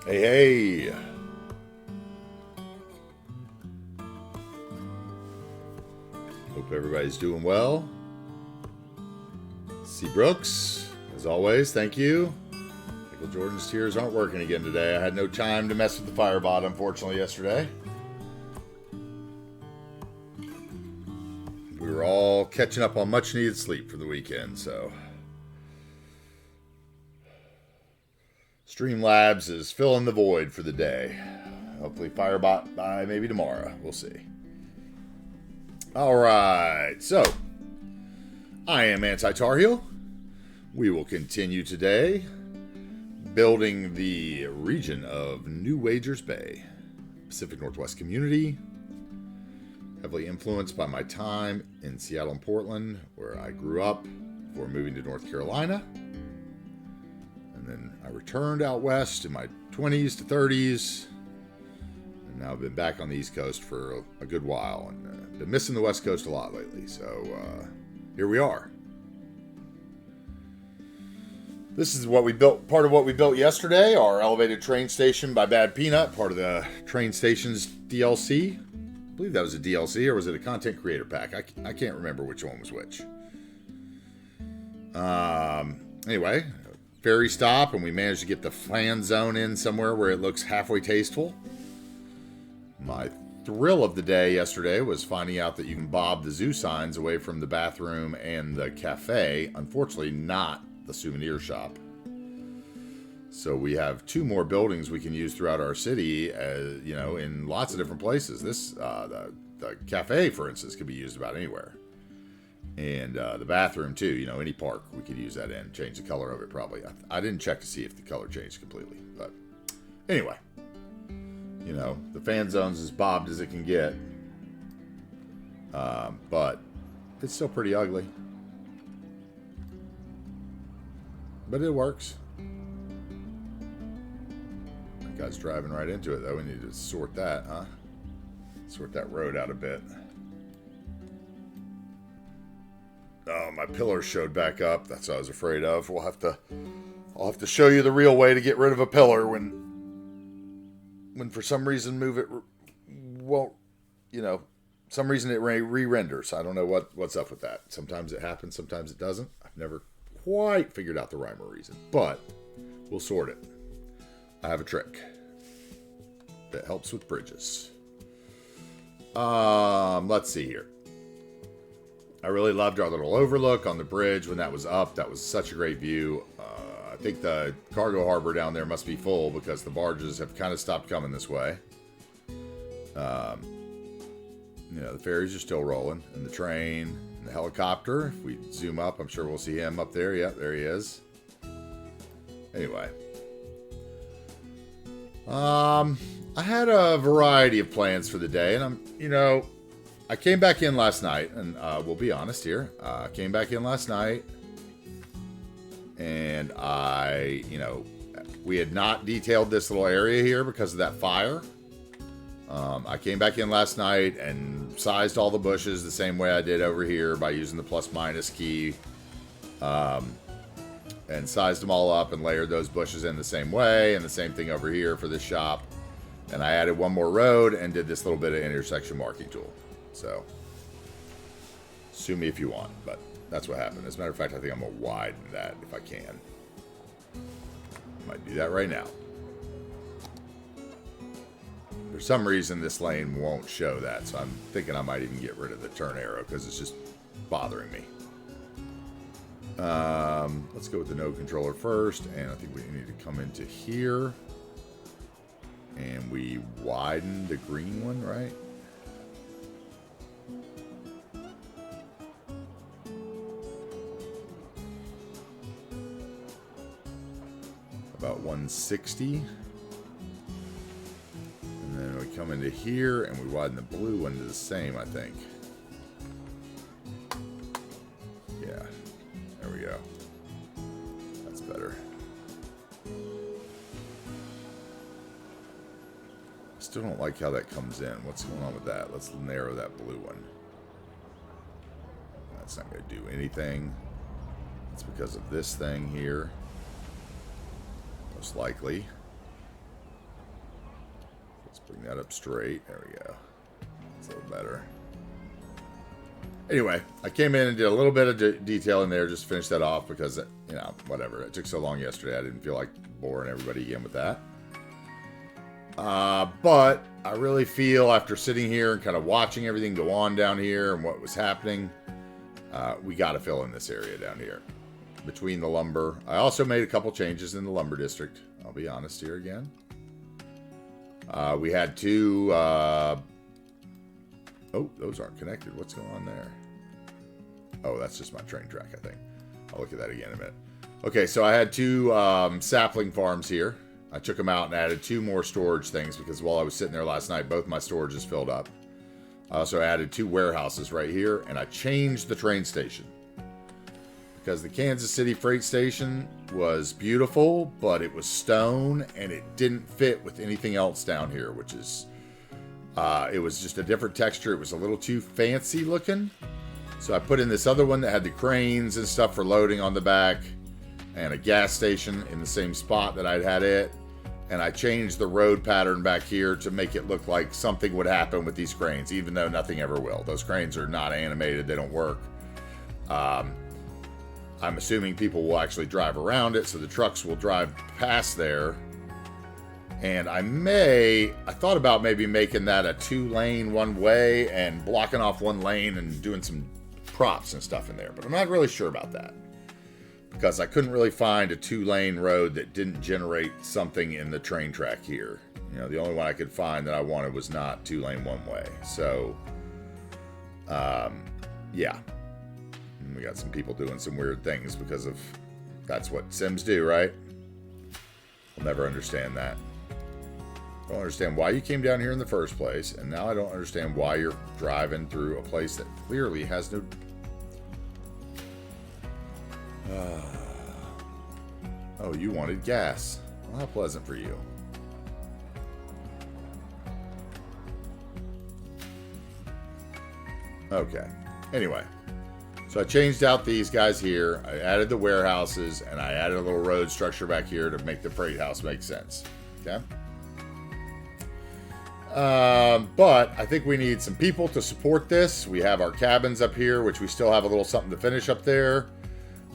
Hey, hey. Hope everybody's doing well. C. Brooks, as always, thank you. Michael Jordan's tears aren't working again today. I had no time to mess with the Firebot, unfortunately, yesterday. We were all catching up on much needed sleep for the weekend, so. Streamlabs is filling the void for the day. Hopefully Firebot by maybe tomorrow. We'll see. Alright, so I am AntiTarheel. We will continue today building the region of New Wagers Bay, Pacific Northwest community, heavily influenced by my time in Seattle and Portland, where I grew up before moving to North Carolina. And then I returned out west in my 20s to 30s. And now I've been back on the East Coast for a good while. And been missing the West Coast a lot lately. So here we are. This is what we built, part of what we built yesterday. Our elevated train station by Bad Peanut. Part of the train station's DLC. I believe that was a DLC, or was it a content creator pack? I can't remember which one was which. Anyway, ferry stop, and we managed to get the fan zone in somewhere where it looks halfway tasteful. My thrill of the day yesterday was finding out that you can bob the zoo signs away from the bathroom and the cafe. Unfortunately, not the souvenir shop. So we have 2 more buildings we can use throughout our city, in lots of different places. The cafe, for instance, could be used about anywhere. And the bathroom, too. Any park we could use that in. Change the color of it, probably. I didn't check to see if the color changed completely. But anyway. The fan zone's as bobbed as it can get. But it's still pretty ugly. But it works. That guy's driving right into it, though. We need to sort that, huh? Sort that road out a bit. Oh, my pillar showed back up. That's what I was afraid of. I'll have to show you the real way to get rid of a pillar when for some reason move it won't, some reason it re-renders. I don't know what's up with that. Sometimes it happens, sometimes it doesn't. I've never quite figured out the rhyme or reason, but we'll sort it. I have a trick that helps with bridges. Let's see here. I really loved our little overlook on the bridge when that was up. That was such a great view. I think the cargo harbor down there must be full because the barges have kind of stopped coming this way. The ferries are still rolling, and the train, and the helicopter. If we zoom up, I'm sure we'll see him up there. Yeah, there he is. Anyway. I had a variety of plans for the day, and I came back in last night, and we'll be honest here. I came back in last night, and we had not detailed this little area here because of that fire. I came back in last night and sized all the bushes the same way I did over here by using the plus-minus key. And sized them all up and layered those bushes in the same way, and the same thing over here for this shop. And I added one more road and did this little bit of intersection marking tool. So, sue me if you want, but that's what happened. As a matter of fact, I think I'm going to widen that if I can. Might do that right now. For some reason, this lane won't show that, so I'm thinking I might even get rid of the turn arrow because it's just bothering me. Let's go with the node controller first, and I think we need to come into here. And we widen the green one, right? About 160. And then we come into here and we widen the blue one to the same, I think. Yeah, there we go. That's better. Still don't like how that comes in. What's going on with that? Let's narrow that blue one. That's not going to do anything. It's because of this thing here. Most likely. Bring that up straight. There we go. It's a little better. Anyway, I came in and did a little bit of detail in there, just to finish that off because, you know, whatever. It took so long yesterday, I didn't feel like boring everybody again with that. But I really feel after sitting here and kind of watching everything go on down here and what was happening, we got to fill in this area down here between the lumber. I also made a couple changes in the lumber district. I'll be honest here again. We had two... oh, those aren't connected. What's going on there? Oh, that's just my train track, I think. I'll look at that again in a minute. Okay, so I had two sapling farms here. I took them out and added two more storage things because while I was sitting there last night, both my storages filled up. I also added two warehouses right here, and I changed the train station. Because the Kansas City freight station was beautiful, but it was stone, and it didn't fit with anything else down here, which is... it was just a different texture. It was a little too fancy looking. So I put in this other one that had the cranes and stuff for loading on the back, and a gas station in the same spot that I'd had it. And I changed the road pattern back here to make it look like something would happen with these cranes, even though nothing ever will. Those cranes are not animated. They don't work. I'm assuming people will actually drive around it, so the trucks will drive past there. And I thought about maybe making that a 2-lane one-way and blocking off one lane and doing some props and stuff in there. But I'm not really sure about that. Because I couldn't really find a 2-lane road that didn't generate something in the train track here. You know, the only one I could find that I wanted was not 2-lane one-way. So, yeah. And we got some people doing some weird things because of... That's what Sims do, right? I'll never understand that. I don't understand why you came down here in the first place, and now I don't understand why you're driving through a place that clearly has no... oh, you wanted gas. Well, how pleasant for you. Okay. Anyway. So I changed out these guys here. I added the warehouses, and I added a little road structure back here to make the freight house make sense. Okay? But I think we need some people to support this. We have our cabins up here, which we still have a little something to finish up there.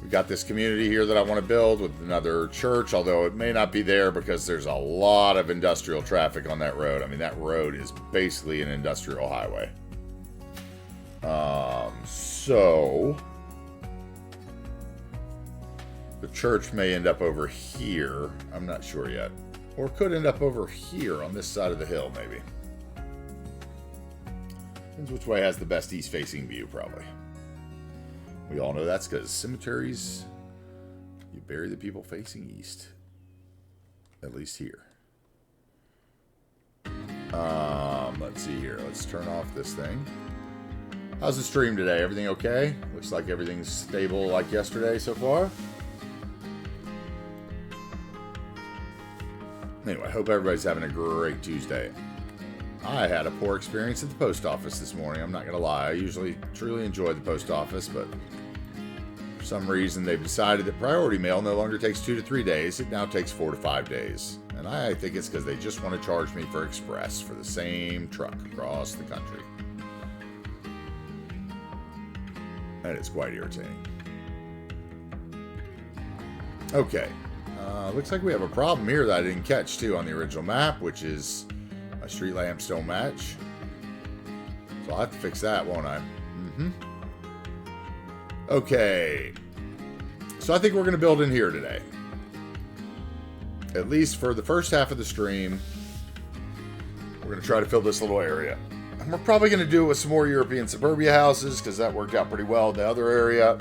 We've got this community here that I want to build with another church, although it may not be there because there's a lot of industrial traffic on that road. I mean, that road is basically an industrial highway. So the church may end up over here. I'm not sure yet. Or it could end up over here on this side of the hill, maybe. Depends which way has the best east-facing view, probably. We all know that's because cemeteries, you bury the people facing east. At least here. Let's see here. Let's turn off this thing. How's the stream today? Everything okay? Looks like everything's stable like yesterday so far. Anyway, I hope everybody's having a great Tuesday. I had a poor experience at the post office this morning. I'm not going to lie. I usually truly enjoy the post office, but for some reason they've decided that priority mail no longer takes 2 to 3 days. It now takes 4 to 5 days. And I think it's because they just want to charge me for express for the same truck across the country. And it's quite irritating. Okay. Looks like we have a problem here that I didn't catch, too, on the original map, which is my street lamps don't match. So I'll have to fix that, won't I? Okay. So I think we're going to build in here today. At least for the first half of the stream, we're going to try to fill this little area. And we're probably going to do it with some more European suburbia houses, because that worked out pretty well in the other area.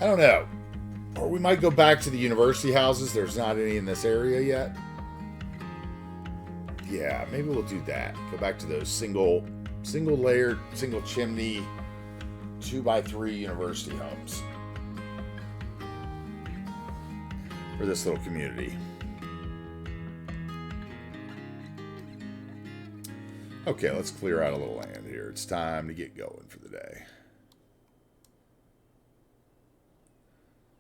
I don't know. Or we might go back to the university houses. There's not any in this area yet. Yeah, maybe we'll do that. Go back to those single layered, single chimney, 2x3 university homes. For this little community. Okay, let's clear out a little land here. It's time to get going for the day.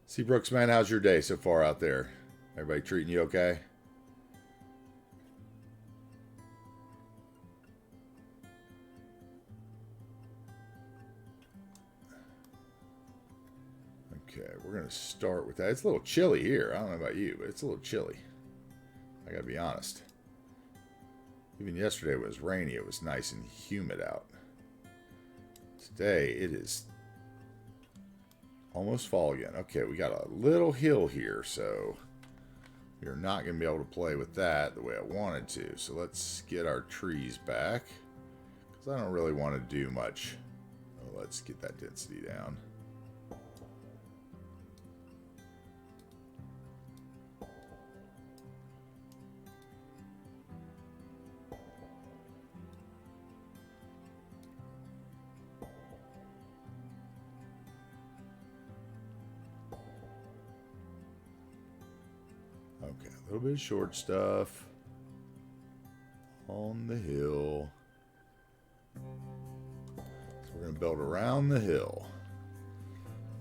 Seabrooks, man, how's your day so far out there? Everybody treating you okay? going to start with that. It's a little chilly here. I don't know about you, but it's a little chilly. I got to be honest. Even yesterday it was rainy. It was nice and humid out. Today it is almost fall again. Okay, we got a little hill here, so we're not going to be able to play with that the way I wanted to. So let's get our trees back, because I don't really want to do much. Oh, let's get that density down. Okay, a little bit of short stuff on the hill. So we're going to build around the hill.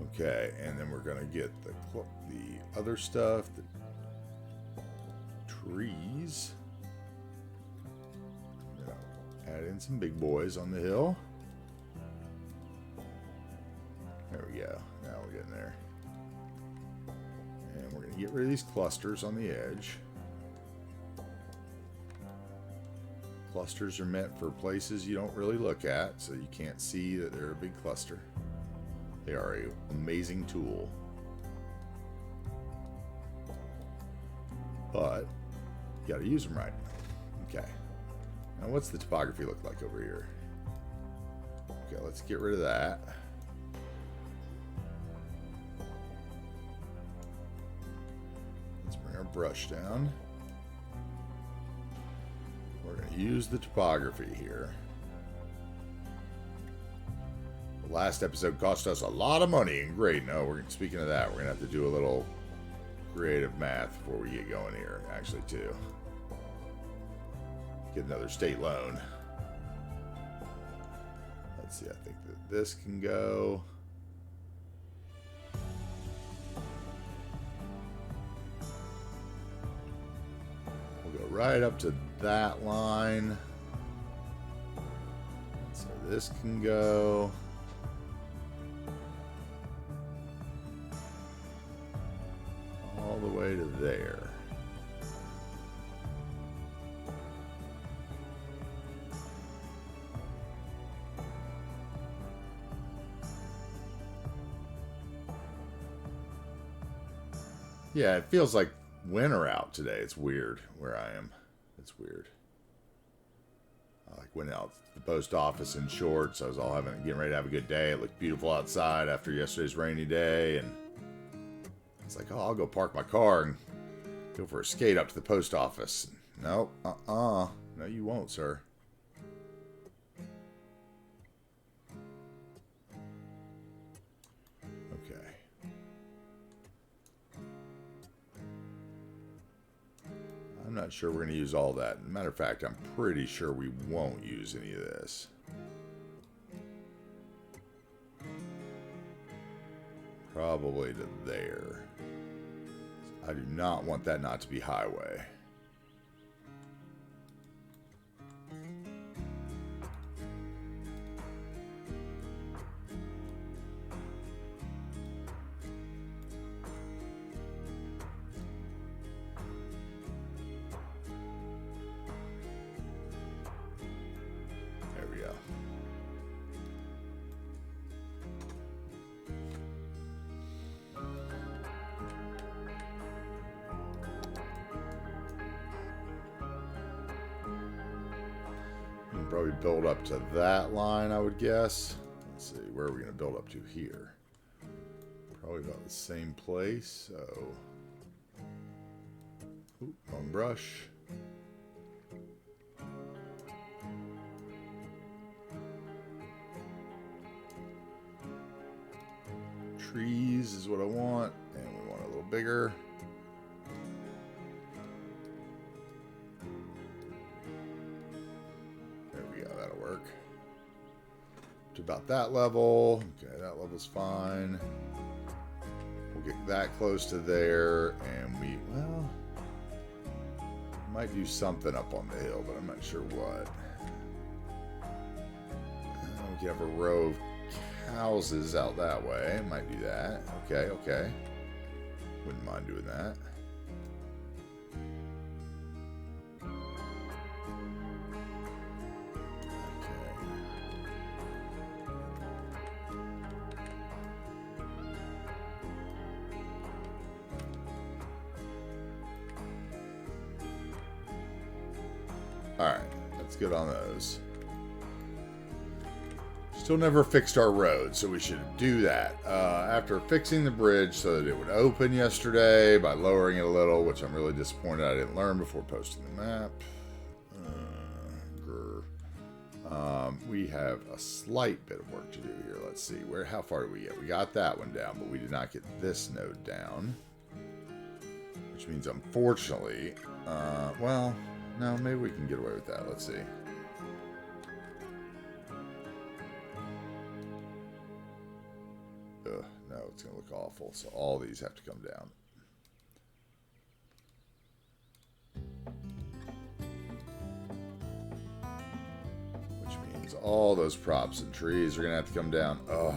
Okay, and then we're going to get the other stuff, the trees. Add in some big boys on the hill. There we go. Now we're getting there. And we're going to get rid of these clusters on the edge. Clusters are meant for places you don't really look at, so you can't see that they're a big cluster. They are an amazing tool. But you got to use them right. Okay. Now what's the topography look like over here? Okay, let's get rid of that. Let's bring our brush down. We're going to use the topography here. The last episode cost us a lot of money in grading. Oh, speaking of that, we're going to have to do a little creative math before we get going here. Actually, too. Get another state loan. Let's see, I think that this can go. We'll go right up to that line. So this can go. All the way to there. Yeah, it feels like winter out today. It's weird where I am. It's weird. I went out to the post office in shorts. I was getting ready to have a good day. It looked beautiful outside after yesterday's rainy day, and it's like, oh, I'll go park my car and go for a skate up to the post office. Nope. No, you won't, sir. Okay. I'm not sure we're going to use all that. Matter of fact, I'm pretty sure we won't use any of this. Probably to there. I do not want that not to be highway. There we go. Probably build up to that line, I would guess. Let's see, where are we going to build up to here? Probably about the same place, so... Oop, wrong brush. Trees is what I want, and we want a little bigger. To about that level. Okay, that level's fine. We'll get that close to there, and we might do something up on the hill, but I'm not sure what. We could have a row of houses out that way. Might do that. Okay. Wouldn't mind doing that. Alright, that's good on those. Still never fixed our road, so we should do that. After fixing the bridge so that it would open yesterday by lowering it a little, which I'm really disappointed I didn't learn before posting the map. We have a slight bit of work to do here. Let's see, how far did we get? We got that one down, but we did not get this node down. Which means, unfortunately, well, no, maybe we can get away with that. Let's see. Ugh, no, it's going to look awful. So all these have to come down. Which means all those props and trees are going to have to come down. Oh.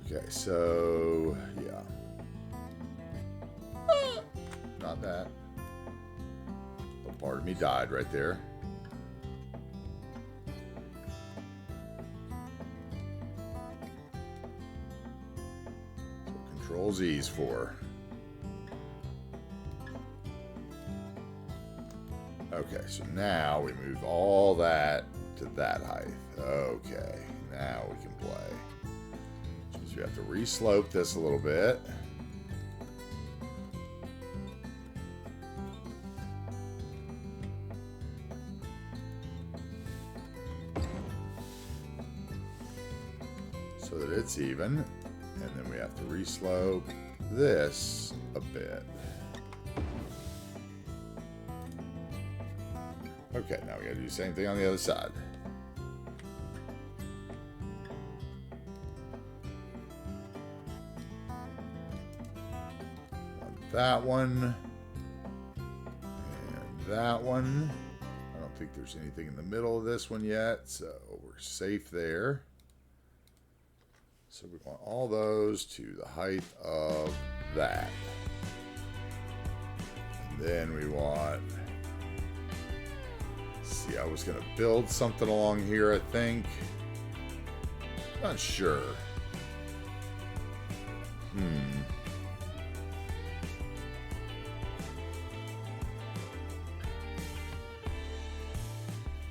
Okay, so, yeah. Not that. A part of me died right there. So Control Z's for. Okay, so now we move all that to that height. Okay, now we can play. So we have to re-slope this a little bit. So that it's even, and then we have to re-slope this a bit. Okay, now we gotta do the same thing on the other side. On that one, and that one. I don't think there's anything in the middle of this one yet, so we're safe there. So we want all those to the height of that. And then we want, see, I was going to build something along here, I think. Not sure.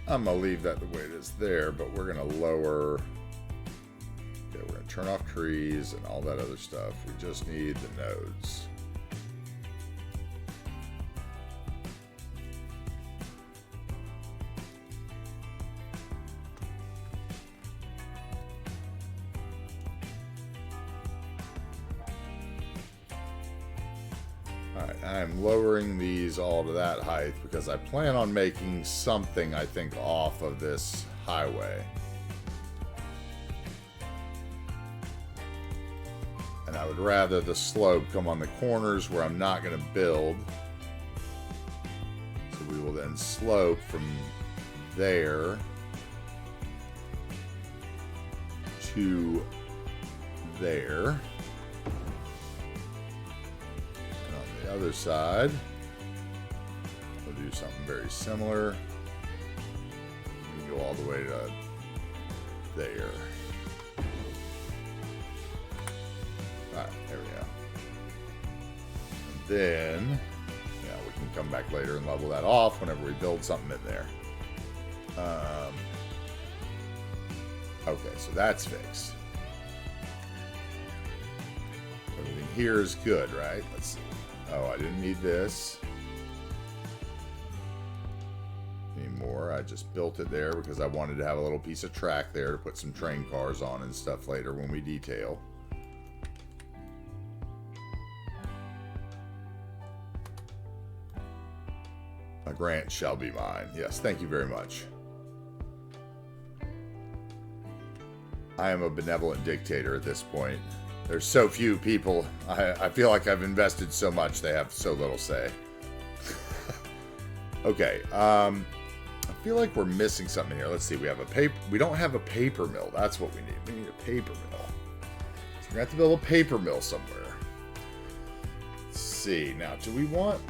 I'm going to leave that the way it is there, but we're going to lower. Yeah, we're going to turn off trees and all that other stuff. We just need the nodes. Alright, I'm lowering these all to that height because I plan on making something, I think, off of this highway. And I would rather the slope come on the corners where I'm not going to build. So we will then slope from there to there. And on the other side, we'll do something very similar. We can go all the way to there. Alright, there we go. And then, yeah, we can come back later and level that off whenever we build something in there. Okay, so that's fixed. Everything here is good, right? Let's see. Oh, I didn't need this anymore. I just built it there because I wanted to have a little piece of track there to put some train cars on and stuff later when we detail. A grant shall be mine. Yes, thank you very much. I am a benevolent dictator at this point. There's so few people. I feel like I've invested so much, they have so little say. Okay, I feel like we're missing something here. Let's see, we have a paper. We don't have a paper mill. That's what we need. We need a paper mill. So we're going to have to build a paper mill somewhere. Let's see. Now, do we want...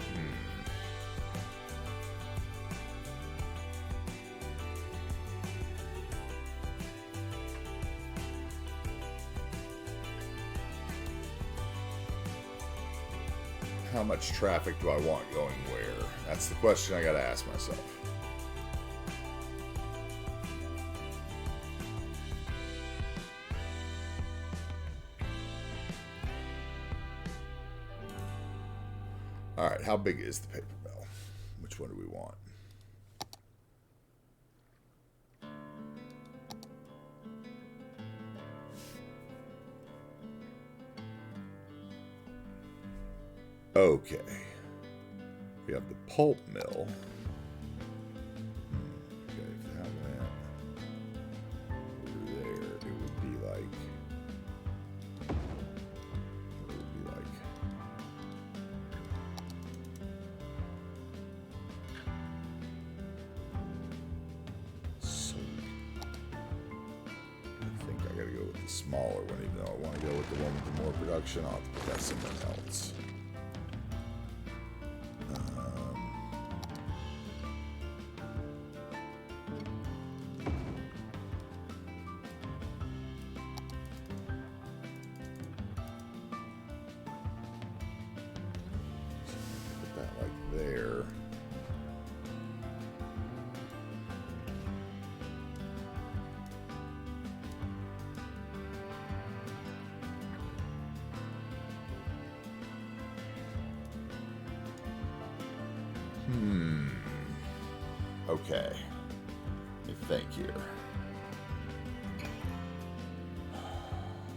How much traffic do I want going where? That's the question I got to ask myself. All right, how big is the paper mill? Which one do we want? Okay. We have the pulp mill. Okay, if that went over there, it would be like... So... I think I gotta go with the smaller one, even though I want to go with the one with the more production. I'll have to put that somewhere else. There. Okay. Let me think here.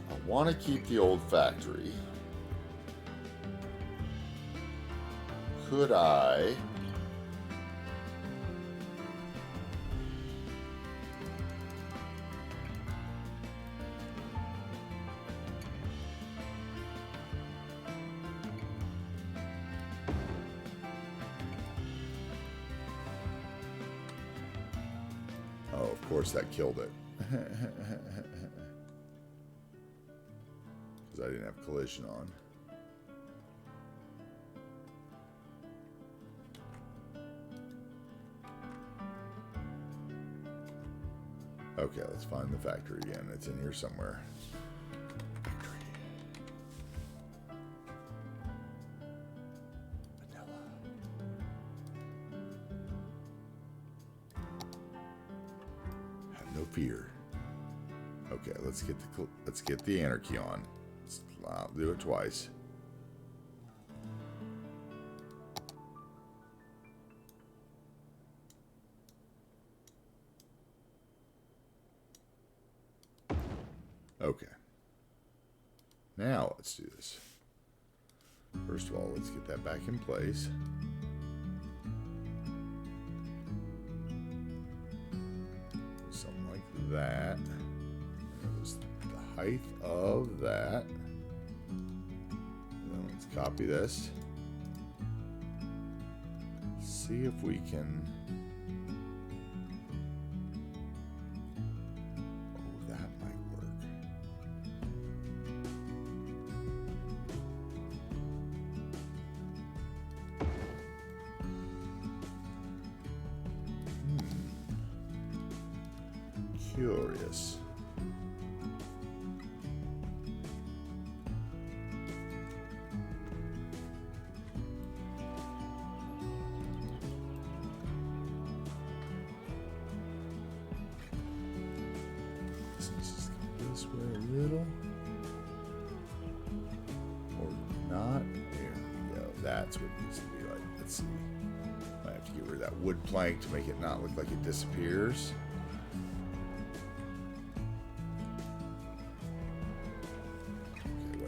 I want to keep the old factory. Could I... Oh, of course that killed it. Because I didn't have collision on. Okay, let's find the factory again. It's in here somewhere. Factory. Vanilla. Have no fear. Okay, let's get the anarchy on. I'll do it twice. Okay. Now let's do this. First of all, let's get that back in place. Something like that. That was the height of that. Then let's copy this. See if we can... Curious. Let's just go this way a little. Or not. There we go. That's what it needs to be like. Let's see. Might have to get rid of that wood plank to make it not look like it disappears.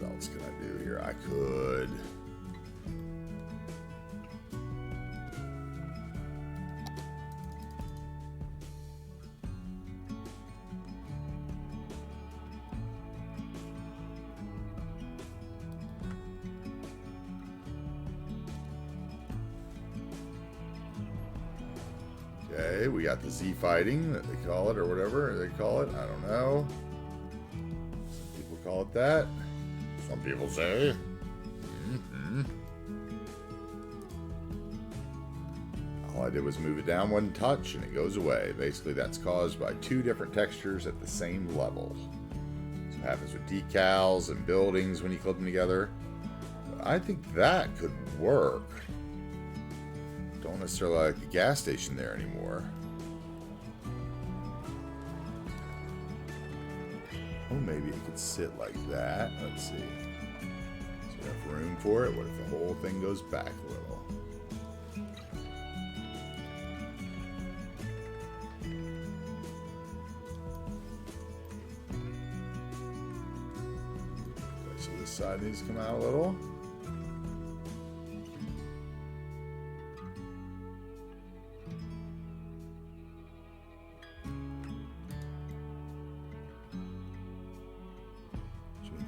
What can I do here? I could. Okay, we got the Z fighting that they call it, or whatever they call it. I don't know. Some people call it that. some people say. All I did was move it down one touch and it goes away. Basically, that's caused by two different textures at the same level. So it happens with decals and buildings when you clip them together. But I think that could work. Don't necessarily like the gas station there anymore. Oh, maybe it could sit like that. Let's see. Is there enough room for it? What if the whole thing goes back a little? Okay, so this side needs to come out a little.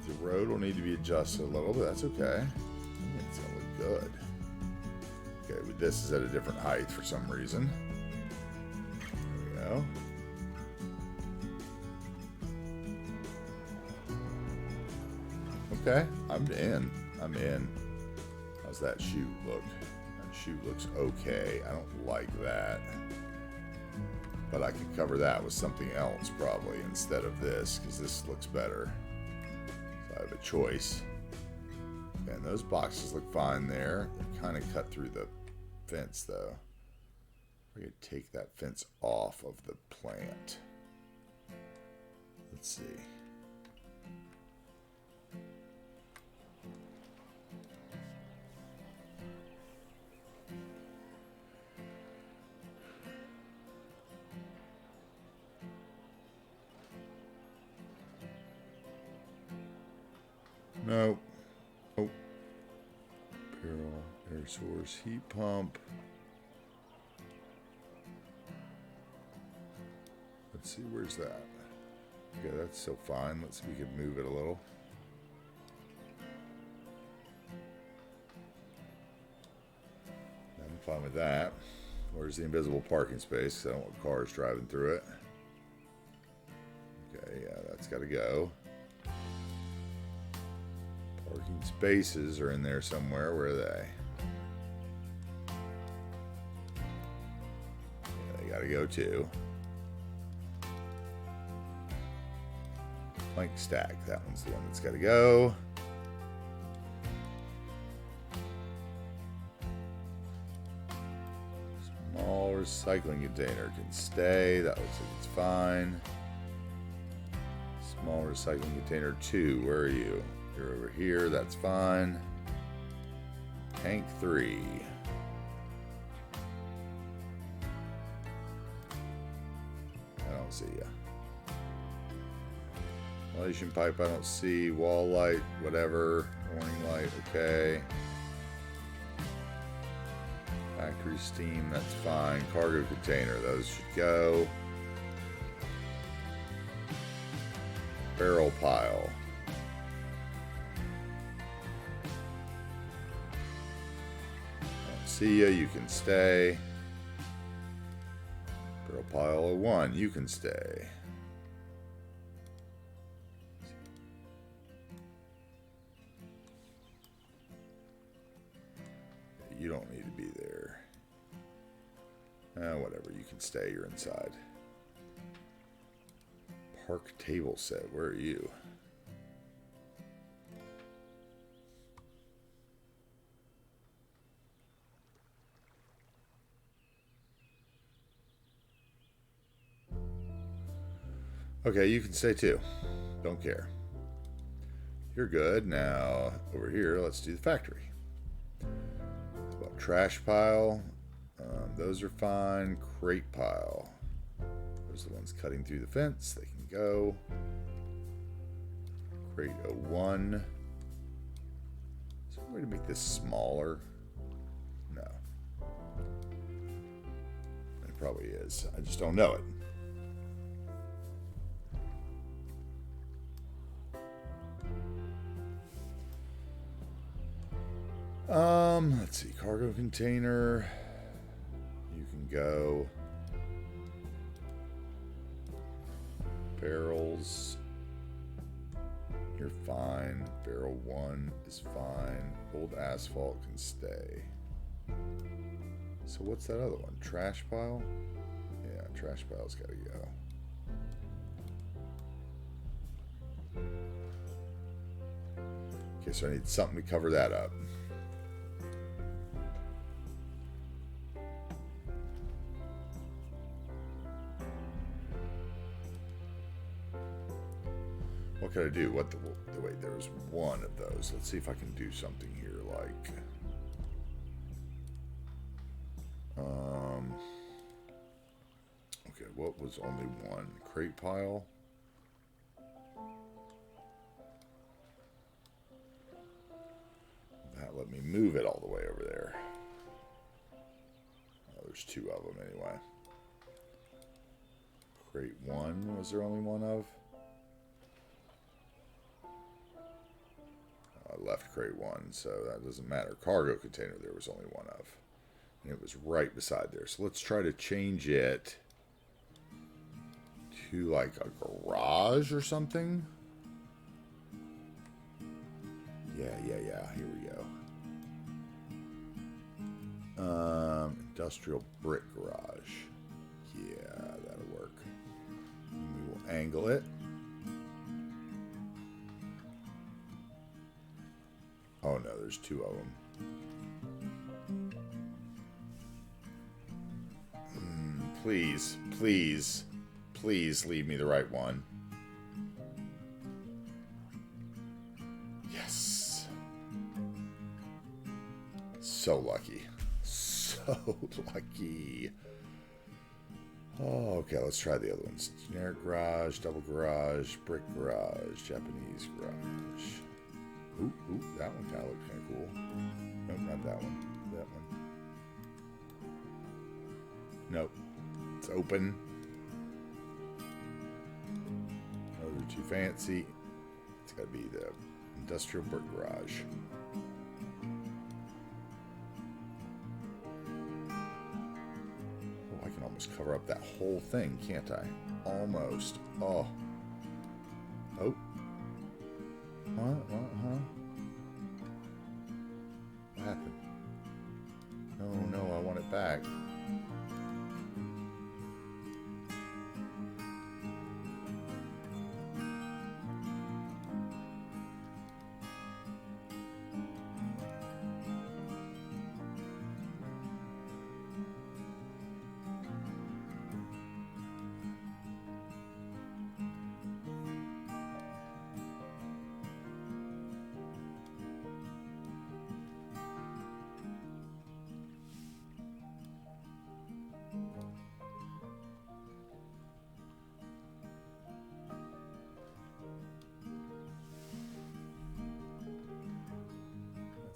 The road will need to be adjusted a little, but that's okay. I think it's gonna look good. Okay, but this is at a different height for some reason. There we go. Okay, I'm in. I'm in. How's that chute look? That chute looks okay. I don't like that. But I could cover that with something else probably instead of this, because this looks better. I have a choice. And those boxes look fine there. They're kind of cut through the fence though. We're going to take that fence off of the plant. Let's see. No. Oh. Barrel, air source, heat pump. Let's see, where's that? Okay, that's still fine. Let's see if we can move it a little. I'm fine with that. Where's the invisible parking space? I don't want cars driving through it. Okay, yeah, that's got to go. Parking spaces are in there somewhere. Where are they? Yeah, they gotta go too. Plank stack. That one's the one that's gotta go. Small recycling container can stay. That looks like it's fine. Small recycling container 2. Where are you? You're over here, that's fine. Tank 3. I don't see ya. Ventilation pipe, I don't see. Wall light, whatever. Warning light, okay. Factory steam, that's fine. Cargo container, those should go. Barrel pile. See ya, you can stay. Barrel pile 1, you can stay. You don't need to be there. Whatever, you can stay, you're inside. Park table set, where are you? Okay, you can stay too. Don't care. You're good. Now, over here, let's do the factory. Well, trash pile. Those are fine. Crate pile. Those are the ones cutting through the fence. They can go. Crate 01. Is there a way to make this smaller? No. It probably is. I just don't know it. Let's see, cargo container, you can go. Barrels, You're fine. Barrel 1 is fine. Old asphalt can stay. So what's that other one? Trash pile? Yeah, trash pile's gotta go. Okay, so I need something to cover that up. What can I do? What the wait, there's one of those. Let's see if I can do something here like okay, what was only one? Crate pile? That let me move it all the way over there. Oh, there's two of them anyway. Crate 1, was there only one of? I left crate 1, so that doesn't matter. Cargo container, there was only one of. And it was right beside there. So let's try to change it to like a garage or something. Yeah. Here we go. Industrial brick garage. Yeah, that'll work. And we will angle it. Oh no, there's two of them. Please, please, please leave me the right one. Yes. So lucky. So lucky. Oh, okay, let's try the other ones. Generic garage, double garage, brick garage, Japanese garage. Ooh, that one kind of looks kind of cool. Nope, not that one. That one. Nope. It's open. Oh, they're too fancy. It's got to be the industrial brick garage. Oh, I can almost cover up that whole thing, can't I? Almost. Oh. Oh. What? Huh? What happened? No, I want it back.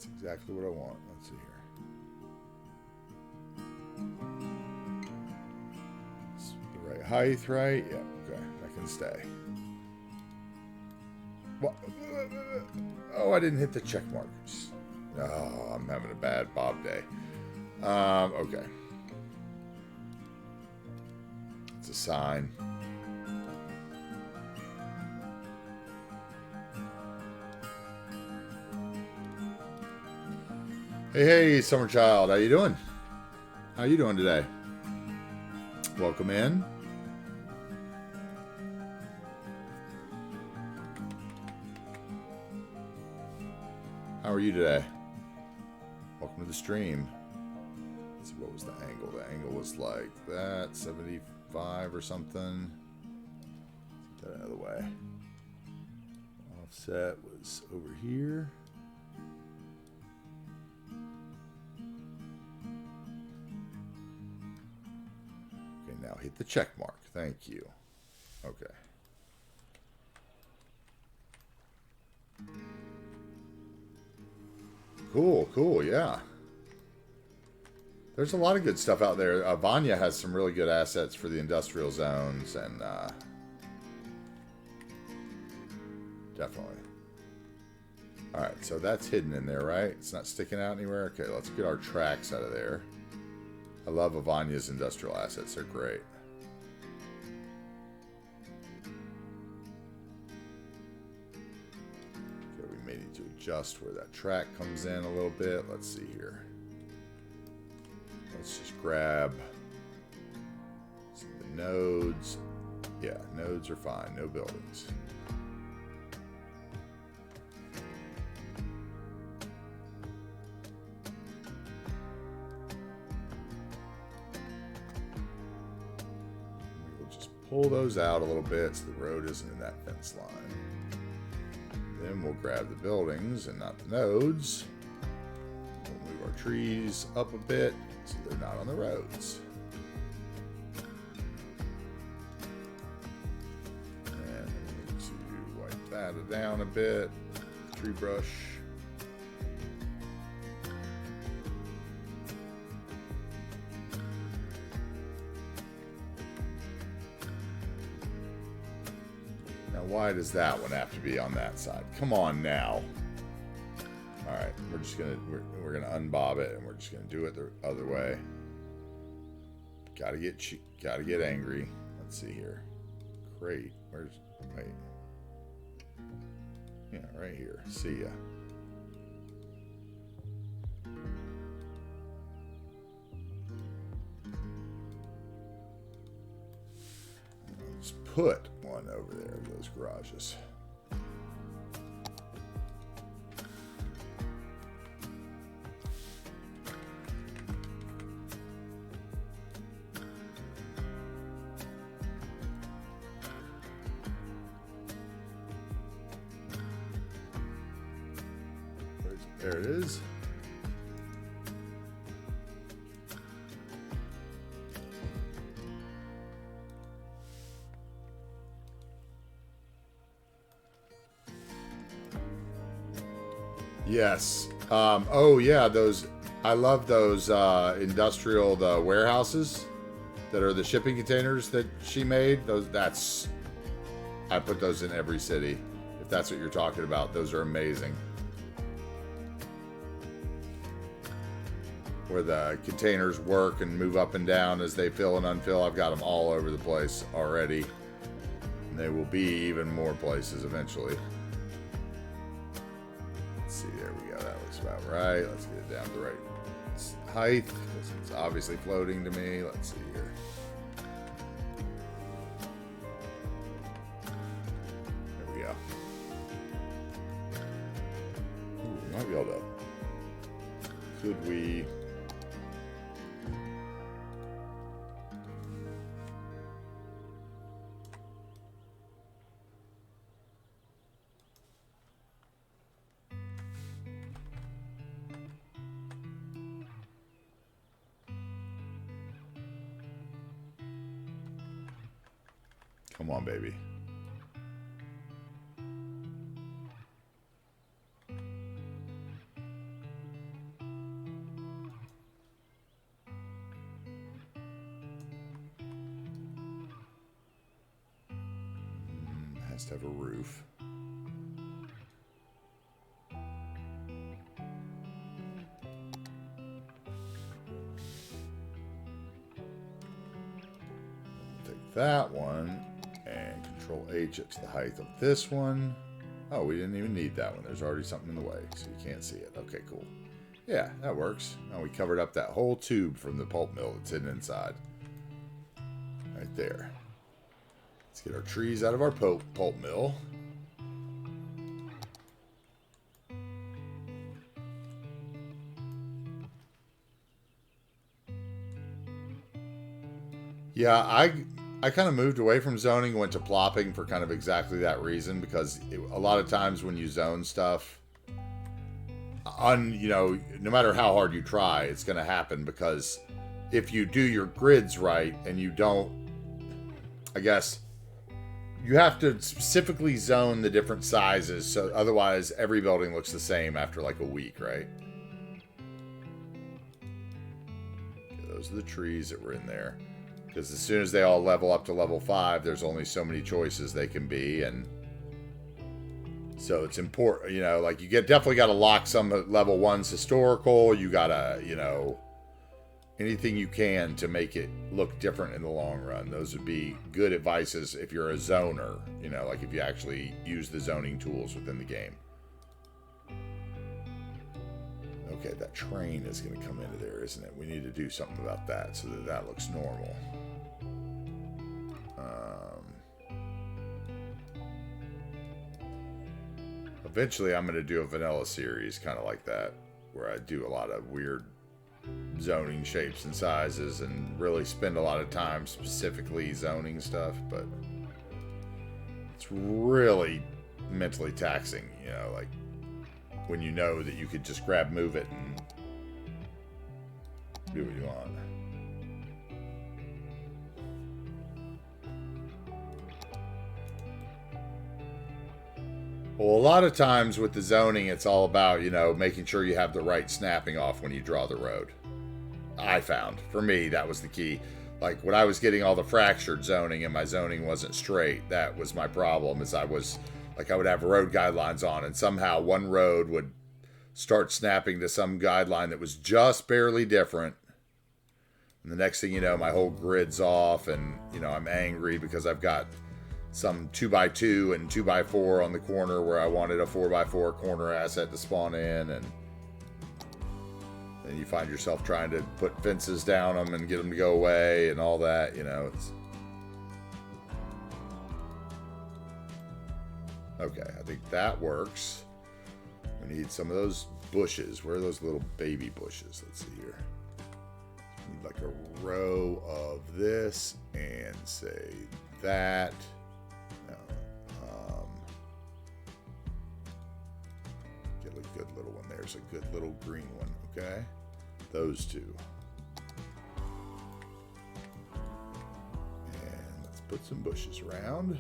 That's exactly what I want. Let's see here. It's the right height, right? Yeah, okay. That can stay. What? Oh, I didn't hit the check markers. Oh, I'm having a bad Bob day. Okay. It's a sign. Hey, Summer Child, how you doing? How you doing today? Welcome in. How are you today? Welcome to the stream. Let's see, what was the angle? The angle was like that, 75 or something. Let's get that out of the way. Offset was over here. Now hit the check mark. Thank you. Okay. Cool, yeah. There's a lot of good stuff out there. Vanya has some really good assets for the industrial zones, and definitely. Alright, so that's hidden in there, right? It's not sticking out anywhere? Okay, let's get our tracks out of there. I love Avanya's industrial assets. They're great. adjust where that track comes in a little bit. Let's see here. Let's just grab the nodes. Yeah, nodes are fine. No buildings. We'll just pull those out a little bit so the road isn't in that fence line. Then we'll grab the buildings and not the nodes. We'll move our trees up a bit so they're not on the roads. And we need to wipe that down a bit. Tree brush. Why does that one have to be on that side? Come on now. All right, we're gonna unbob it and we're just gonna do it the other way. Gotta get angry. Let's see here. Great. Wait. Yeah, right here. See ya. Let's put one over there, those garages. There it is. Yes. Oh yeah, those. I love those industrial warehouses that are the shipping containers that she made. Those. I put those in every city. If that's what you're talking about, those are amazing. Where the containers work and move up and down as they fill and unfill. I've got them all over the place already. And they will be even more places eventually. See, there we go. That looks about right. Let's get it down to the right height because it's obviously floating to me. Let's see here. There we go. Ooh, we might be able to. Could we? Come on, baby. Has to have a roof. Take that one. And Control H, it's the height of this one. Oh, we didn't even need that one. There's already something in the way, so you can't see it. Okay, cool. Yeah, that works. Now we covered up that whole tube from the pulp mill that's hidden inside. Right there. Let's get our trees out of our pulp mill. Yeah, I kind of moved away from zoning, went to plopping for kind of exactly that reason, because a lot of times when you zone stuff, no matter how hard you try, it's going to happen, because if you do your grids right and you don't, I guess, you have to specifically zone the different sizes, so otherwise every building looks the same after like a week, right? Okay, those are the trees that were in there. Because as soon as they all level up to level 5, there's only so many choices they can be, and so it's important, like you definitely got to lock some at level 1's historical. You got to, anything you can to make it look different in the long run. Those would be good advices if you're a zoner, like if you actually use the zoning tools within the game. Okay, that train is going to come into there, isn't it? We need to do something about that so that that looks normal. Eventually, I'm going to do a vanilla series kind of like that, where I do a lot of weird zoning shapes and sizes and really spend a lot of time specifically zoning stuff, but it's really mentally taxing, you know, like when you know that you could just grab, move it, and do what you want. Well, a lot of times with the zoning, it's all about, you know, making sure you have the right snapping off when you draw the road. I found, for me, that was the key. Like, when I was getting all the fractured zoning and my zoning wasn't straight, that was my problem, is I would have road guidelines on, and somehow one road would start snapping to some guideline that was just barely different. And the next thing you know, my whole grid's off, and, you know, I'm angry because I've got some 2x2 and 2x4 on the corner where I wanted a 4x4 corner asset to spawn in, and then you find yourself trying to put fences down them and get them to go away and all that, you know. It's okay. I think that works. We need some of those bushes. Where are those little baby bushes? Let's see here. We need like a row of this and say that. Get a good little one. There's a good little green one. Okay, those two. And let's put some bushes around.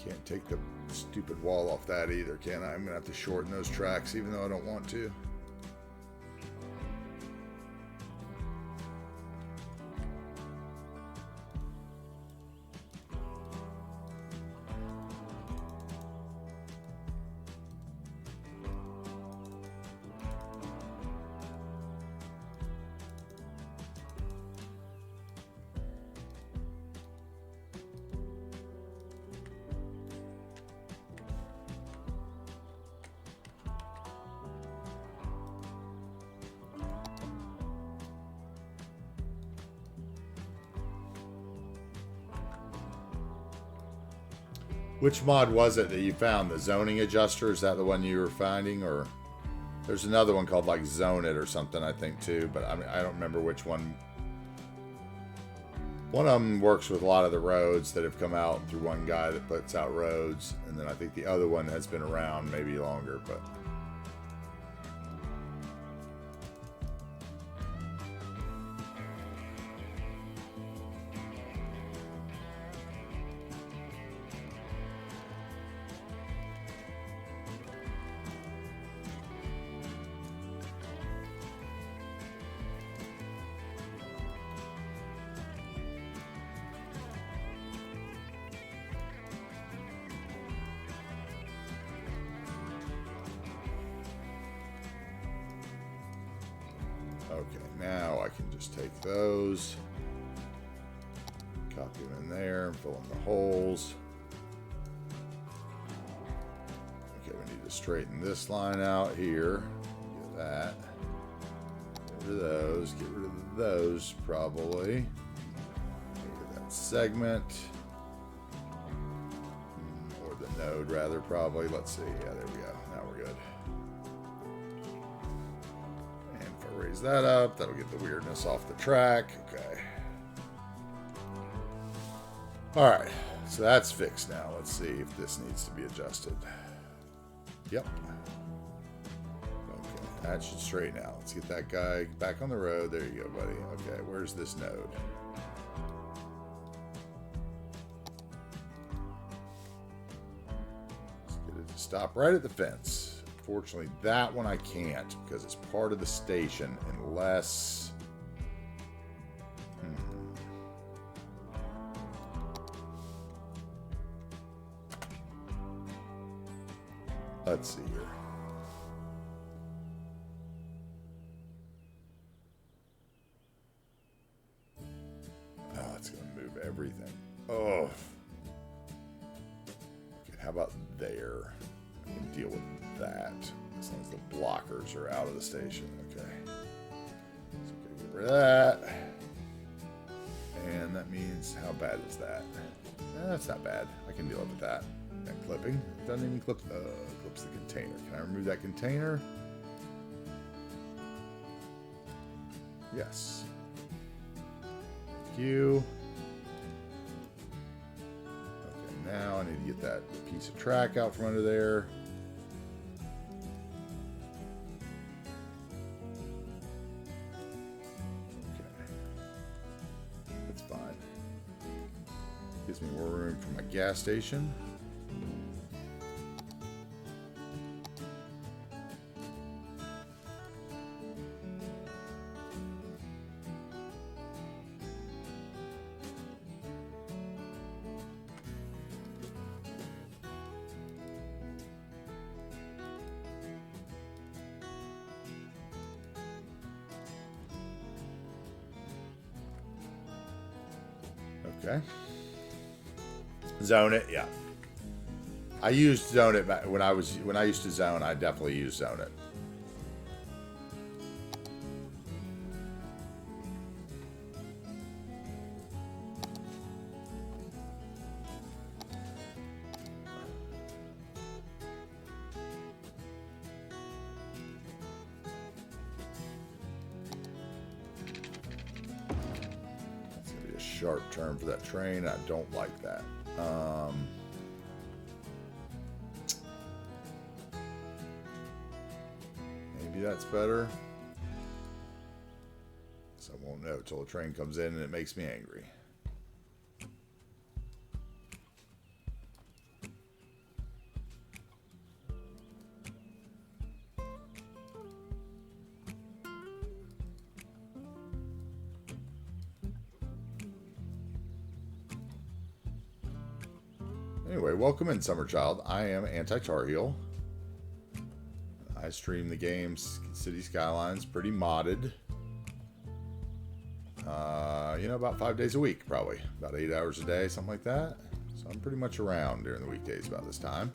Can't take the stupid wall off that either, can I? I'm gonna have to shorten those tracks even though I don't want to. Which mod was it that you found? The zoning adjuster? Is that the one you were finding? Or there's another one called like Zone It or something, I think, too. But I don't remember which one. One of them works with a lot of the roads that have come out through one guy that puts out roads. And then I think the other one has been around maybe longer, but... Okay, now I can just take those, copy them in there, and fill in the holes. Okay, we need to straighten this line out here. Get that. Get rid of those. Get rid of those, probably. Get that segment. Or the node, rather, probably. Let's see. Yeah, there we go. Now we're good. Raise that up. That'll get the weirdness off the track. Okay. All right. So that's fixed now. Let's see if this needs to be adjusted. Yep. Okay. That should straighten out. Let's get that guy back on the road. There you go, buddy. Okay. Where's this node? Let's get it to stop right at the fence. Fortunately, that one I can't because it's part of the station unless... Let's see here. Oh, it's going to move everything. Oh. Okay, how about there? I can deal with that as long as the blockers are out of the station. Okay. So get rid of that. And that means, how bad is that? That's not bad. I can deal with that. And clipping. Doesn't even clip. Clips the container. Can I remove that container? Yes. Thank you. Okay, now I need to get that piece of track out from under there. Gives me more room for my gas station. Okay. Zone it, yeah. I used zone it back when I used to zone. I definitely used zone it. That's gonna be a sharp turn for that train. I don't like that. Maybe that's better. So I won't know until the train comes in and it makes me angry. Anyway, welcome in, Summer Child. I am AntiTarheel. I stream the games City Skylines, pretty modded. You know, about 5 days a week, probably. About 8 hours a day, something like that. So I'm pretty much around during the weekdays about this time.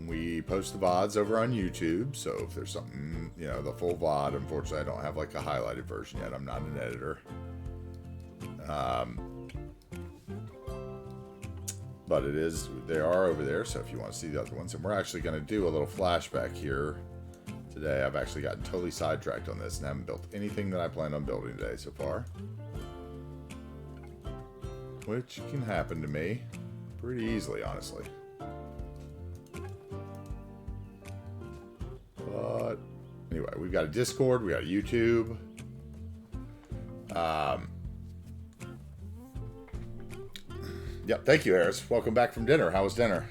We post the VODs over on YouTube, so if there's something, you know, the full VOD, unfortunately I don't have like a highlighted version yet. I'm not an editor. But it is, they are over there, so if you want to see the other ones. And we're actually going to do a little flashback here today. I've actually gotten totally sidetracked on this and haven't built anything that I planned on building today so far. Which can happen to me pretty easily, honestly. But anyway, we've got a Discord, we got a YouTube. Yep, thank you, Harris. Welcome back from dinner. How was dinner?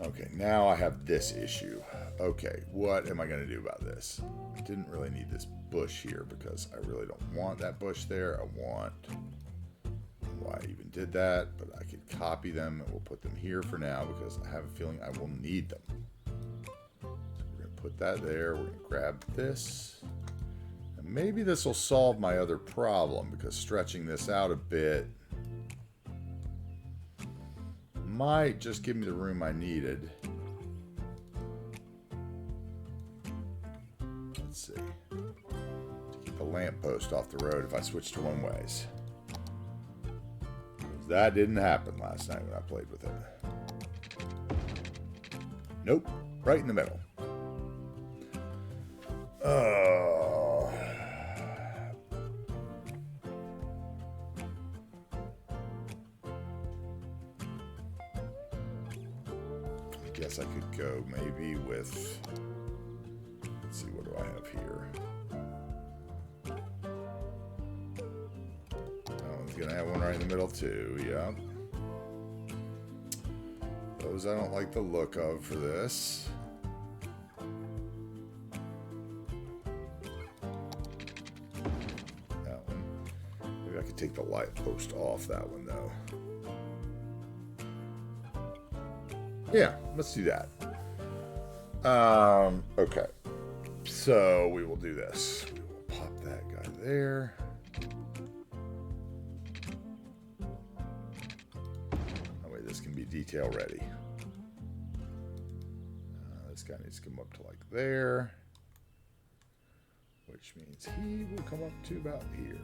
Okay, now I have this issue. Okay, what am I going to do about this? I didn't really need this bush here because I really don't want that bush there. I want... why I even did that, but I could copy them and we'll put them here for now because I have a feeling I will need them. So we're going to put that there. We're going to grab this. And maybe this will solve my other problem because stretching this out a bit might just give me the room I needed. Let's see. To keep the lamppost off the road if I switch to one ways. That didn't happen last night when I played with it. Nope. Right in the middle. I guess I could go maybe with... let's see, what do I have here? Gonna have one right in the middle too, yeah. Those I don't like the look of for this. That one. Maybe I could take the light post off that one though. Yeah, let's do that. Okay. So we will do this. We will pop that guy there. That way this can be detail ready. This guy needs to come up to like there, which means he will come up to about here.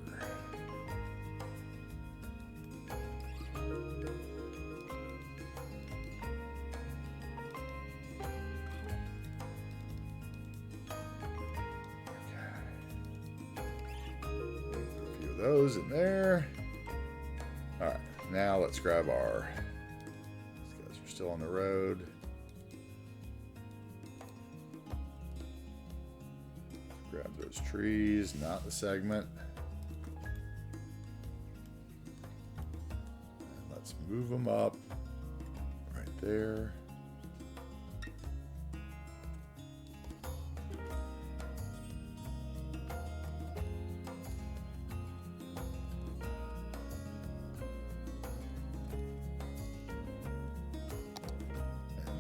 Those in there. All right, now let's grab our, these guys are still on the road. Grab those trees, not the segment. And let's move them up right there.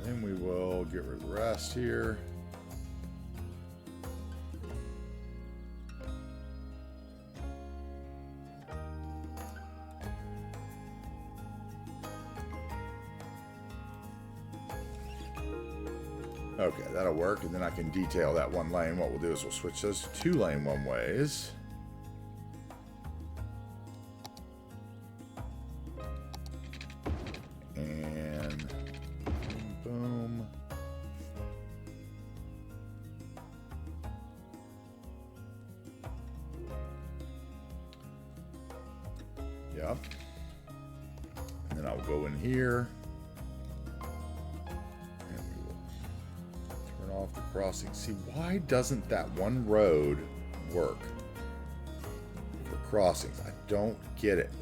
Then we will get rid of the rest here. Okay, that'll work, and then I can detail that one lane. What we'll do is we'll switch those to 2-lane one-ways. Boom. Yep. And then I'll go in here. And we will turn off the crossing. See, why doesn't that one road work for crossings? I don't get it.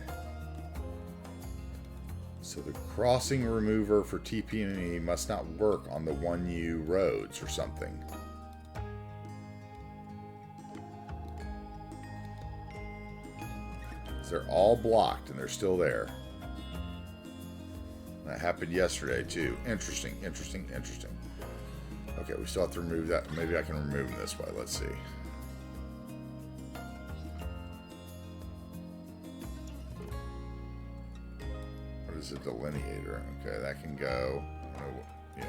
So the crossing remover for TP&E must not work on the 1U roads or something. They're all blocked and they're still there. That happened yesterday too. Interesting, interesting, interesting. Okay, we still have to remove that. Maybe I can remove them this way. Let's see. Is a delineator. Okay, that can go. Oh, yeah.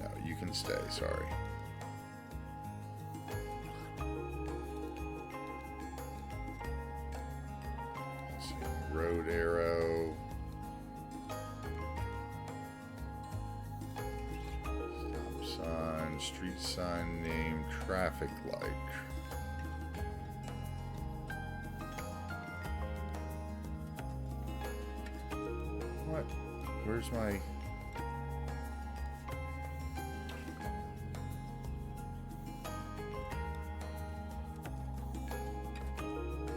No, you can stay. Sorry. Let's see. Road arrow. Stop sign. Street sign name. Traffic light. What? Where's my...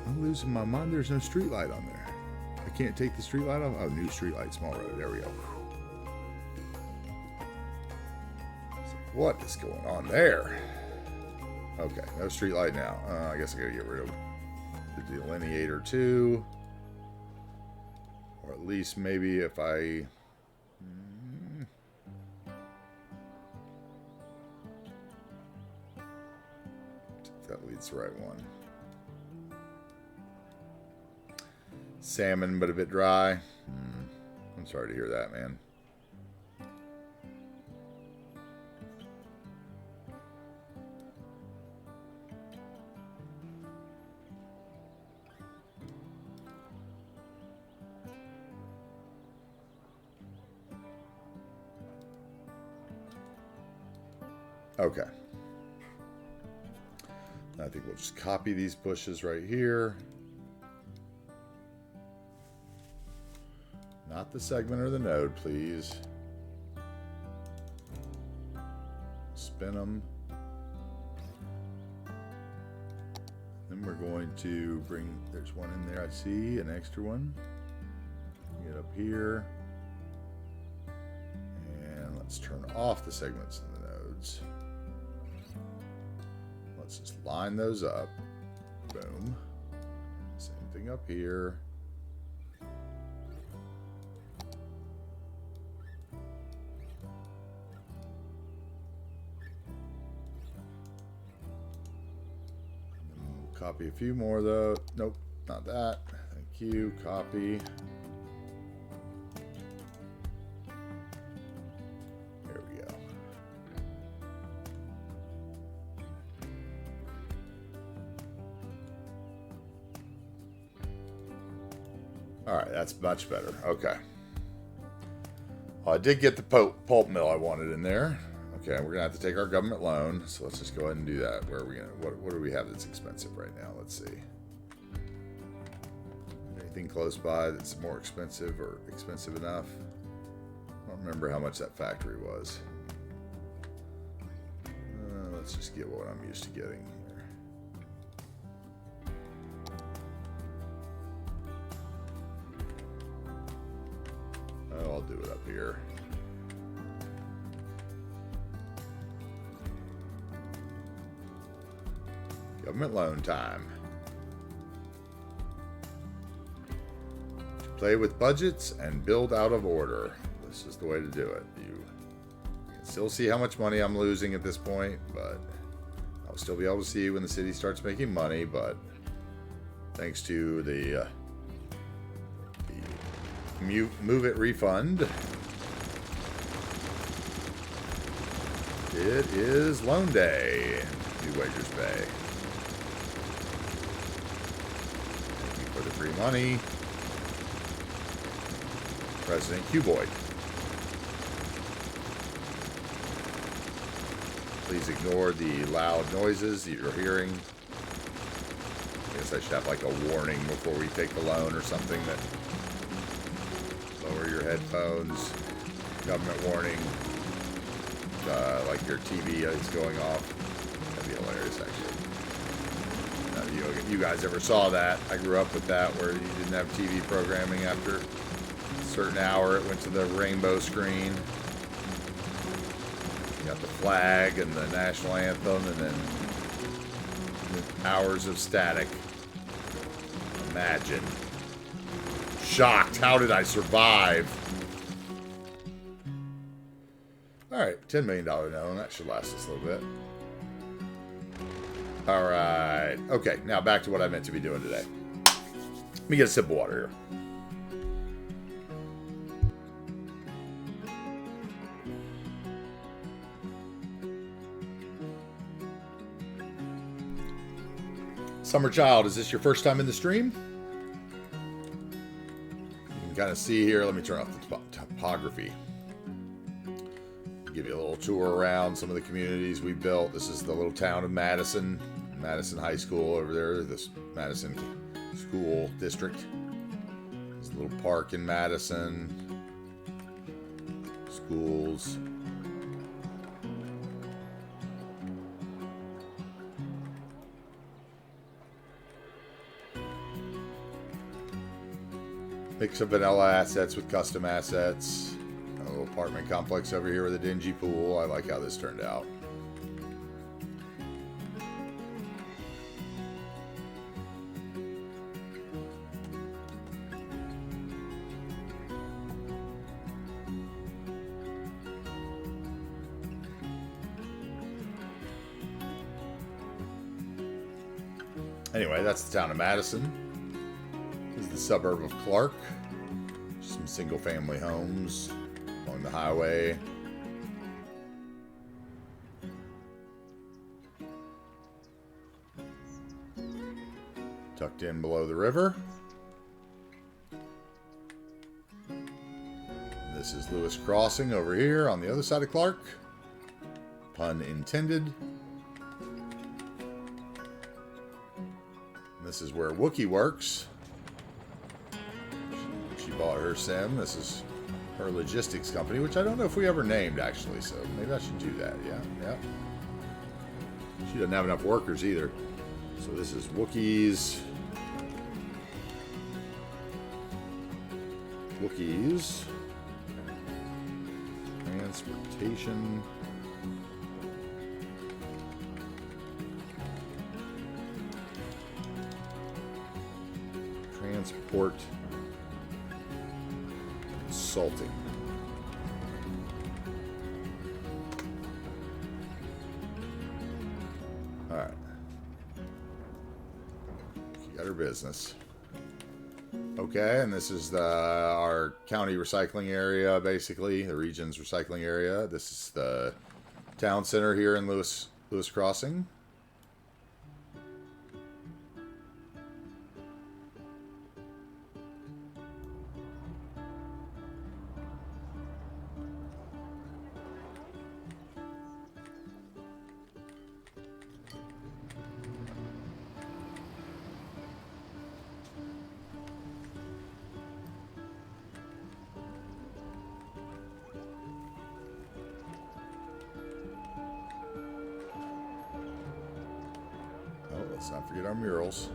I'm losing my mind. There's no street light on there. I can't take the street light off. Oh, new street light, small road. There we go. What is going on there? Okay, no street light now. I guess I gotta get rid of the delineator too. Or at least maybe if I... That leads the right one. Salmon, but a bit dry. I'm sorry to hear that, man. Okay. I think we'll just copy these bushes right here. Not the segment or the node, please. Spin them. Then we're going to bring, there's one in there, I see, an extra one. Get up here. And let's turn off the segments and the nodes. Let's just line those up. Boom. Same Something up here. Copy a few more though. Nope, not that. Thank you. Copy. There we go. All right, that's much better. Okay. Well, I did get the pulp mill I wanted in there. Okay, we're gonna have to take our government loan, so let's just go ahead and do that. Where are we gonna? What do we have that's expensive right now? Let's see. Anything close by that's more expensive or expensive enough? I don't remember how much that factory was. Let's just get what I'm used to getting here. Oh, I'll do it up here. Government loan time. Play with budgets and build out of order. This is the way to do it. You can still see how much money I'm losing at this point, but I'll still be able to see when the city starts making money. But thanks to the Move It refund, it is loan day. New wagers pay. For the free money. President Cuboid. Please ignore the loud noises that you're hearing. I guess I should have like a warning before we take the loan or something that lower your headphones. Government warning. Like your TV is going off. That'd be hilarious actually. You guys ever saw that? I grew up with that where you didn't have TV programming after a certain hour. It went to the rainbow screen. You got the flag and the national anthem and then hours of static. Imagine. Shocked. How did I survive? Alright, $10 million loan. That should last us a little bit. Alright. Okay, now back to what I meant to be doing today. Let me get a sip of water here. Summer Child, is this your first time in the stream? You can kind of see here. Let me turn off the topography. Give you a little tour around some of the communities we built. This is the little town of Madison High School over there, this Madison School District. There's a little park in Madison. Schools. Mix of vanilla assets with custom assets. A little apartment complex over here with a dingy pool. I like how this turned out. Anyway, that's the town of Madison. This is the suburb of Clark. Some single-family homes along the highway. Tucked in below the river. This is Lewis Crossing over here on the other side of Clark. Pun intended. This is where Wookie works. She bought her sim. This is her logistics company, which I don't know if we ever named, actually, so maybe I should do that. Yeah. She doesn't have enough workers either. So this is Wookiees. Transportation. Transport Consulting. All right. She got her business. Okay, and this is our county recycling area, basically, the region's recycling area. This is the town center here in Lewis Crossing. Let's not forget our murals.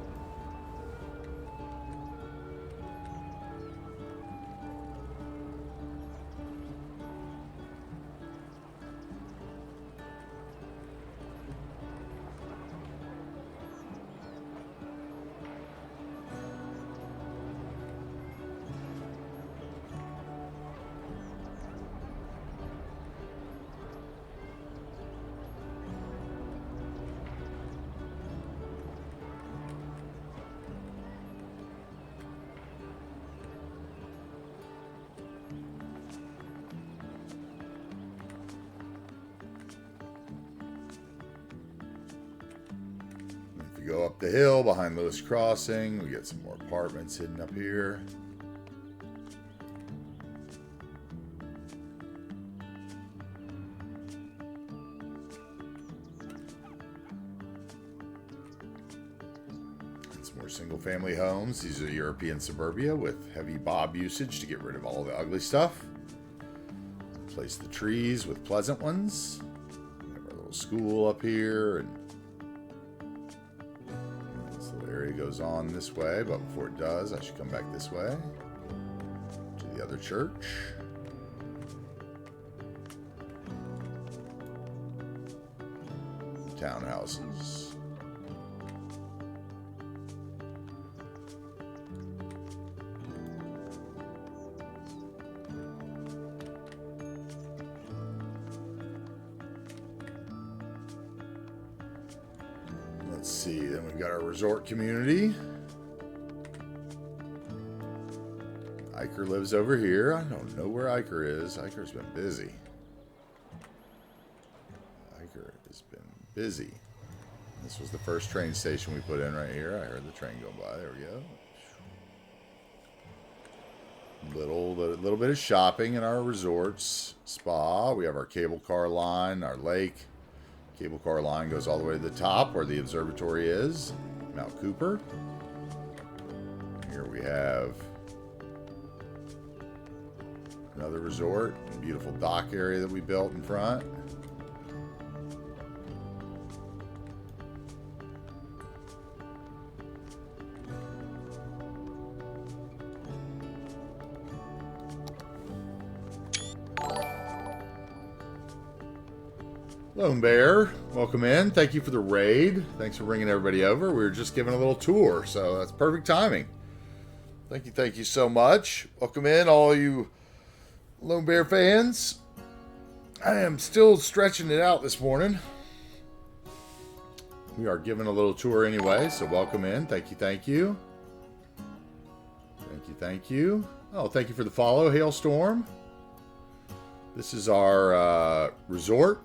Go up the hill behind Lewis Crossing. We get some more apartments hidden up here. And some more single-family homes. These are European suburbia with heavy bob usage to get rid of all the ugly stuff. Replace the trees with pleasant ones. We have our little school up here, and area goes on this way, but before it does, I should come back this way to the other church. Townhouses. Let's see, then we've got our resort community. Iker lives over here. I don't know where Iker is. Iker's been busy. Iker has been busy. This was the first train station we put in right here. I heard the train go by. There we go. Little bit of shopping in our resorts. Spa. We have our cable car line, our lake. Cable car line goes all the way to the top where the observatory is, Mount Cooper. Here we have another resort, a beautiful dock area that we built in front. Lone Bear, welcome in. Thank you for the raid. Thanks for bringing everybody over. We were just giving a little tour, so that's perfect timing. Thank you so much. Welcome in, all you Lone Bear fans. I am still stretching it out this morning. We are giving a little tour anyway, so welcome in. Thank you. Thank you. Oh, thank you for the follow, Hailstorm. This is our resort.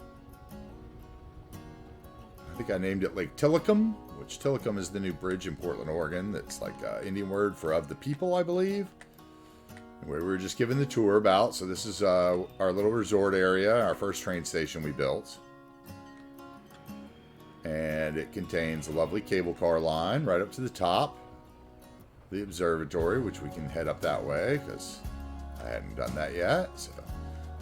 I think I named it Lake Tillicum, which Tillicum is the new bridge in Portland, Oregon. That's like an Indian word for of the people, I believe. Where we were just giving the tour about. So this is our little resort area, our first train station we built. And it contains a lovely cable car line right up to the top. The observatory, which we can head up that way because I hadn't done that yet. So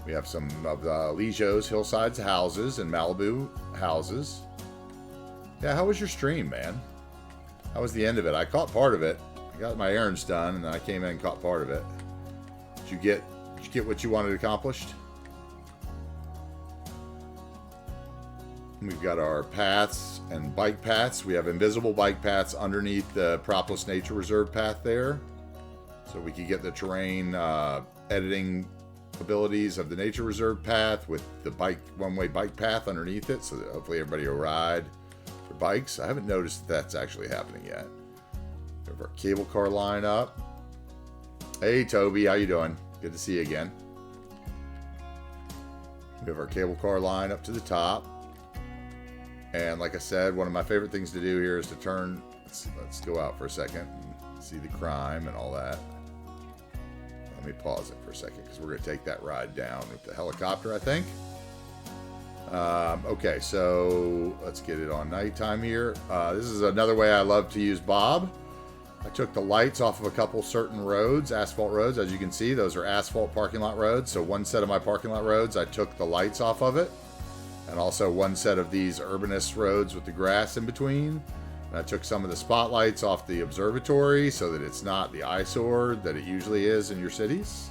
we have some of the Legio's Hillsides houses and Malibu houses. Yeah, how was your stream, man? How was the end of it? I caught part of it. I got my errands done, and then I came in and caught part of it. Did you get what you wanted accomplished? We've got our paths and bike paths. We have invisible bike paths underneath the Propolis Nature Reserve path there. So we could get the terrain editing abilities of the nature reserve path with the one-way bike path underneath it, so that hopefully everybody will ride their bikes. I haven't noticed that's actually happening yet. We have our cable car line up. Hey Toby, how you doing? Good to see you again. We have our cable car line up to the top. And like I said, one of my favorite things to do here is to turn. Let's go out for a second and see the crime and all that. Let me pause it for a second because we're going to take that ride down with the helicopter, I think. Okay, so let's get it on nighttime here. This is another way I love to use Bob. I took the lights off of a couple certain roads, asphalt roads. As you can see, those are asphalt parking lot roads. So one set of my parking lot roads, I took the lights off of it. And also one set of these urbanist roads with the grass in between. And I took some of the spotlights off the observatory so that it's not the eyesore that it usually is in your cities.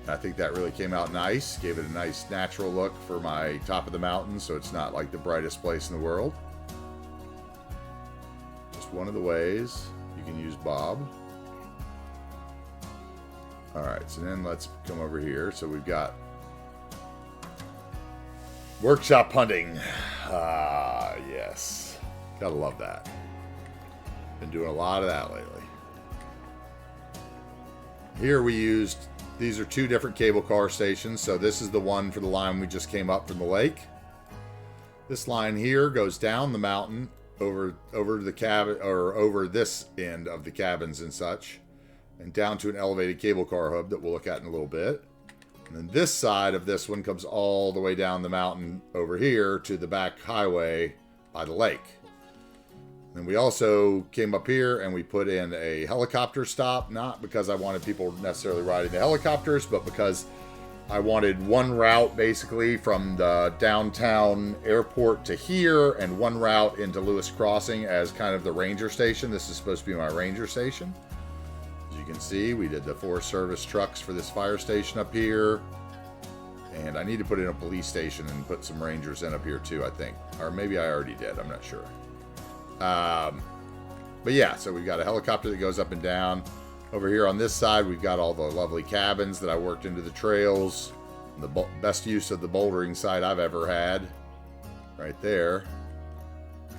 I think that really came out nice. Gave it a nice natural look for my top of the mountain, so it's not like the brightest place in the world. Just one of the ways you can use Bob. Alright, so then let's come over here. So we've got workshop hunting. Ah, yes. Gotta love that. Been doing a lot of that lately. Here we used, these are two different cable car stations. So this is the one for the line we just came up from the lake. This line here goes down the mountain over the cabin, or over this end of the cabins and such, and down to an elevated cable car hub that we'll look at in a little bit. And then this side of this one comes all the way down the mountain over here to the back highway by the lake. And we also came up here and we put in a helicopter stop, not because I wanted people necessarily riding the helicopters, but because I wanted one route basically from the downtown airport to here and one route into Lewis Crossing as kind of the ranger station. This is supposed to be my ranger station. As you can see, we did the Forest Service trucks for this fire station up here. And I need to put in a police station and put some rangers in up here too, I think. Or maybe I already did, I'm not sure. But yeah, so we've got a helicopter that goes up and down. Over here on this side, we've got all the lovely cabins that I worked into the trails. The best use of the bouldering site I've ever had. Right there.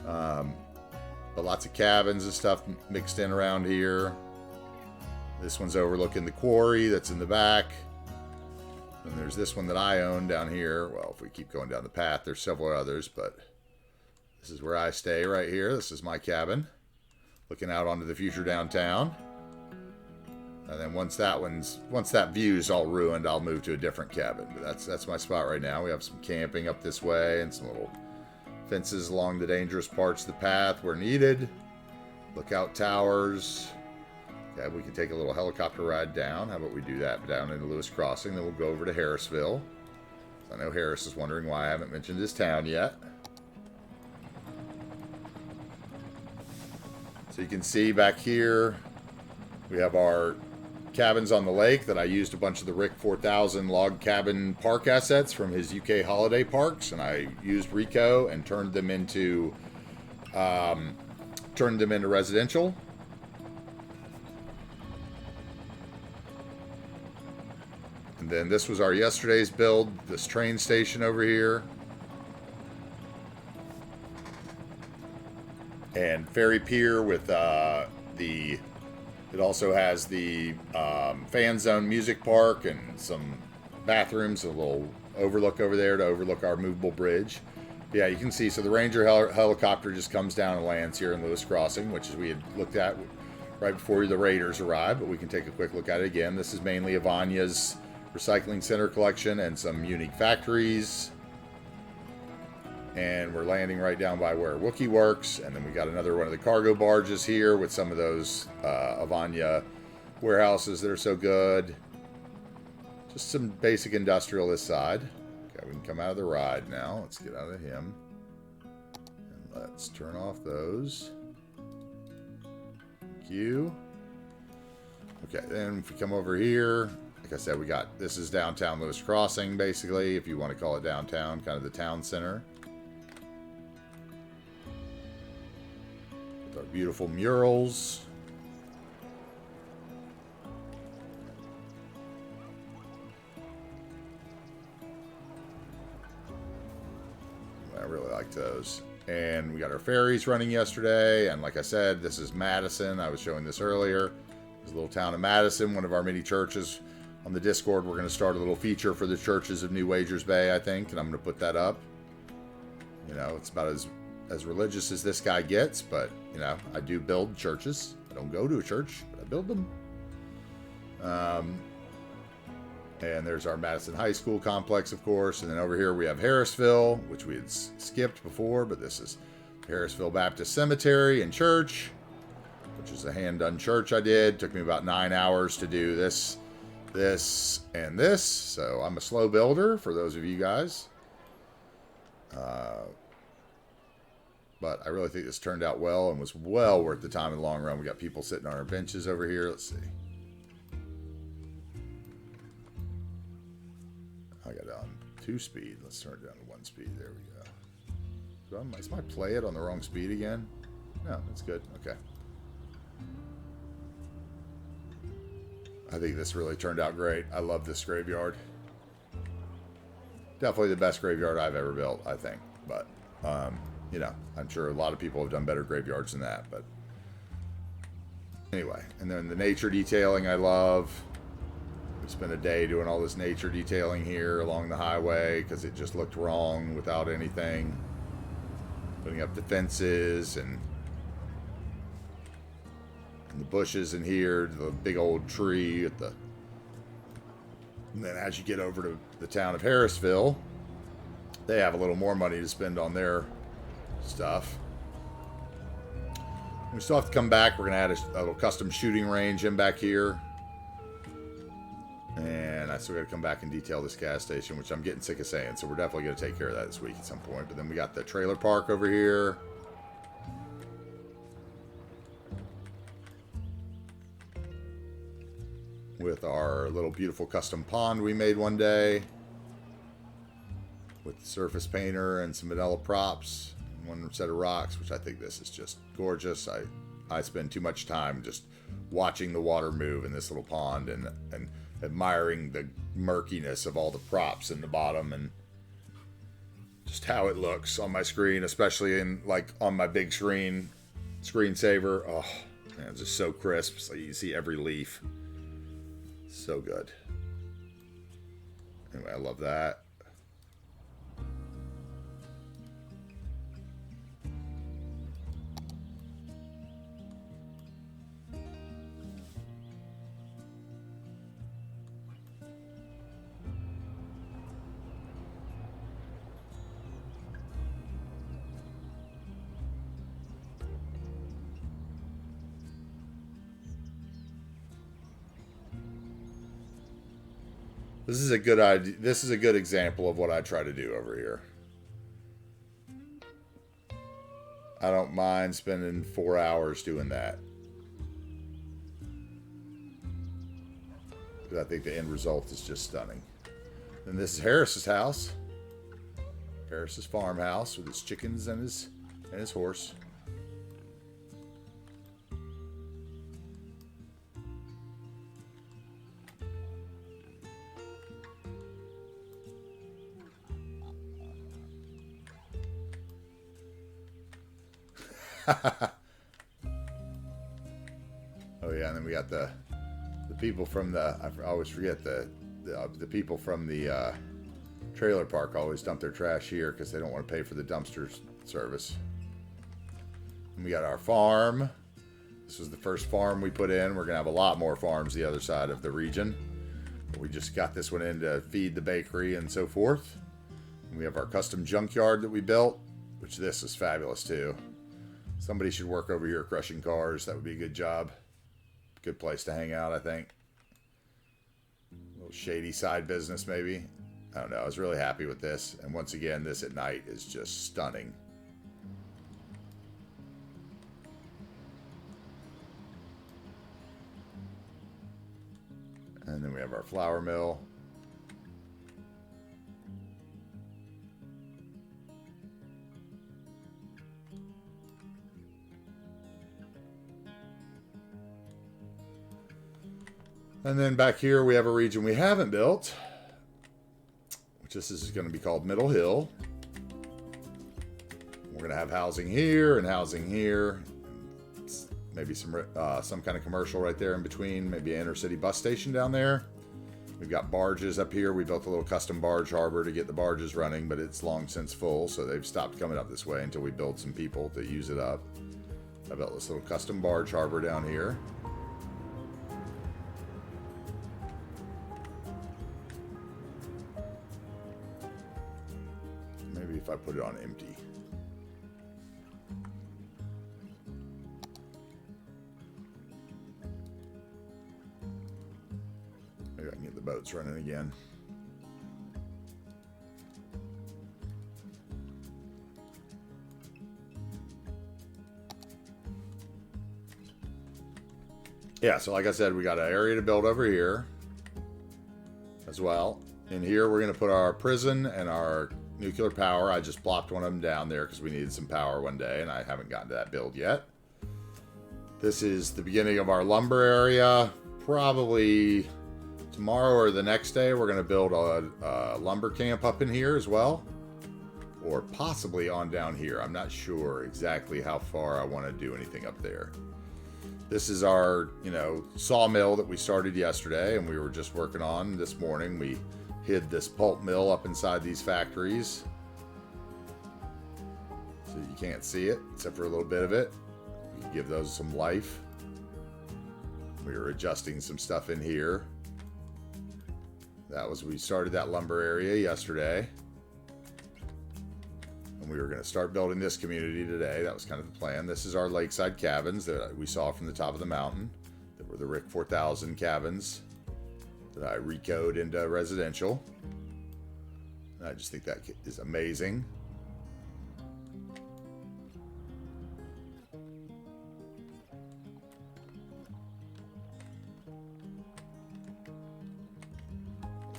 But lots of cabins and stuff mixed in around here. This one's overlooking the quarry that's in the back. And there's this one that I own down here. Well, if we keep going down the path, there's several others, but this is where I stay right here. This is my cabin. Looking out onto the future downtown. And then once that view's all ruined, I'll move to a different cabin. But that's my spot right now. We have some camping up this way and some little fences along the dangerous parts of the path where needed. Lookout towers. Okay, we can take a little helicopter ride down. How about we do that down into Lewis Crossing? Then we'll go over to Harrisville. I know Harris is wondering why I haven't mentioned this town yet. So you can see back here, we have our cabins on the lake that I used a bunch of the Rick 4000 log cabin park assets from his UK holiday parks, and I used Rico and turned them into residential. And then this was our yesterday's build, this train station over here. And Ferry Pier with it also has the fan zone music park and some bathrooms, a little overlook over there to overlook our movable bridge. Yeah, you can see, so the Ranger helicopter just comes down and lands here in Lewis Crossing, which is we had looked at right before the Raiders arrived, but we can take a quick look at it again. This is mainly Avania's recycling center collection and some unique factories. And we're landing right down by where Wookiee works. And then we got another one of the cargo barges here with some of those Avania warehouses that are so good. Just some basic industrial this side. Okay, we can come out of the ride now. Let's get out of him. And let's turn off those. Thank you. Okay, then if we come over here, like I said, this is downtown Lewis Crossing, basically, if you want to call it downtown, kind of the town center. Our beautiful murals. I really like those. And we got our ferries running yesterday. And like I said, this is Madison. I was showing this earlier. This little town of Madison, one of our mini churches. On the Discord, we're going to start a little feature for the churches of New Wagers Bay, I think. And I'm going to put that up. You know, it's about as religious as this guy gets. But, you know, I do build churches. I don't go to a church, but I build them. And there's our Madison High School complex, of course. And then over here we have Harrisville, which we had skipped before. But this is Harrisville Baptist Cemetery and Church, which is a hand-done church I did. Took me about 9 hours to do this, and this. So I'm a slow builder, for those of you guys. But I really think this turned out well and was well worth the time in the long run. We got people sitting on our benches over here. Let's see. I got it on 2 speed. Let's turn it down to 1 speed. There we go. Is my play it on the wrong speed again? No, that's good. Okay. I think this really turned out great. I love this graveyard. Definitely the best graveyard I've ever built, I think. But, you know, I'm sure a lot of people have done better graveyards than that. But anyway, and then the nature detailing I love. We spent a day doing all this nature detailing here along the highway because it just looked wrong without anything. Putting up the fences and the bushes in here, the big old tree at the. And then as you get over to the town of Harrisville, they have a little more money to spend on their stuff. We still have to come back. We're going to add a little custom shooting range in back here. And I still got to come back and detail this gas station, which I'm getting sick of saying. So we're definitely going to take care of that this week at some point. But then we got the trailer park over here. With our little beautiful custom pond we made one day. With the surface painter and some vanilla props. One set of rocks, which I think this is just gorgeous. I spend too much time just watching the water move in this little pond and admiring the murkiness of all the props in the bottom and just how it looks on my screen, especially in like on my big screensaver. Oh man, it's just so crisp. So you see every leaf. So good. Anyway, I love that. This is a good idea. This is a good example of what I try to do over here. I don't mind spending 4 hours doing that. Because I think the end result is just stunning. And this is Harris's house. Harris's farmhouse with his chickens and his horse. Oh yeah, and then we got the people from the, I always forget the people from the trailer park always dump their trash here because they don't want to pay for the dumpster service. And we got our farm. This was the first farm we put in. We're gonna have a lot more farms the other side of the region. But we just got this one in to feed the bakery and so forth. And we have our custom junkyard that we built, which this is fabulous too. Somebody should work over here crushing cars. That would be a good job. Good place to hang out, I think. A little shady side business, maybe. I don't know. I was really happy with this. And once again, this at night is just stunning. And then we have our flour mill. And then back here we have a region we haven't built, which this is going to be called Middle Hill. We're going to have housing here and housing here. Maybe some kind of commercial right there in between. Maybe an intercity bus station down there. We've got barges up here. We built a little custom barge harbor to get the barges running, but it's long since full, so they've stopped coming up this way until we build some people to use it up. I built this little custom barge harbor down here. Maybe if I put it on empty. Maybe I can get the boats running again. Yeah, so like I said, we got an area to build over here as well. In here, we're going to put our prison and our nuclear power. I just plopped one of them down there because we needed some power one day, and I haven't gotten to that build yet. This is the beginning of our lumber area. Probably tomorrow or the next day, we're going to build a lumber camp up in here as well. Or possibly on down here. I'm not sure exactly how far I want to do anything up there. This is our, sawmill that we started yesterday and we were just working on this morning. We hid this pulp mill up inside these factories. So you can't see it, except for a little bit of it. We can give those some life. We were adjusting some stuff in here. We started that lumber area yesterday. We were going to start building this community today. That was kind of the plan. This is our lakeside cabins that we saw from the top of the mountain. That were the RIC 4000 cabins that I recode into residential. And I just think that is amazing.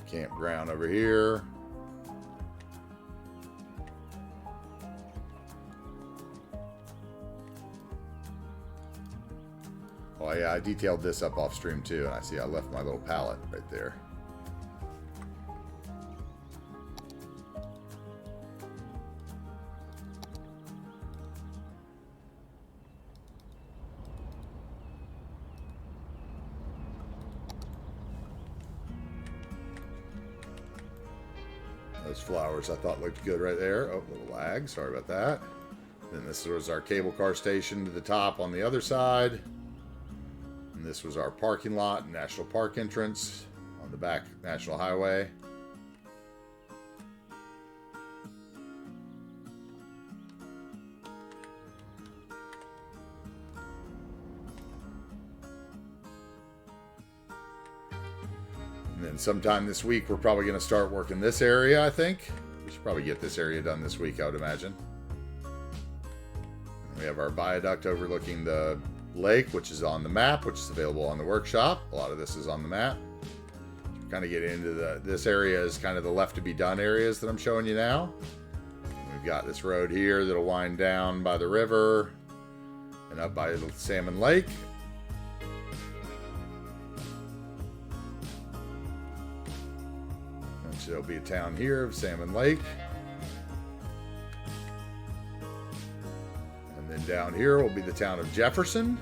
Campground over here. Oh yeah, I detailed this up off stream too, and I see I left my little pallet right there. Those flowers I thought looked good right there. Oh, little lag, sorry about that. Then this was our cable car station to the top on the other side. And this was our parking lot and National Park entrance on the back National Highway. And then sometime this week, we're probably going to start working this area, I think. We should probably get this area done this week, I would imagine. And we have our viaduct overlooking the lake, which is on the map, which is available on the workshop. A lot of this is on the map. Kind of get into this area is kind of the left to be done areas that I'm showing you now. We've got this road here that'll wind down by the river and up by the Salmon Lake. And so there'll be a town here of Salmon Lake. And then down here will be the town of Jefferson,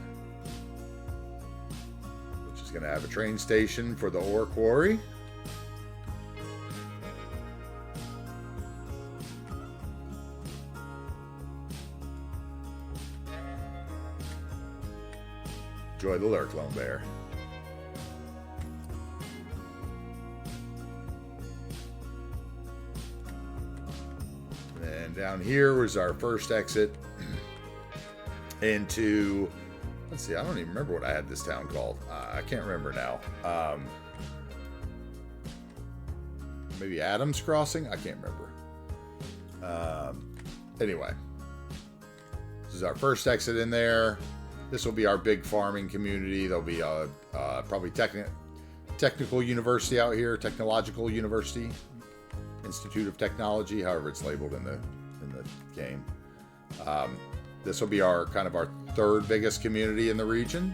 which is going to have a train station for the ore quarry. Enjoy the lurk, Lone Bear. And down here was our first exit into, let's see, I don't even remember what I had this town called. I can't remember now. Maybe Adams Crossing? I can't remember. Anyway, this is our first exit in there. This will be our big farming community. There'll be a probably technical university out here, technological university, Institute of Technology, however it's labeled in the game. This will be our kind of our third biggest community in the region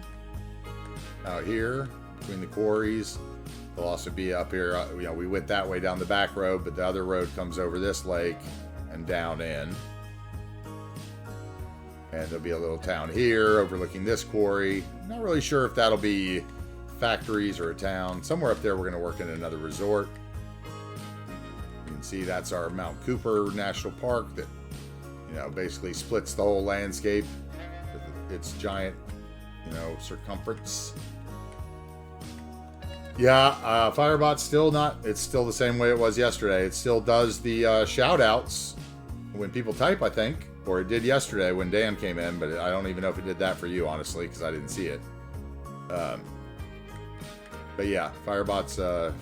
out here. between the quarries. They'll also be up here. You know, we went that way down the back road, but the other road comes over this lake and down in. And there'll be a little town here overlooking this quarry. Not really sure if that'll be factories or a town. Somewhere up there we're going to work in another resort. You can see that's our Mount Cooper National Park that, you know, basically splits the whole landscape with its giant, you know, circumference. Yeah, Firebot's still not, it's still the same way it was yesterday. It still does the shout outs when people type, I think. Or it did yesterday when Dan came in, but I don't even know if it did that for you, honestly, because I didn't see it. But yeah, Firebot's a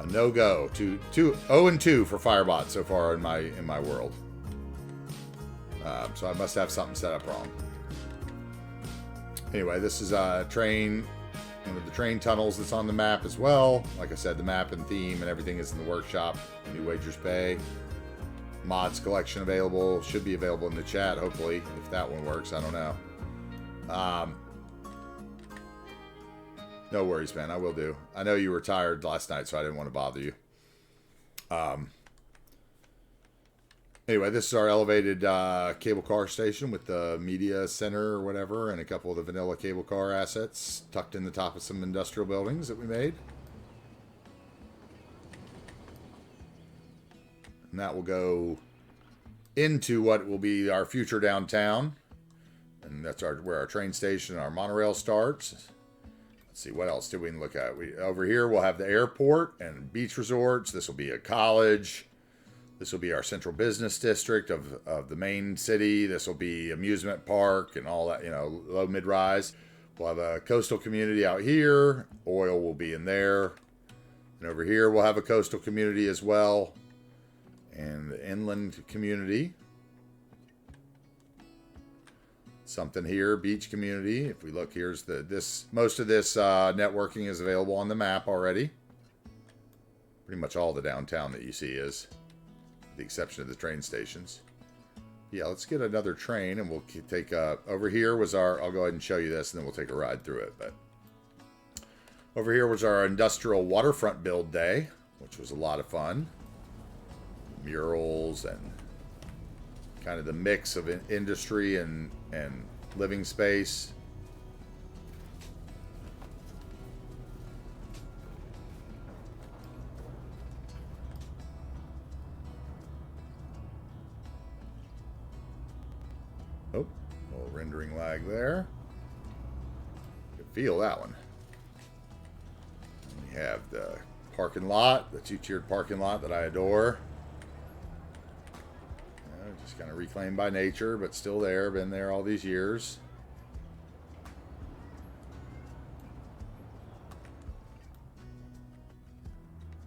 no-go. 0-2 for Firebot so far in my world. So I must have something set up wrong. Anyway, this is a train, one of the train tunnels that's on the map as well. Like I said, the map and theme and everything is in the workshop. New Wagers Bay. Mods collection available. Should be available in the chat, hopefully. If that one works, I don't know. No worries, man. I will do. I know you were tired last night, so I didn't want to bother you. Anyway, this is our elevated cable car station with the media center or whatever, and a couple of the vanilla cable car assets tucked in the top of some industrial buildings that we made. And that will go into what will be our future downtown. And that's where our train station and our monorail starts. Let's see, what else did we look at? Over here, we'll have the airport and beach resorts. This will be a college. This will be our central business district of the main city. This will be amusement park and all that, you know, low mid-rise. We'll have a coastal community out here. Oil will be in there. And over here, we'll have a coastal community as well. And the inland community. Something here, beach community. If we look, here's most of this networking is available on the map already. Pretty much all the downtown that you see is, with the exception of the train stations. Yeah, let's get another train and we'll take, over here was I'll go ahead and show you this and then we'll take a ride through it. But over here was our industrial waterfront build day, which was a lot of fun. Murals and kind of the mix of industry and living space. Oh, a little rendering lag there. You can feel that one. We have the parking lot, the two-tiered parking lot that I adore. Just kind of reclaimed by nature, but still there. Been there all these years.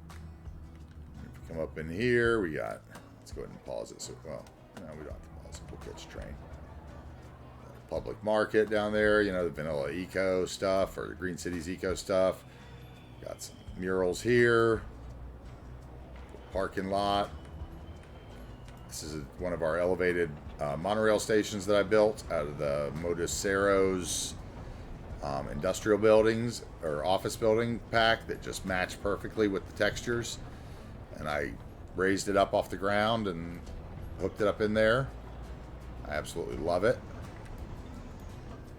If we come up in here, we got, let's go ahead and pause it. So, well, no, we don't have to pause it. We'll catch a train. Public market down there, you know, the vanilla eco stuff or the Green Cities eco stuff. Got some murals here. Parking lot. This is one of our elevated monorail stations that I built out of the Motoceros industrial buildings or office building pack that just matched perfectly with the textures. And I raised it up off the ground and hooked it up in there. I absolutely love it.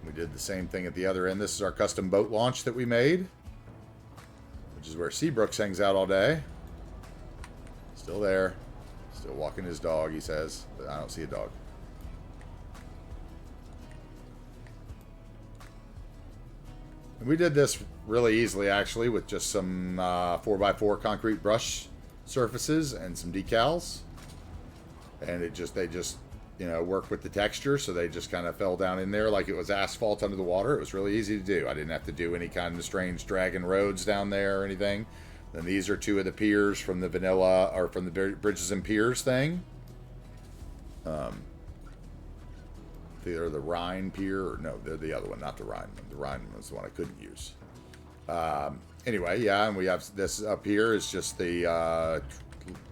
We did the same thing at the other end. This is our custom boat launch that we made, which is where Seabrooks hangs out all day. Still there. Still walking his dog, he says, but I don't see a dog. And we did this really easily, actually, with just some 4x4 concrete brush surfaces and some decals. And they just, you know, worked with the texture, so they just kind of fell down in there like it was asphalt under the water. It was really easy to do. I didn't have to do any kind of strange dragging roads down there or anything. Then these are two of the piers from the vanilla, or from the Bridges and Piers thing. They're the Rhine pier, or no, they're the other one, not the Rhine one. The Rhine one was the one I couldn't use. Anyway, yeah, and we have this up here is just the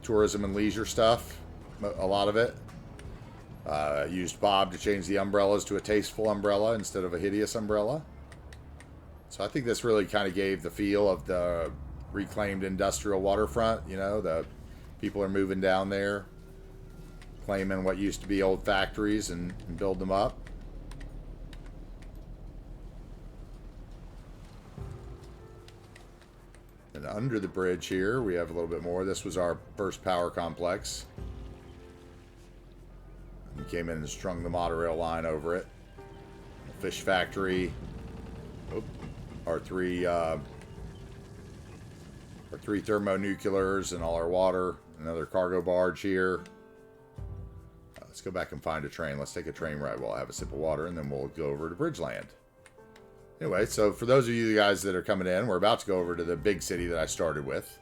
tourism and leisure stuff, a lot of it. Used Bob to change the umbrellas to a tasteful umbrella instead of a hideous umbrella. So I think this really kind of gave the feel of the reclaimed industrial waterfront. You know, the people are moving down there, claiming what used to be old factories and build them up. And under the bridge here, we have a little bit more. This was our first power complex. We came in and strung the monorail line over it. Fish factory. Oh, our three thermonuclears and all our water. Another cargo barge here. Let's go back and find a train. Let's take a train ride while I have a sip of water, and then we'll go over to Bridgeland. Anyway, so for those of you guys that are coming in, we're about to go over to the big city that I started with.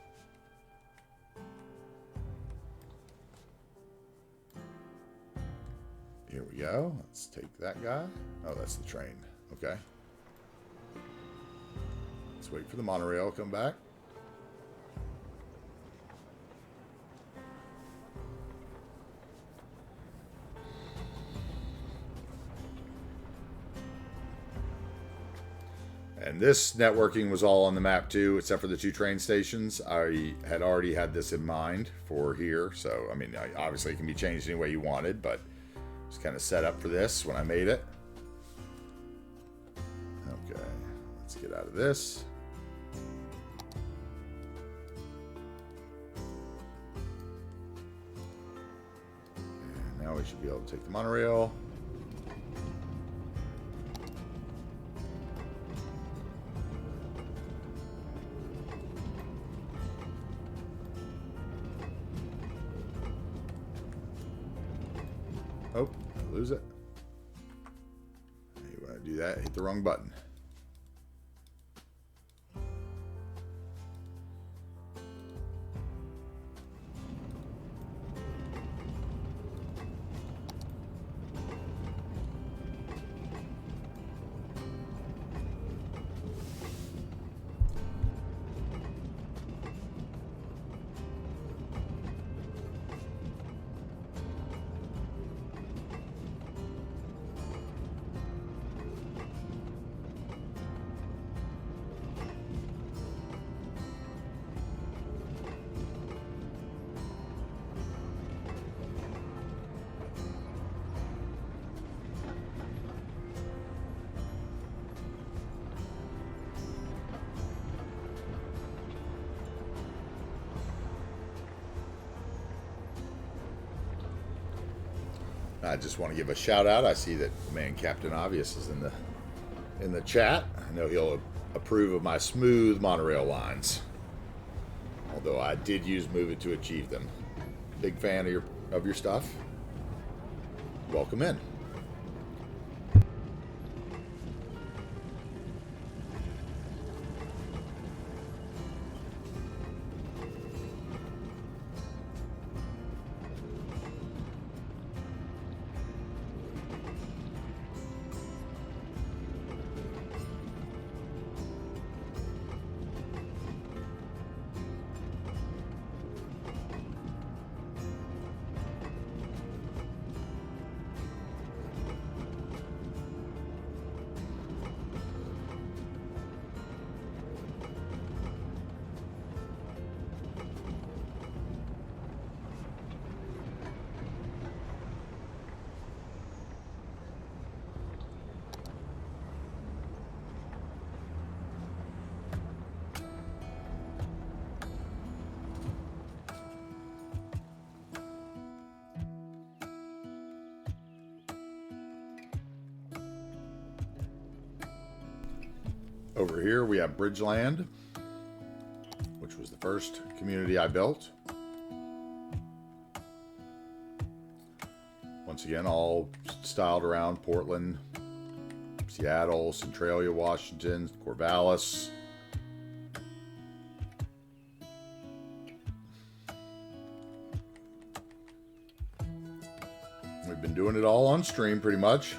Here we go. Let's take that guy. Oh, that's the train. Okay. Let's wait for the monorail to come back. And this networking was all on the map too, except for the 2 train stations. I had already had this in mind for here. So, I mean, obviously it can be changed any way you wanted, but it's kind of set up for this when I made it. Okay, let's get out of this. And now we should be able to take the monorail. Oh, lose it. You want to do that, hit the wrong button. I just want to give a shout out. I see that man Captain Obvious is in the chat. I know he'll approve of my smooth monorail lines. Although I did use Move It to achieve them. Big fan of your stuff. Welcome in. Over here we have Bridgeland, which was the first community I built. Once again, all styled around Portland, Seattle, Centralia, Washington, Corvallis. We've been doing it all on stream pretty much.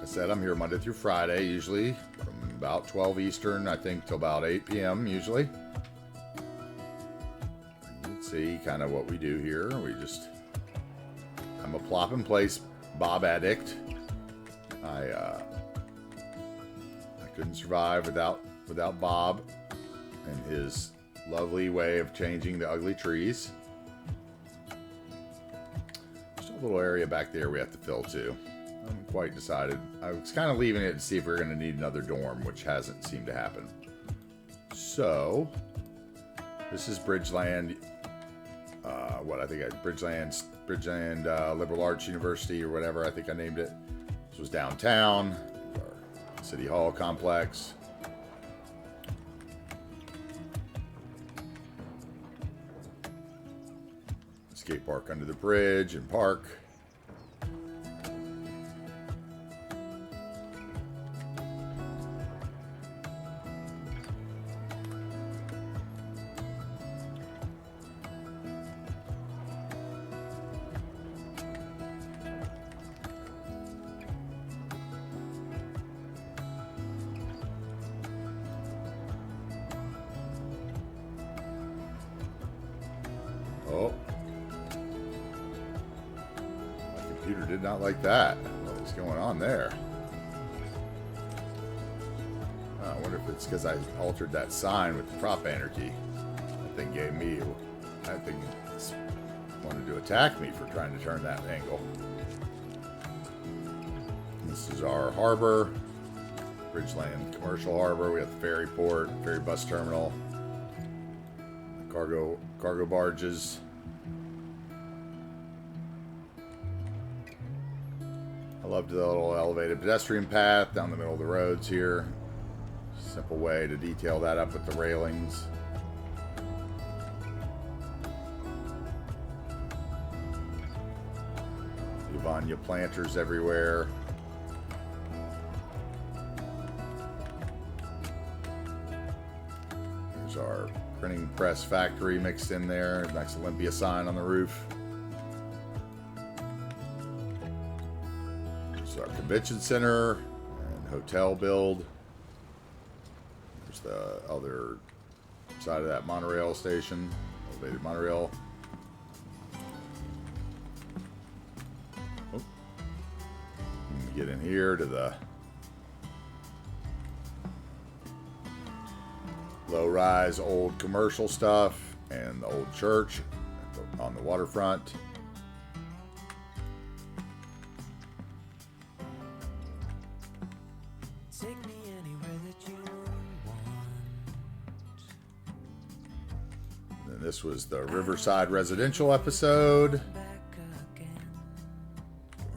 Said I'm here Monday through Friday, usually from about 12 Eastern, I think, till about 8 p.m. usually. You can see kind of what we do here. I'm a plop and place Bob addict. I Couldn't survive without Bob and his lovely way of changing the ugly trees. There's a little area back there we have to fill too. I haven't quite decided. I was kind of leaving it to see if we we're going to need another dorm, which hasn't seemed to happen. So, this is Bridgeland. Bridgeland Liberal Arts University or whatever. I think I named it. This was downtown. Our City Hall complex. Skate park under the bridge and park. Oh. My computer did not like that. What is going on there? Oh, I wonder if it's because I altered that sign with the prop anarchy. That thing gave me... That thing wanted to attack me for trying to turn that angle. This is our harbor. Bridgeland Commercial Harbor. We have the ferry port, ferry bus terminal. Cargo barges. I loved the little elevated pedestrian path down the middle of the roads here. Simple way to detail that up with the railings. Uvania planters everywhere. There's our printing press factory mixed in there. Nice Olympia sign on the roof. There's our convention center and hotel build. There's the other side of that monorail station, elevated monorail. Oh. Get in here to the low-rise old commercial stuff and the old church on the waterfront. Take me anywhere that you want. And this was the Riverside residential episode.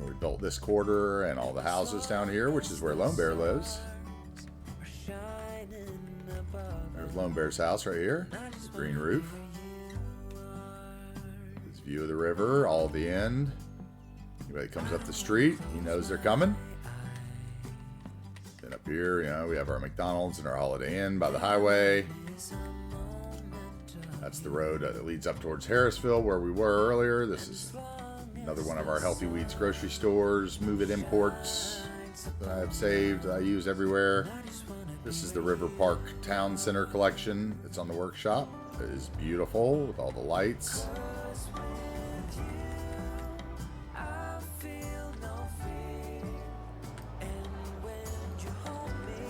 We built this quarter and all the houses down here, which is where Lone Bear lives. There's Lone Bear's house right here, the green roof. This view of the river, all at the end. Anybody comes up the street, he knows they're coming. Then up here, you know, we have our McDonald's and our Holiday Inn by the highway. That's the road that leads up towards Harrisville, where we were earlier. This is another one of our Healthy Weeds grocery stores, Move It imports that I have saved, I use everywhere. This is the River Park Town Center collection. It's on the workshop. It is beautiful with all the lights.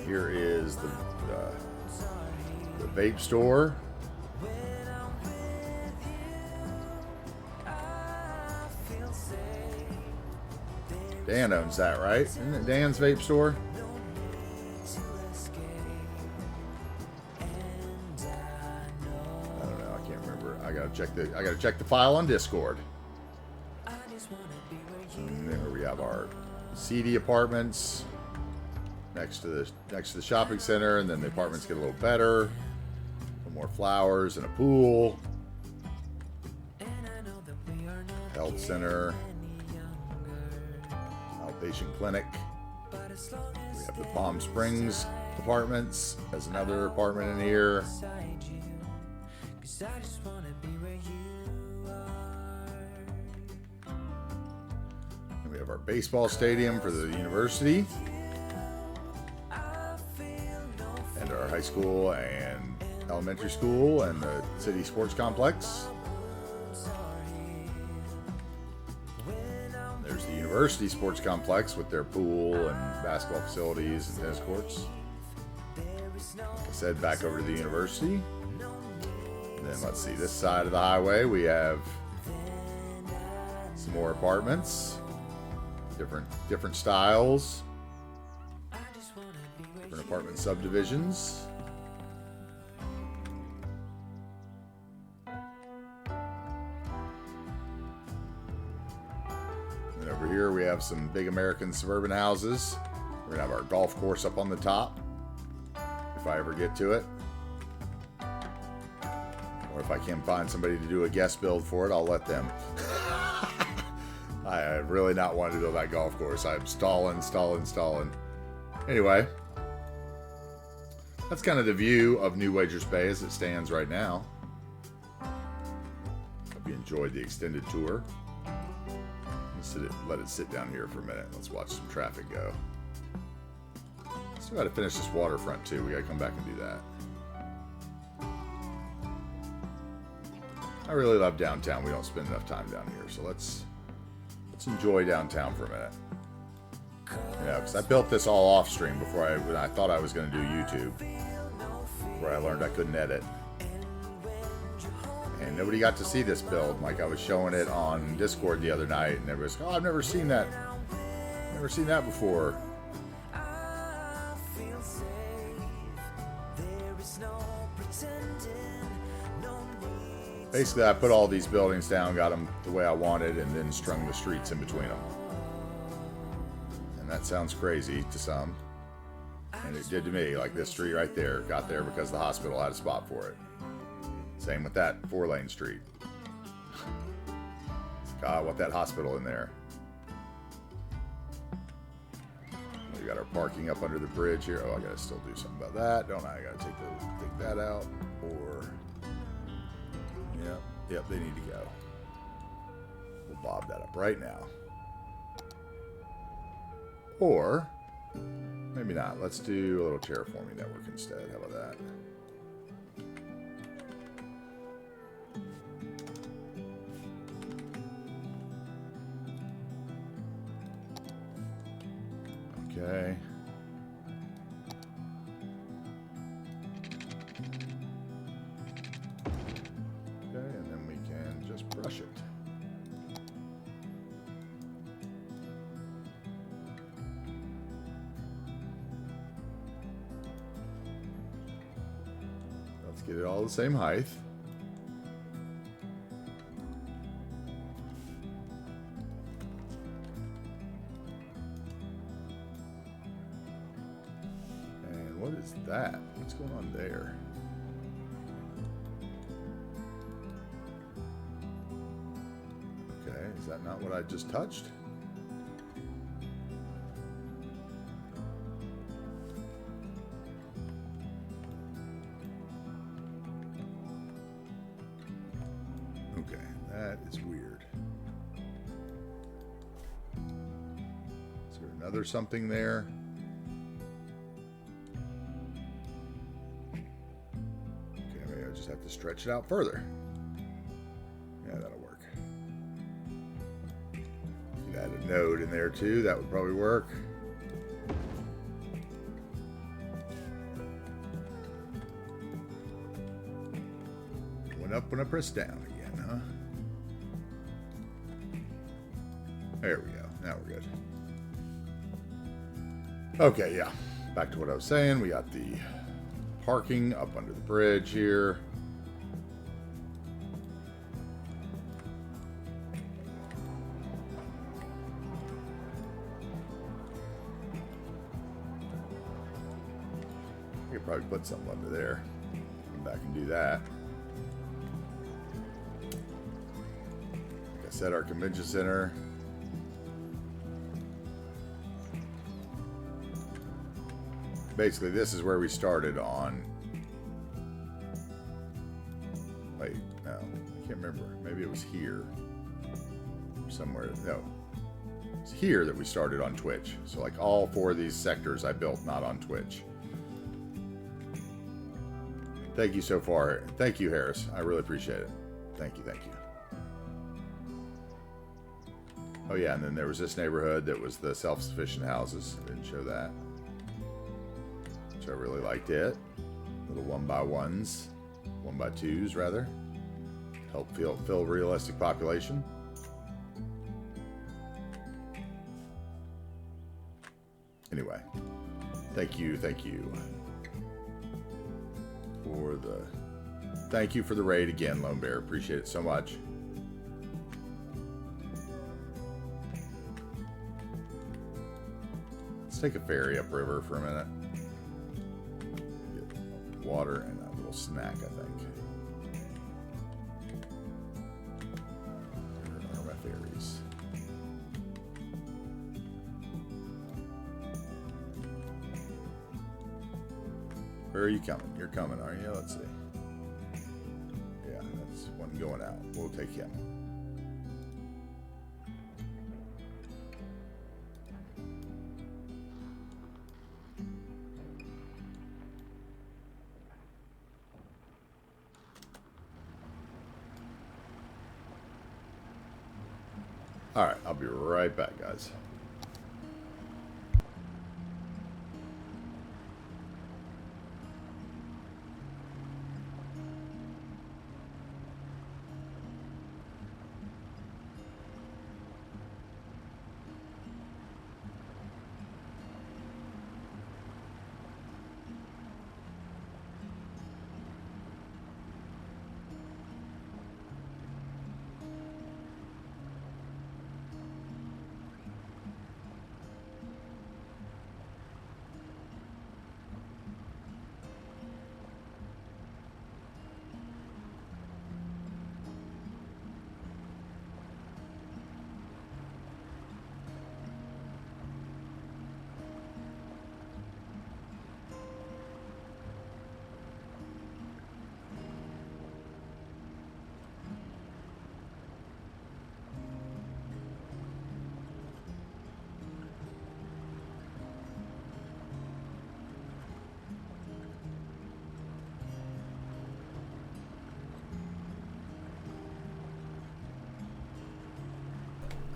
Here is the vape store. Dan owns that, right? Isn't it Dan's vape store? I don't know. I can't remember. I gotta check the file on Discord. And there we have our seedy apartments next to the shopping center, and then the apartments get a little better. A little more flowers and a pool. Health center. Outpatient clinic. We have the Palm Springs apartments. There's another apartment in here. And we have our baseball stadium for the university. And our high school and elementary school and the city sports complex. There's the university sports complex with their pool and basketball facilities and tennis courts. said, back over to the university. And then let's see, this side of the highway we have some more apartments, different styles, different apartment subdivisions. And over here we have some big American suburban houses. We're gonna have our golf course up on the top, if I ever get to it. Or if I can find somebody to do a guest build for it, I'll let them. I really not wanting to build that golf course. I'm stalling. Anyway, that's kind of the view of New Wagers Bay as it stands right now. Hope you enjoyed the extended tour. Let it sit down here for a minute. Let's watch some traffic go. Still got to finish this waterfront too. We got to come back and do that. I really love downtown. We don't spend enough time down here, so let's enjoy downtown for a minute. Yeah, because I built this all off stream before when I thought I was going to do YouTube, where I learned I couldn't edit, and nobody got to see this build. Like I was showing it on Discord the other night, and everybody's like, "Oh, I've never seen that. Never seen that before." Basically, I put all these buildings down, got them the way I wanted, and then strung the streets in between them. And that sounds crazy to some. And it did to me, like this street right there. Got there because the hospital had a spot for it. Same with that 4-lane street. God, I want that hospital in there. We got our parking up under the bridge here. Oh, I gotta still do something about that, don't I? I gotta take that out, or... Yep, they need to go. We'll bob that up right now. Or, maybe not. Let's do a little terraforming network instead. How about that? Okay. Brush it. Let's get it all the same height. And what is that? What's going on there? Is that not what I just touched? Okay, that is weird. Is there another something there? Okay, maybe I just have to stretch it out further. Yeah, that'll work. Add a node in there too, that would probably work. Went up when I pressed down again, huh? There we go. Now we're good. Okay, yeah. Back to what I was saying. We got the parking up under the bridge here. Probably put something under there. Come back and do that. Like I said, our convention center. Basically, this is where we started on. Wait, no, I can't remember. Maybe it was here. Somewhere. No. It's here that we started on Twitch. So, like, all 4 of these sectors I built not on Twitch. Thank you so far. Thank you, Harris. I really appreciate it. Thank you. Oh yeah, and then there was this neighborhood that was the self-sufficient houses. I didn't show that. Which I really liked it. Little 1x1s, 1x2s rather. Help fill realistic population. Anyway, thank you for the raid again, Lone Bear. Appreciate it so much. Let's take a ferry upriver for a minute. Get water and a little snack, I think. Where are my ferries? Where are you coming? You're coming, aren't you? Let's see. Yeah, that's one going out. We'll take him. All right, I'll be right back, guys.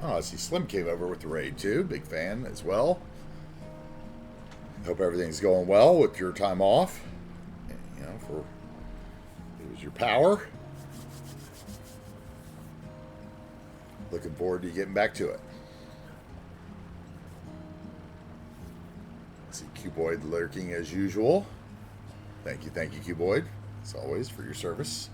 Oh, I see Slim came over with the raid too. Big fan as well. Hope everything's going well with your time off. You know, it was your power. Looking forward to you getting back to it. I see Cuboid lurking as usual. Thank you, Cuboid, as always, for your service.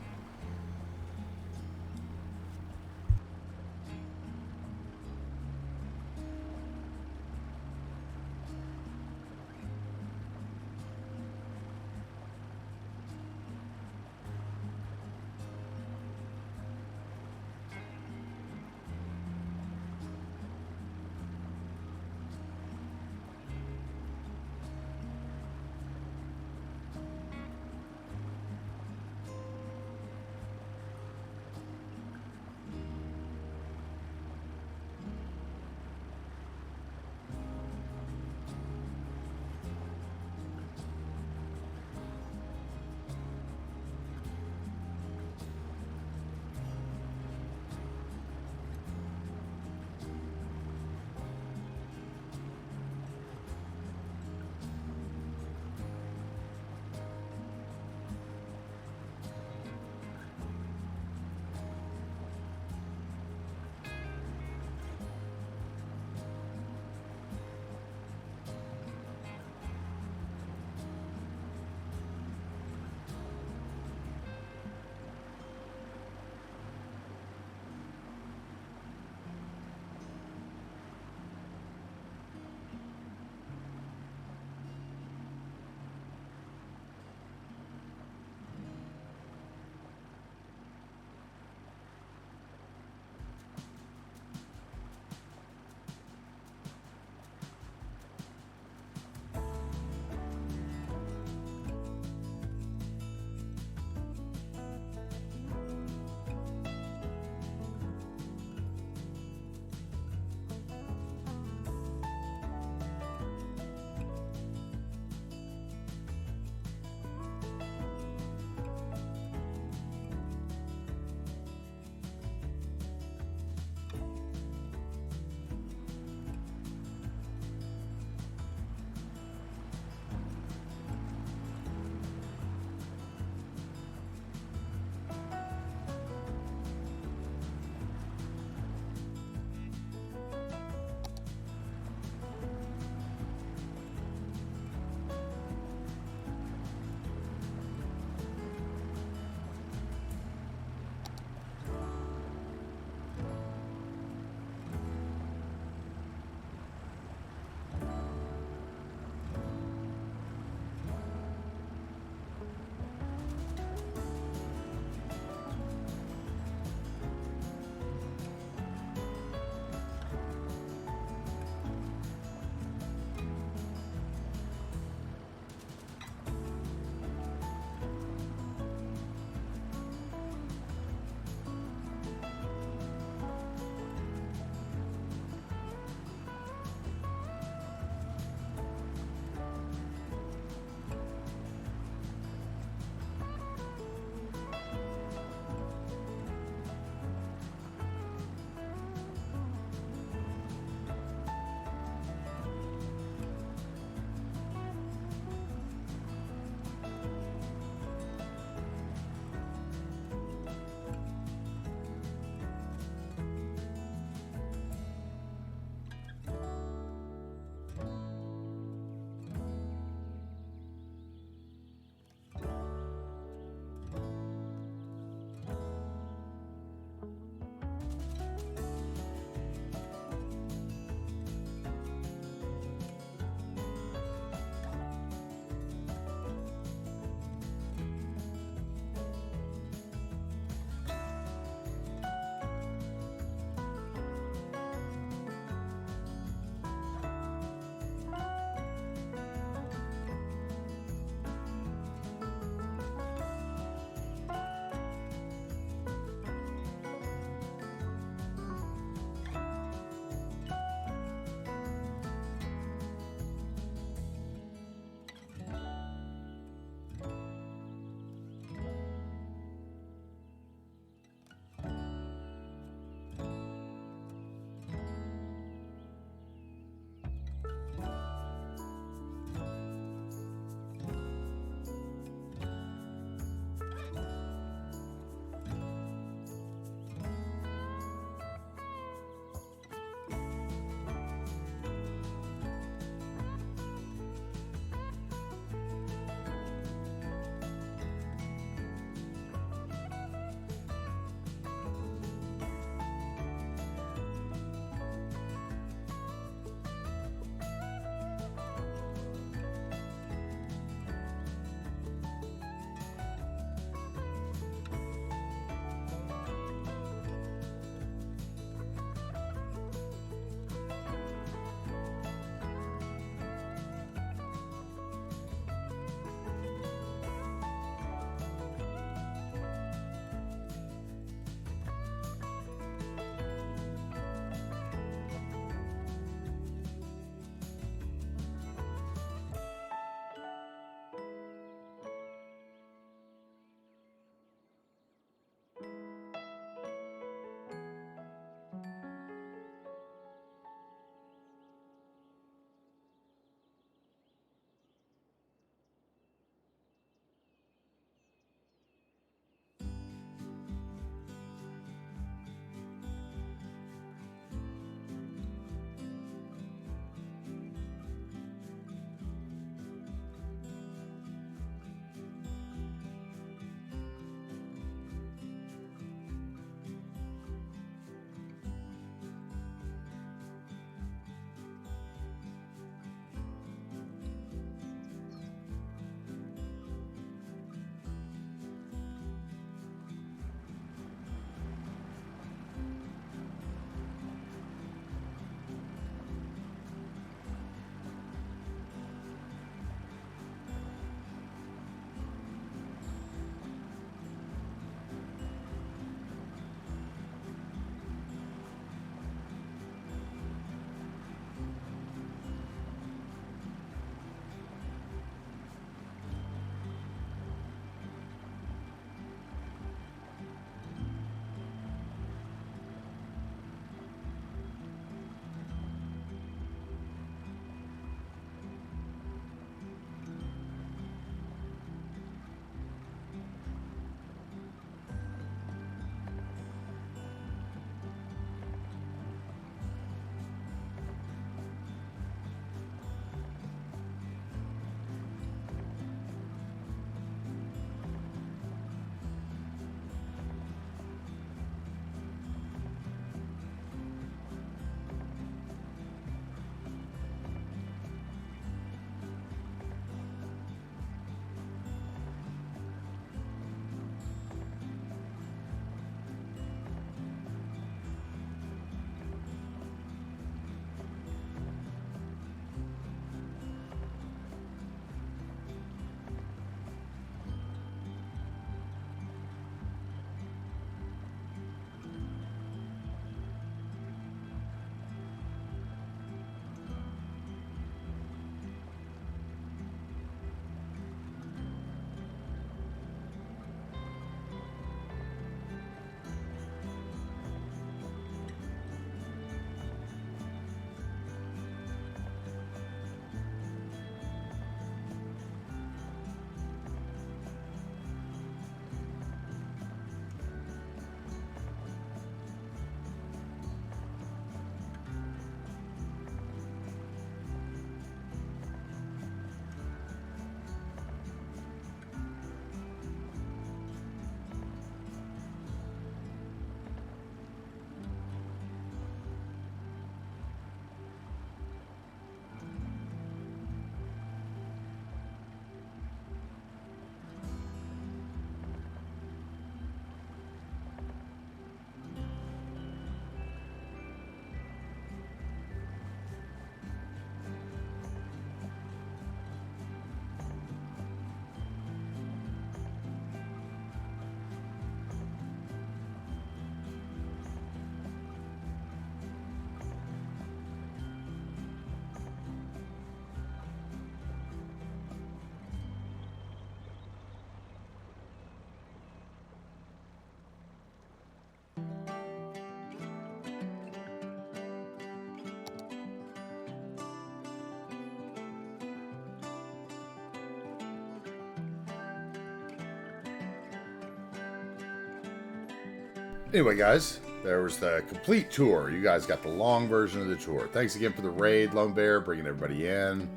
Anyway, guys, there was the complete tour. You guys got the long version of the tour. Thanks again for the raid, Lone Bear, bringing everybody in.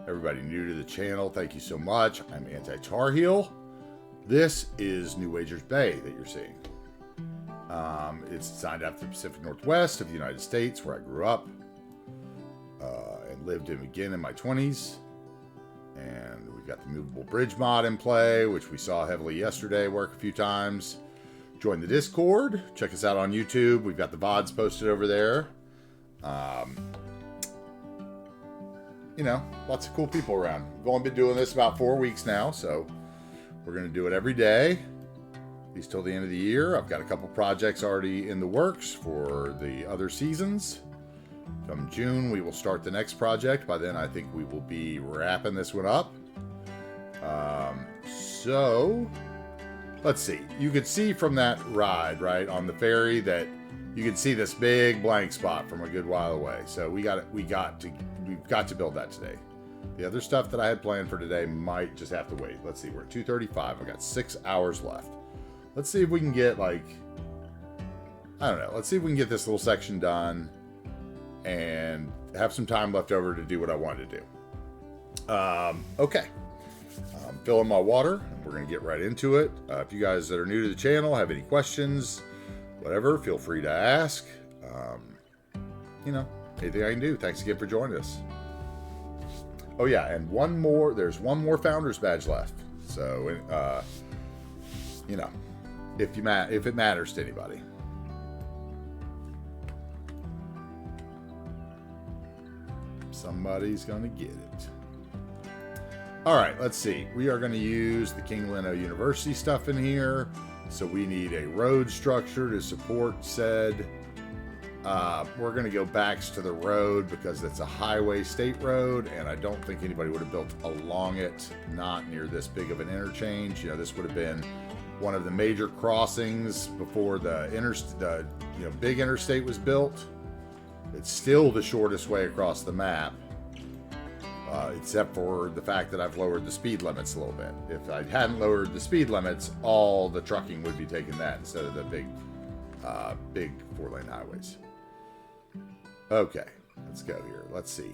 Everybody new to the channel, thank you so much. I'm AntiTarheel. This is New Wagers Bay that you're seeing. It's designed out the Pacific Northwest of the United States, where I grew up and lived in again in my 20s. And we've got the movable bridge mod in play, which we saw heavily yesterday work a few times. Join the Discord. Check us out on YouTube. We've got the VODs posted over there. You know, lots of cool people around. We've only been doing this about 4 weeks now, so we're going to do it every day, at least till the end of the year. I've got a couple projects already in the works for the other seasons. Come June, we will start the next project. By then, I think we will be wrapping this one up. So, let's see. You could see from that ride, right, on the ferry that you could see this big blank spot from a good while away. So we've got to build that today. The other stuff that I had planned for today might just have to wait. Let's see, we're at 2:35. I've got 6 hours left. Let's see if we can get, like, I don't know. Let's see if we can get this little section done and have some time left over to do what I wanted to do. Okay. I'm filling my water, and we're going to get right into it. If you guys that are new to the channel have any questions, whatever, feel free to ask. You know, anything I can do. Thanks again for joining us. Oh yeah, and there's one more Founders Badge left. So, you know, if it matters to anybody. Somebody's going to get it. All right, let's see. We are going to use the King Leno University stuff in here. So we need a road structure to support said. We're going to go backs to the road because it's a highway state road, and I don't think anybody would have built along it, not near this big of an interchange. You know, this would have been one of the major crossings before the big interstate was built. It's still the shortest way across the map. Except for the fact that I've lowered the speed limits a little bit. If I hadn't lowered the speed limits, all the trucking would be taking that instead of the big 4-lane highways. Okay, let's go here. Let's see.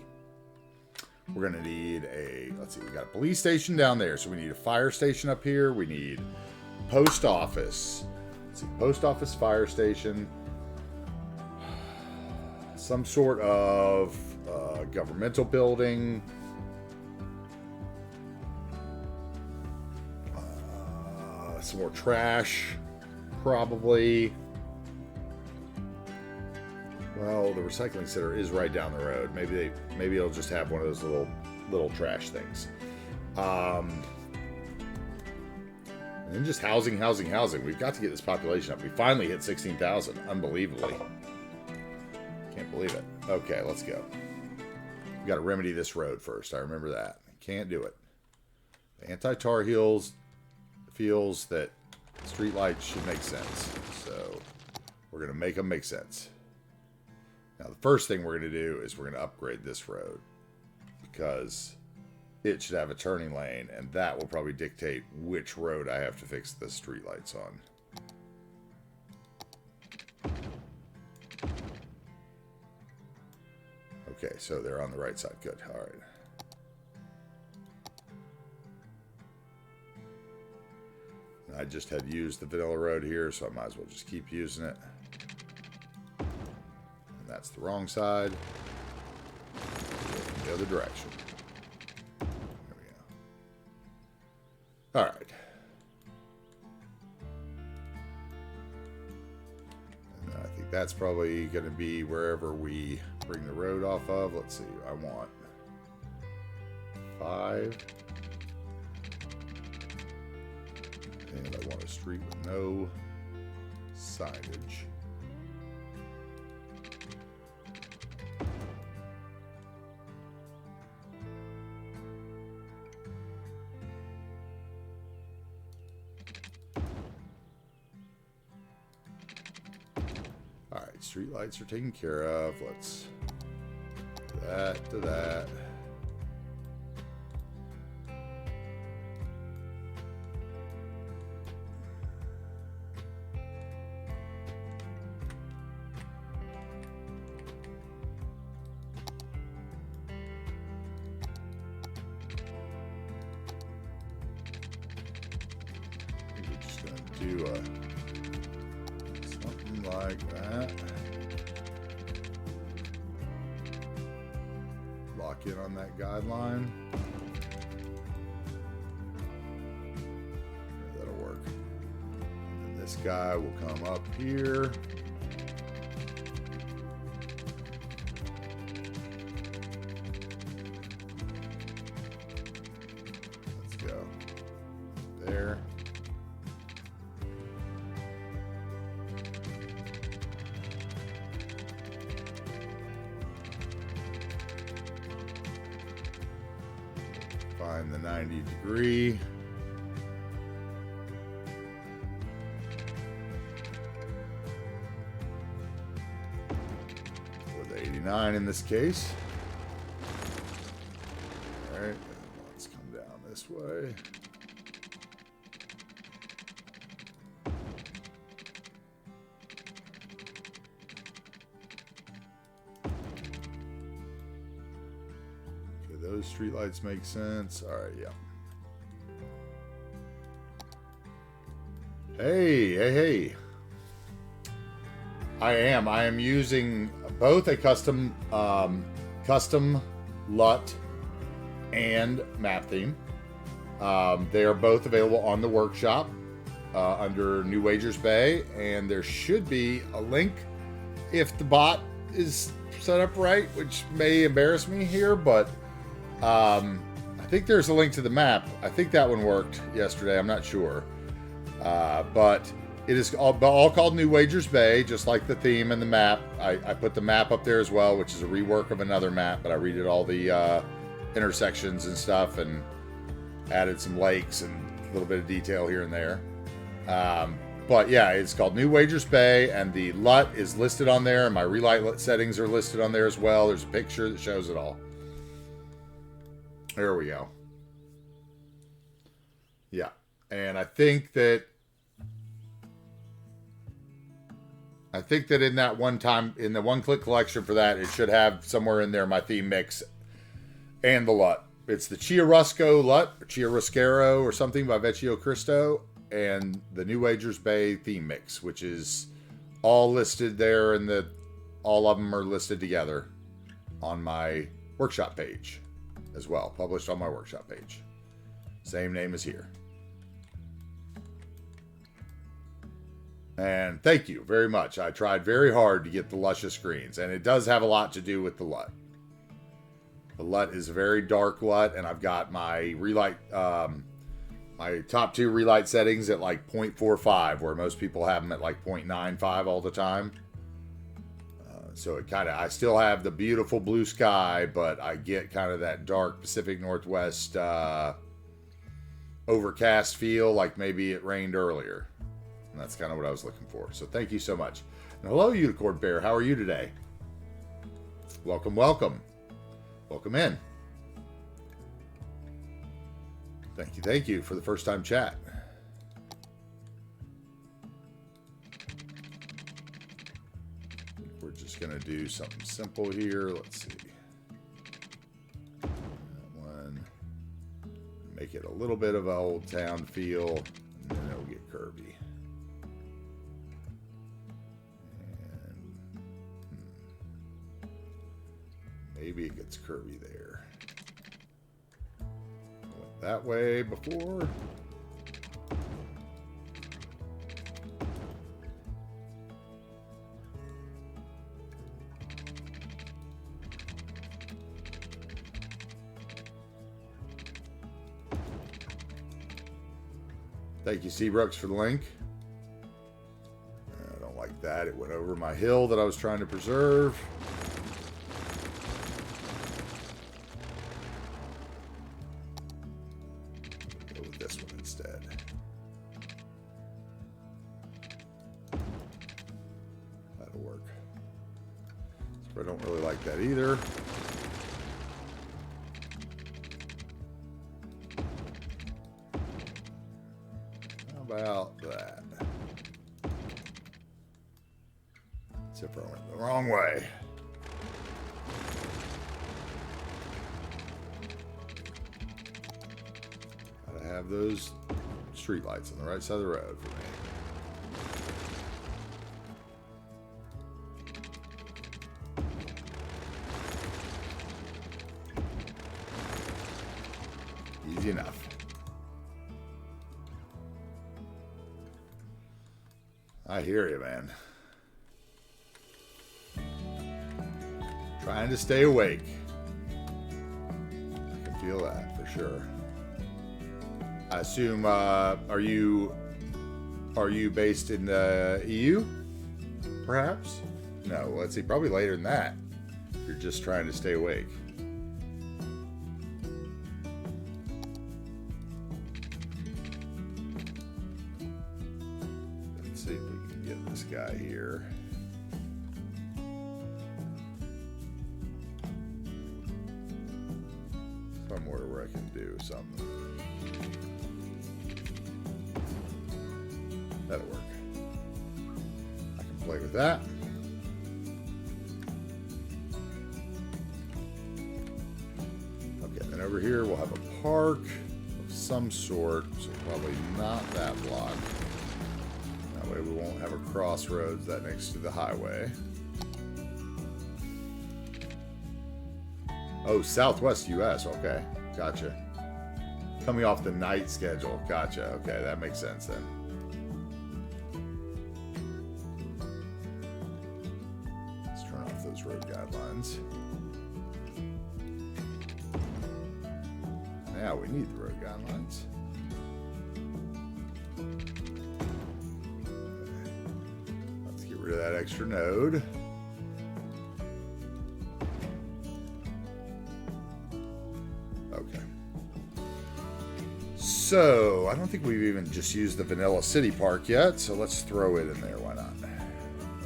We're going to need we got a police station down there, so we need a fire station up here. We need post office. Let's see, post office, fire station. Some sort of governmental building. Some more trash, probably. Well, the recycling center is right down the road. Maybe it'll just have one of those little trash things. And then just housing. We've got to get this population up. We finally hit 16,000, unbelievably. Can't believe it. Okay, let's go. We got to remedy this road first. I remember that. Can't do it. AntiTarheel feels that streetlights should make sense. So we're going to make them make sense. Now, the first thing we're going to do is we're going to upgrade this road because it should have a turning lane, and that will probably dictate which road I have to fix the streetlights on. Okay, so they're on the right side. Good. All right. I just had used the vanilla road here, so I might as well just keep using it. And that's the wrong side. The other direction. There we go. All right. And I think that's probably going to be wherever we bring the road off of. Let's see. I want 5. And I want a street with no signage. All right, street lights are taken care of. Let's do that to that. do something like that. Lock in on that guideline. Yeah, that'll work. And this guy will come up here. Let's go. There. Find the 90 degree. Or the 89 in this case. Alright, let's come down this way. Those streetlights make sense. All right, yeah. Hey. I am using both a custom LUT and map theme. They are both available on the workshop under New Wagers Bay, and there should be a link if the bot is set up right, which may embarrass me here, but I think there's a link to the map. I think that one worked yesterday. I'm not sure. But it is all called New Wagers Bay, just like the theme and the map. I put the map up there as well, which is a rework of another map, but I redid all the intersections and stuff and added some lakes and a little bit of detail here and there. But yeah, it's called New Wagers Bay, and the LUT is listed on there, and my relight settings are listed on there as well. There's a picture that shows it all. There we go. Yeah. And I think that in that one time, in the one-click collection for that, it should have somewhere in there my theme mix and the LUT. It's the Chiarosco LUT, or Chiaroscaro or something by Vecchio Cristo, and the New Wagers Bay theme mix, which is all listed there, and all of them are listed together on my workshop page as well, published on my workshop page. Same name as here. And thank you very much. I tried very hard to get the luscious greens, and it does have a lot to do with the LUT. The LUT is a very dark LUT, and I've got my relight, my top two relight settings at like 0.45, where most people have them at like 0.95 all the time. So it I still have the beautiful blue sky, but I get kind of that dark Pacific Northwest overcast feel, like maybe it rained earlier. And that's kind of what I was looking for. So thank you so much. And hello, Unicorn Bear. How are you today? Welcome, welcome. Welcome in. Thank you for the first time chat. We're just going to do something simple here. Let's see. That one. Make it a little bit of an old town feel, and then it'll get curvy. Maybe it gets curvy there. Went that way before. Thank you, Seabrooks, for the link. I don't like that. It went over my hill that I was trying to preserve. That either. How about that? Except I went the wrong way. Gotta have those street lights on the right side of the road for me. Easy enough. I hear you, man. Trying to stay awake. I can feel that for sure. I assume, are you based in the EU? Perhaps? No, let's see, probably later than that. You're just trying to stay awake. Let's see if we can get this guy here. Somewhere where I can do something. That'll work. I can play with that. Okay, then over here we'll have a park of some sort, so probably not that block. That way we won't have a crossroads that next to the highway. Oh, Southwest US, okay. Gotcha. Coming off the night schedule. Gotcha. Okay, that makes sense then. Let's turn off those road guidelines. Now we need the road guidelines. Okay. Let's get rid of that extra node. Okay. So, I don't think we've even just used the Vanilla City Park yet, so let's throw it in there. Why not?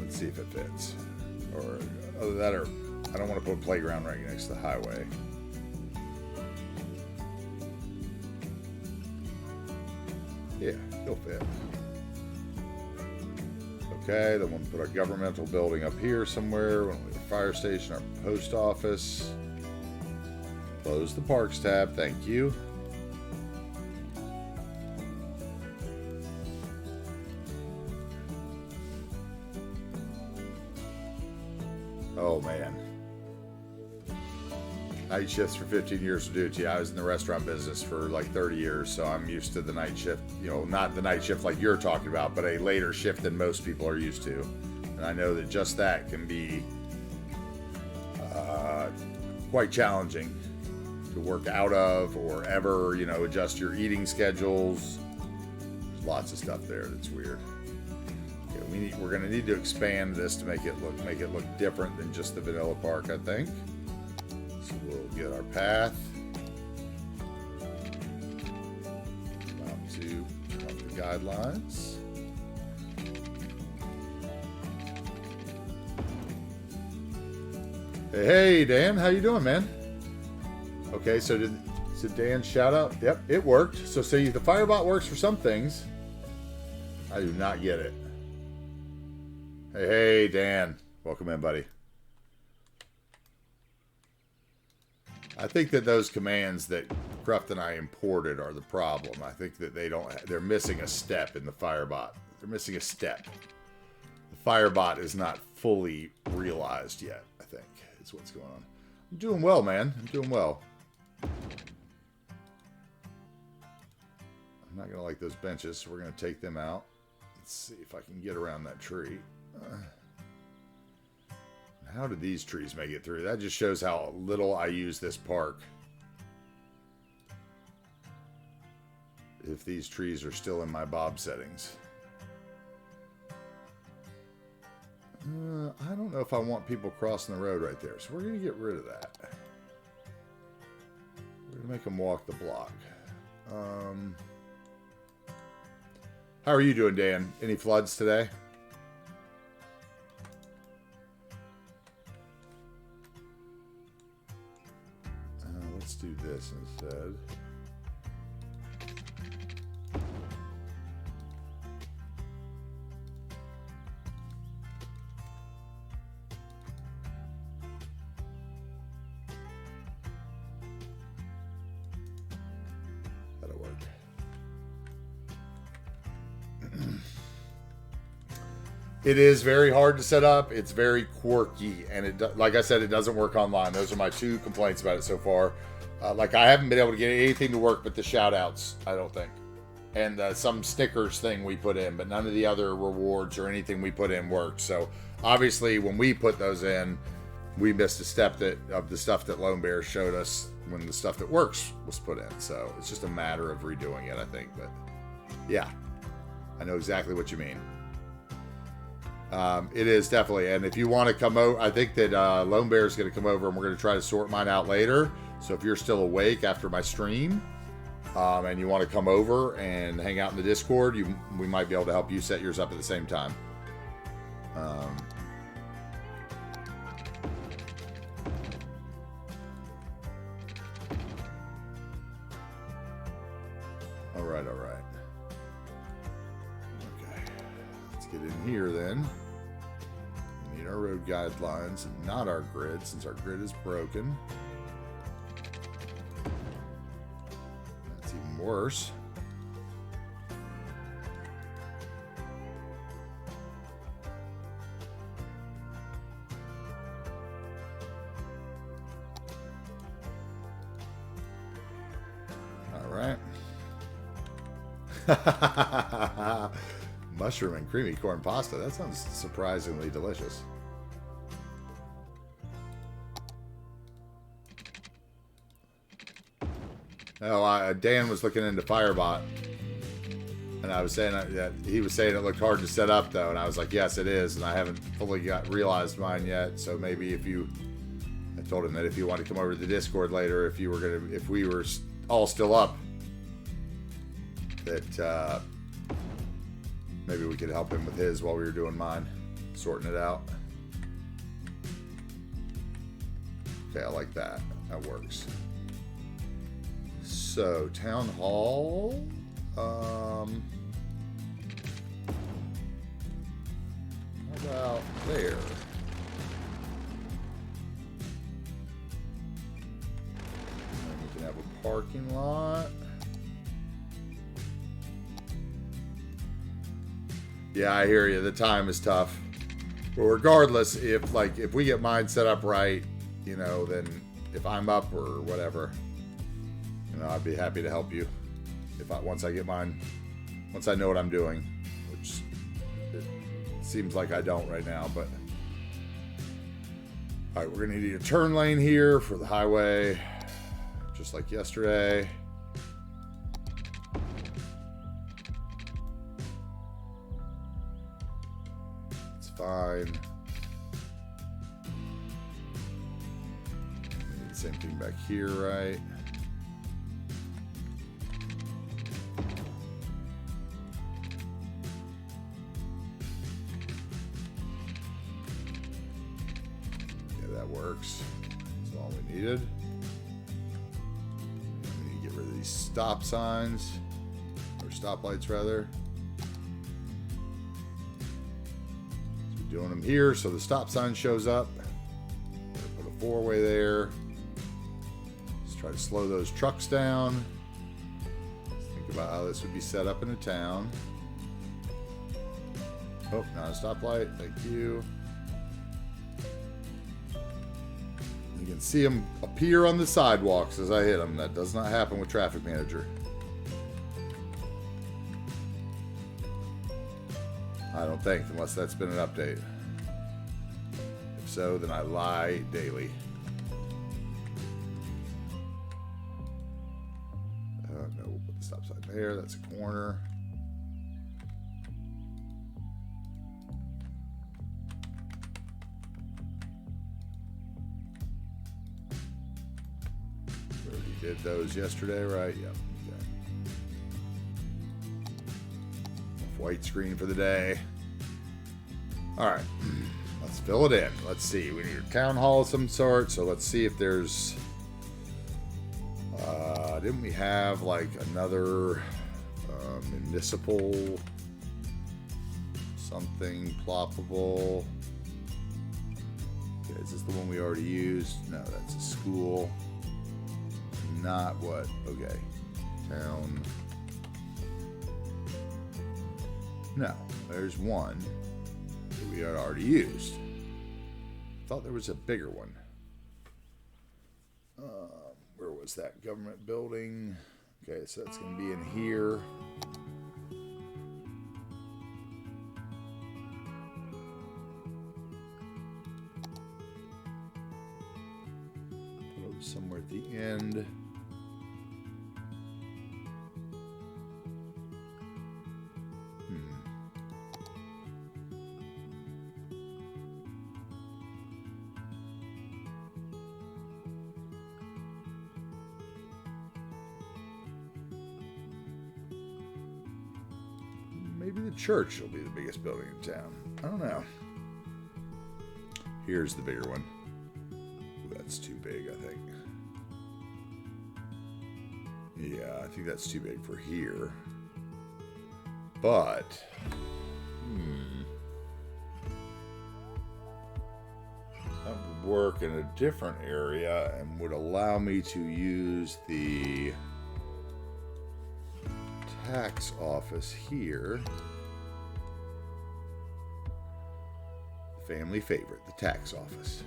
Let's see if it fits. Or, other than that, or I don't want to put a playground right next to the highway. Yeah, he'll fit. Okay, then we'll put our governmental building up here somewhere. We'll have a fire station, our post office. Close the parks tab, thank you. Oh man. Night shifts for 15 years will do it to you. I was in the restaurant business for like 30 years, so I'm used to the night shift. You know, not the night shift like you're talking about, but a later shift than most people are used to. And I know that just that can be quite challenging to work out of or ever, you know, adjust your eating schedules. There's lots of stuff there that's weird. Okay, we're going to need to expand this to make it look different than just the vanilla park, I think. So we'll get our path up to the guidelines. Hey, Dan, how you doing, man? Okay, so did Dan shout out? Yep, it worked. So see, the Firebot works for some things. I do not get it. Hey, Dan. Welcome in, buddy. I think that those commands that Cruft and I imported are the problem. I think that they're missing a step in the Firebot. They're missing a step. The Firebot is not fully realized yet, I think, is what's going on. I'm doing well, man. I'm doing well. I'm not going to like those benches, so we're going to take them out. Let's see if I can get around that tree. How did these trees make it through? That just shows how little I use this park. If these trees are still in my bob settings. I don't know if I want people crossing the road right there, so we're going to get rid of that. We're going to make them walk the block. How are you doing, Dan? Any floods today? Let's do this instead. That'll work. It is very hard to set up. It's very quirky, and like I said, it doesn't work online. Those are my two complaints about it so far. Like I haven't been able to get anything to work but the shout outs, I don't think. And some stickers thing we put in, but none of the other rewards or anything we put in worked. So obviously when we put those in, we missed a step of the stuff that Lone Bear showed us when the stuff that works was put in. So it's just a matter of redoing it, I think. But yeah, I know exactly what you mean. It is definitely. And if you want to come over, I think that Lone Bear is going to come over and we're going to try to sort mine out later. So if you're still awake after my stream and you want to come over and hang out in the Discord, we might be able to help you set yours up at the same time. All right. Okay, let's get in here then. We need our road guidelines and not our grid, since our grid is broken. That's even worse. All right. Mushroom and creamy corn pasta. That sounds surprisingly delicious. Oh, Dan was looking into Firebot, and I was saying that he was saying it looked hard to set up though, and I was like, yes, it is, and I haven't fully realized mine yet. So maybe I told him that if you want to come over to the Discord later, if we were all still up, that maybe we could help him with his while we were doing mine, sorting it out. Okay, I like that. That works. So, Town Hall. How about there? And we can have a parking lot. Yeah, I hear you. The time is tough. But regardless, if we get mine set up right, then if I'm up or whatever, I'd be happy to help you. Once I get mine, once I know what I'm doing, which it seems like I don't right now, but all right, we're gonna need a turn lane here for the highway, just like yesterday. Fine. Same thing back here, right? Yeah, that works. That's all we needed. We need to get rid of these stop signs, or stoplights rather. Doing them here so the stop sign shows up. Put a four-way there. Let's try to slow those trucks down. Let's think about how this would be set up in a town. Oh, not a stoplight. Thank you. You can see them appear on the sidewalks as I hit them. That does not happen with Traffic Manager. I don't think, unless that's been an update. If so, then I lie daily. No, we'll put the stop sign there. That's a corner. We already did those yesterday, right? Yep. White screen for the day. All right, let's fill it in. Let's see. We need a town hall of some sort. So let's see if there's. Didn't we have like another municipal something ploppable? Okay, is this the one we already used? No, that's a school. Not what? Okay, town. No, there's one. that we had already used. Thought there was a bigger one. Where was that government building? Okay, so that's going to be in here. Put it somewhere at the end. Maybe the church will be the biggest building in town. I don't know. Here's the bigger one. Ooh, that's too big, I think. Yeah, I think that's too big for here. But... that would work in a different area and would allow me to use the tax office here. Family favorite, the tax office.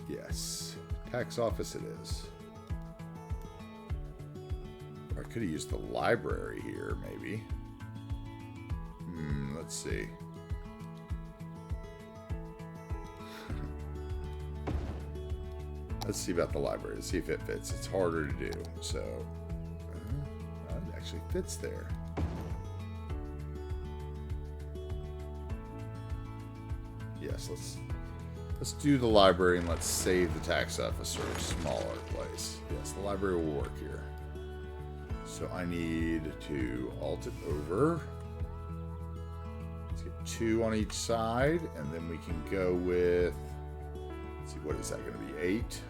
Yes, tax office it is. Or I could have used the library here, maybe. Let's see. Let's see about the library. Let's see if it fits. It's harder to do. So, it actually fits there. Yes, let's do the library and let's save the tax office for a smaller place. Yes, the library will work here. So I need to alt it over. Let's get 2 on each side, and then we can go with. Let's see, what is that going to be? 8.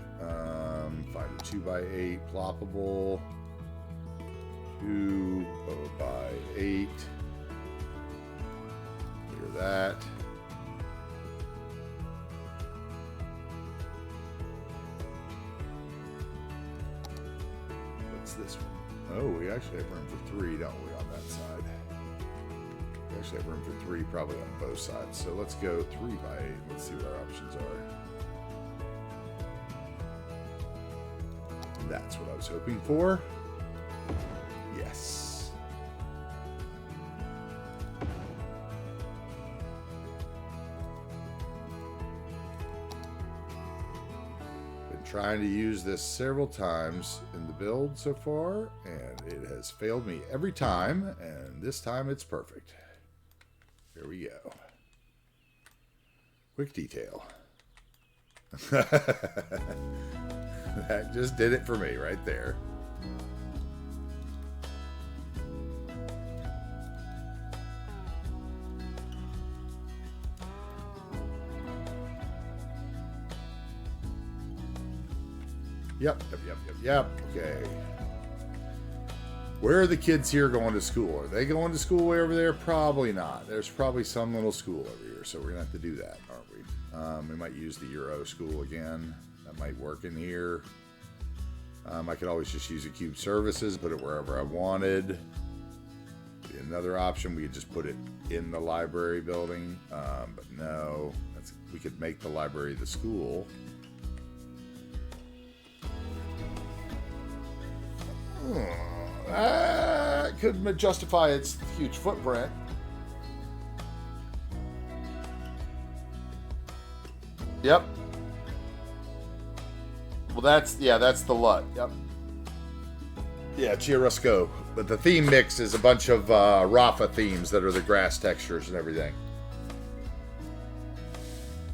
Find a 2x8 ploppable. 2 by 8. Clear that. What's this one? Oh, we actually have room for 3, don't we, on that side? We actually have room for 3 probably on both sides. So let's go 3 by 8. Let's see what our options are. That's what I was hoping for. Yes. Been trying to use this several times in the build so far, and it has failed me every time, and this time it's perfect. Here we go. Quick detail. That just did it for me right there. Yep. Okay. Where are the kids here going to school? Are they going to school way over there? Probably not. There's probably some little school over here, so we're going to have to do that, aren't we? We might use the Euro school again. That might work in here. I could always just use a cube services, put it wherever I wanted. Another option, we could just put it in the library building, but no, we could make the library the school. That could justify its huge footprint. Yep. Well, that's the LUT. Yep. Yeah, Chiaroscope. But the theme mix is a bunch of Rafa themes that are the grass textures and everything.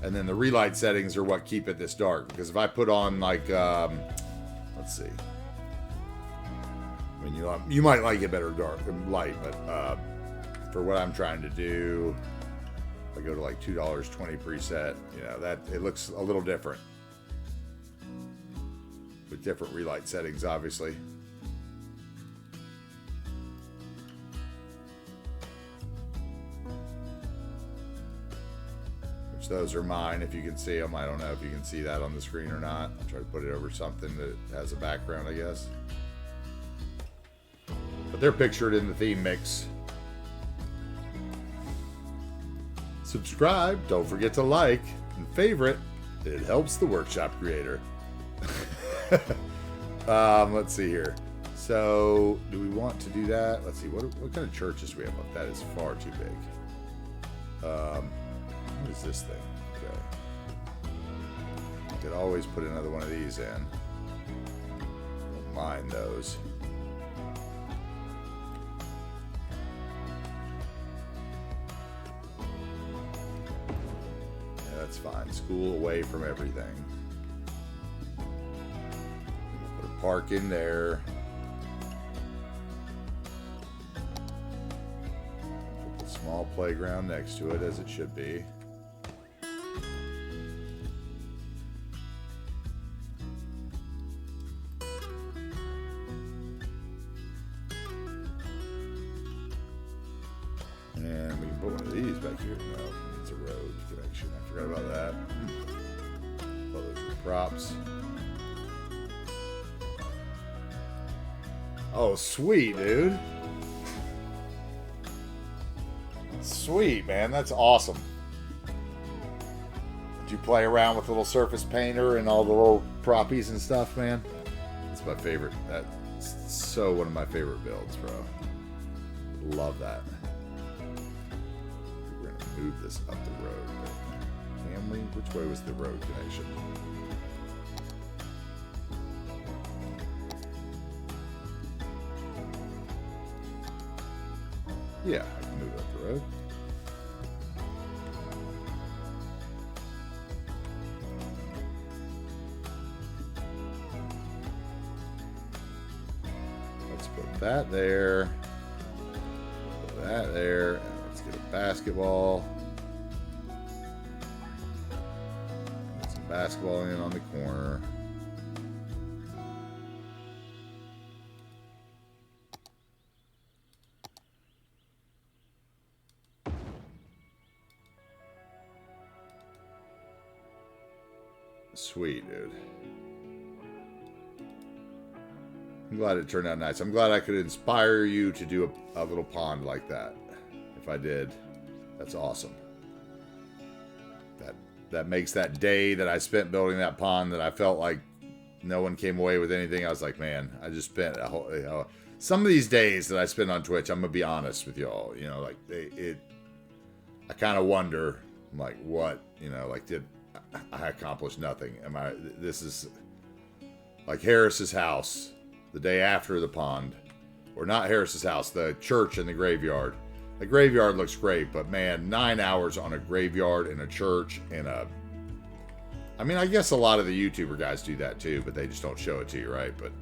And then the relight settings are what keep it this dark. Because if I put on, like, let's see. I mean, you might like it better dark than light, but for what I'm trying to do, if I go to like $2.20 preset, that it looks a little different. With different relight settings, obviously. Which those are mine, if you can see them. I don't know if you can see that on the screen or not. I'll try to put it over something that has a background, I guess. But they're pictured in the theme mix. Subscribe, don't forget to like, and favorite. It helps the workshop creator. Let's see here. So, do we want to do that? Let's see, what kind of churches do we have up? That is far too big. What is this thing? Okay. Could always put another one of these in. Don't mind those. Yeah, that's fine. School away from everything. Put a park in there. Put the small playground next to it, as it should be. And we can put one of these back here. No, it's a road connection. I forgot about that. Oh, those are props. Oh, sweet, dude. Sweet, man. That's awesome. Did you play around with the little surface painter and all the little proppies and stuff, man? That's my favorite. That's so one of my favorite builds, bro. Love that. Move this up the road. Can we? Which way was the road connection? Yeah, I can move up the road. Let's put that there. Put that there. Let's get a basketball. Get some basketball in on the corner. Sweet, dude. I'm glad it turned out nice. I'm glad I could inspire you to do a little pond like that. If I did, that's awesome. That makes that day that I spent building that pond that I felt like no one came away with anything. I was like, man, I just spent a whole, some of these days that I spend on Twitch, I'm gonna be honest with y'all. Like I kind of wonder, like, what, like, did I accomplish nothing? This is like Harris's house the day after the pond, or not Harris's house, the church and the graveyard. The graveyard looks great, but man, 9 hours on a graveyard and a church and I guess a lot of the YouTuber guys do that too, but they just don't show it to you, right? But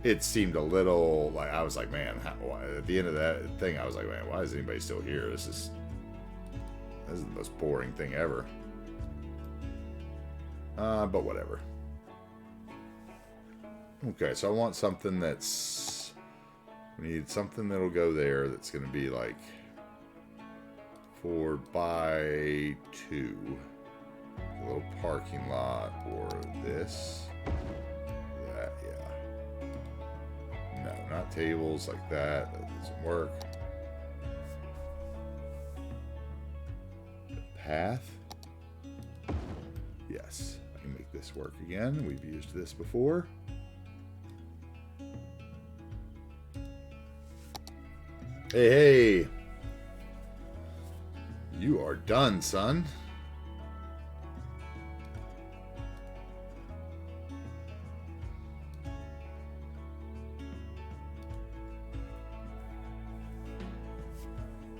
it seemed a little like, I was like, man, at the end of that thing, I was like, man, why is anybody still here? This is the most boring thing ever. But whatever. Okay, so I want something we need something that'll go there that's going to be like 4x2. A little parking lot, or this. That, yeah. No, not tables like that. That doesn't work. The path. Yes, I can make this work again. We've used this before. Hey, you are done, son.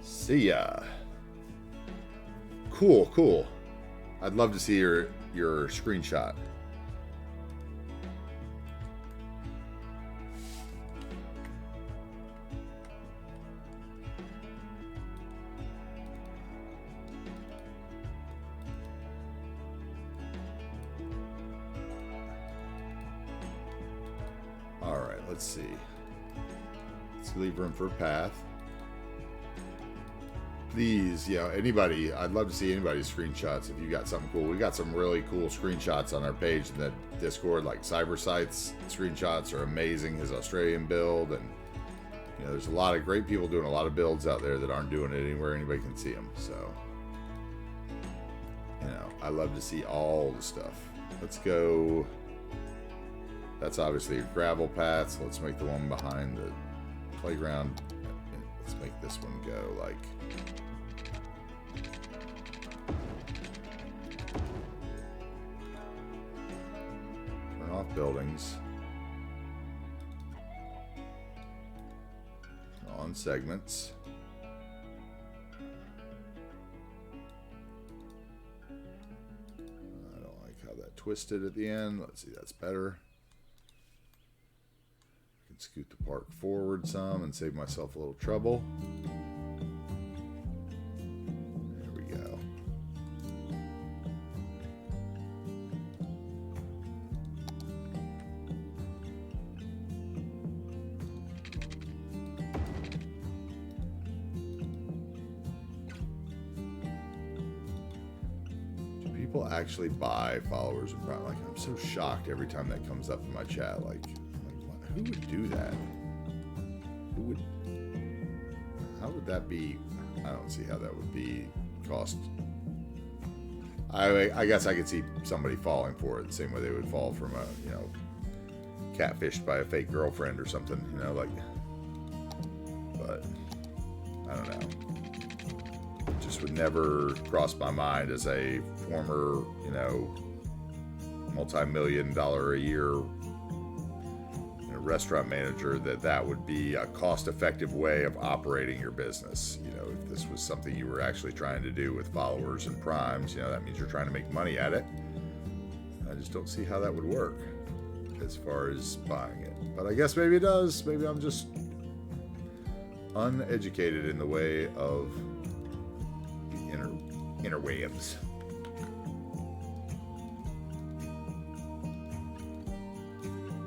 See ya. Cool. I'd love to see your screenshot. Alright, let's see. Let's leave room for a path. Please, anybody, I'd love to see anybody's screenshots if you got something cool. We got some really cool screenshots on our page in the Discord, like CyberSight's screenshots are amazing, his Australian build, and You know, there's a lot of great people doing a lot of builds out there that aren't doing it anywhere anybody can see them. So, you know, I love to see all the stuff. Let's go. That's obviously a gravel path, so let's make the one behind the playground. Let's make this one go like. Turn off buildings. On segments. I don't like how that twisted at the end. Let's see, that's better. I can scoot the park forward some and save myself a little trouble. There we go. People actually buy followers and Prime. Like, I'm so shocked every time that comes up in my chat. Like what, who would do that? Who would? How would that be? I don't see how that would be cost. I guess I could see somebody falling for it the same way they would fall from a, you know, catfished by a fake girlfriend or something. You know, like. But I don't know. Just would never cross my mind as a former, you know, multi-million-dollar a year, you know, restaurant manager that would be a cost-effective way of operating your business. You know, if this was something you were actually trying to do with followers and primes, you know, that means you're trying to make money at it. I just don't see how that would work as far as buying it. But I guess maybe it does. Maybe I'm just uneducated in the way of interwebs.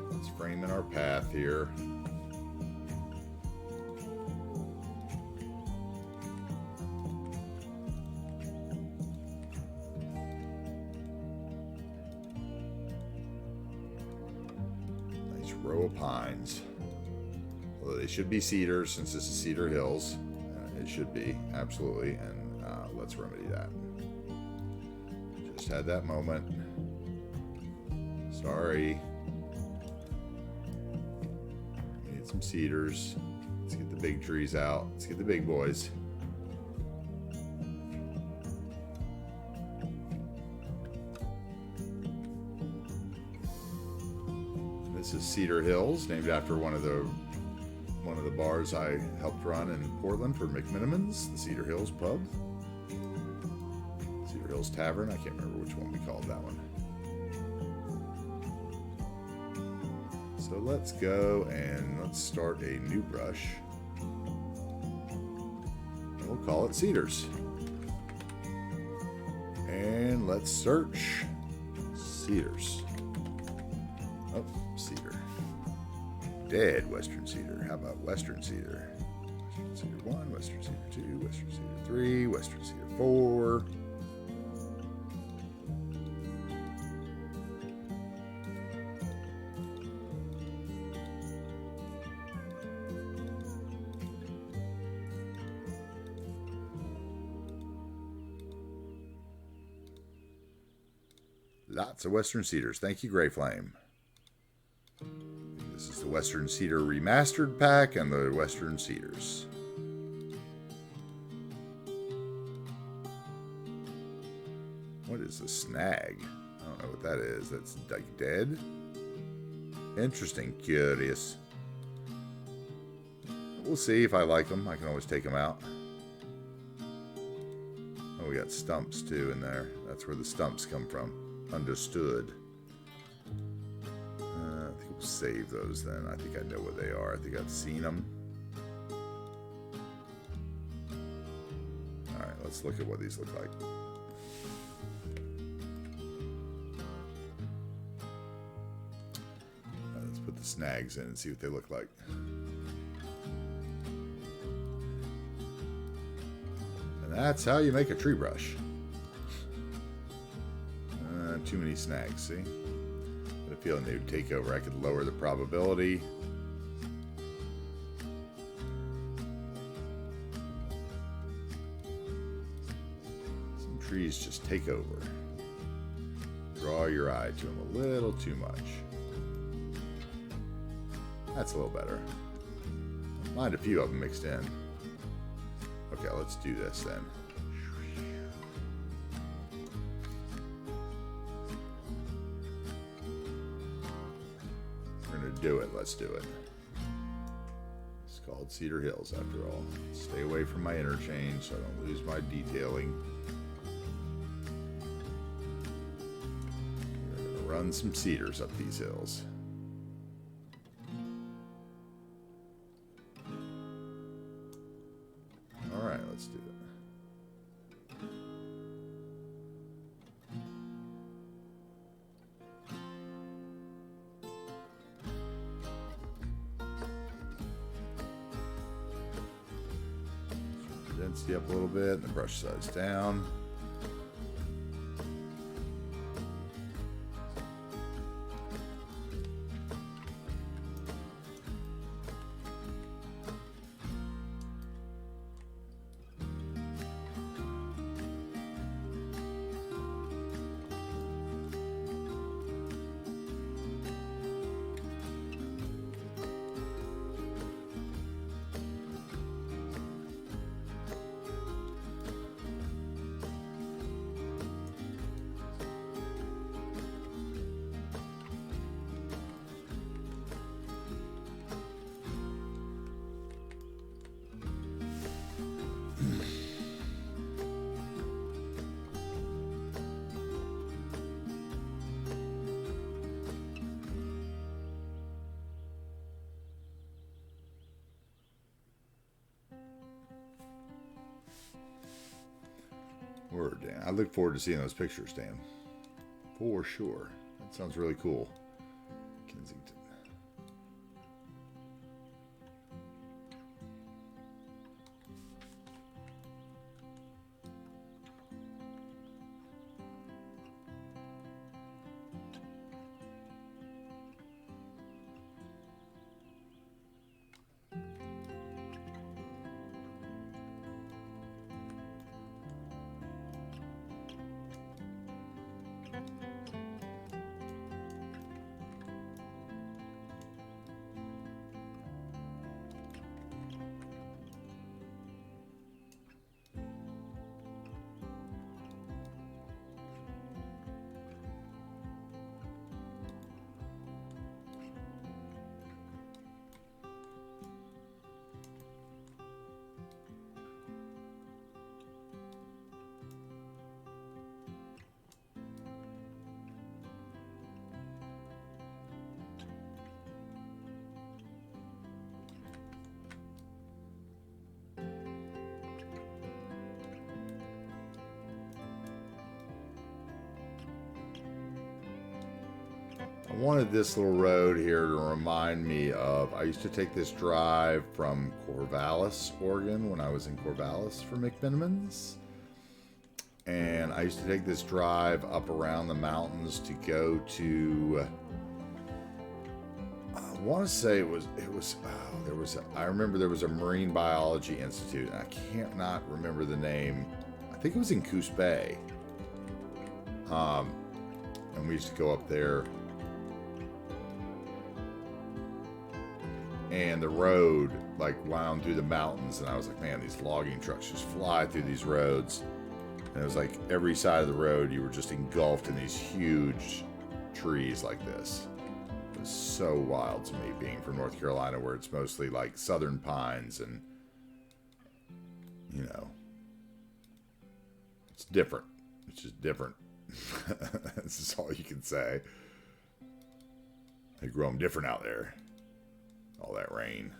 Let's frame in our path here. Nice row of pines. Although they should be cedars since this is Cedar Hills. It should be, absolutely. And let's remedy that. Just had that moment. Sorry. We need some cedars. Let's get the big trees out. Let's get the big boys. This is Cedar Hills, named after one of the bars I helped run in Portland for McMinimans, the Cedar Hills pub. Cedar Hills Tavern. I can't remember which one we called that one. So let's go and let's start a new brush. And we'll call it Cedars. And let's search Cedars. Oh, Cedar. Dead Western Cedar. How about Western Cedar? Western Cedar 1, Western Cedar 2, Western Cedar 3, Western Cedar 4. Lots of Western Cedars. Thank you, Gray Flame. This is the Western Cedar Remastered Pack and the Western Cedars. What is a snag? I don't know what that is. That's like dead? Interesting. Curious. We'll see if I like them. I can always take them out. Oh, we got stumps too in there. That's where the stumps come from. Understood. I think we'll save those then. I think I know what they are. I think I've seen them. Alright, let's look at what these look like. Let's put the snags in and see what they look like. And that's how you make a tree brush. Too many snags, see? I had a feeling they would take over. I could lower the probability. trees just take over. Draw your eye to them a little too much. That's a little better. Mind a few of them mixed in. Okay, let's do this then. We're gonna do it. Let's do it. It's called Cedar Hills after all. Stay away from my interchange so I don't lose my detailing. We're gonna run some cedars up these hills. Alright, let's do it. Density up a little bit and the brush size down. Word, Dan. I look forward to seeing those pictures, Dan. For sure. That sounds really cool. Kensington. I wanted this little road here to remind me of, I used to take this drive from Corvallis, Oregon, when I was in Corvallis for McMinimans. And I used to take this drive up around the mountains to go to, I want to say I remember there was a Marine Biology Institute, and I can't not remember the name. I think it was in Coos Bay. And we used to go up there. And the road like wound through the mountains, and I was like, man, these logging trucks just fly through these roads. And it was like every side of the road you were just engulfed in these huge trees like this. It was so wild to me, being from North Carolina, where it's mostly like southern pines, and you know, it's different. It's just different. This is all you can say. They grow them different out there. All that rain.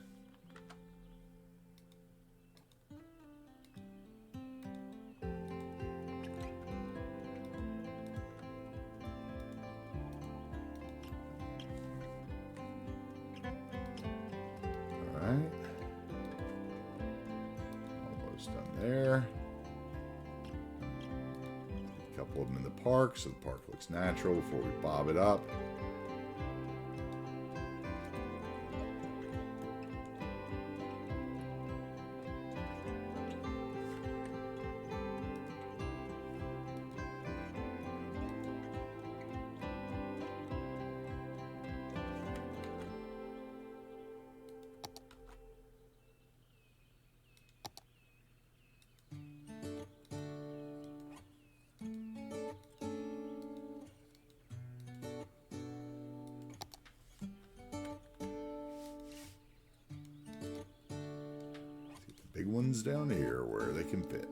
All right. Almost done there. A couple of them in the park, so the park looks natural before we bob it up. big ones down here where they can fit.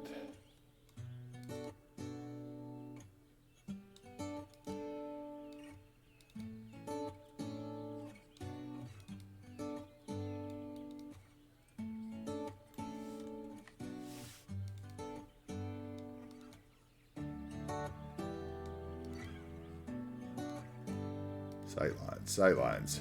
Sightlines.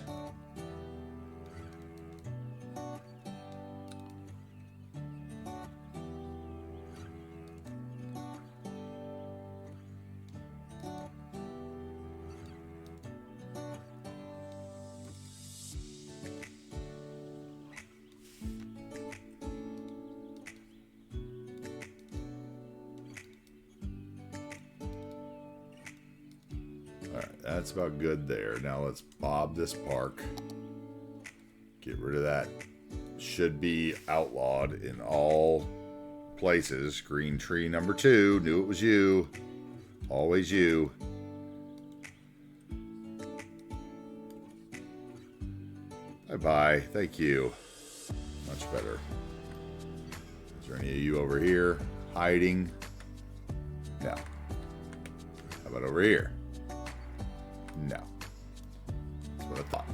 Alright, that's about good there. Now let's bob this park. Get rid of that. Should be outlawed in all places. Green tree number 2. Knew it was you. Always you. Bye-bye. Thank you. Much better. Is there any of you over here hiding? No. How about over here? No. That's what I thought.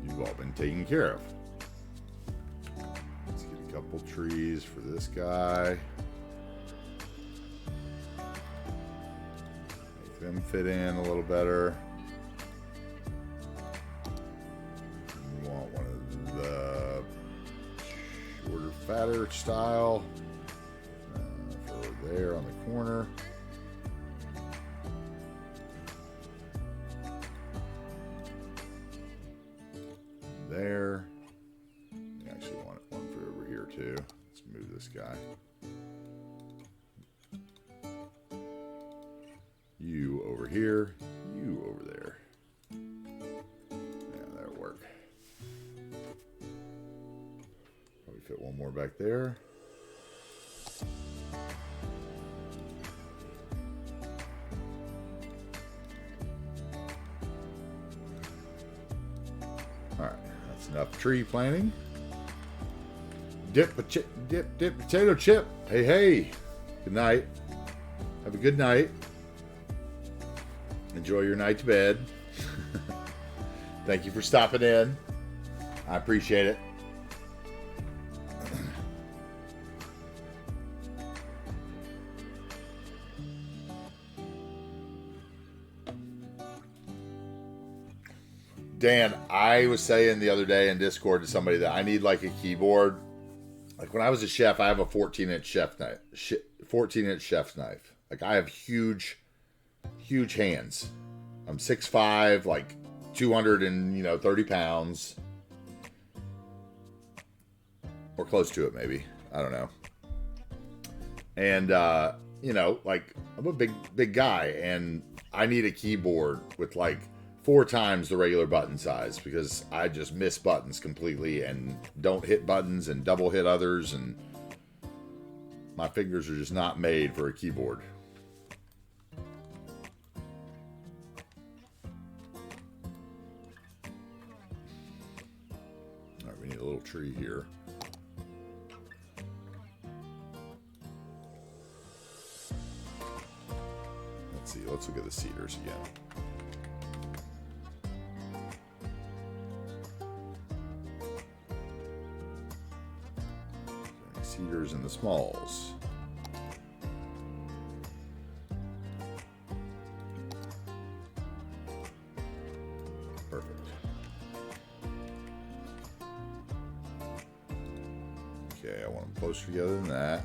You've all been taken care of. Let's get a couple trees for this guy. Make them fit in a little better. We want one of the shorter, fatter style for there on the corner. There. I actually want one for over here too. Let's move this guy. You over here. You over there. Yeah, that'll work. Probably fit one more back there. Alright. Enough tree planting. Dip potato chip. Hey, hey. Good night. Have a good night. Enjoy your night to bed. Thank you for stopping in. I appreciate it. Dan, I was saying the other day in Discord to somebody that I need like a keyboard. Like when I was a chef, I have a 14-inch chef knife. 14-inch chef's knife. Like I have huge hands. I'm 6'5", like 230 pounds. Or close to it, maybe. I don't know. And, like I'm a big guy, and I need a keyboard with like 4 times the regular button size because I just miss buttons completely and don't hit buttons and double hit others, and my fingers are just not made for a keyboard. Alright, we need a little tree here. Let's see, let's look at the cedars again. Cedars and the smalls. Perfect. Okay, I want them closer together than that.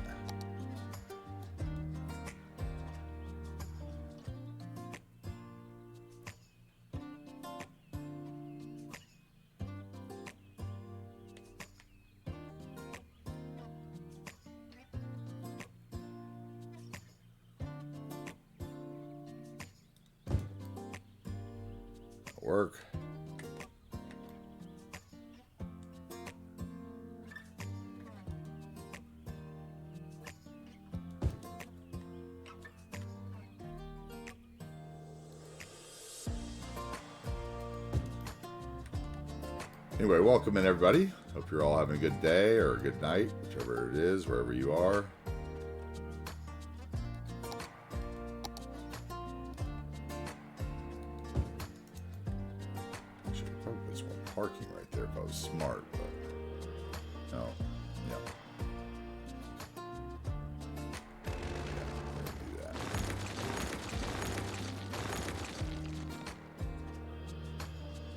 Work. Anyway, welcome in everybody. Hope you're all having a good day or a good night, whichever it is, wherever you are. Actually, I probably put some more parking right there if I was smart, but no. Yeah. Do that.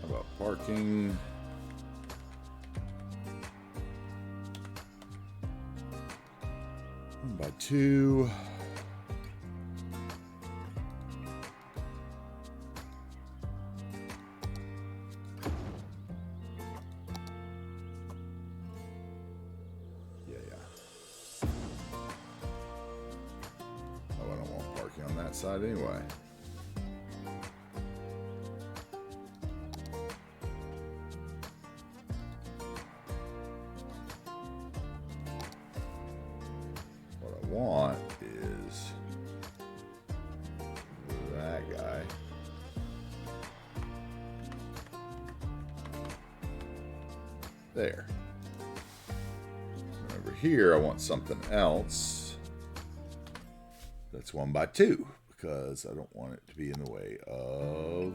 How about parking? 1x2. Yeah. Oh, I don't want parking on that side anyway. Want is that guy. There. And over here, I want something else that's 1x2 because I don't want it to be in the way of.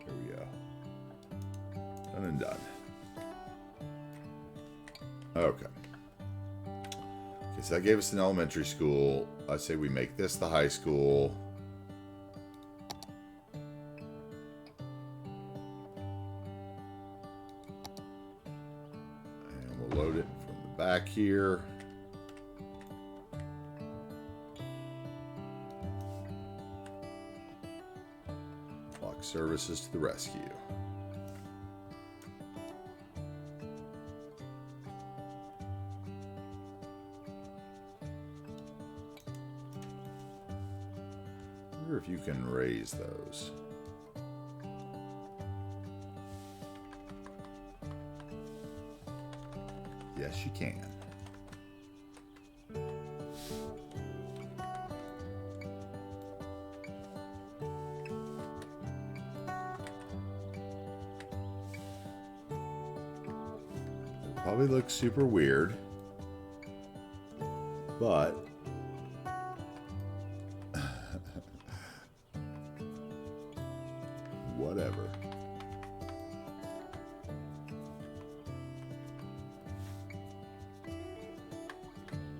There we go. Done and done. Okay. So that gave us an elementary school. I say we make this the high school. And we'll load it from the back here. Lock services to the rescue. If you can raise those. Yes, you can. It probably looks super weird, but whatever.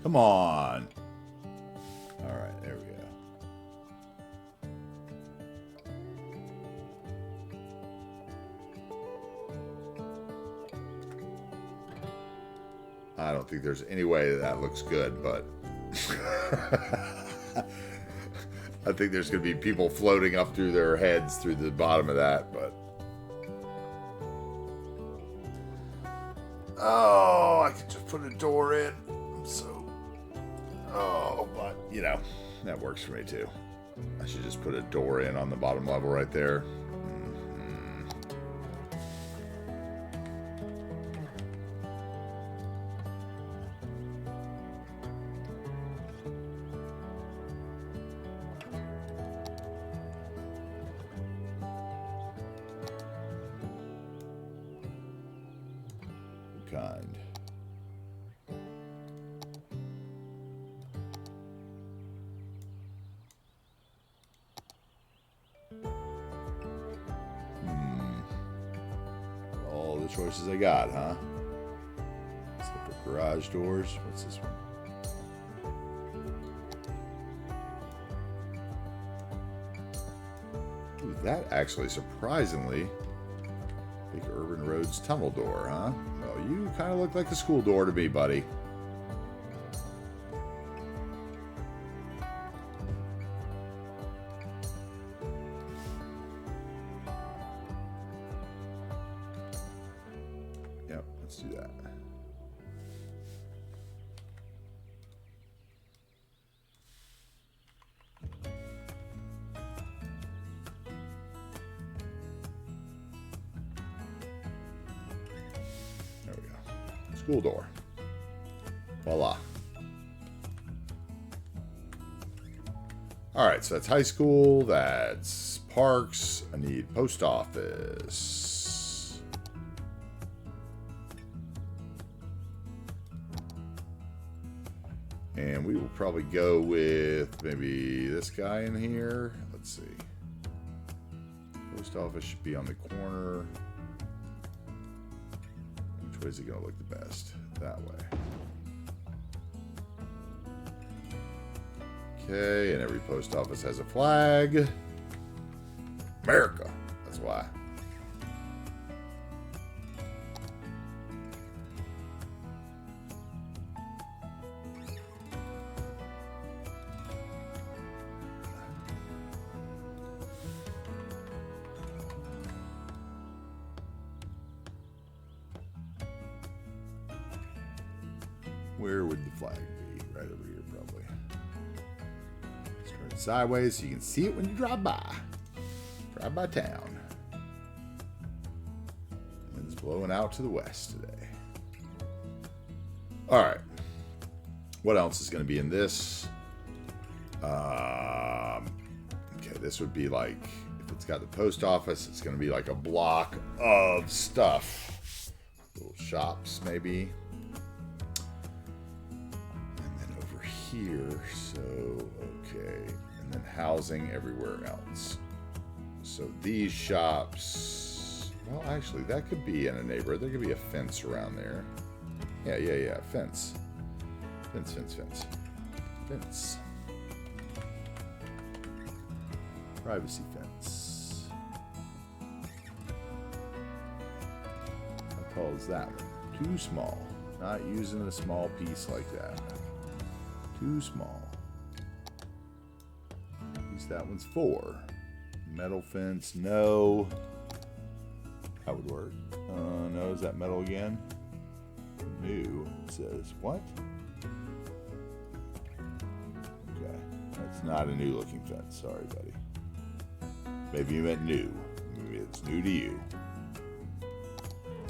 Come on. All right, there we go. I don't think there's any way that looks good, but I think there's going to be people floating up through their heads through the bottom of that, but oh, I could just put a door in. But you know, that works for me too. I should just put a door in on the bottom level right there. Kind. All the choices I got, huh? Separate garage doors. What's this one? Ooh, that actually surprisingly big urban roads tunnel door, huh? Well, you kind of look like a school door to me, buddy. Yep, let's do that. There we go. School door. Voila. All right, so that's high school. That's parks. I need post office. And we will probably go with maybe this guy in here. Let's see. Post office should be on the corner. Which way is it going to look the best? That way. Okay, and every post office has a flag. America. That's why. Where would the flag be? Right over here, probably. Turn it sideways so you can see it when you drive by. Drive by town. Wind's blowing out to the west today. Alright. What else is going to be in this? Okay, this would be like, if it's got the post office, it's going to be like a block of stuff. Little shops, maybe. Here, so okay, and then housing everywhere else. So these shops, well, actually, that could be in a neighborhood. There could be a fence around there. Yeah, fence. Fence. Privacy fence. How tall is that one? Too small. Not using a small piece like that. Too small. At least that one's 4. Metal fence, no. That would work. No, is that metal again? New, it says. What? Okay. That's not a new looking fence. Sorry, buddy. Maybe you meant new. Maybe it's new to you.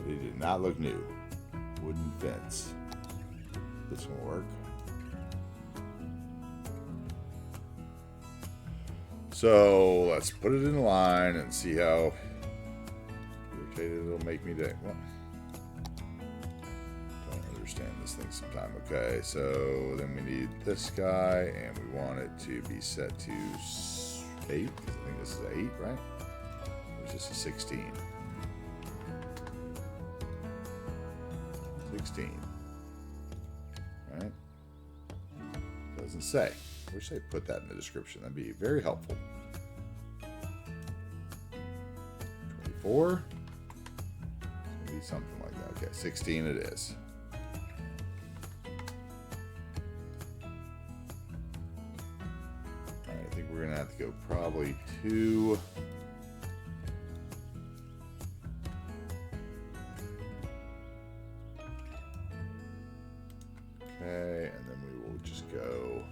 It did not look new. Wooden fence. This one will work. So let's put it in a line and see how irritated it'll make me to. Well, don't understand this thing sometime. Okay, so then we need this guy, and we want it to be set to 8. I think this is 8, right? Or is this a 16? 16. Right? Doesn't say. I wish they put that in the description. That'd be very helpful. 24. Maybe something like that. Okay, 16 it is. Alright, I think we're going to have to go probably 2. Okay, and then we will just go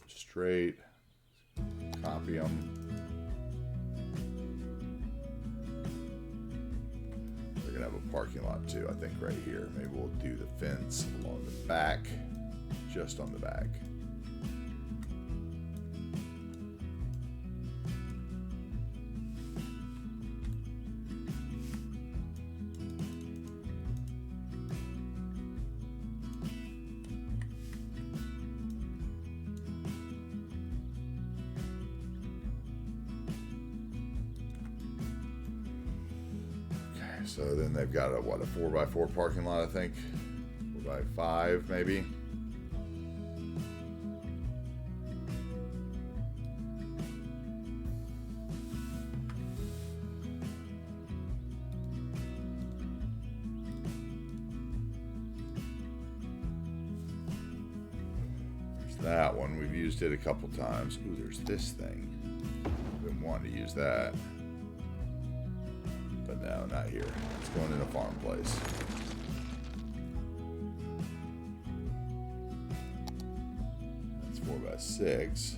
straight, copy them. They're gonna have a parking lot too, I think, right here. Maybe we'll do the fence along the back, just on the back. So then they've got a 4x4 parking lot, I think. 4x5 maybe. There's that one. We've used it a couple times. Ooh, there's this thing. I've been wanting to use that. But no, not here. It's going in a farm place. That's 4x6.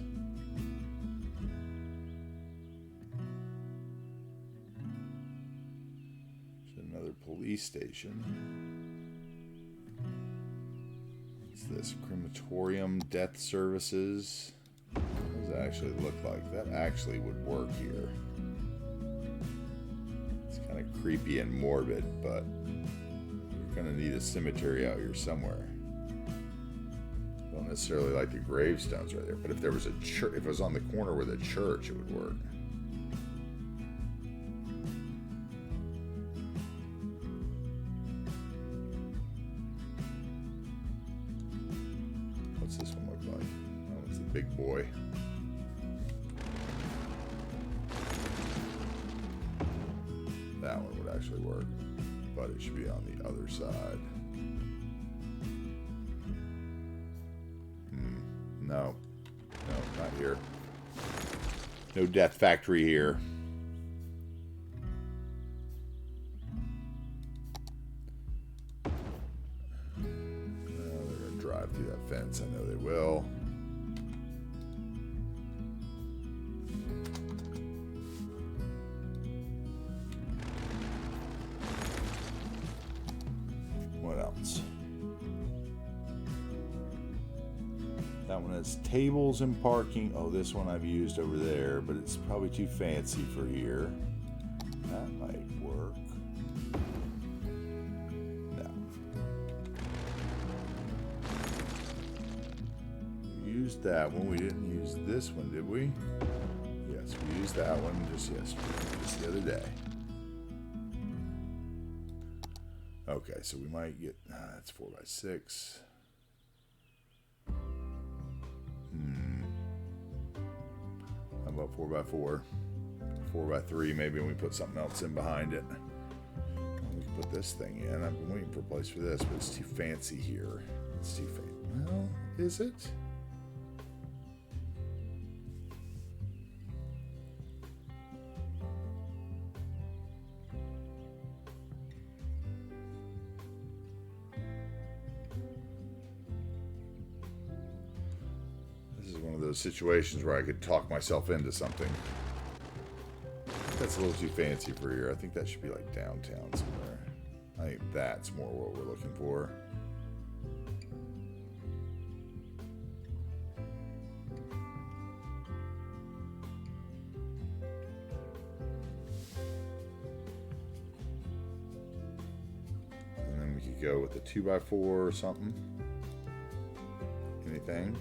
There's another police station. What's this? Crematorium, death services. What is does it actually look like? That actually would work here. It's kind of creepy and morbid, but you're going to need a cemetery out here somewhere. Don't necessarily like the gravestones right there, but if there was a church, if it was on the corner with a church, it would work. What's this one look like? Oh, it's a big boy. That one would actually work, but it should be on the other side. No, not here. No death factory here. They're going to drive through that fence. I know they will. What else? That one has tables and parking. Oh, this one I've used over there, but it's probably too fancy for here. That might work. No. We used that one. We didn't use this one, did we? Yes, we used that one just yesterday, just the other day. Okay, so we might get, that's 4x6. How about 4x4? 4x3 maybe, and we put something else in behind it. We can put this thing in. I've been waiting for a place for this, but it's too fancy here. It's too fancy. Well, is it? Those situations where I could talk myself into something. That's a little too fancy for here. I think that should be like downtown somewhere. I think that's more what we're looking for. And then we could go with a 2x4 or something. Anything?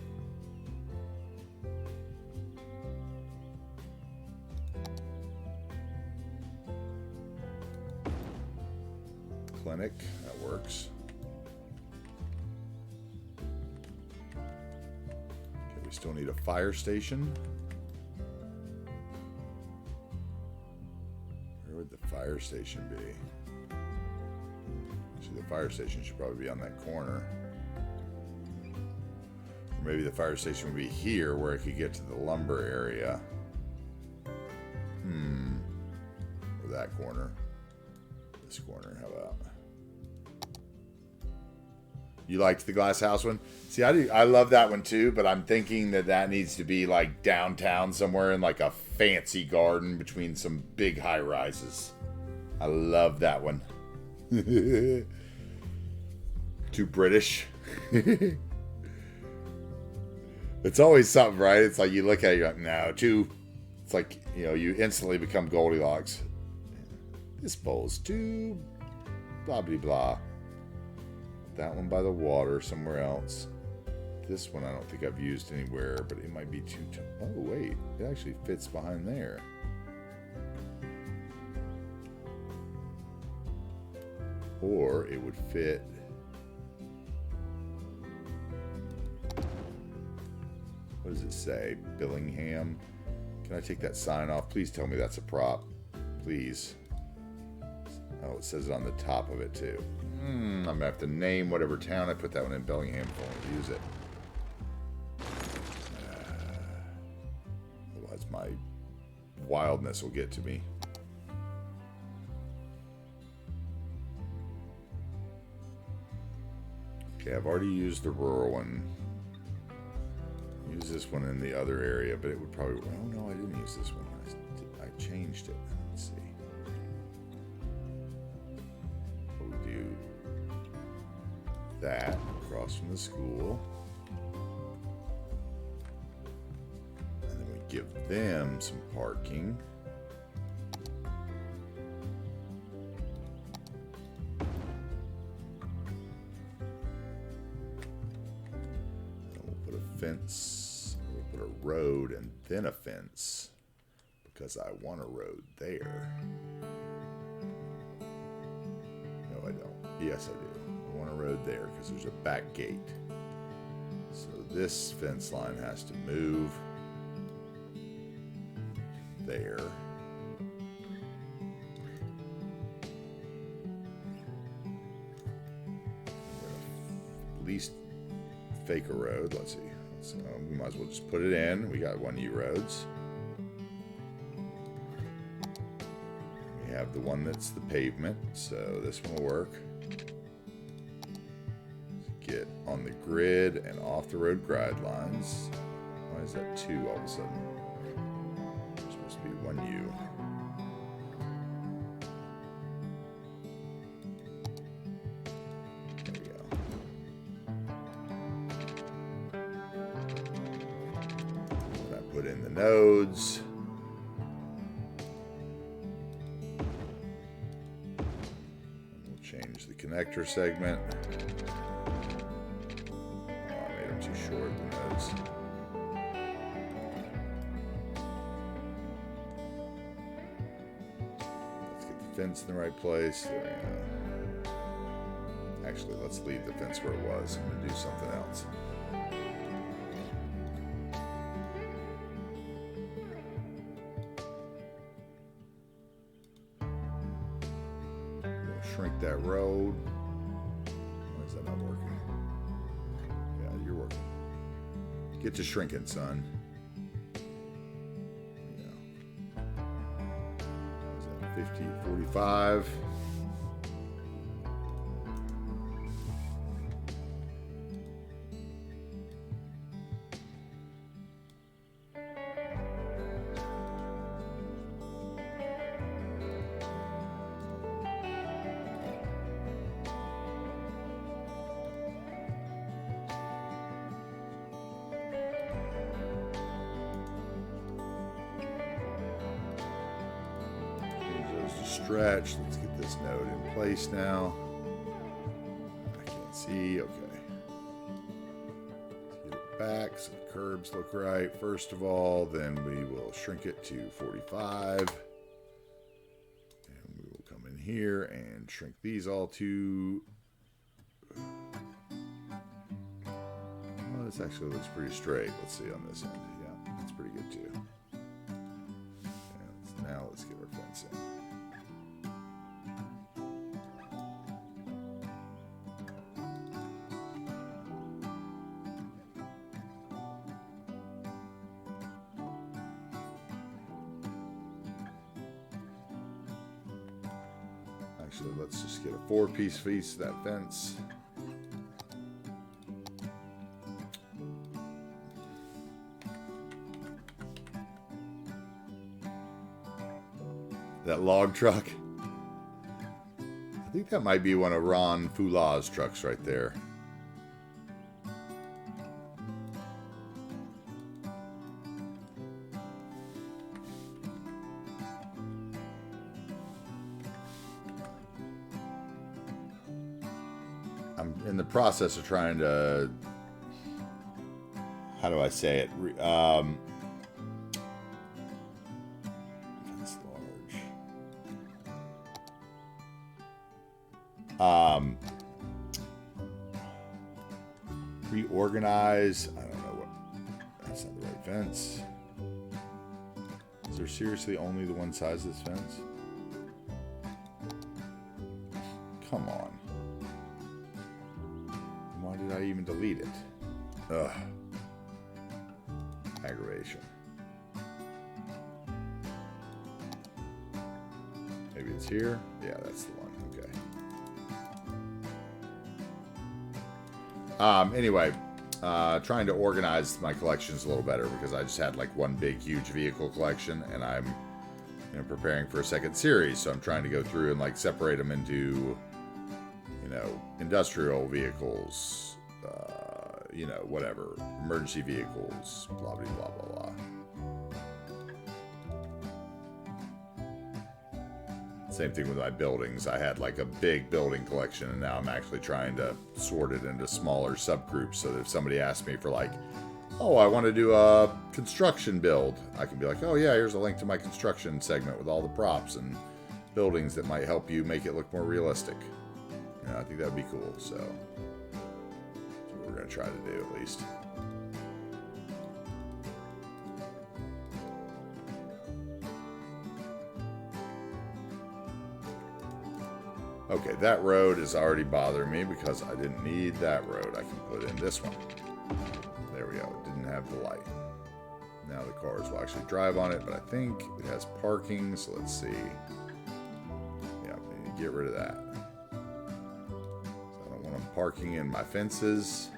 Clinic, that works. Okay, we still need a fire station. Where would the fire station be? Actually, the fire station should probably be on that corner. Or maybe the fire station would be here where it could get to the lumber area. Or that corner. This corner, how about? You liked the glass house one? See, I do. I love that one too, but I'm thinking that needs to be like downtown somewhere in like a fancy garden between some big high rises. I love that one. Too British. It's always something, right? It's like you look at it, you're like, no, too. It's like, you know, you instantly become Goldilocks. This bowl's too blah blah blah. That one by the water somewhere else. This one I don't think I've used anywhere, but it might be too. Oh wait, it actually fits behind there. Or it would fit. What does it say? Billingham. Can I take that sign off? Please tell me that's a prop. Please. Oh, it says it on the top of it too. I'm going to have to name whatever town I put that one in. Bellingham if I want to use it. Otherwise my wildness will get to me. Okay, I've already used the rural one. Use this one in the other area, but it would probably... Oh no, I didn't use this one. I changed it. Let's see. We'll do that across from the school. And then give them some parking. And we'll put a fence, we'll put a road and then a fence because I want a road there. No, I don't. Yes, I do. I want a road there because there's a back gate. So this fence line has to move there. At least fake a road. Let's see. We might as well just put it in. We got 1U roads. We have the one that's the pavement, so this one will work. Get on the grid and off the road guide lines. Why is that 2 all of a sudden? It's supposed to be 1U. There we go. And I put in the nodes. And we'll change the connector segment. Too short, the nodes. Let's get the fence in the right place. There we go. Actually, let's leave the fence where it was. I'm going to do something else. We'll shrink that road. Why is that not working? You're working. Get to shrinking, son. Yeah. Is that 50, 45? Stretch. Let's get this node in place now. I can't see. Okay. Let's get it back so the curbs look right. First of all, then we will shrink it to 45. And we will come in here and shrink these all to... Well, this actually looks pretty straight. Let's see on this end. Yeah, that's pretty good too. And now let's get our fence in. Actually, let's just get a 4-piece piece of that fence. That log truck. I think that might be one of Ron Fulah's trucks right there. I'm in the process of trying to, how do I say it? That's large. Reorganize. I don't know what. That's not the right fence. Is there seriously only the one size of this fence? Come on. Why did I even delete it? Ugh. Aggravation. Maybe it's here? Yeah, that's the one. Okay. Anyway, trying to organize my collections a little better because I just had like one big, huge vehicle collection, and I'm preparing for a second series. So I'm trying to go through and like separate them into industrial vehicles, whatever, emergency vehicles, blah, blah, blah, blah, blah. Same thing with my buildings. I had like a big building collection, and now I'm actually trying to sort it into smaller subgroups so that if somebody asks me for like, oh, I want to do a construction build, I can be like, oh yeah, here's a link to my construction segment with all the props and buildings that might help you make it look more realistic. I think that'd be cool. So that's what we're going to try to do at least. Okay, that road is already bothering me because I didn't need that road. I can put in this one. There we go. It didn't have the light. Now the cars will actually drive on it, but I think it has parking, so let's see. Yeah, I need to get rid of that. So I don't want them parking in my fences.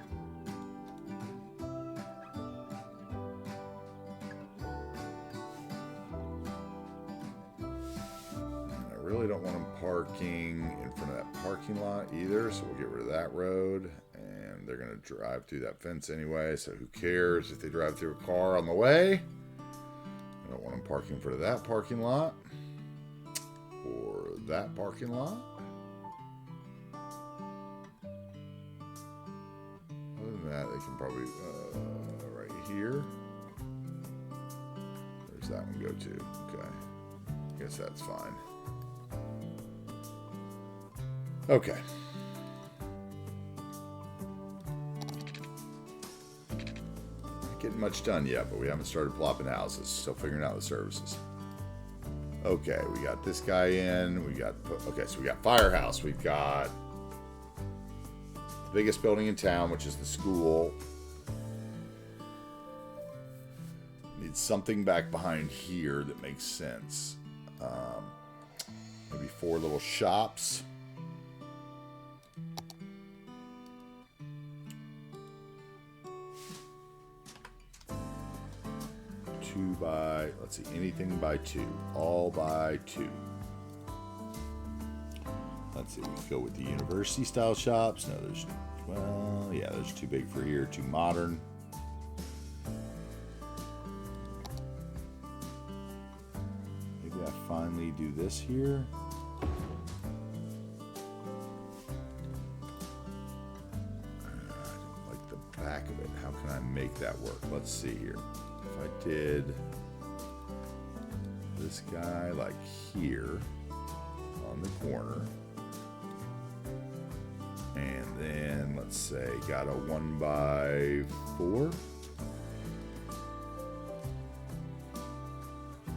Really don't want them parking in front of that parking lot either, so we'll get rid of that road, and they're going to drive through that fence anyway, so who cares if they drive through a car on the way. I don't want them parking in front of that parking lot or that parking lot. Other than that, they can probably right here. Where's that one go to? Okay, guess that's fine. Okay. Not getting much done yet, but we haven't started plopping houses. Still figuring out the services. Okay, we got this guy in. Okay, so we got firehouse. We've got the biggest building in town, which is the school. Need something back behind here that makes sense. Maybe 4 little shops. Let's see, anything by 2. All by 2. Let's see, we go with the university style shops. No, those are too big for here, too modern. Maybe I finally do this here. I don't like the back of it. How can I make that work? Let's see here. If I did this guy like here on the corner, and then let's say got a 1x4.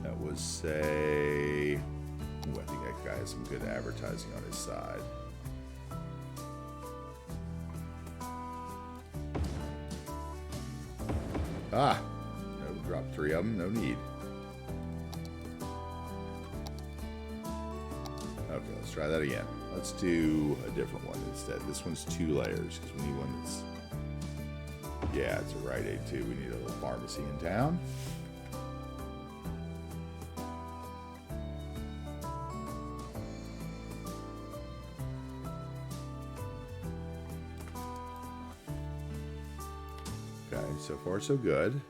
That was say, ooh, I think that guy has some good advertising on his side. No, drop 3 of them, no need. Okay, let's try that again. Let's do a different one instead. This one's 2 layers because we need one that's, yeah, it's a Rite Aid too. We need a little pharmacy in town. Okay, so far so good.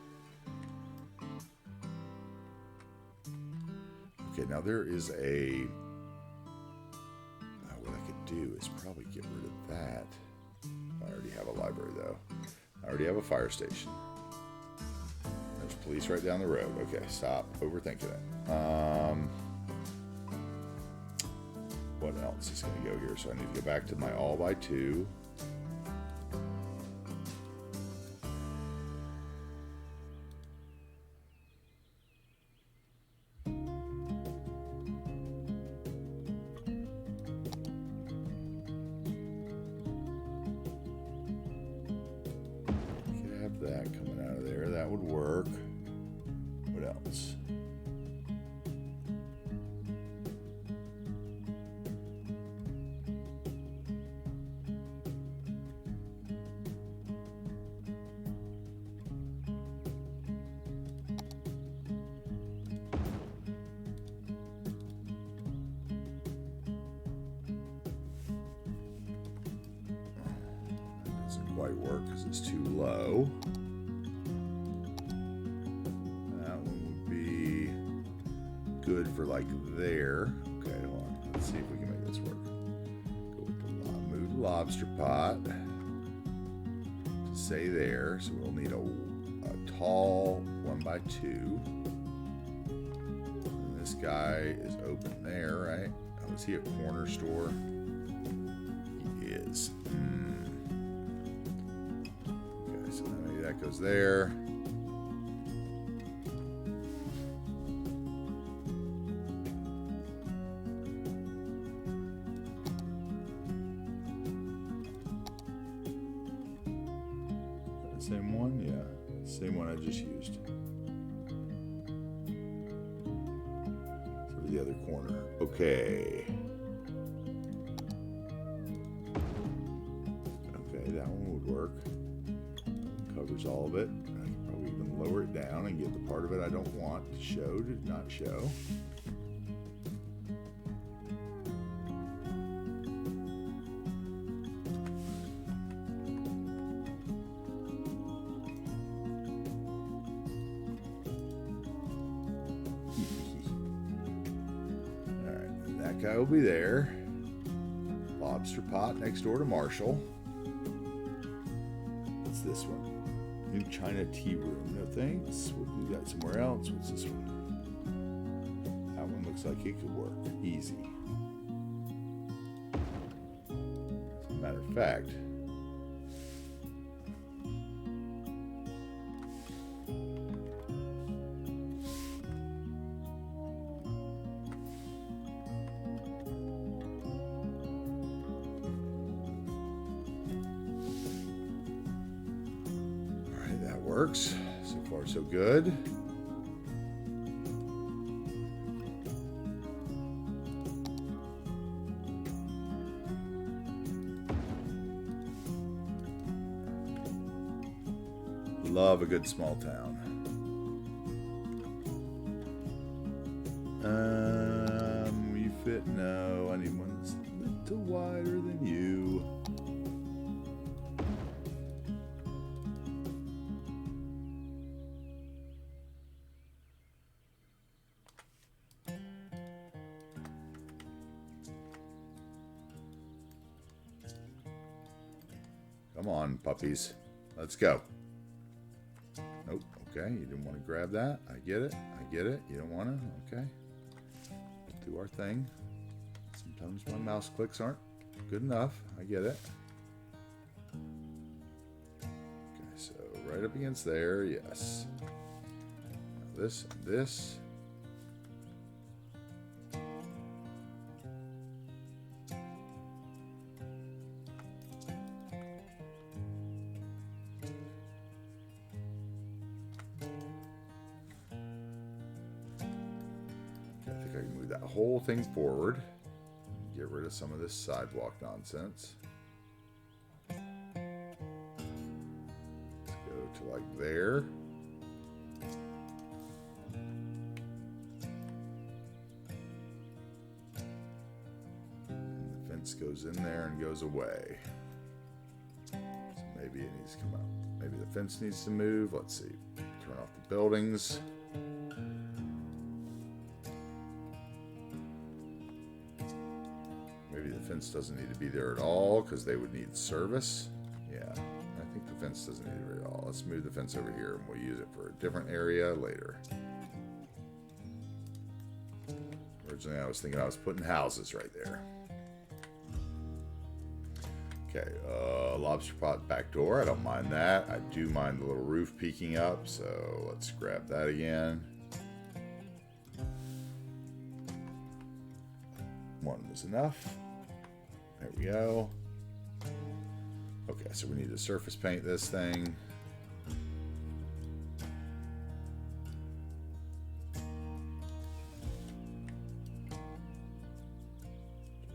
Okay, now there is a... what I could do is probably get rid of that. I already have a library, though. I already have a fire station. There's police right down the road. Okay, stop overthinking it. What else is going to go here? So I need to go back to my all by 2. That coming out of there, that would work. What else? That doesn't quite work because it's too low. Good for like there. Okay, hold on. this work? Go with move the lobster pot to say there. So we'll need a tall 1x2. And this guy is open there, right? Oh, is he a corner store? He is. Okay, so maybe that goes there. Same one? Yeah. Same one I just used. So the other corner. Okay. Okay, that one would work. Covers all of it. I can probably even lower it down and get the part of it I don't want to show to not show. Guy will be there. Lobster pot next door to Marshall. What's this one? New China tea room. No thanks. We'll do that somewhere else. What's this one? That one looks like it could work. Easy. As a matter of fact, works. So far, so good. Love a good small town. You fit? No, I need one that's a little wider than you. Come on, puppies. Let's go. Nope. Okay, you didn't want to grab that. I get it. I get it. You don't want to? Okay. We'll do our thing. Sometimes my mouse clicks aren't good enough. I get it. Okay, so right up against there. Yes. Now this and this. Whole thing forward. Get rid of some of this sidewalk nonsense. Let's go to like there. And the fence goes in there and goes away. So maybe it needs to come out. Maybe the fence needs to move. Let's see. Turn off the buildings. Maybe the fence doesn't need to be there at all because they would need service. Yeah, I think the fence doesn't need to be at all. Let's move the fence over here and we'll use it for a different area later. Originally I was thinking I was putting houses right there. Okay, lobster pot back door. I don't mind that. I do mind the little roof peeking up, so let's grab that again. One was enough. There we go. Okay, so we need to surface paint this thing.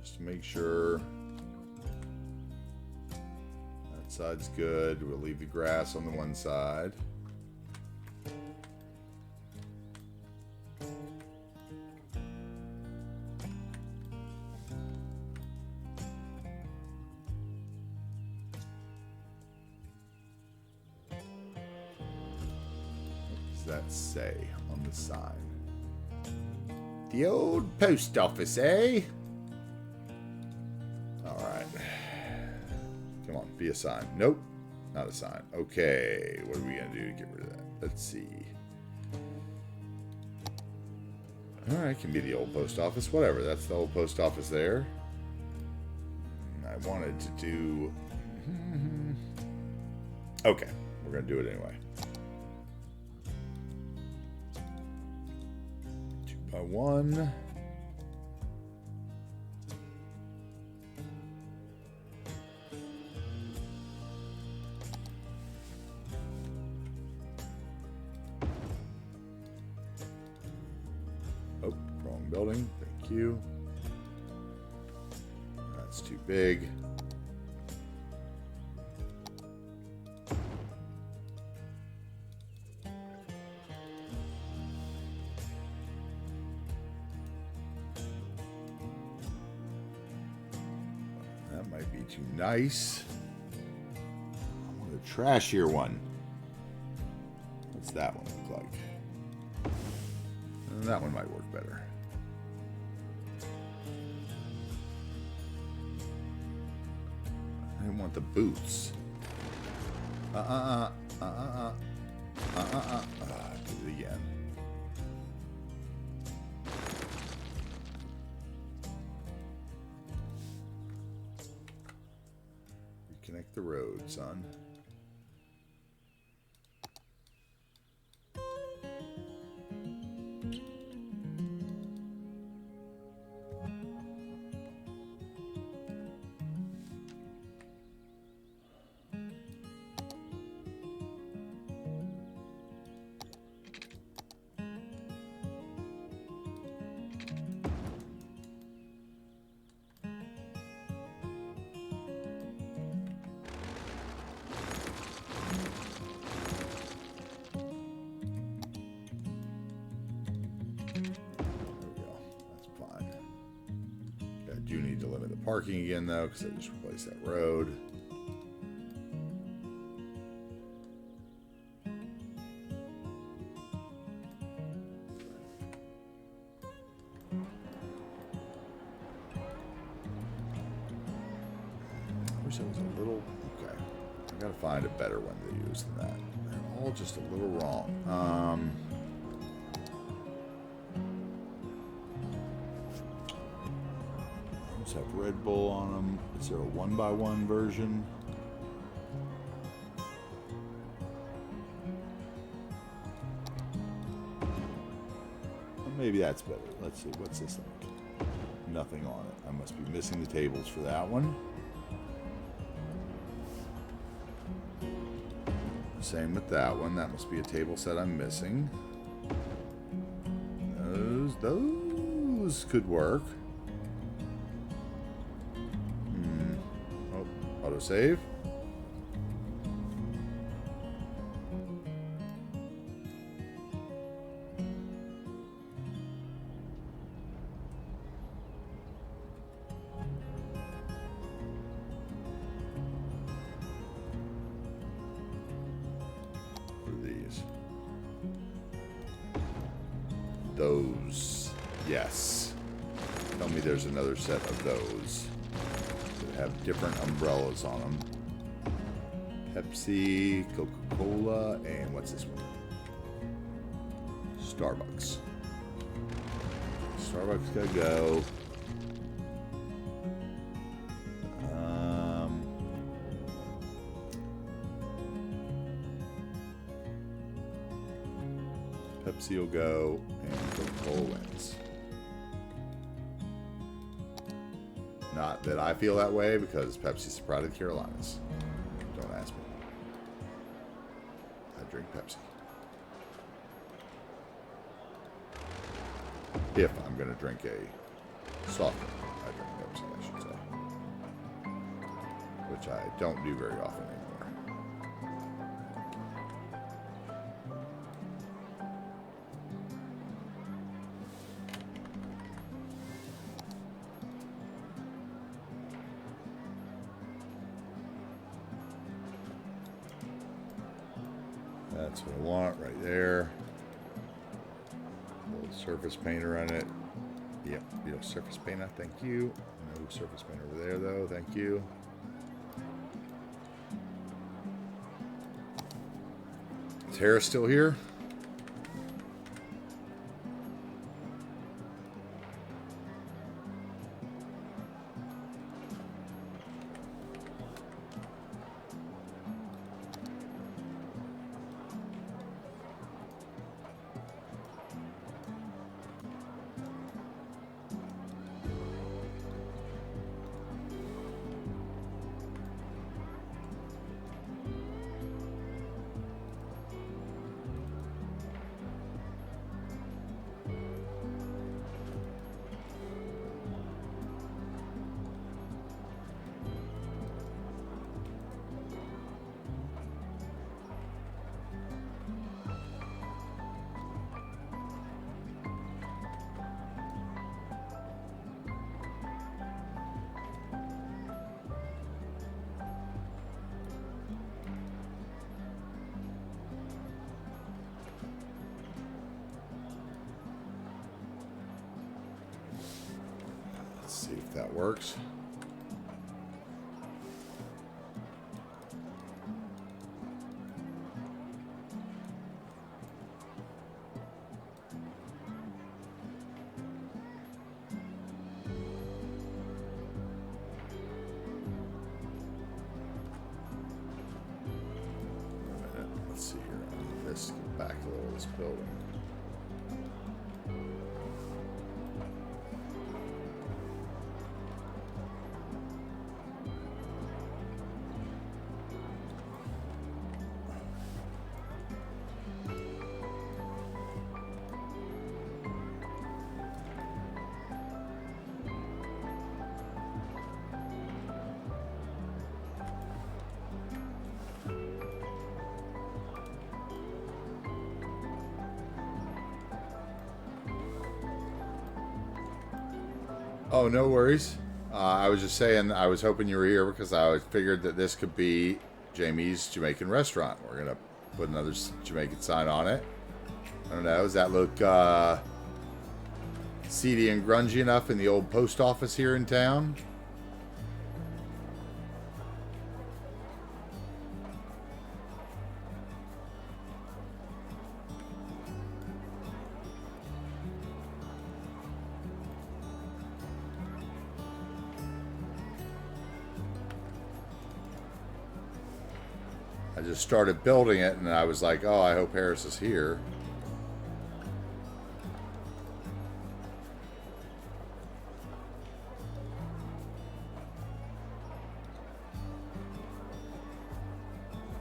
Just to make sure that side's good. We'll leave the grass on the one side. That say on the sign? The old post office, eh? on, be a sign. Nope, not a sign. Okay, what are we gonna do to get rid of that? Let's see. Alright, can be the old post office, whatever. That's the old post office there. I wanted to do... Okay, we're going to do it anyway. 2x1. Oh, wrong building. Thank you. That's too big. That might be too nice. I want a trashier one. What's that one look like? That one might work better. I didn't want the boots. Do it again. Reconnect the road, son. Parking again though, because I just replaced that road. I wish I was a little okay. I gotta find a better one to use than that. They're all just a little wrong. Have Red Bull on them. Is there a 1x1 version? Well, maybe that's better. Let's see. What's this like? Nothing on it. I must be missing the tables for that one. Same with that one. That must be a table set I'm missing. Those could work. Save. What are these? Those. Yes. Tell me there's another set of those. Have different umbrellas on them. Pepsi, Coca-Cola, and what's this one? Starbucks. Starbucks gotta go. Pepsi will go, and Coca-Cola wins. Not that I feel that way, because Pepsi's the pride of the Carolinas. Don't ask me. I drink Pepsi. If I'm going to drink a soft drink, I drink Pepsi, I should say. Which I don't do very often anymore. That's what I want right there. A little surface painter on it. Yep, surface painter, thank you. No surface painter over there though, thank you. Harris still here? Let's see if that works. Let's see here. Let's get back a little of this building. Oh, no worries. I was just saying I was hoping you were here because I figured that this could be Jamie's Jamaican restaurant. We're going to put another Jamaican sign on it. I don't know. Does that look seedy and grungy enough in the old post office here in town? I just started building it and I was like, oh, I hope Harris is here.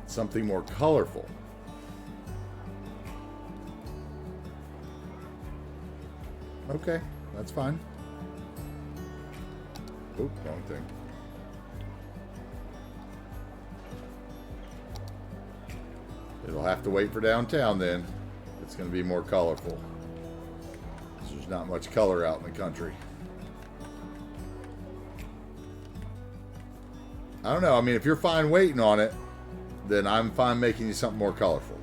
Something more colorful. Okay, that's fine. Oop, wrong thing. It'll have to wait for downtown then. It's going to be more colorful. There's not much color out in the country. I don't know. I mean, if you're fine waiting on it, then I'm fine making you something more colorful.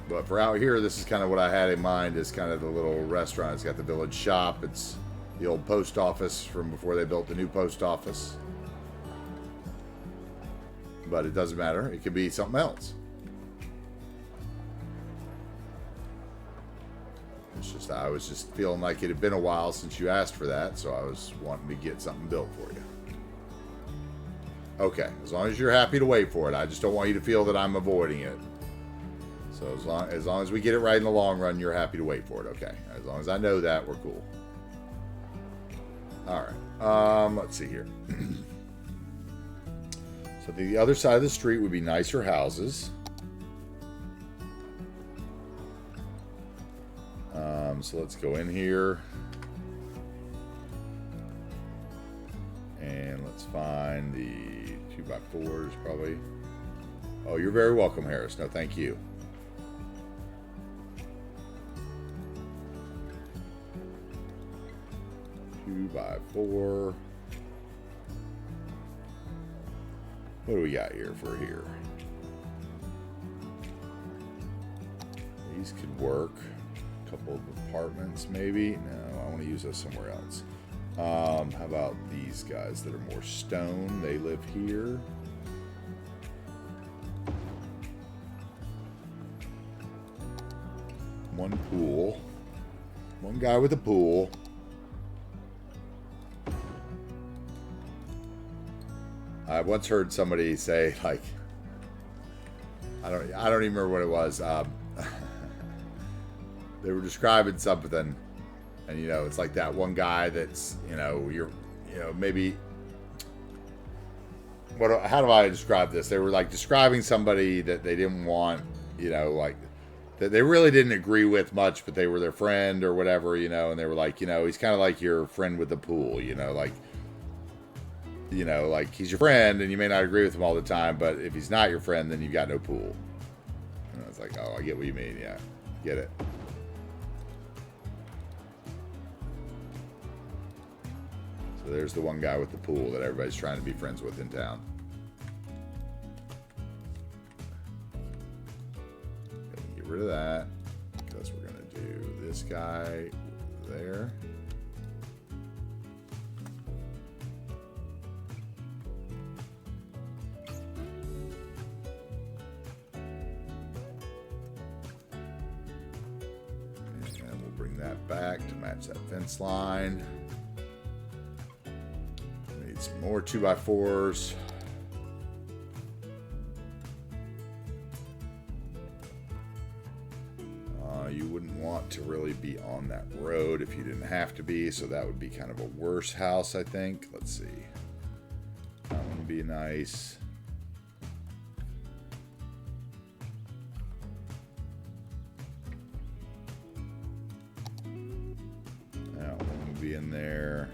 But for out here, this is kind of what I had in mind as kind of the little restaurant. It's got the village shop. It's the old post office from before they built the new post office. But it doesn't matter. It could be something else. It's just, I was just feeling like it had been a while since you asked for that, so I was wanting to get something built for you. Okay, as long as you're happy to wait for it. I just don't want you to feel that I'm avoiding it. So as long as we get it right in the long run, you're happy to wait for it. Okay, as long as I know that, we're cool. All right, let's see here. So the other side of the street would be nicer houses. So let's go in here. And let's find the 2x4s probably. Oh, you're very welcome, Harris. No, thank you. Two by four. What do we got here for here? These could work. A couple of apartments, maybe. No, I want to use those somewhere else. How about these guys that are more stone? They live here. one pool. One guy with a pool. I once heard somebody say, like, I don't even remember what it was. They were describing something, and it's like that one guy that's maybe. How do I describe this? They were like describing somebody that they didn't want, like that they really didn't agree with much, but they were their friend or whatever, and they were like, he's kind of like your friend with the pool, like he's your friend and you may not agree with him all the time, but if he's not your friend, then you've got no pool. And I was like, oh, I get what you mean. Yeah, get it. So there's the one guy with the pool that everybody's trying to be friends with in town. Get rid of that because we're going to do this guy there. And we'll bring that back to match that fence line. Some more 2x4s. You wouldn't want to really be on that road if you didn't have to be, so that would be kind of a worse house, I think. Let's see. That one would be nice. That one would be in there.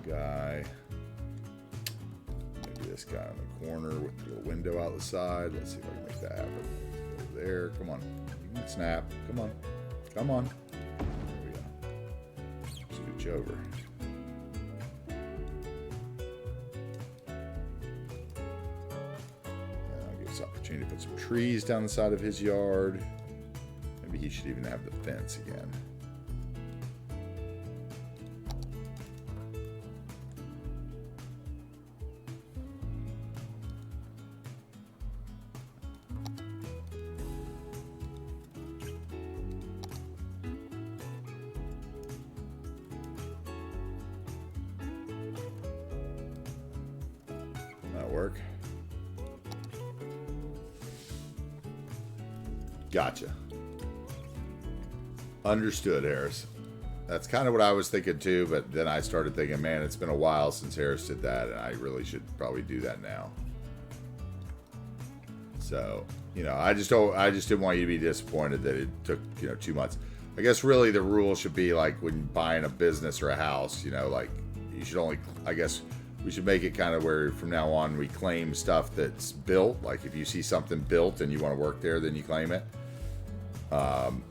Guy. Maybe this guy in the corner with the little window out the side. Let's see if I can make that happen. Go there. Come on. You can snap. Come on. Come on. There we go. Scooch over. And I'll give us opportunity to put some trees down the side of his yard. Maybe he should even have the fence again. Work. Gotcha. Understood, Harris. That's kind of what I was thinking too, but then I started thinking, man, it's been a while since Harris did that, and I really should probably do that now. So, I just didn't want you to be disappointed that it took, 2 months. I guess really the rule should be like when buying a business or a house, like you should only, I guess, we should make it kind of where from now on we claim stuff that's built. Like if you see something built and you want to work there, then you claim it. Kind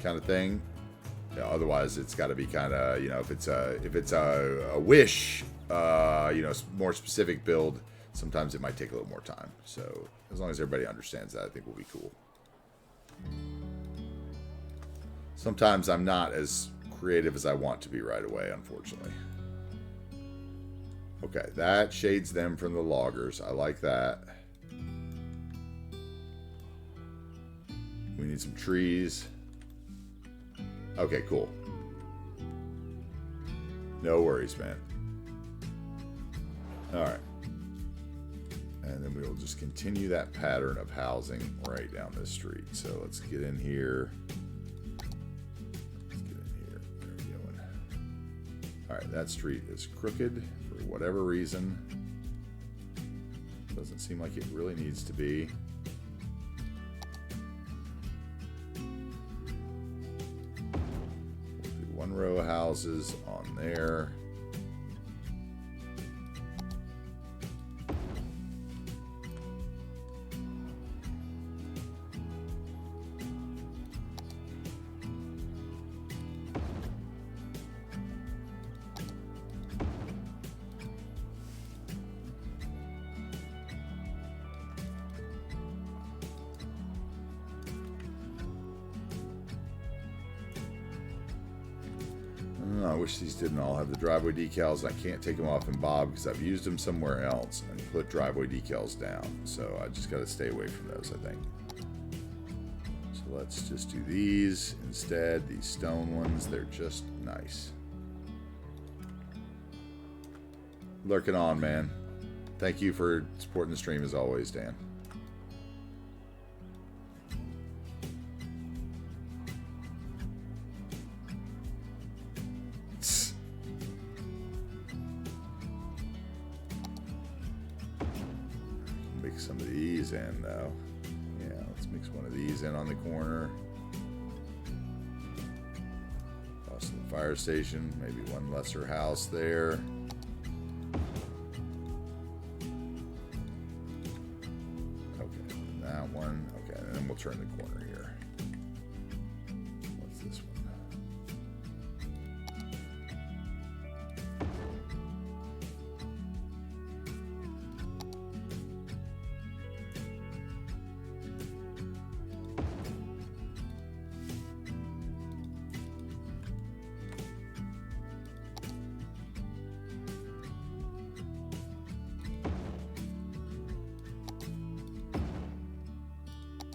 of thing. Otherwise, it's got to be kind of, if it's a wish, more specific build, sometimes it might take a little more time. So as long as everybody understands that, I think we'll be cool. Sometimes I'm not as creative as I want to be right away, unfortunately. Okay, that shades them from the loggers. I like that. We need some trees. Okay, cool. No worries, man. Alright. And then we will just continue that pattern of housing right down this street. So let's get in here. Let's get in here. There we go. Alright, that street is crooked. For whatever reason. Doesn't seem like it really needs to be. We'll do one row of houses on there. I wish these didn't all have the driveway decals. I can't take them off in Bob because I've used them somewhere else and put driveway decals down. So I just got to stay away from those, I think. So let's just do these instead. These stone ones, they're just nice. Lurking on, man. Thank you for supporting the stream as always, Dan. Mix some of these in, though. Yeah, let's mix one of these in on the corner. Boston Fire Station, maybe one lesser house there. Turn the corner here. What's this one?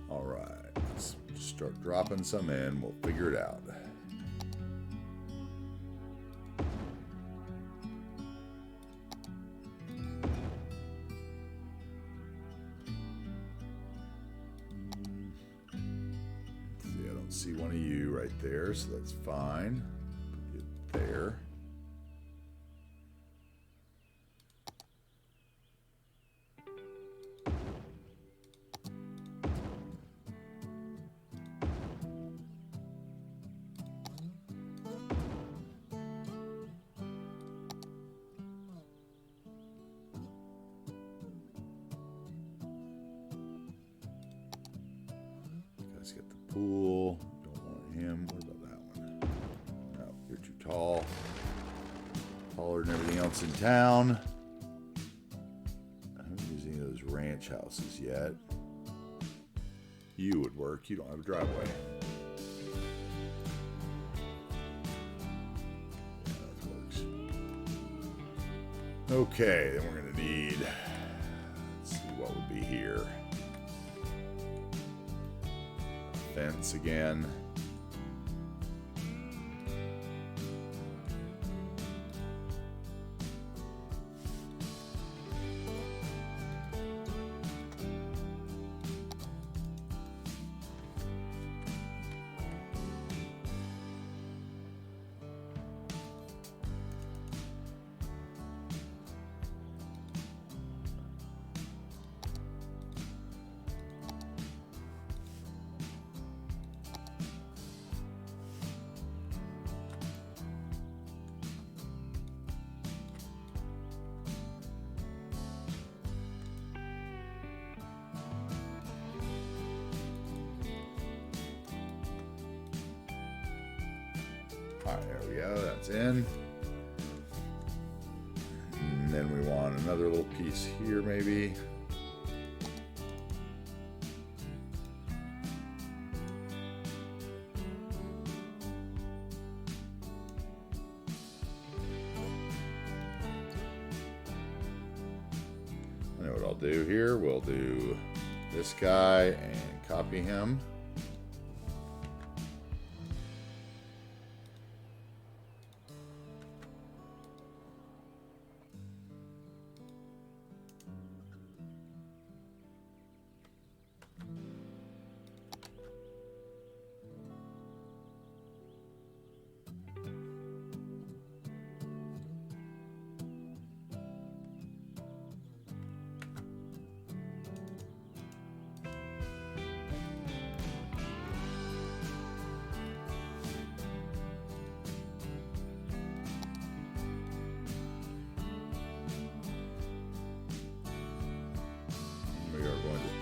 All right, let's start dropping some in. We'll figure it out. See, I don't see one of you right there, so that's fine. Put it there. Get the pool. Don't want him. What about that one? No, you're too tall. Taller than everything else in town. I haven't used any of those ranch houses yet. You would work. You don't have a driveway. Yeah, that works. Okay, then we're going to need... Let's see what would be here. Fence again. Alright, there we go, that's in. And then we want another little piece here, maybe. I know what I'll do here. We'll do this guy and copy him.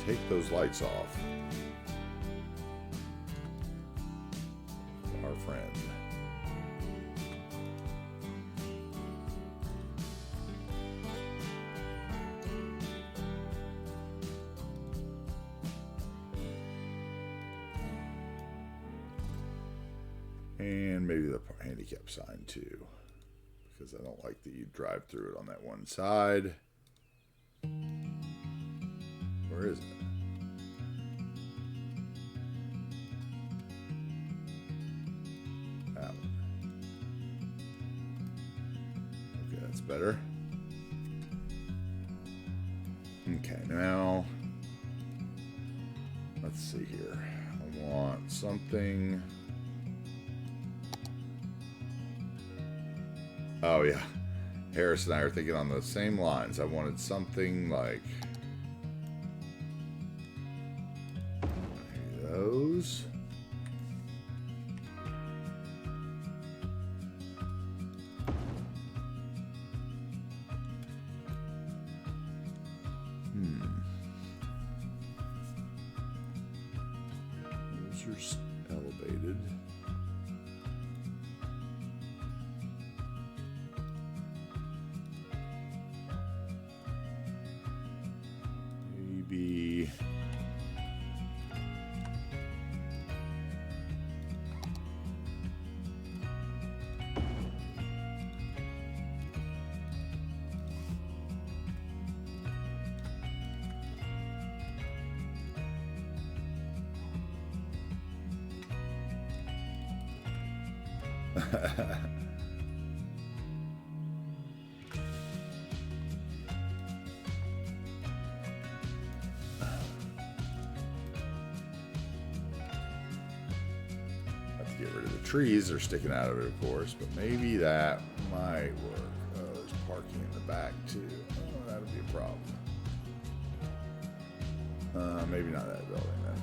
Take those lights off. Our friend. And maybe the handicap sign too, because I don't like that you drive through it on that one side. Where is it? That one. Okay, that's better. Okay, now let's see here. I want something. Oh yeah, Harris and I are thinking on the same lines. I wanted something like those. Those are elevated. Maybe have to get rid of the trees. They're sticking out of it, of course, but maybe that might work. Oh, there's parking in the back too. Oh, that'll be a problem. Maybe not that building then.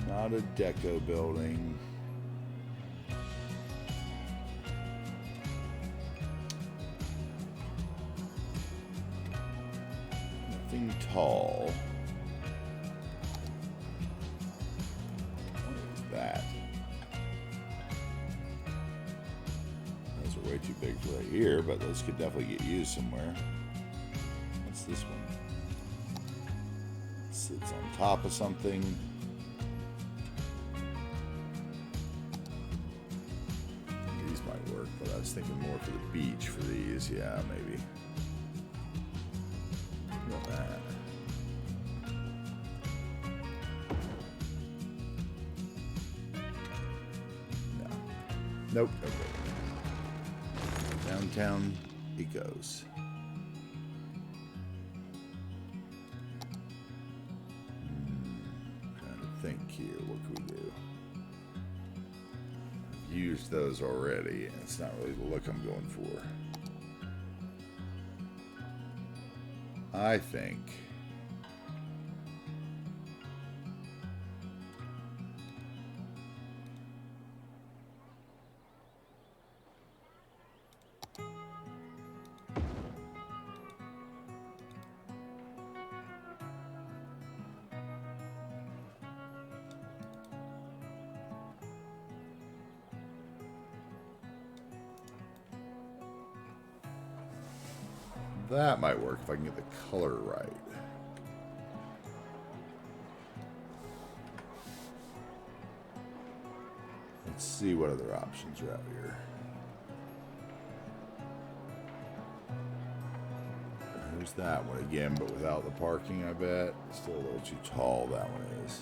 Not a deco building. Nothing tall. What is that? Those are way too big for right here, but those could definitely get used somewhere. What's this one? Sits on top of something. These might work, but I was thinking more for the beach for these. Yeah, maybe. Look at that. No. Nope. Okay. Downtown it goes. Trying to think here. What can we do? I've used those already, and it's not really the look I'm going for. I think that might work if I can get the color right. Let's see what other options are out here. There's that one again, but without the parking, I bet. Still a little too tall, that one is.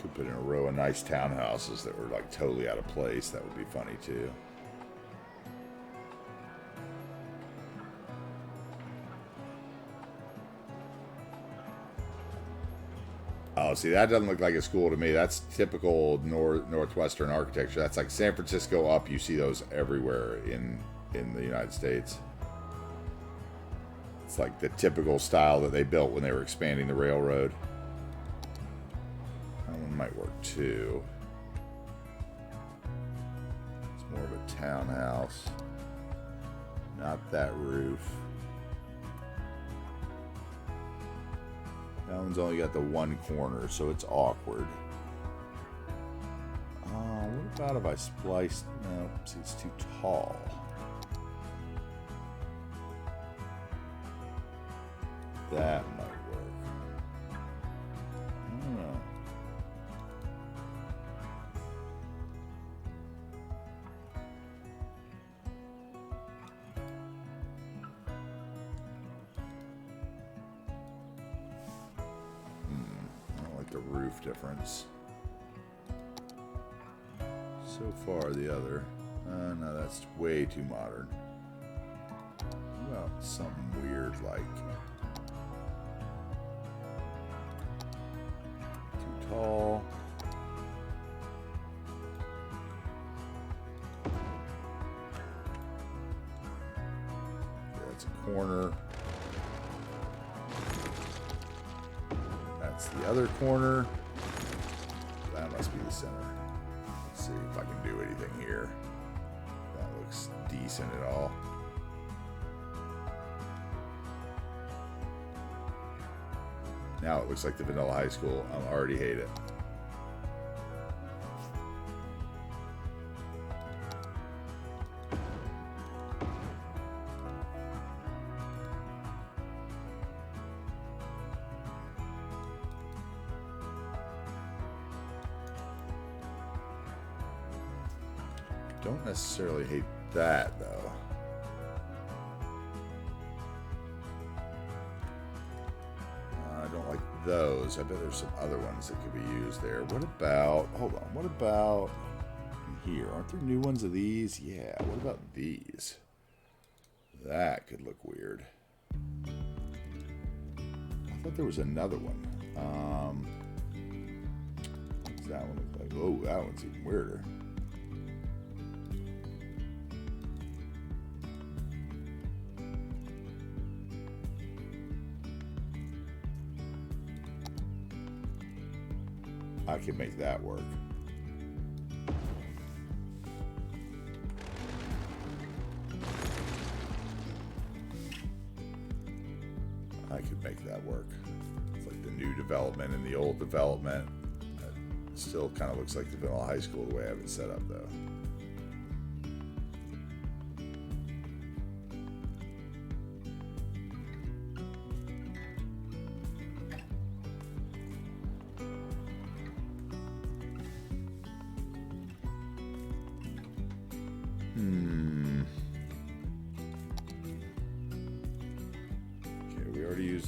Could put in a row of nice townhouses that were like totally out of place. That would be funny too. Oh, see, that doesn't look like a school to me. That's typical Northwestern architecture. That's like San Francisco up. You see those everywhere in the United States. It's like the typical style that they built when they were expanding the railroad. That one might work too. It's more of a townhouse. Not that roof. That one's only got the one corner, so it's awkward. What about if I spliced? No, see, it's too tall. That might work. I don't know. I don't like the roof difference. So far, the other. No, that's way too modern. What about something weird like too tall? Okay, that's a corner. That's the other corner. That must be the center. See if I can do anything here. That looks decent at all. Now it looks like the vanilla high school. I already hate it. Don't necessarily hate that though. I don't like those. I bet there's some other ones that could be used there. What about, hold on, what about in here? Aren't there new ones of these? Yeah, what about these? That could look weird. I thought there was another one. What does that one look like? Oh, that one's even weirder. I can make that work. I could make that work. It's like the new development and the old development. It still kind of looks like the vanilla high school the way I have it set up though.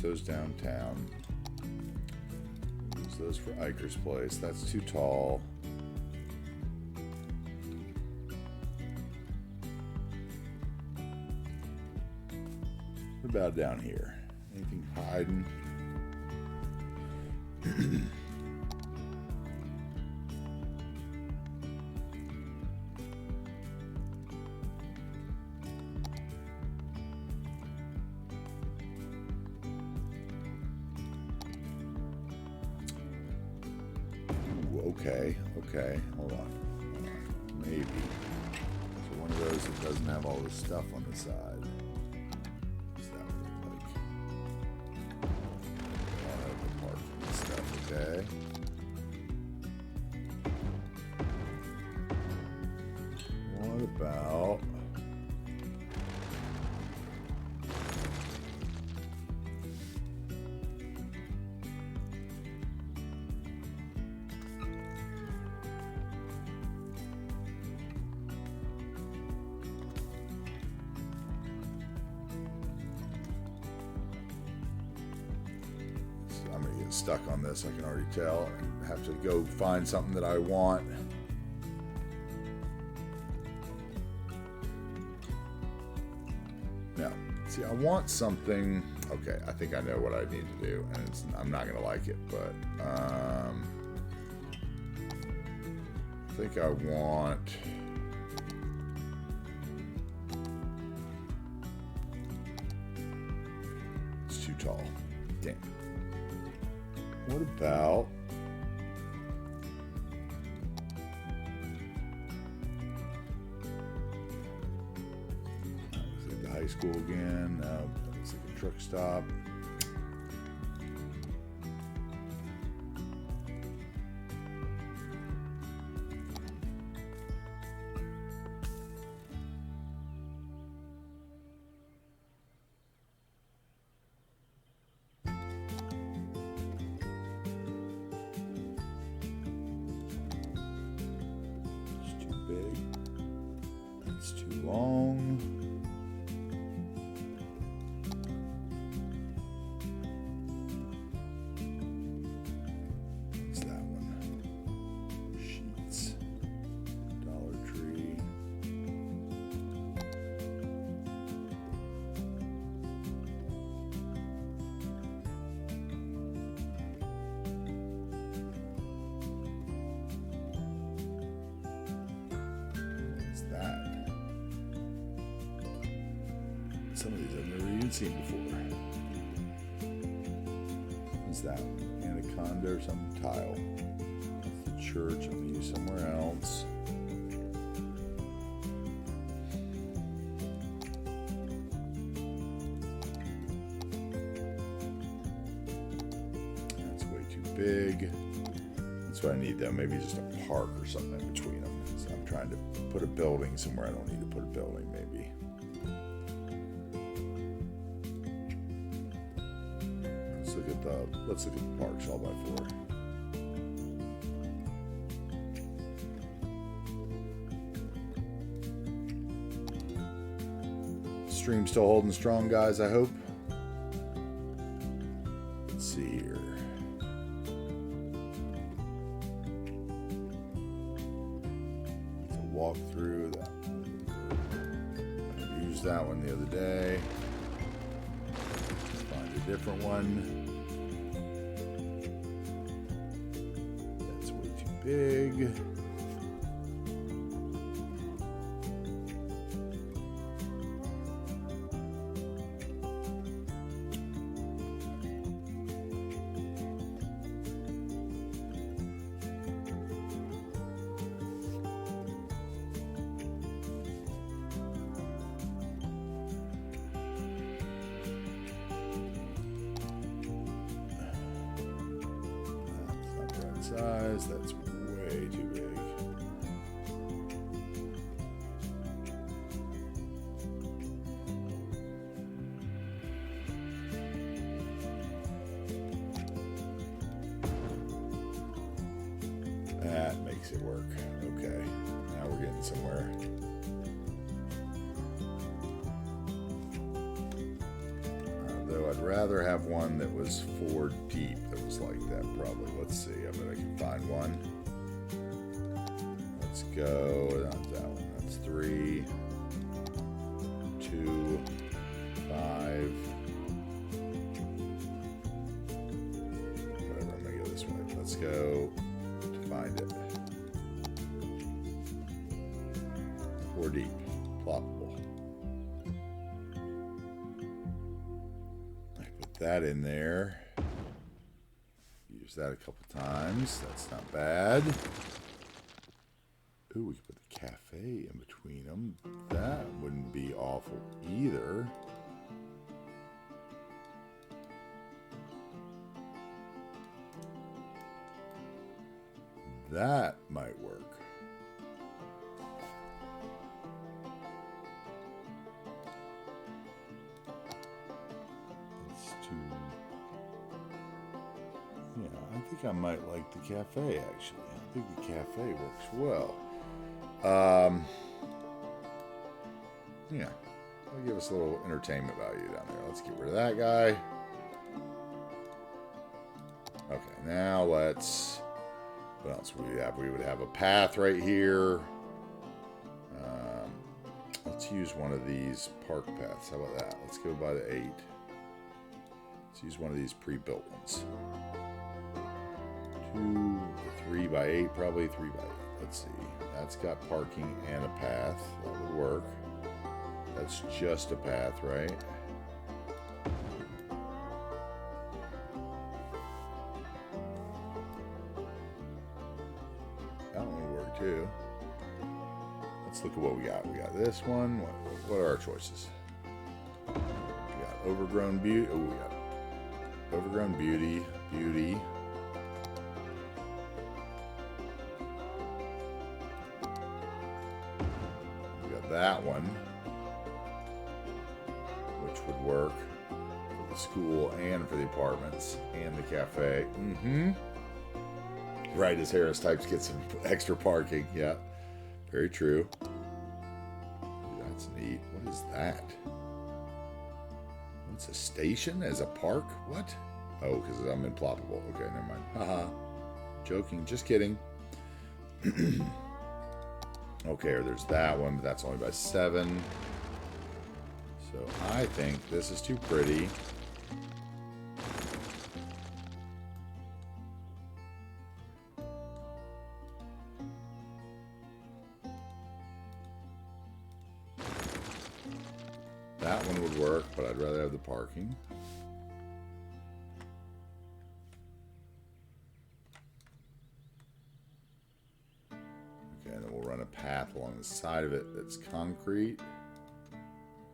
Those downtown. Use those for Iker's place. That's too tall. What about down here? Anything hiding? Okay, hold on. Maybe. So one of those that doesn't have all this stuff on the side. What's that look like? I'll have the parking stuff, okay. What about... I'm gonna get stuck on this, I can already tell, and have to go find something that I want. Now, see, I want something. Okay, I think I know what I need to do, and I'm not gonna like it, but I think I want. It's too tall. Damn. What about the high school again? No, looks like a truck stop. long. What's that one? Sheets. Dollar Tree. What's that? Some of these I've never even seen before. What's that? Anaconda or some tile. That's the church. I'm gonna use somewhere else. That's way too big. That's what I need though. Maybe just a park or something in between them. So I'm trying to put a building somewhere I don't need to put a building, maybe. Let's look at the parks all by 4. Stream still holding strong, guys, I hope. Let's see here. It's a walkthrough. I used that one the other day. Let's find a different one. Big. That's not the right size. That's way too big. That makes it work. Okay, now we're getting somewhere. Though I'd rather have one that was 4 deep that was like that, probably. Let's see, I bet I can find one. Let's go, not that one, that's 3, 2, 5. Whatever, I'm gonna go this way. Let's go to find it. 4 deep, ploppable. That in there. Use that a couple times. That's not bad. Ooh, we could put the cafe in between them. That wouldn't be awful either. That might work. I think I might like the cafe, actually. I think the cafe works well. Yeah, that'll give us a little entertainment value down there. Let's get rid of that guy. Okay, now let's... What else would we have? We would have a path right here. Let's use one of these park paths. How about that? Let's go by the 8. Let's use one of these pre-built ones. 2, 3 by 8, probably 3 by 8. Let's see. That's got parking and a path. That would work. That's just a path, right? That one would work too. Let's look at what we got. We got this one. What are our choices? We got overgrown beauty. Oh, we got overgrown beauty. Beauty. That one, which would work for the school and for the apartments and the cafe. Right, as Harris types get some extra parking. Yeah, very true. I That's neat. What is that? What's a station as a park? What? Oh, because I'm in ploppable. Okay, never mind. Haha. Joking. Just kidding. Okay, or there's that one, but that's only by 7. So I think this is too pretty. That one would work, but I'd rather have the parking. Okay, and then we'll run a path along the side of it that's concrete.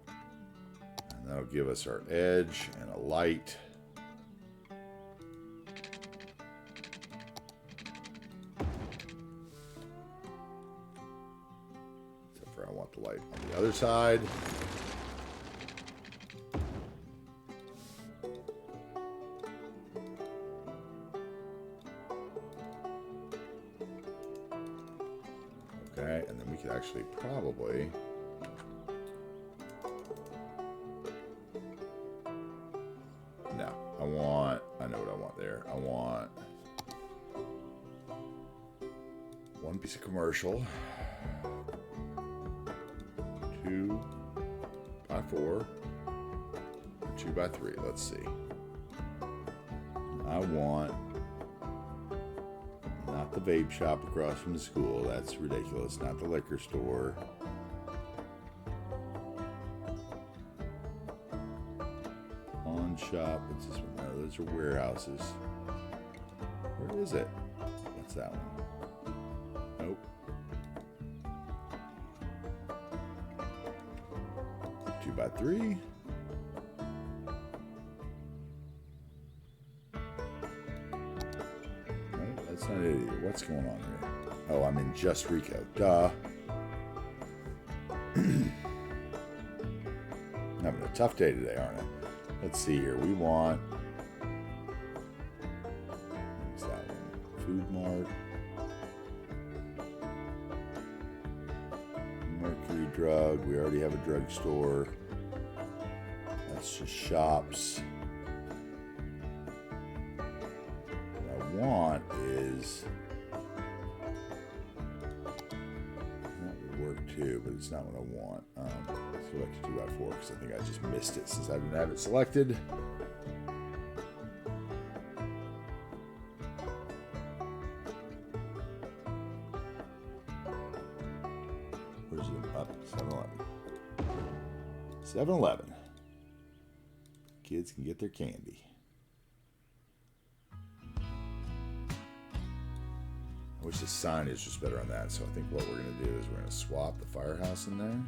And that'll give us our edge and a light. Except for I want the light on the other side. Okay, and then we could actually probably... No, I know what I want there. I want one piece of commercial, 2 by 4, 2 by 3. Let's see. I want not the vape shop across from the school. That's ridiculous. Not the liquor store. Pawn shop. What's this one? No, those are warehouses. Where is it? What's that one? Nope. 2 by 3. That's not it either. What's going on here? Oh, I'm in Just Rico. Duh. I'm having a tough day today, aren't I? Let's see here. We want... What's that one? Food Mart. Mercury Drug. We already have a drugstore. That's just shops. Want is that would work too, but it's not what I want. Let's go back to 2 by 4 because I think I just missed it since I didn't have it selected. Where's it? Up 7-Eleven. 7-Eleven. Kids can get their candy. I wish the signage was better on that, so I think what we're going to do is we're going to swap the firehouse in there.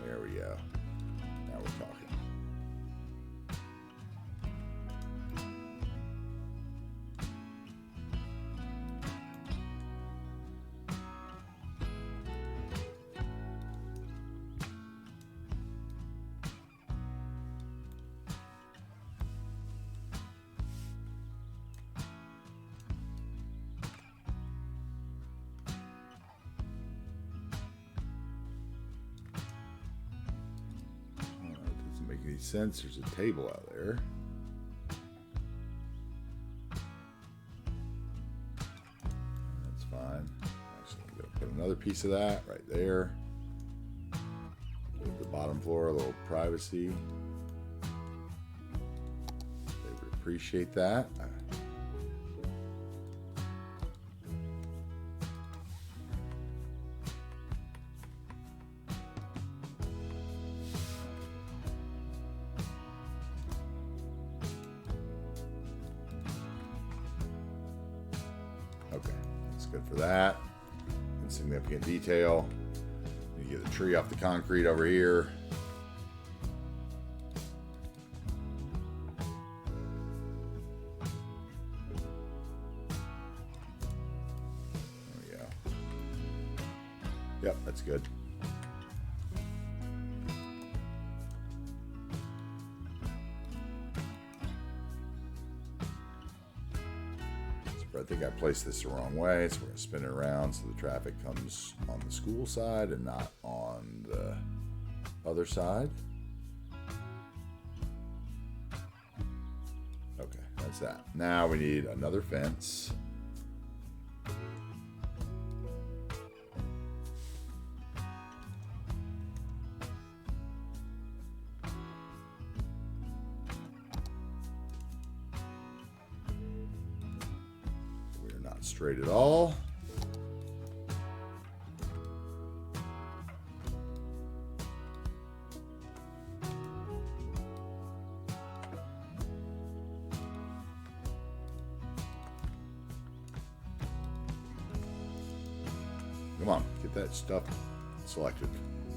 There we go. Now we're talking. Any sense? There's a table out there. That's fine. Actually, I'm going to put another piece of that right there. The bottom floor, a little privacy. They would appreciate that. Okay, that's good for that. Insignificant detail. You get the tree off the concrete over here. There we go. Yep, that's good. Spread think I placed this the wrong way, so we're going to spin it around so the traffic comes on the school side and not on the other side. Okay, that's that. Now we need another fence. Straight at all. Come on, get that stuff selected.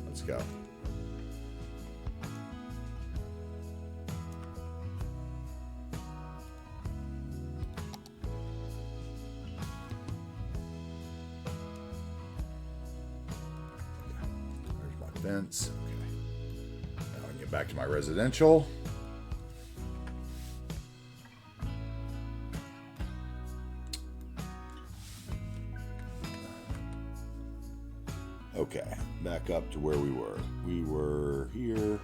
Let's go. Fence. Okay. Now I can get back to my residential. Okay, back up to where we were. We were here.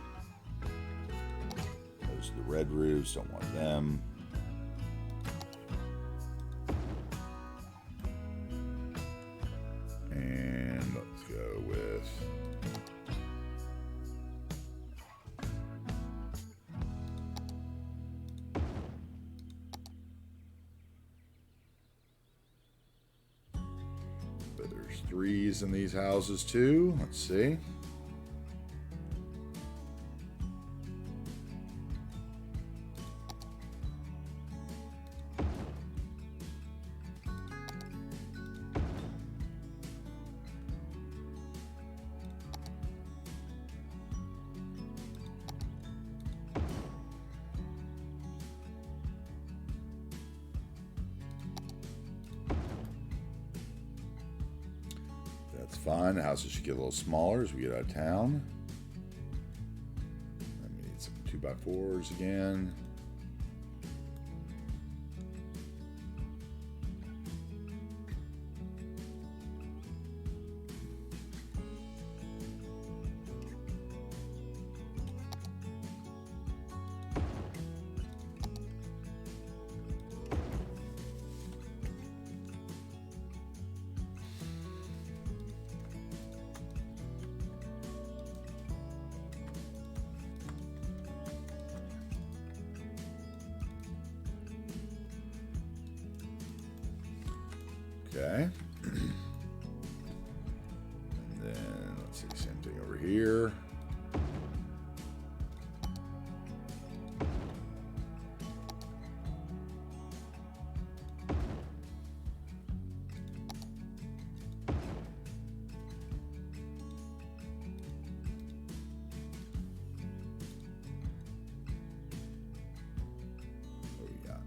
Those are the red roofs, don't want them. And let's go with there's threes in these houses too. Let's see. That's fine. The houses should get a little smaller as we get out of town. I need some 2x4s again. Okay. And then let's see, same thing over here. What we got?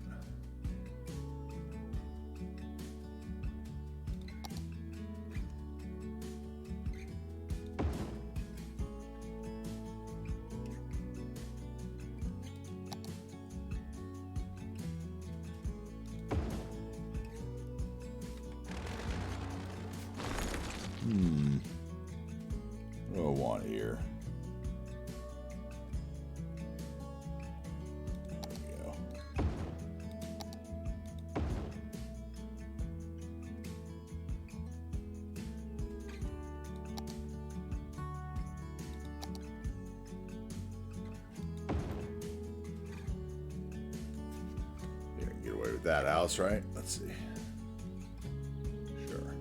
What do I want here? There we go. You can get away with that house, right? Let's see. Sure.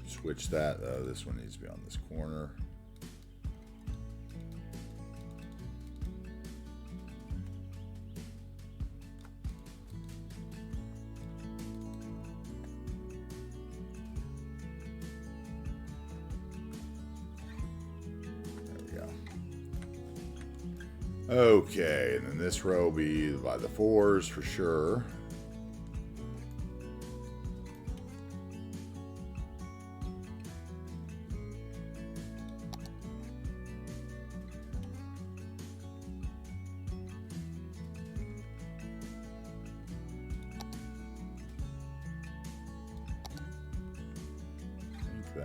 Switch that. This one needs to be on this corner. There we go. Okay, and then this row will be by the fours for sure.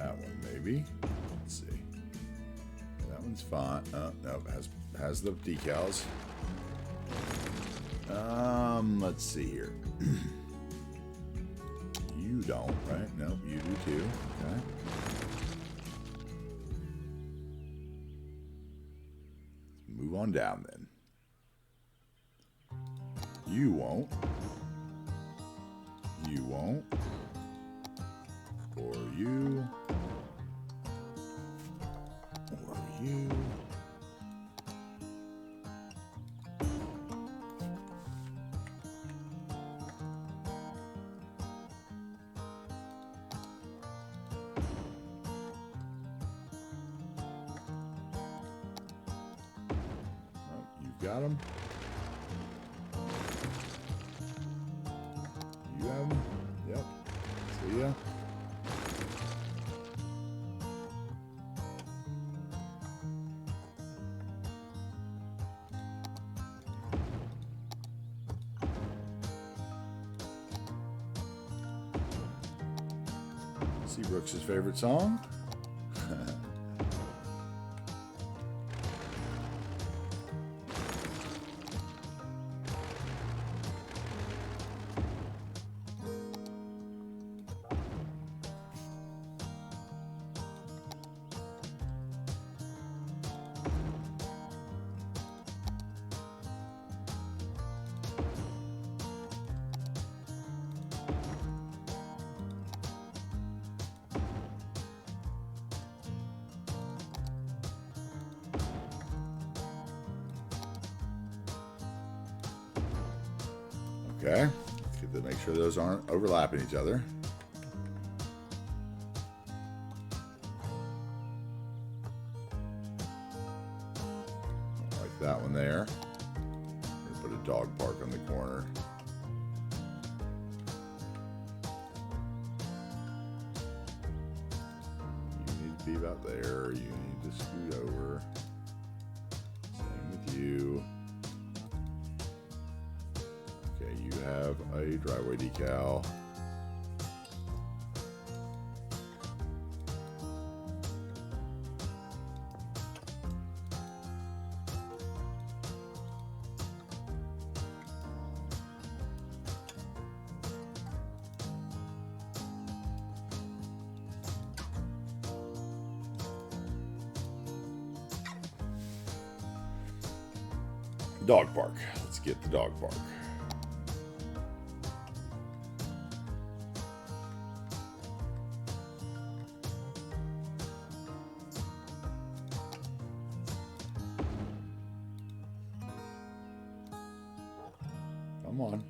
that one maybe. Let's see. That one's fine. No, has the decals. Let's see here. You don't, right? Nope, you do too. Okay. Let's move on down then. You won't. You won't. Or you. Or you. Oh, you've got them. You have them? Yep. See ya. Seabrooks' favorite song. Okay, let's get to make sure those aren't overlapping each other. Like that one there. I'm gonna put a dog park on the corner. You need to be about there. You need to scoot over. Same with you. Okay, you have a driveway decal. Dog park. Let's get the dog park. Come on.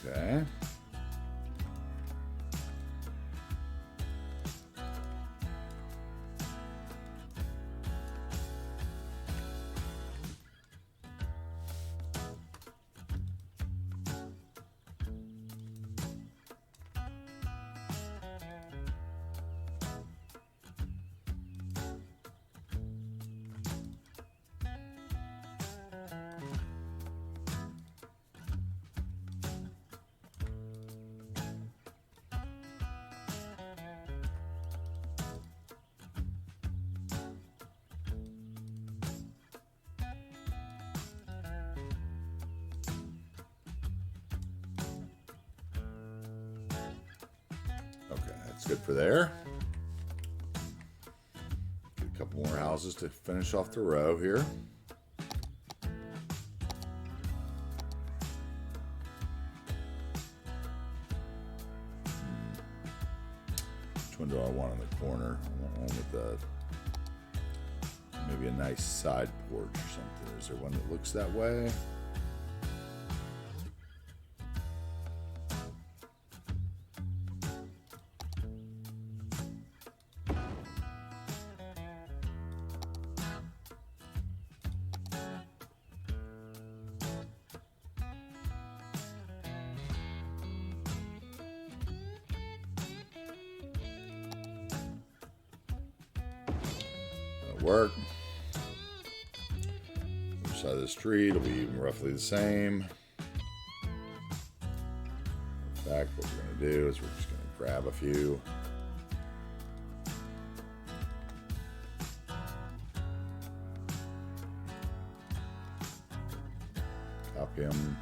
Okay. Okay, that's good for there. Get a couple more houses to finish off the row here. Which one do I want in the corner? I want one with the, maybe maybe a nice side porch or something. Is there one that looks that way? Work. Other side of the street will be roughly the same. In fact, what we're going to do is we're just going to grab a few. Copy them.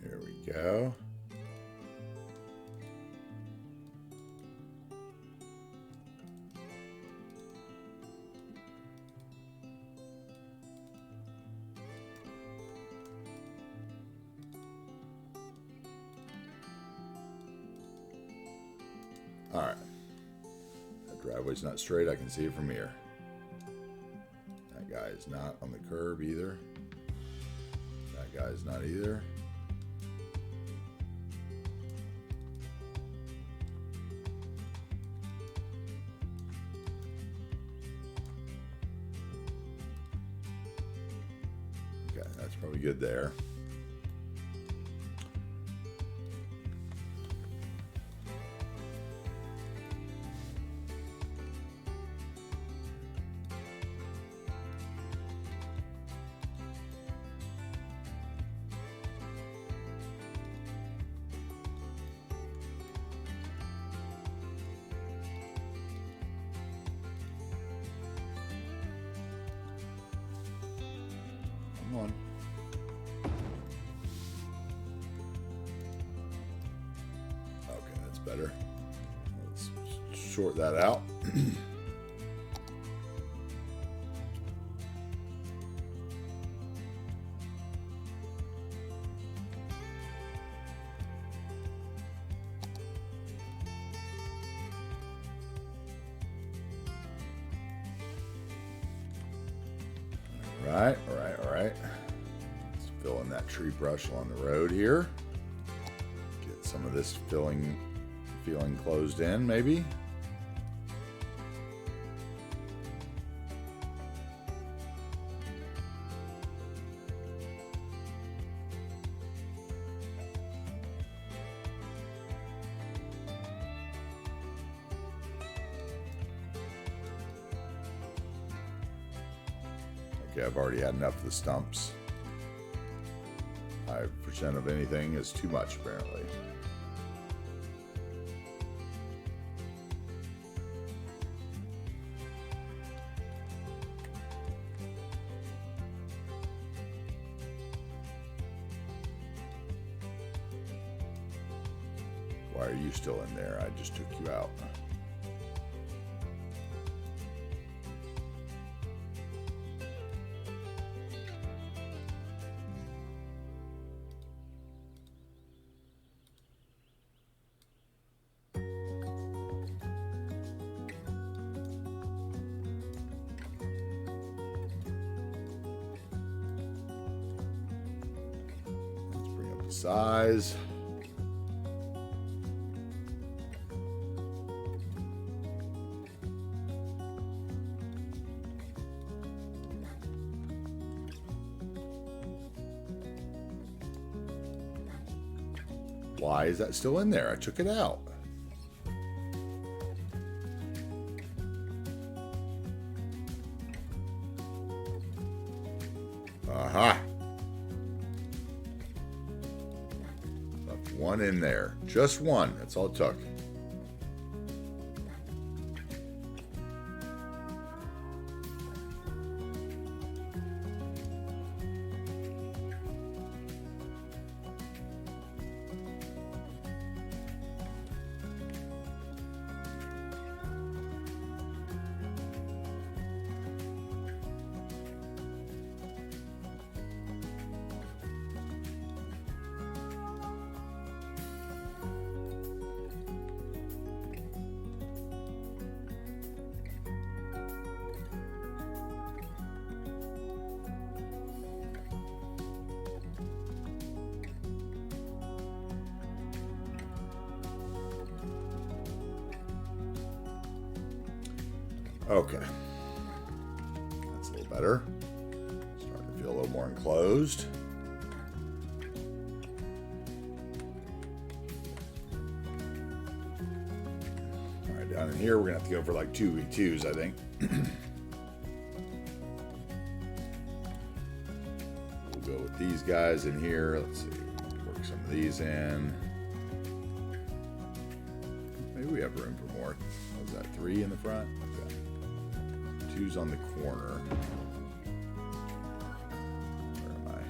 Here we go. All right. That driveway's not straight. I can see it from here. That guy is not on the curb either. That guy's not either. Okay, that's probably good there. Come on. Okay, that's better. Let's short that out. All right. Let's fill in that tree brush along the road here. Get some of this feeling closed in, maybe. Okay, I've already had enough of the stumps. 5% of anything is too much, apparently. Why are you still in there? I just took you out. size. Why is that still in there? I took it out. Aha. Left one in there. Just one. That's all it took. Okay. That's a little better. Starting to feel a little more enclosed. All right, down in here, we're going to have to go for like 2v2s, I think. We'll go with these guys in here. Let's see. Work some of these in. Maybe we have room for more. What was that? 3 in the front? Okay. 2's on the corner. Where am I?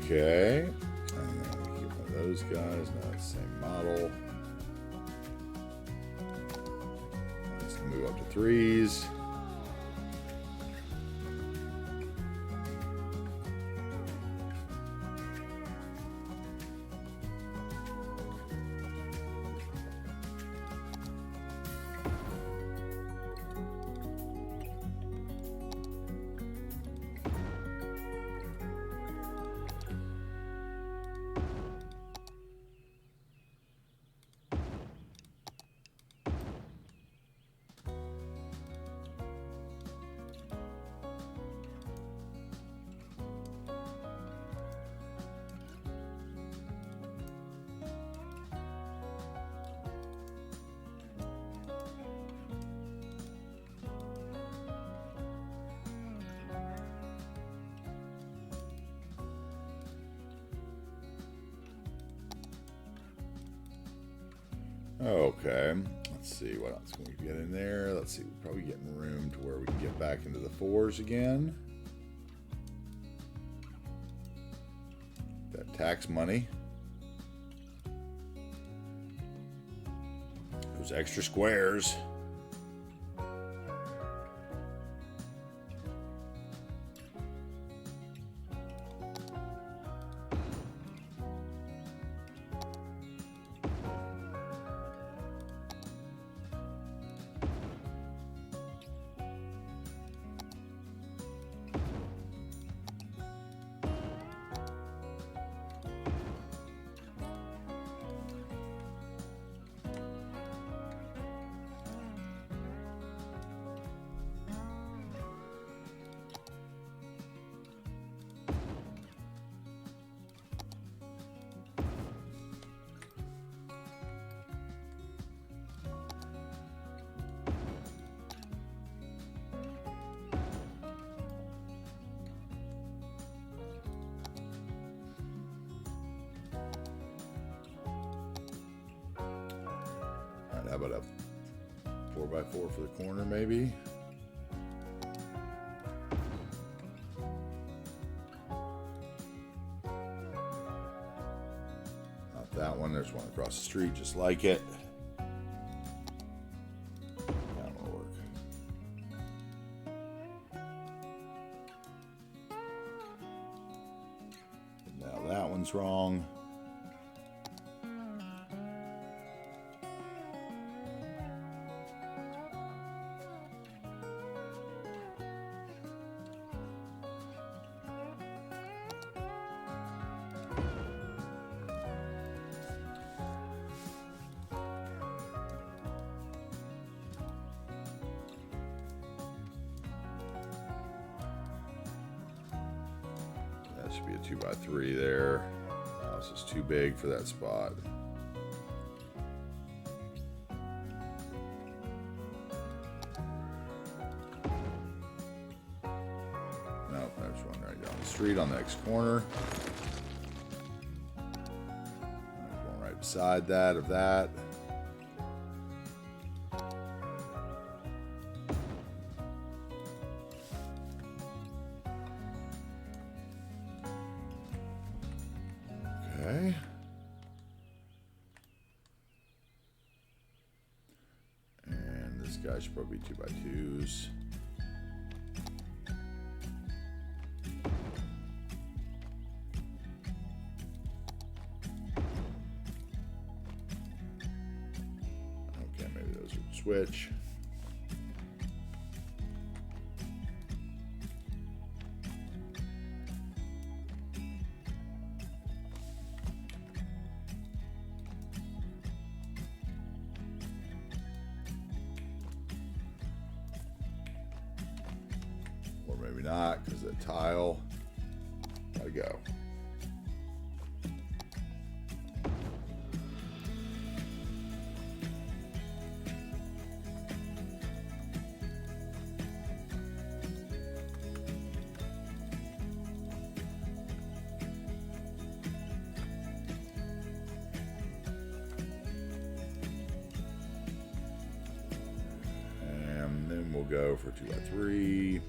Okay, and then we get one of those guys. No, it's the same model. Let's move up to 3s. Okay, let's see what else can we get in there. Let's see, we're probably getting room to where we can get back into the 4s again. That tax money. Those extra squares. How about a 4x4 for the corner, maybe. Not that one. There's one across the street just like it. That will work. Now that one's wrong. That should be a 2x3 there. This is too big for that spot. Nope, there's one right down the street on the next corner. One right beside that of that. Okay. And this guy should probably be 2x2s. Okay, maybe those would switch. Or maybe not, because that tile gotta go. And then we'll go for 2x3.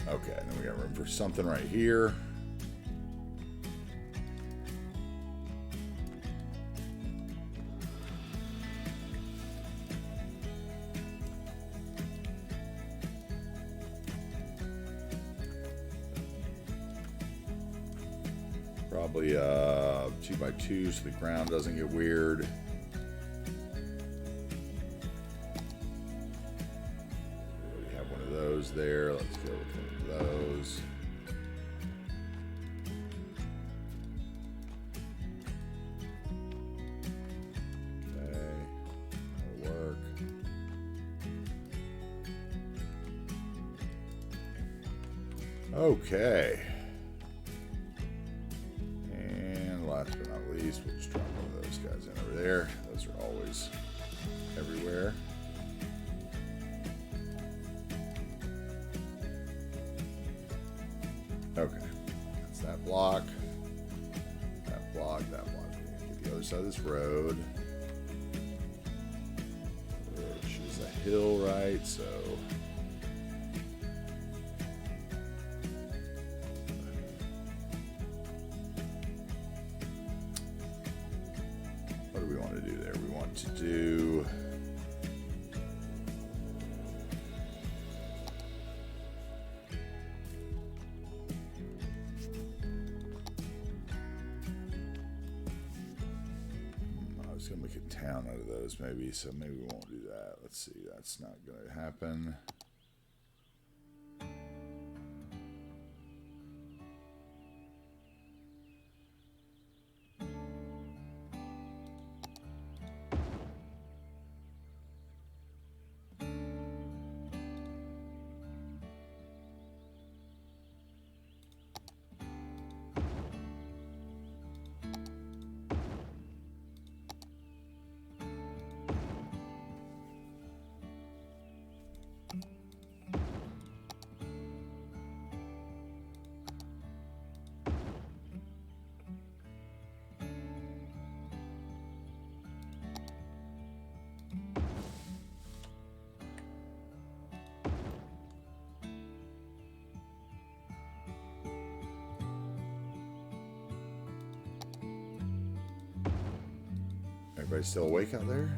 Okay, and then we got room for something right here. Probably 2x2 so the ground doesn't get weird. We have one of those there. Let's go with one of those. Okay, that'll work. Okay. Last but not least, we'll just drop one of those guys in over there. Those are always everywhere. Okay, that's that block. That block, that block. Get the other side of this road, which is a hill, right? So what do we want to do there? We want to do I was gonna make a town out of those maybe, so maybe we won't do that. Let's see, that's not gonna happen. Everybody still awake out there?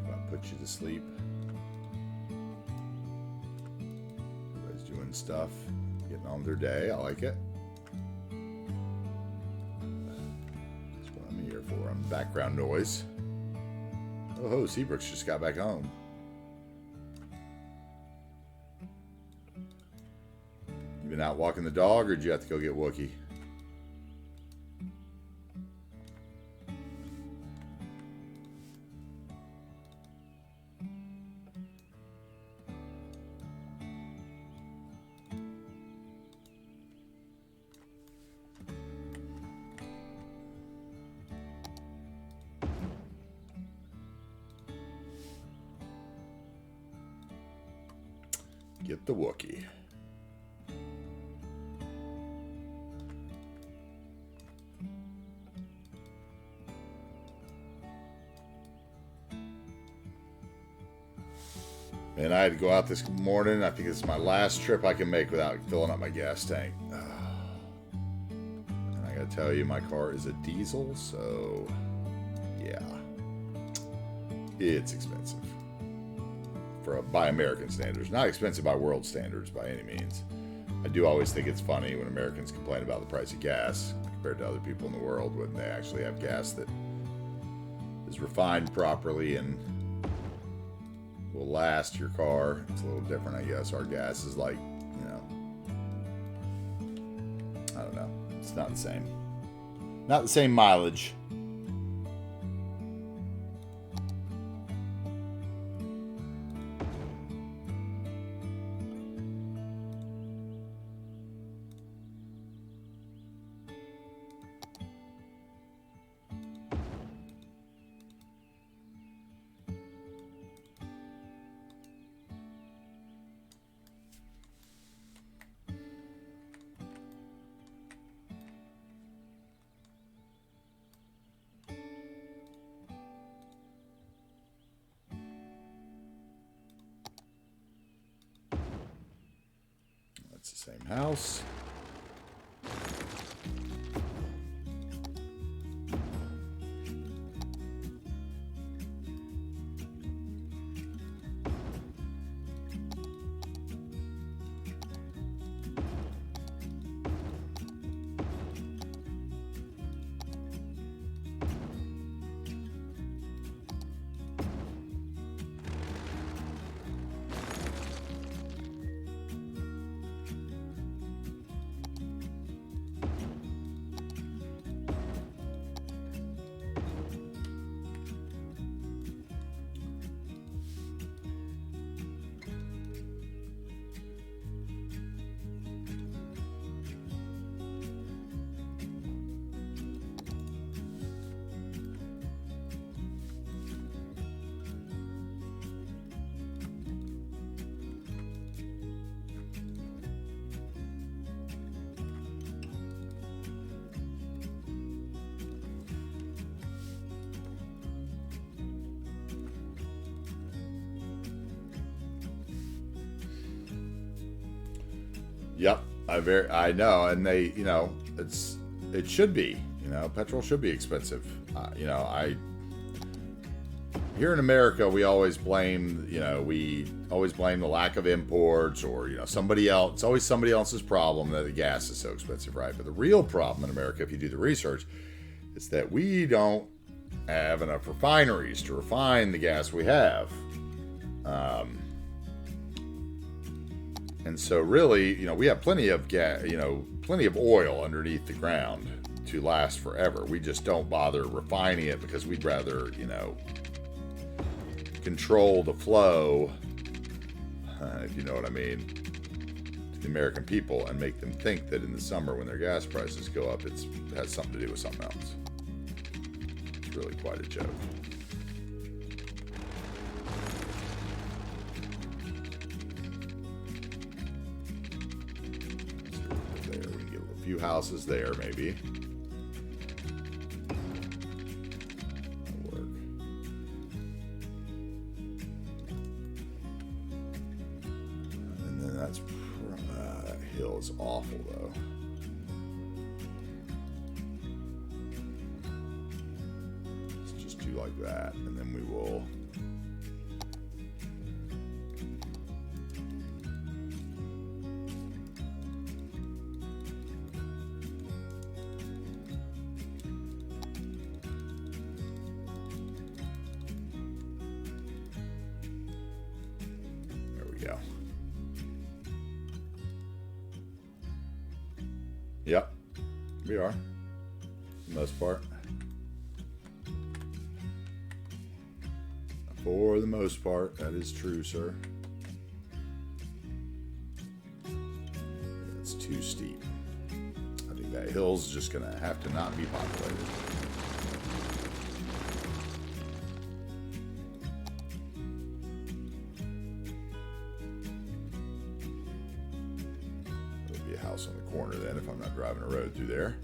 I'll put you to sleep. Everybody's doing stuff, getting on with their day. I like it. That's what I'm here for. I'm background noise. Oh, Seabrook's just got back home. You been out walking the dog, or did you have to go get Wookie? Get the Wookie. Man, I had to go out this morning. I think it's my last trip I can make without filling up my gas tank. And I gotta tell you, my car is a diesel, so yeah, it's expensive. By American standards. Not expensive by world standards by any means. I do always think it's funny when Americans complain about the price of gas compared to other people in the world when they actually have gas that is refined properly and will last your car. It's a little different, I guess. Our gas is like, you know, I don't know. It's not the same. Not the same mileage. It's the same house. Yep, I know, and they, you know, it should be, you know, petrol should be expensive. You know, here in America, we always blame, you know, the lack of imports, or, you know, somebody else. It's always somebody else's problem that the gas is so expensive, right? But the real problem in America, if you do the research, is that we don't have enough refineries to refine the gas we have. And so really, you know, we have plenty of gas, you know, plenty of oil underneath the ground to last forever. We just don't bother refining it because we'd rather, you know, control the flow, if you know what I mean, to the American people, and make them think that in the summer when their gas prices go up, it has something to do with something else. It's really quite a joke. A few houses there, maybe. That'll work. And then that hill is awful, though. like that, and then we will go. Yep, we are, for the most part. For the most part, that is true, sir. It's too steep. I think that hill's just gonna have to not be populated. House on the corner then if I'm not driving a road through there.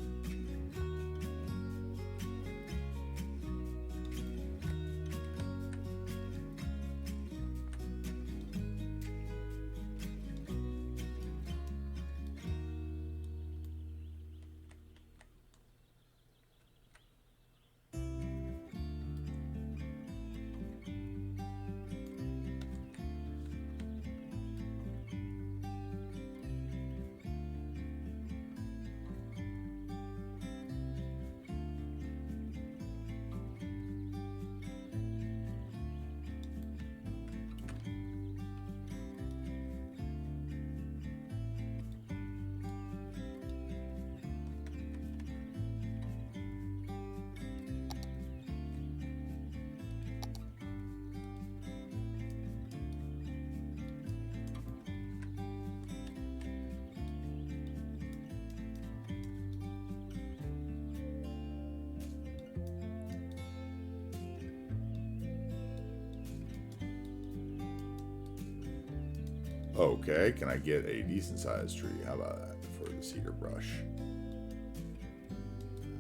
Okay, can I get a decent sized tree? How about that for the cedar brush?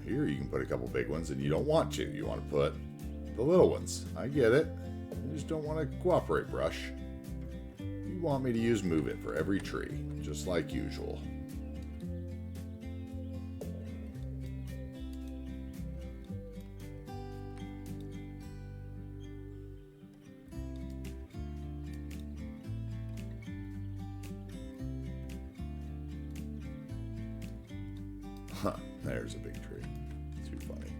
Here you can put a couple big ones, and you don't want to. You want to put the little ones. I get it. You just don't want to cooperate, brush. You want me to use Move It for every tree, just like usual. Huh, there's a big tree. Too funny.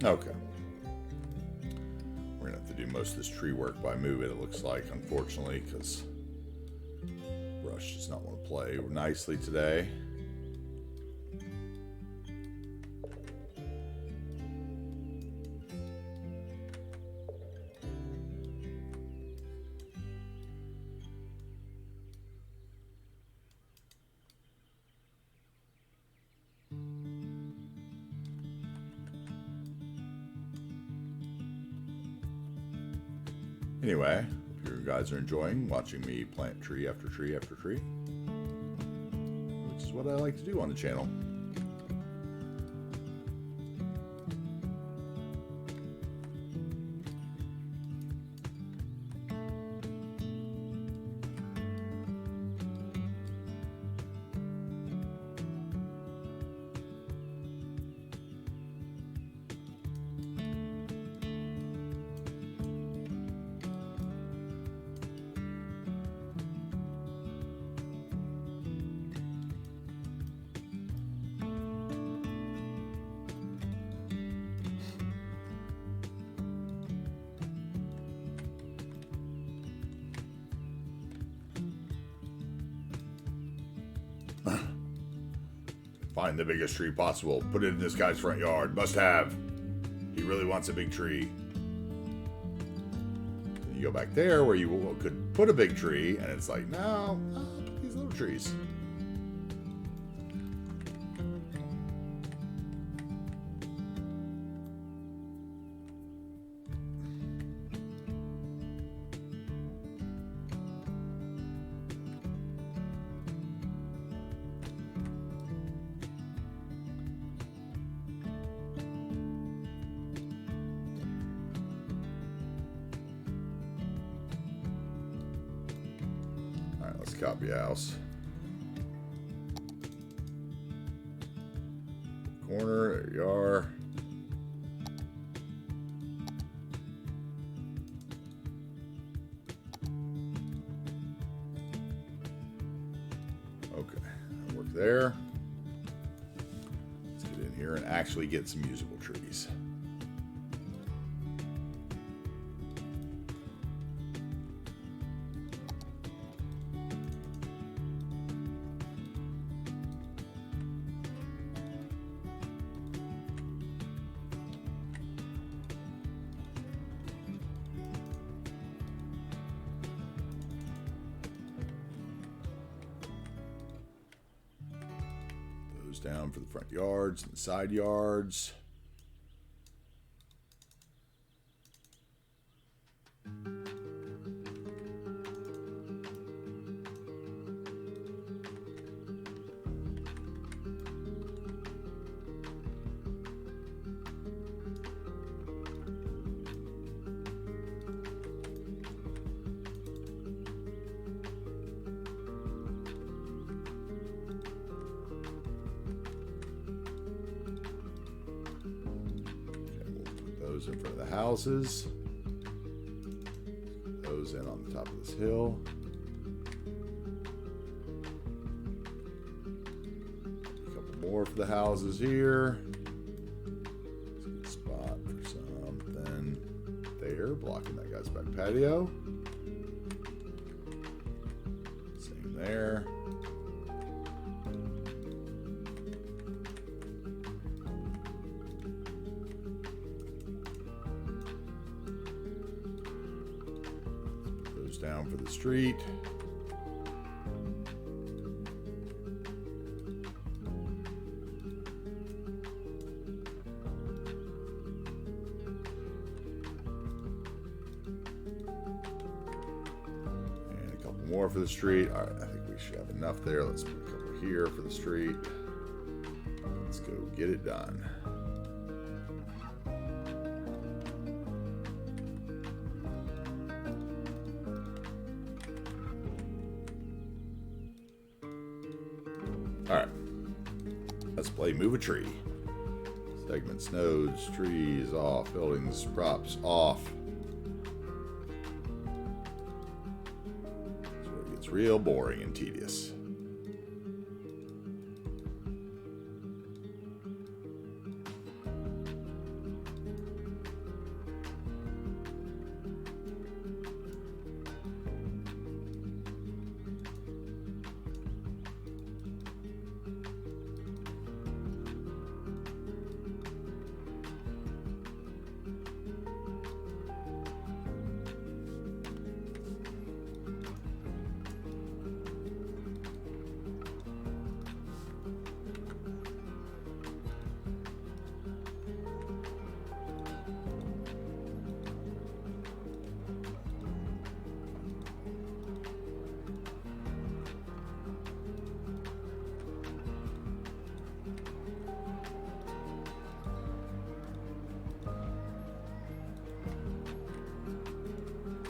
Okay. We're gonna have to do most of this tree work by Move It, it looks like, unfortunately, because brush does not want to play nicely today. Anyway, if you guys are enjoying watching me plant tree after tree after tree, which is what I like to do on the channel. Find the biggest tree possible. Put it in this guy's front yard. Must have. He really wants a big tree. You go back there where you could put a big tree, and it's like, no, put these little trees. Let's copy house. Corner, there you are. Okay, that worked there. Let's get in here and actually get some usable trees. Down for the front yards and the side yards. Those in front of the houses. Those in on the top of this hill. A couple more for the houses here. Good spot for something there, blocking that guy's back patio. Same there. Down for the street. And a couple more for the street. All right, I think we should have enough there. Let's put a couple here for the street. Let's go get it done. Alright, let's play Move a Tree. Segments, nodes, trees off, buildings, props off. That's where it gets real boring and tedious.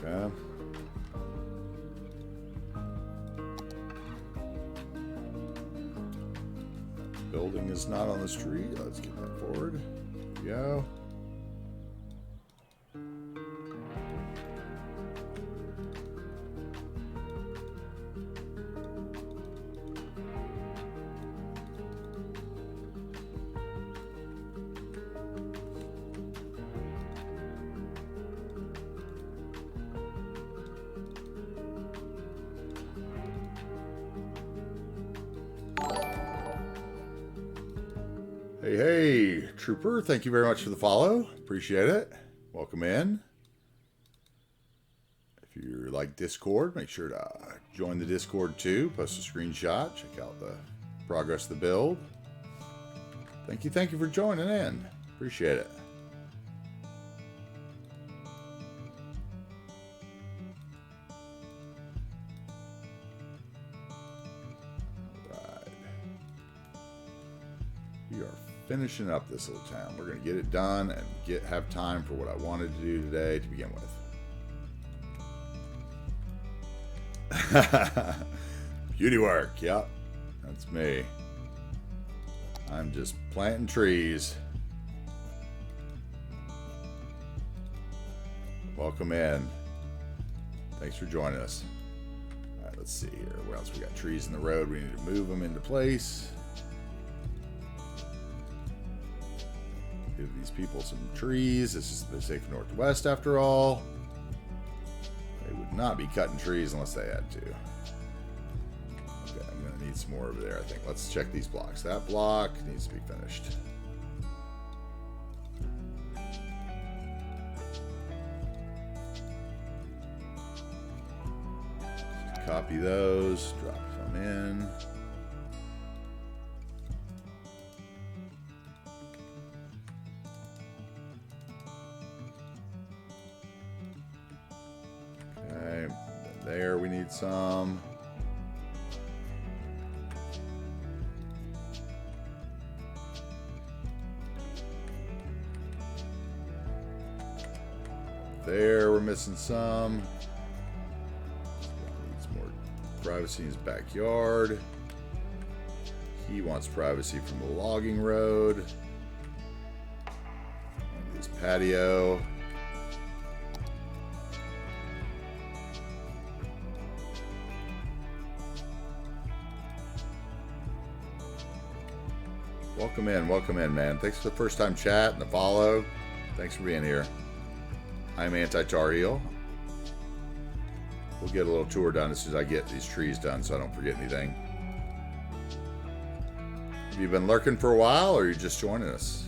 Okay. Building is not on the street. Let's get that forward. There we go. Hey, hey, Trooper, thank you very much for the follow. Appreciate it. Welcome in. If you like Discord, make sure to join the Discord too. Post a screenshot. Check out the progress of the build. Thank you for joining in. Appreciate it. We are finishing up this little town. We're going to get it done and have time for what I wanted to do today to begin with. Beauty work. Yep. That's me. I'm just planting trees. Welcome in. Thanks for joining us. All right, let's see here. What else? We got trees in the road. We need to move them into place. Give these people some trees. This is the Pacific Northwest after all. They would not be cutting trees unless they had to. Okay, I'm going to need some more over there, I think. Let's check these blocks. That block needs to be finished. Just copy those. Drop them in. There we need some. There we're missing some. Needs more privacy in his backyard. He wants privacy from the logging road. And his patio. Welcome in, man. Thanks for the first time chat and the follow. Thanks for being here. I'm AntiTarheel. We'll get a little tour done as soon as I get these trees done so I don't forget anything. Have you been lurking for a while or are you just joining us?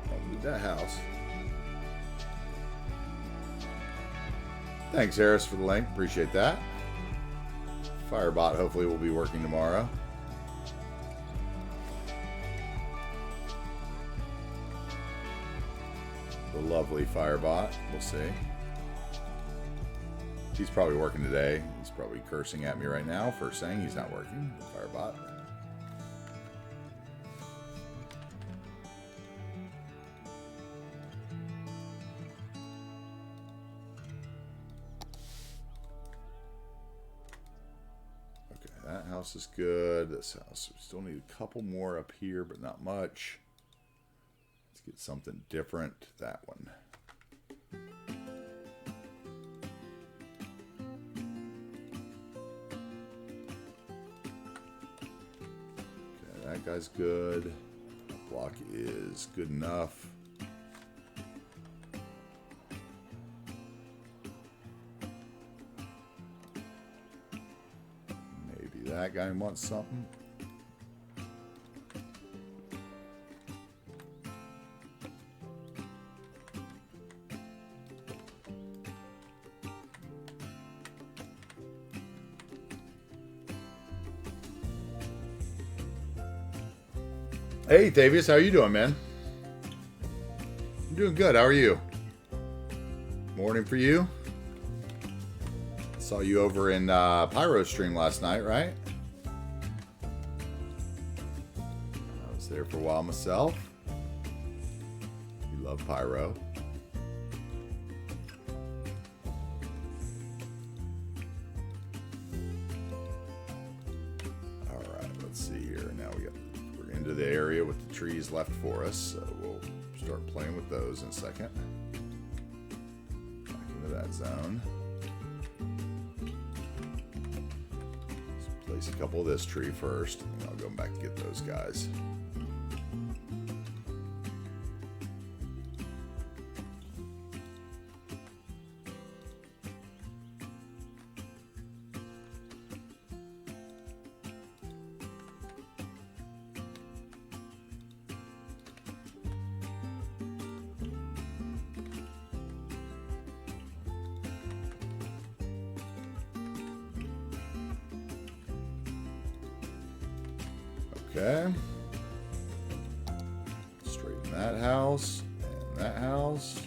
Don't move that house. Thanks, Harris, for the link. Appreciate that. Firebot hopefully will be working tomorrow. The lovely Firebot. We'll see. He's probably working today. He's probably cursing at me right now for saying he's not working. Firebot. That house is good. This house, we still need a couple more up here, but not much. Let's get something different. That one. Okay, that guy's good. That block is good enough. That guy wants something. Hey, Thavius, how are you doing, man? I'm doing good. How are you? Morning for you. Saw you over in Pyro stream last night, right? I was there for a while myself. You love Pyro. All right, let's see here. Now we're into the area with the trees left for us, so we'll start playing with those in a second. Back into that zone. Place a couple of this tree first, and I'll go back and get those guys. Okay. Straighten that house and that house.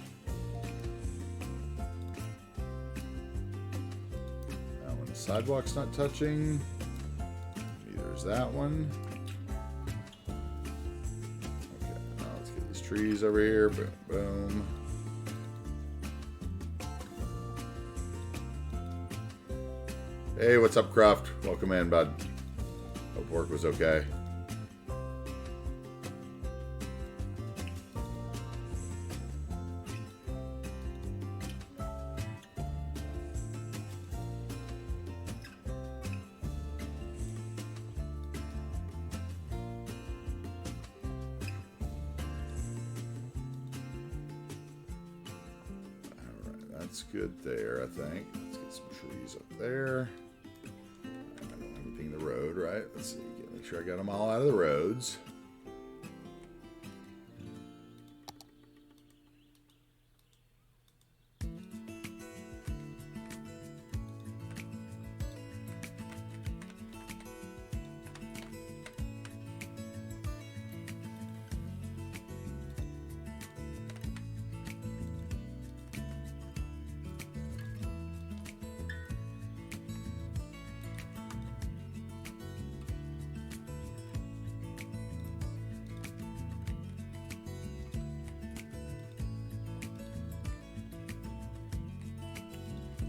That one, the sidewalk's not touching. Neither is that one. Okay, now let's get these trees over here. Boom, boom. Hey, what's up, Cruft? Welcome in, bud. Hope work was okay. Alright, that's good there, I think. Let's get some trees up there. The road, right? Let's see. Make sure I got them all out of the roads.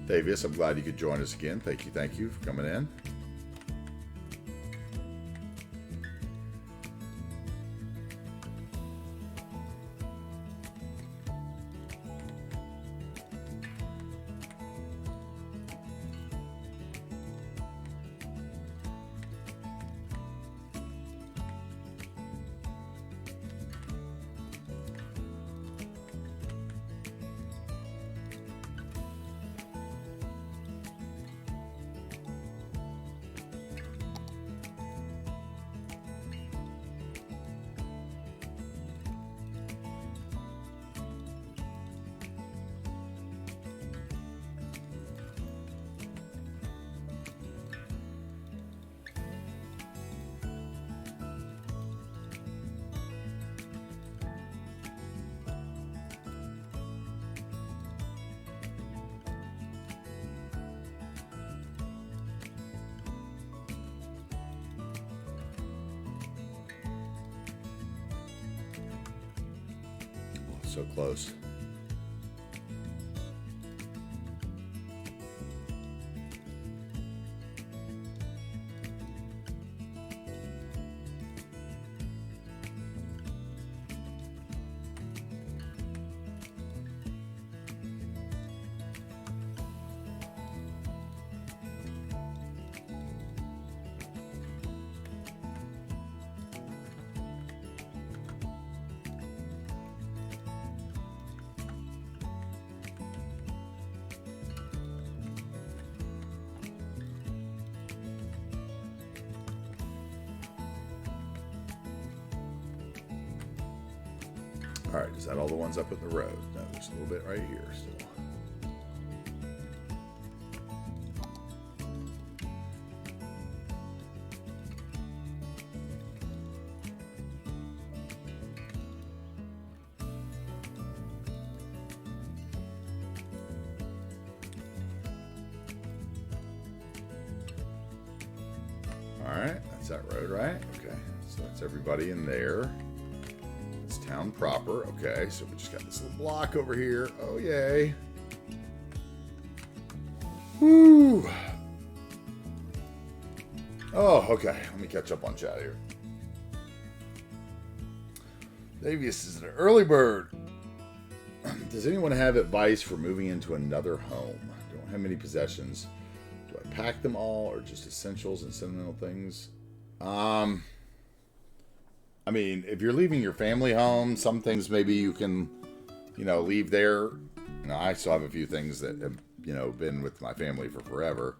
Davius, I'm glad you could join us again. Thank you for coming in. So close. All right, is that all the ones up at the road? No, there's a little bit right here still. All right, that's that road, right? Okay, so that's everybody in there. Town proper. Okay, so we just got this little block over here. Oh, yay. Woo. Oh, okay. Let me catch up on chat here. Davius is an early bird. Does anyone have advice for moving into another home? Don't have many possessions. Do I pack them all or just essentials and sentimental things? I mean, if you're leaving your family home, some things maybe you can, leave there. I still have a few things that have, been with my family for forever.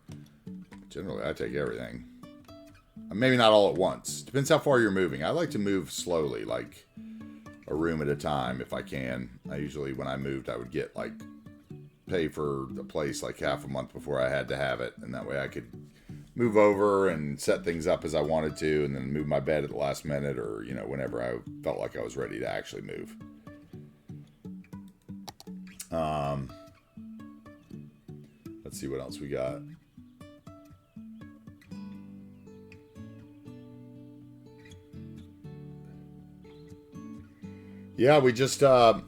Generally, I take everything. Maybe not all at once. Depends how far you're moving. I like to move slowly, like a room at a time if I can. I usually, when I moved, I would get pay for the place like half a month before I had to have it. And that way I could move over and set things up as I wanted to, and then move my bed at the last minute, or whenever I felt like I was ready to actually move. Let's see what else we got. Yeah, we just no,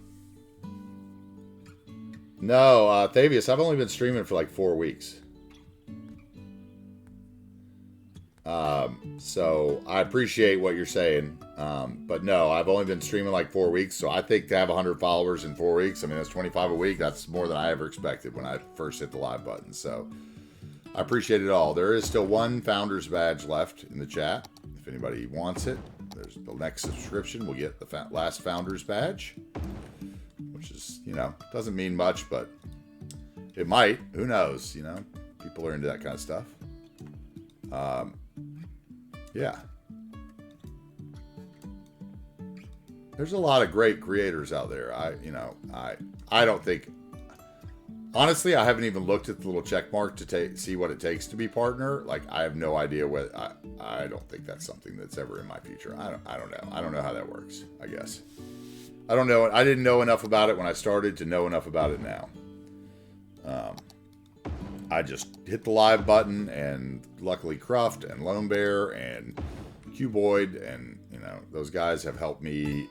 Thavius, I've only been streaming for like 4 weeks. So I appreciate what you're saying. But no, I've only been streaming like 4 weeks. So I think to have 100 followers in 4 weeks, I mean, that's 25 a week. That's more than I ever expected when I first hit the live button. So I appreciate it all. There is still one founder's badge left in the chat. If anybody wants it, there's the next subscription. We'll get the last founder's badge, which is, doesn't mean much, but it might. Who knows? People are into that kind of stuff. Yeah. There's a lot of great creators out there. I don't think, honestly, I haven't even looked at the little check mark to see what it takes to be partner. Like, I have no idea what, I don't think that's something that's ever in my future. I don't know. I don't know how that works, I guess. I don't know. I didn't know enough about it when I started to know enough about it now. I just hit the live button, and luckily Cruft and Lone Bear and Cuboid and, those guys have helped me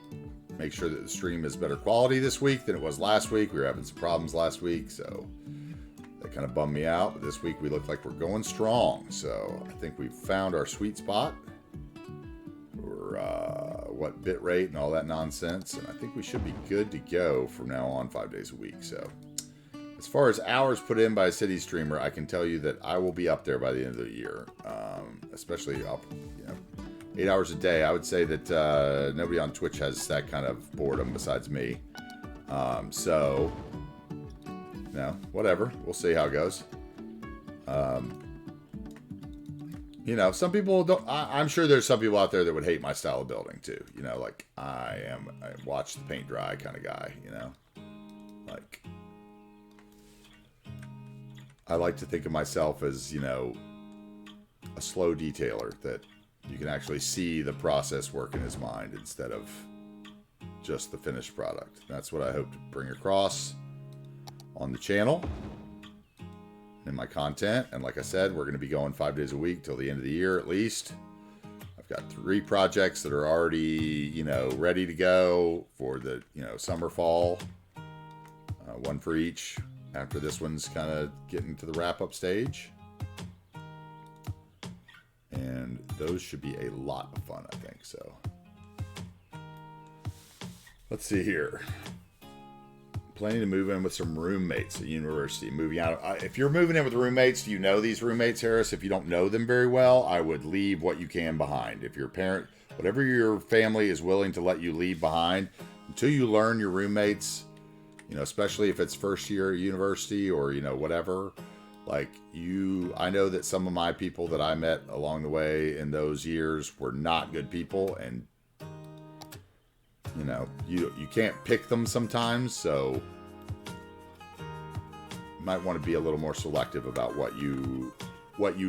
make sure that the stream is better quality this week than it was last week. We were having some problems last week, so that kind of bummed me out. But this week we look like we're going strong. So I think we've found our sweet spot for what bit rate and all that nonsense. And I think we should be good to go from now on 5 days a week. So as far as hours put in by a city streamer, I can tell you that I will be up there by the end of the year, especially up, 8 hours a day. I would say that nobody on Twitch has that kind of boredom besides me. So, whatever. We'll see how it goes. Some people don't. I'm sure there's some people out there that would hate my style of building too. Like I watch the paint dry kind of guy. Like. I like to think of myself as, a slow detailer that you can actually see the process work in his mind instead of just the finished product. That's what I hope to bring across on the channel in my content. And like I said, we're going to be going 5 days a week till the end of the year at least. I've got 3 projects that are already, ready to go for the, summer, fall. One for each. After this one's kind of getting to the wrap-up stage. And those should be a lot of fun, I think, so. Let's see here. Planning to move in with some roommates at university. Moving out. If you're moving in with roommates, do you know these roommates, Harris? If you don't know them very well, I would leave what you can behind. If your parent, whatever your family is willing to let you leave behind, until you learn your roommates, especially if it's first year at university or, whatever, like I know that some of my people that I met along the way in those years were not good people, and, you can't pick them sometimes. So you might want to be a little more selective about what you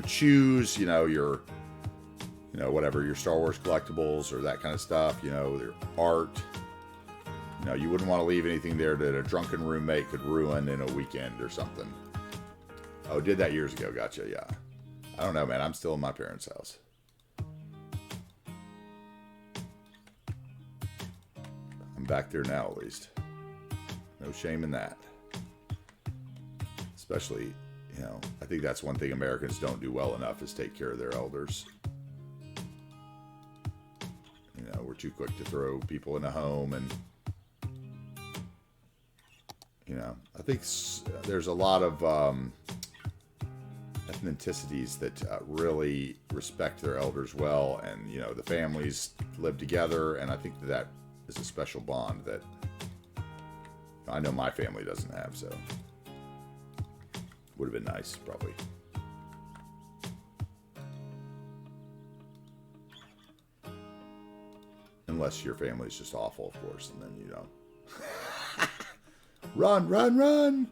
choose, your, whatever, your Star Wars collectibles or that kind of stuff, their art. You wouldn't want to leave anything there that a drunken roommate could ruin in a weekend or something. Oh, did that years ago. Gotcha, yeah. I don't know, man. I'm still in my parents' house. I'm back there now, at least. No shame in that. Especially, I think that's one thing Americans don't do well enough is take care of their elders. We're too quick to throw people in a home and... I think there's a lot of ethnicities that really respect their elders well, and the families live together, and I think that is a special bond that I know my family doesn't have. So would have been nice, probably. Unless your family's just awful, of course, and then you don't. Run, run, run!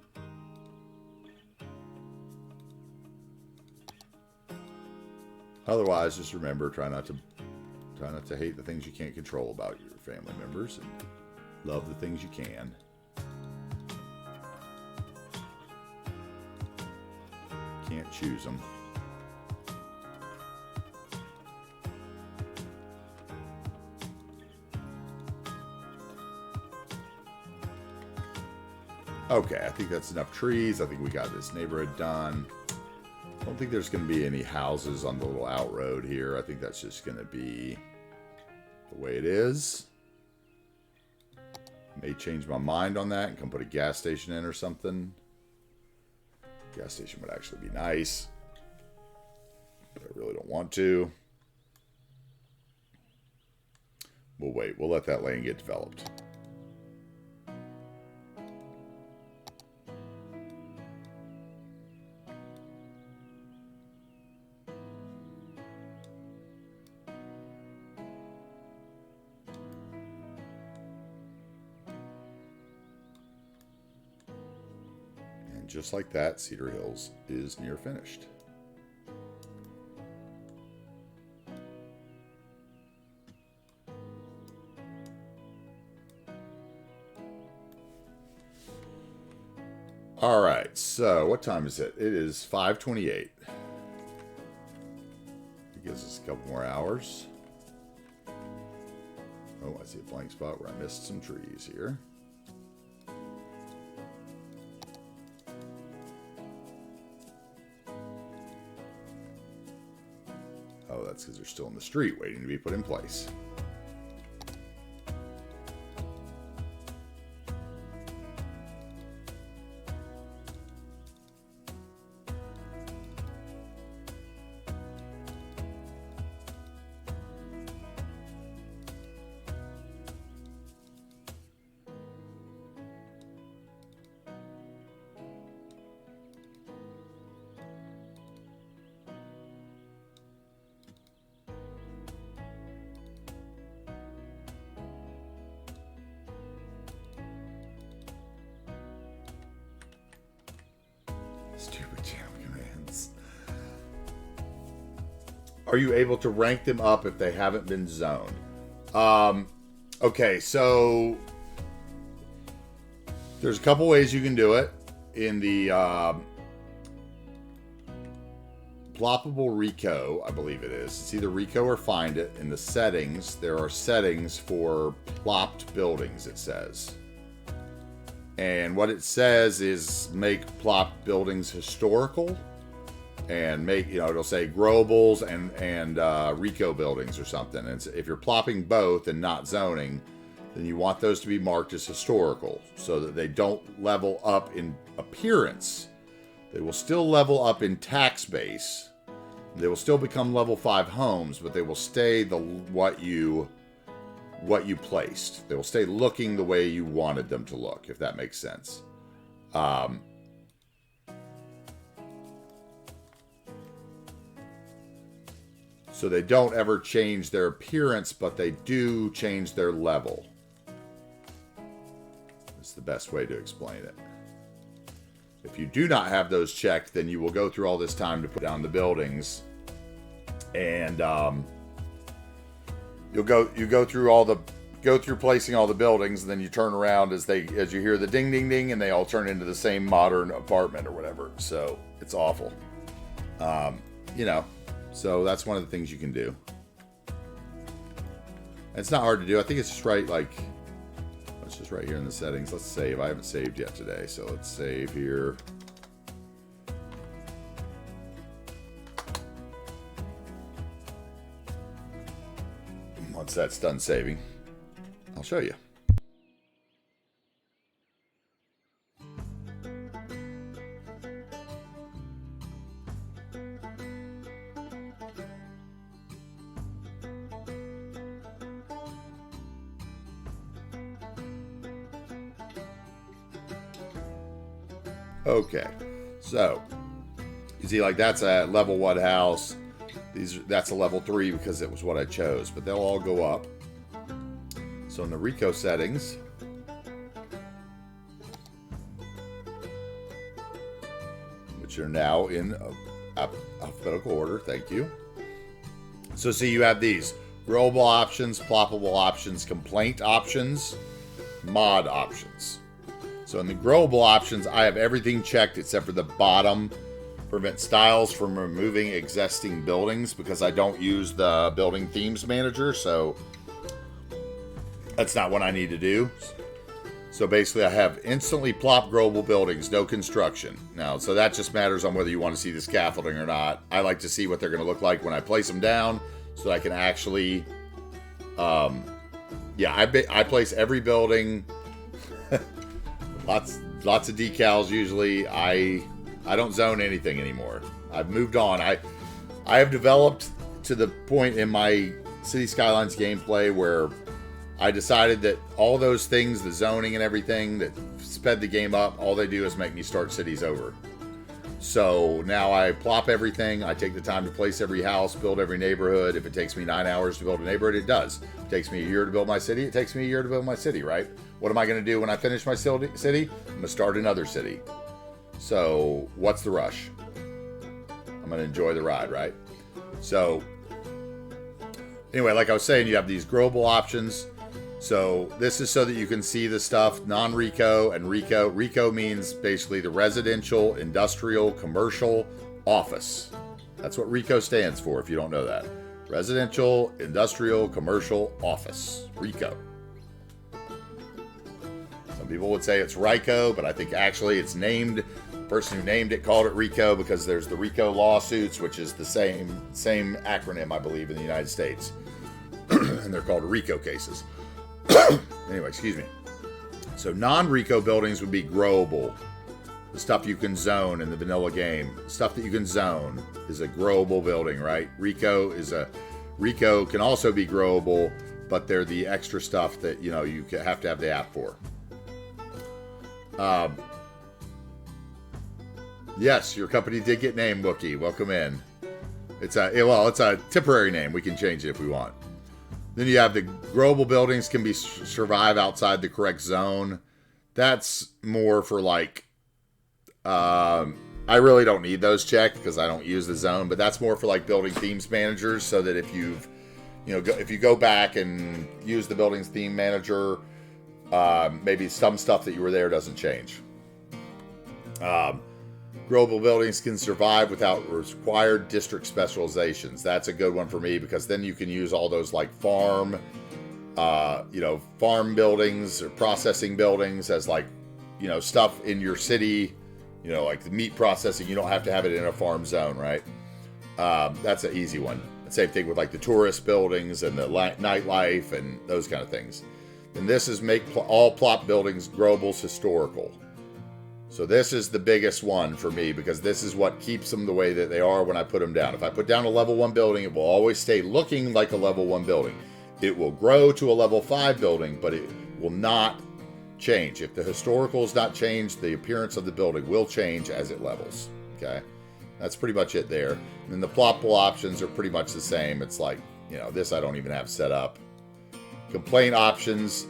Otherwise, just remember, try not to hate the things you can't control about your family members, and love the things you can. Can't choose them. Okay, I think that's enough trees. I think we got this neighborhood done. I don't think there's going to be any houses on the little out road here. I think that's just going to be the way it is. May change my mind on that and come put a gas station in or something. Gas station would actually be nice, but I really don't want to. We'll wait. We'll let that land get developed. Just like that, Cedar Hills is near finished. All right, so what time is it? It is 5:28. It gives us a couple more hours. Oh, I see a blank spot where I missed some trees here. Oh, that's because they're still in the street waiting to be put in place. Stupid jam commands. Are you able to rank them up if they haven't been zoned? Okay, so there's a couple ways you can do it. In the ploppable Rico, I believe it is. It's either Rico or Find It. In the settings, there are settings for plopped buildings, it says. And what it says is make plopped buildings historical, and make, it'll say growables and Rico buildings or something. And if you're plopping both and not zoning, then you want those to be marked as historical so that they don't level up in appearance. They will still level up in tax base. They will still become level 5 homes, but they will stay what you placed. They will stay looking the way you wanted them to look, if that makes sense. So they don't ever change their appearance, but they do change their level. That's the best way to explain it. If you do not have those checked, then you will go through all this time to put down the buildings, and you go through placing all the buildings, and then you turn around as you hear the ding ding ding, and they all turn into the same modern apartment or whatever. So it's awful. So that's one of the things you can do. And it's not hard to do. I think it's just right, it's just right here in the settings. Let's save. I haven't saved yet today, so let's save here. Once that's done saving, I'll show you. Okay, so you see, that's a level 1 house. That's a level 3 because it was what I chose, but they'll all go up. So in the Rico settings, which are now in alphabetical order, thank you. So see, you have these growable options, ploppable options, complaint options, mod options. So in the growable options, I have everything checked except for the bottom. Prevent styles from removing existing buildings because I don't use the building themes manager, so that's not what I need to do. So basically I have instantly plop growable buildings, no construction. Now, so that just matters on whether you want to see the scaffolding or not. I like to see what they're going to look like when I place them down so that I can actually, I place every building, lots of decals usually. I don't zone anything anymore. I've moved on. I have developed to the point in my City Skylines gameplay where I decided that all those things, the zoning and everything that sped the game up, all they do is make me start cities over. So now I plop everything. I take the time to place every house, build every neighborhood. If it takes me 9 hours to build a neighborhood, it does. If it takes me a year to build my city, it takes me a year to build my city, right? What am I going to do when I finish my city? I'm going to start another city. So what's the rush? I'm going to enjoy the ride, right? So anyway, like I was saying, you have these growable options. So this is so that you can see the stuff, non-RICO and RICO. RICO means basically the residential, industrial, commercial, office. That's what RICO stands for, if you don't know that. Residential, industrial, commercial, office. RICO. Some people would say it's RICO, but I think actually it's named, the person who named it called it RICO because there's the RICO lawsuits, which is the same acronym, I believe, in the United States. And they're called RICO cases. Anyway, excuse me. So non-RICO buildings would be growable. The stuff you can zone in the vanilla game. Stuff that you can zone is a growable building, right? RICO can also be growable, but they're the extra stuff that, you have to have the app for. Yes, your company did get named, Wookie. Welcome in. It's a temporary name. We can change it if we want. Then you have the growable buildings can be survive outside the correct zone. That's more for like, I really don't need those checked because I don't use the zone, but that's more for like building themes managers so that if if you go back and use the buildings theme manager, maybe some stuff that you were there doesn't change. Growable buildings can survive without required district specializations. That's a good one for me because then you can use all those like farm buildings or processing buildings as like, stuff in your city, like the meat processing. You don't have to have it in a farm zone, right? That's an easy one. Same thing with like the tourist buildings and the nightlife and those kind of things. And this is make all plot buildings growables historical. So this is the biggest one for me because this is what keeps them the way that they are when I put them down. If I put down a level 1 building, it will always stay looking like a level 1 building. It will grow to a level 5 building, but it will not change. If the historical is not changed, the appearance of the building will change as it levels. Okay? That's pretty much it there. And then the ploppable options are pretty much the same. It's like, this I don't even have set up. Complaint options,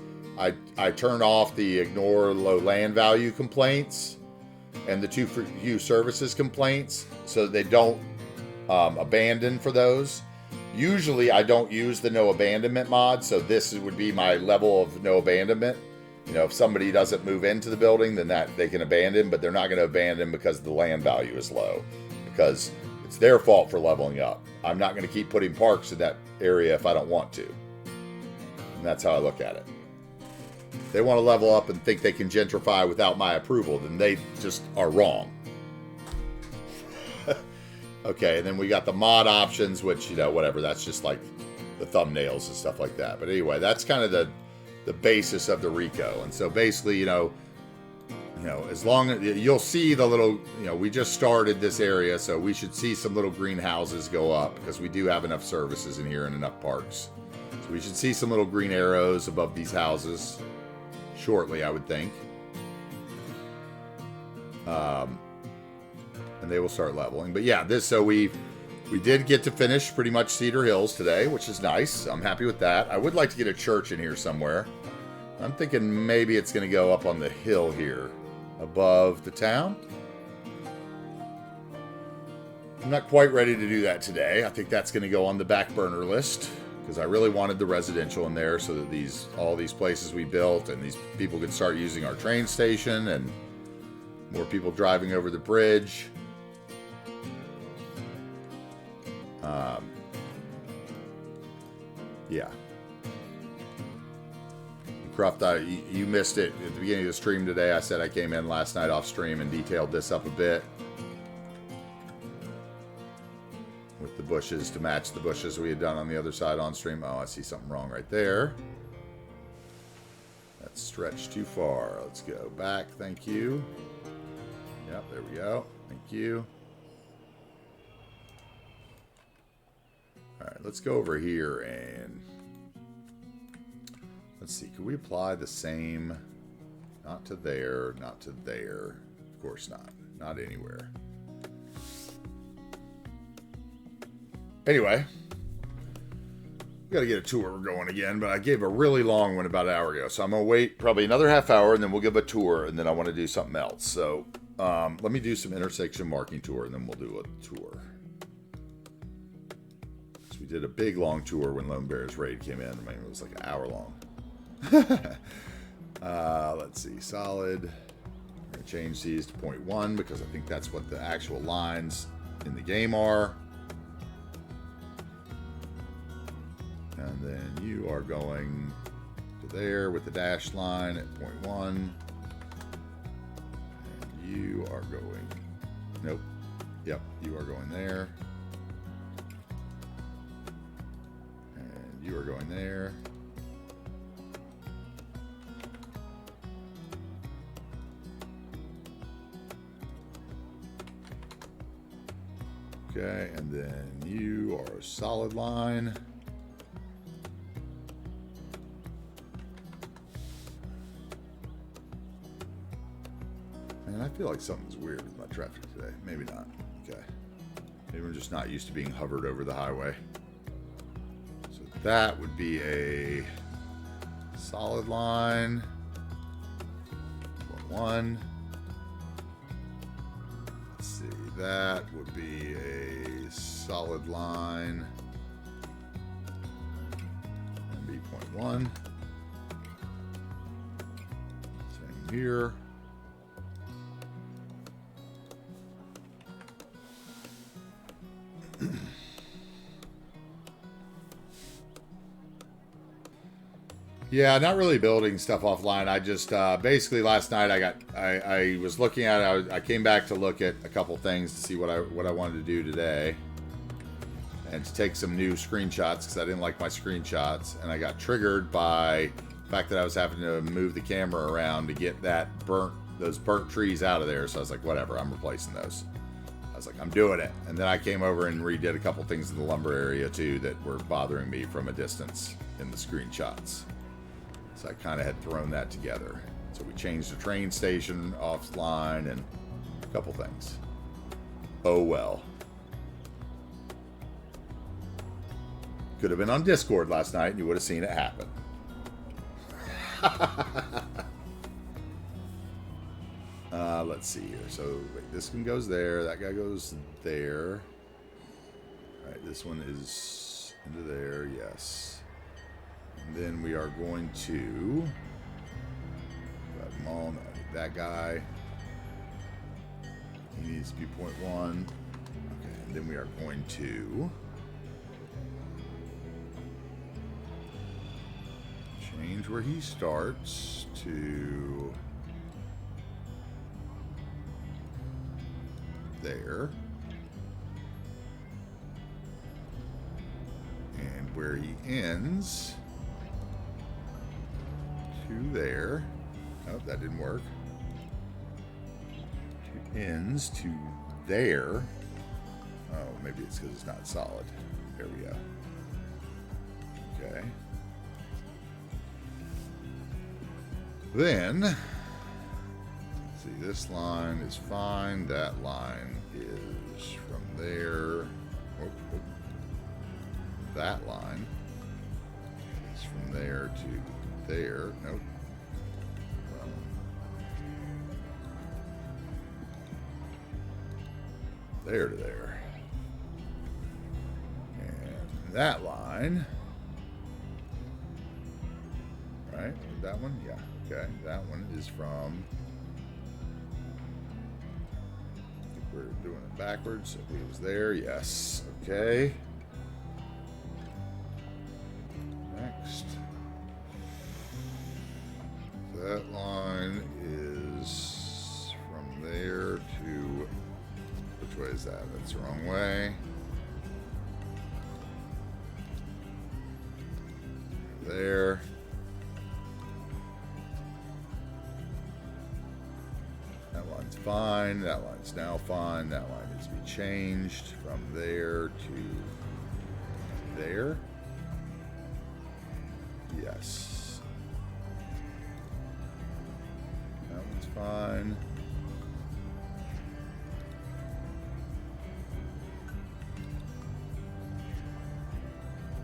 I turn off the ignore low land value complaints and the too few services complaints so that they don't abandon for those. Usually I don't use the no abandonment mod, so this would be my level of no abandonment. If somebody doesn't move into the building, then that they can abandon, but they're not going to abandon because the land value is low, because it's their fault for leveling up. I'm not going to keep putting parks in that area if I don't want to. And that's how I look at it. If they want to level up and think they can gentrify without my approval, then they just are wrong. Okay, and then we got the mod options, which, whatever, that's just like the thumbnails and stuff like that. But anyway, that's kind of the basis of the RICO. And so basically, as long as you'll see the little, we just started this area, so we should see some little greenhouses go up because we do have enough services in here and enough parks. So we should see some little green arrows above these houses shortly, I would think. And they will start leveling. But yeah, we did get to finish pretty much Cedar Hills today, which is nice. I'm happy with that. I would like to get a church in here somewhere. I'm thinking maybe it's going to go up on the hill here above the town. I'm not quite ready to do that today. I think that's going to go on the back burner list because I really wanted the residential in there so that all these places we built and these people could start using our train station and more people driving over the bridge. Yeah. Croft, you missed it at the beginning of the stream today. I said I came in last night off stream and detailed this up a bit with the bushes to match the bushes we had done on the other side on stream. Oh, I see something wrong right there. That's stretched too far. Let's go back. Thank you. Yep, there we go. Thank you. All right, let's go over here and let's see. Could we apply the same? Not to there, not to there. Of course not. Not anywhere. Anyway, we got to get a tour going again, but I gave a really long one about an hour ago, so I'm going to wait probably another half hour, and then we'll give a tour, and then I want to do something else. So let me do some intersection marking tour, and then we'll do a tour. So we did a big, long tour when Lone Bear's raid came in. I mean, it was like an hour long. Let's see, solid. I'm going to change these to 0.1 because I think that's what the actual lines in the game are. And then you are going to there with the dashed line at 0.1. And you are going, nope, yep, you are going there. And you are going there. Okay, and then you are a solid line. Man, I feel like something's weird with my traffic today. Maybe not. Okay. Maybe I'm just not used to being hovered over the highway. So that would be a solid line. 1. Let's see. That would be a solid line. And be 0.1. Same here. Yeah, not really building stuff offline. I just basically last night I was looking at it. I came back to look at a couple things to see what I wanted to do today, and to take some new screenshots because I didn't like my screenshots, and I got triggered by the fact that I was having to move the camera around to get those burnt trees out of there. So I was like, whatever, I'm replacing those. I was like, I'm doing it. And then I came over and redid a couple things in the lumber area too that were bothering me from a distance in the screenshots. So I kind of had thrown that together. So we changed the train station offline and a couple things. Oh well. Could have been on Discord last night and you would have seen it happen. Let's see here. So wait, this one goes there. That guy goes there. All right, this one is into there. Yes. And then we are going to grab them all. No, that guy. He needs to be 0.1. Okay, and then we are going to change where he starts to there. And where he ends to there. Nope, that didn't work. To ends to there. Oh, maybe it's because it's not solid. There we go. Okay. Then, let's see, this line is fine. That line is from there. That line is from there to there. Nope. There to there. that line, right? That one, yeah. Okay, that one is from. I think we're doing it backwards. It was there, yes. Okay. Next. That line is from there to. Which way is that? That's the wrong way. There. That line's fine. That line's now fine. That line needs to be changed from there to there. Yes. That one's fine.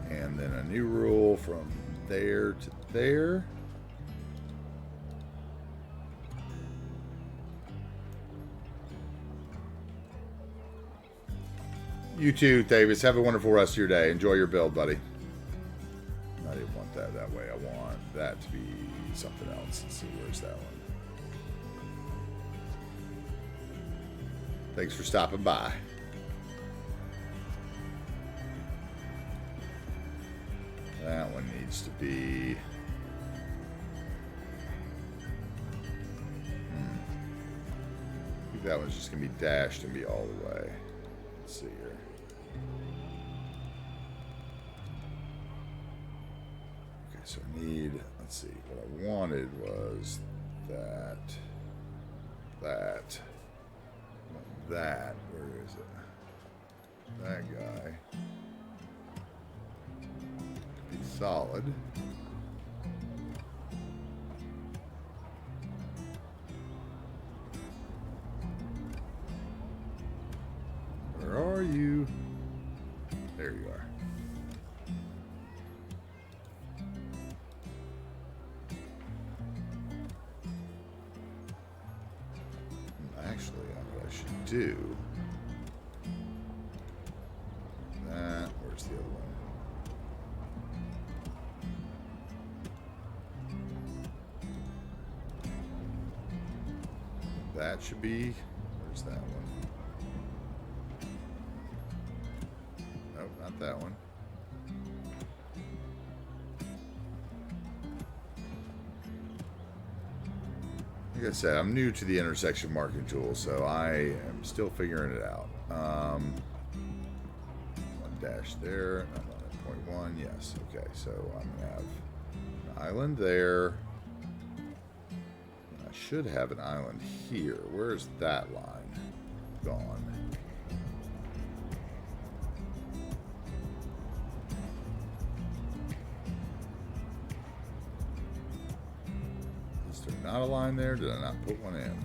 And then a new rule from there to there. You too, Davis. Have a wonderful rest of your day. Enjoy your build, buddy. I didn't want that that way. I want that to be something else. Let's see, where's that one? Thanks for stopping by. That one needs to be. I think that one's just going to be dashed and be all the way. Let's see here. Okay, so I need. Let's see. What I wanted was that. Where is it? That guy. Be solid. Where are you? There you are. Actually, what I should do. That. Where's the other one? That should be. Where's that one? Nope, not that one. Like I said, I'm new to the intersection marking tool, so I am still figuring it out. One dash there. I'm on 0.1. Yes. Okay, so I'm gonna have an island there. I should have an island here. Where's that line gone? Is there not a line there? Did I not put one in?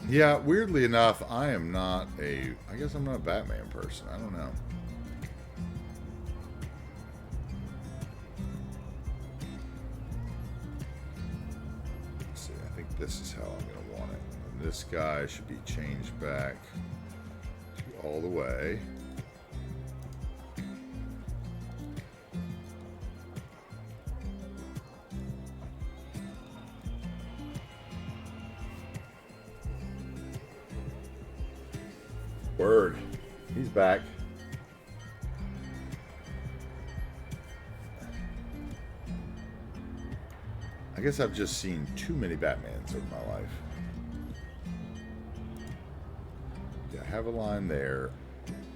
Yeah, weirdly enough, I am not a. I guess I'm not a Batman person. I don't know. Let's see, I think this is how I'm going to want it. And this guy should be changed back to all the way. Word. He's back. I guess I've just seen too many Batmans over my life. Yeah, I have a line there.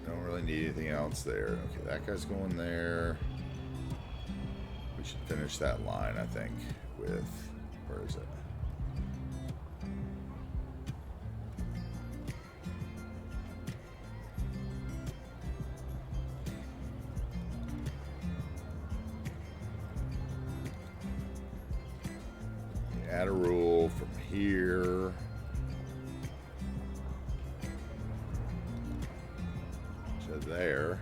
Don't really need anything else there. Okay, that guy's going there. We should finish that line, I think, with... Where is it? add a rule from here to there.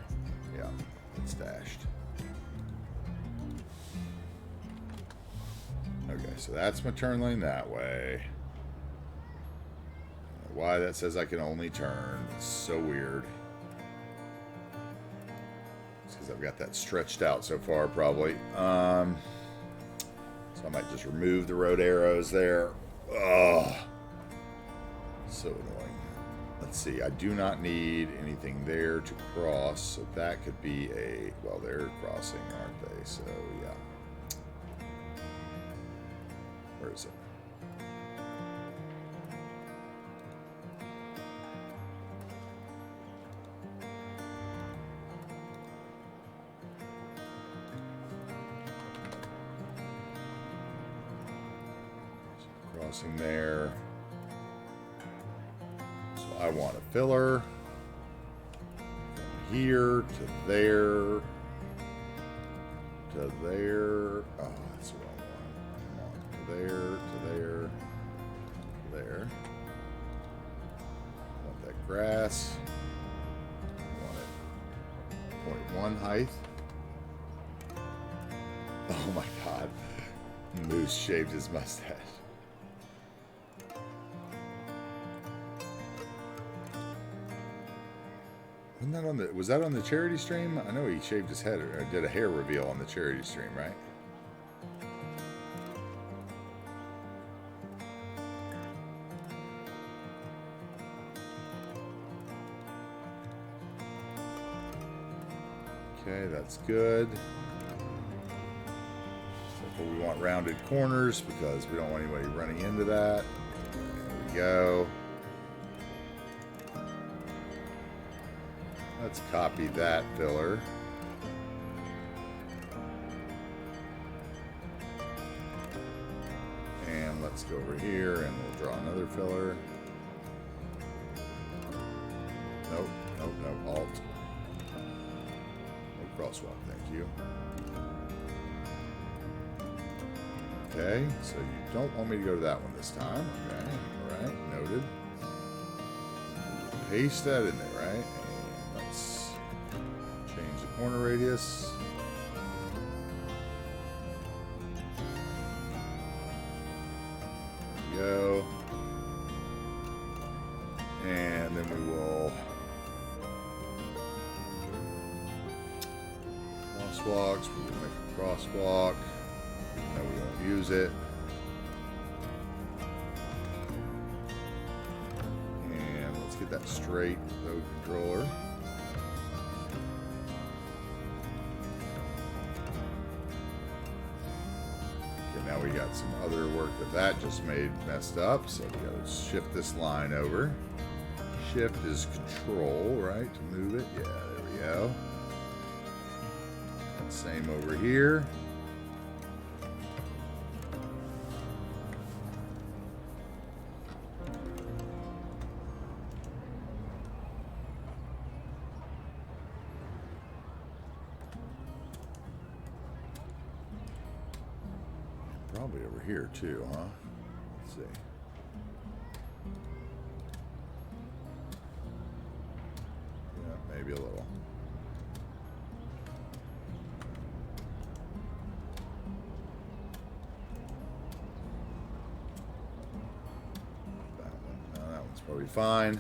Yeah, it's dashed. Okay, so that's my turn lane that way. Why that says I can only turn. It's so weird. It's because I've got that stretched out so far, probably. So I might just remove the road arrows there. Ugh. So annoying. Let's see. I do not need anything there to cross, so that could be a... Well, they're crossing, aren't they? So, yeah. Where is it? Crossing there. So I want a filler from here to there to there. Oh, that's the wrong one. Come on. To there, to there, to there. I want that grass. I want it 0.1 height. Oh my god. Moose shaved his mustache. Wasn't that on the, was that on the charity stream? I know he shaved his head or did a hair reveal on the charity stream, right? Okay, that's good. So we want rounded corners because we don't want anybody running into that. There we go. Let's copy that filler. And let's go over here and we'll draw another filler. Nope, nope, nope, alt. No crosswalk, thank you. Okay, so you don't want me to go to that one this time. Okay, alright, noted. Paste that in there, right? Let's change the corner radius. There we go. And then we will crosswalks. We will make a crosswalk. No, we won't use it. And let's get that straight road controller. Okay, now we got some other work that just made messed up. So we gotta shift this line over. Shift is control, right? To move it. Yeah, there we go. And same over here. Probably over here too, huh? Let's see. Yeah, maybe a little. That one. No, that one's probably fine. I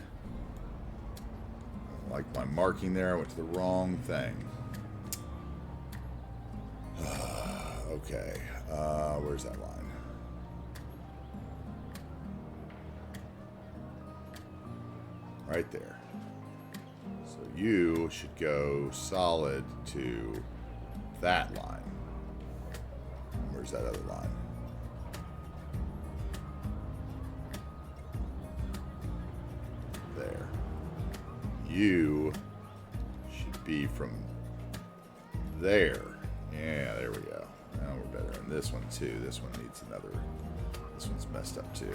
don't like my marking there. I went to the wrong thing. Okay. Where's that line? Right there. So you should go solid to that line. Where's that other line? There. You should be from there. Yeah, there we go. Now we're better on this one too. This one needs another. This one's messed up too.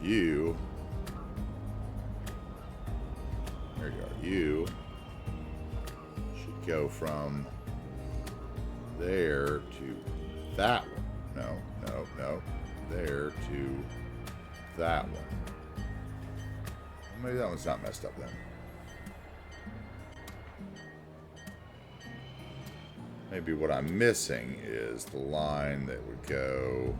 You. There you are. You should go from there to that one. No. there to that one. Maybe that one's not messed up then. Maybe what I'm missing is the line that would go...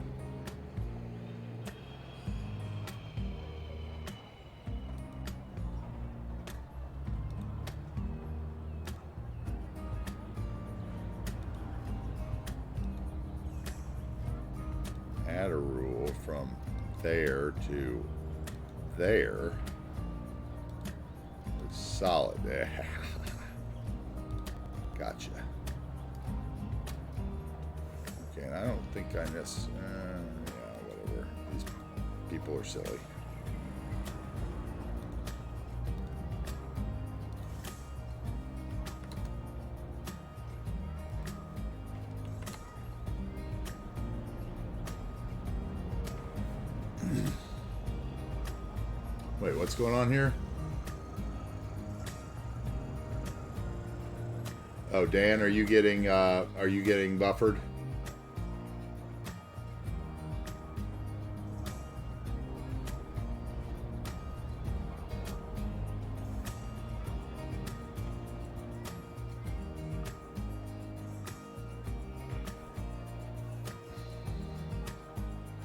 add a rule from there to there. It's solid. Gotcha. Okay, and I don't think I miss. Yeah, whatever. These people are silly. Wait, what's going on here? Oh, Dan, are you getting buffered?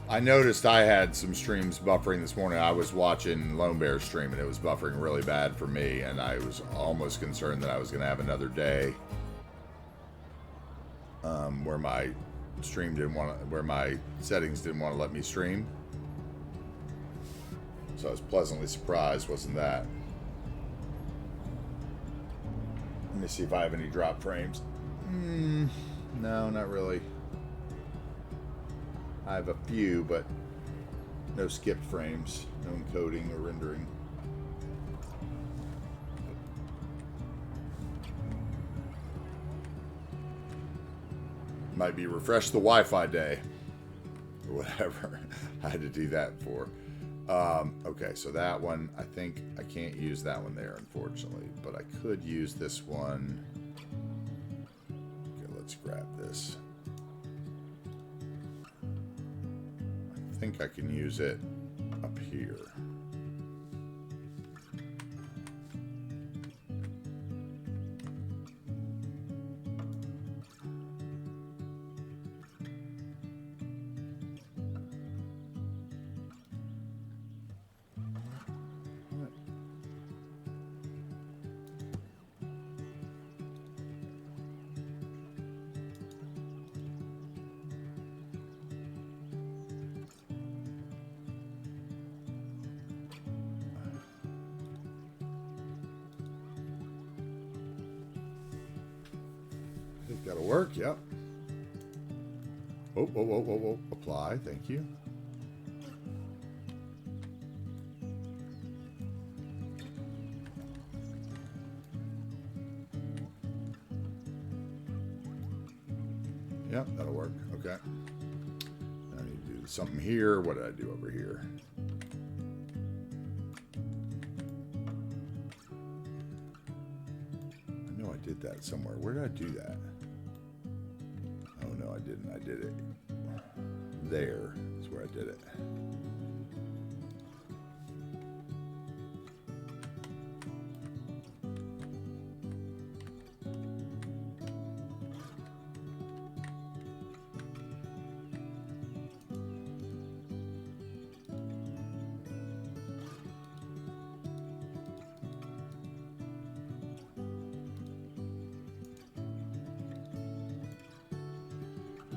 I noticed I had some streams buffering this morning. I was watching Lone Bear's stream and it was buffering really bad for me, and I was almost concerned that I was going to have another day where my stream didn't want to, where my settings didn't want to let me stream. So I was pleasantly surprised, wasn't that? Let me see if I have any drop frames. No, not really. I have a few, but no skipped frames, no encoding or rendering. Might be refresh the Wi-Fi day or whatever. I had to do that for. Okay, so that one, I think I can't use that one there, unfortunately, but I could use this one. Okay, let's grab this. I think I can use it up here. That'll work, yep. Oh, apply, thank you. Yep, that'll work, okay. I need to do something here. What did I do over here? I know I did that somewhere. Where did I do that? Oh, no, I didn't. I did it. There is where I did it.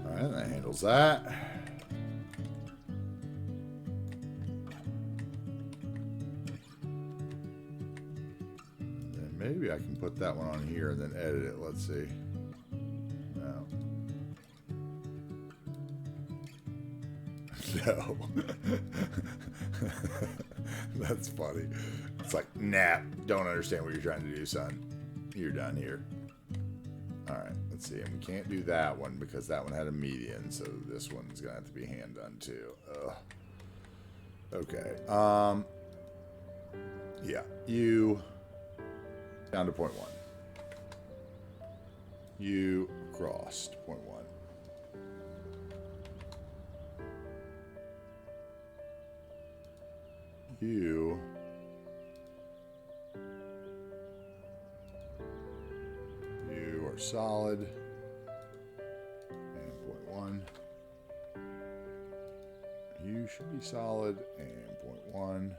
All right, that handles that. Then maybe I can put that one on here and then edit it. Let's see. No. No. That's funny. It's like, nah, don't understand what you're trying to do, son. You're done here. All right, let's see. And we can't do that one because that one had a median, so this one's gonna have to be hand done too. Ugh. Okay. Yeah, you down to 0.1. You crossed 0.1. You are solid. And 0.1. You should be solid. And 0.1.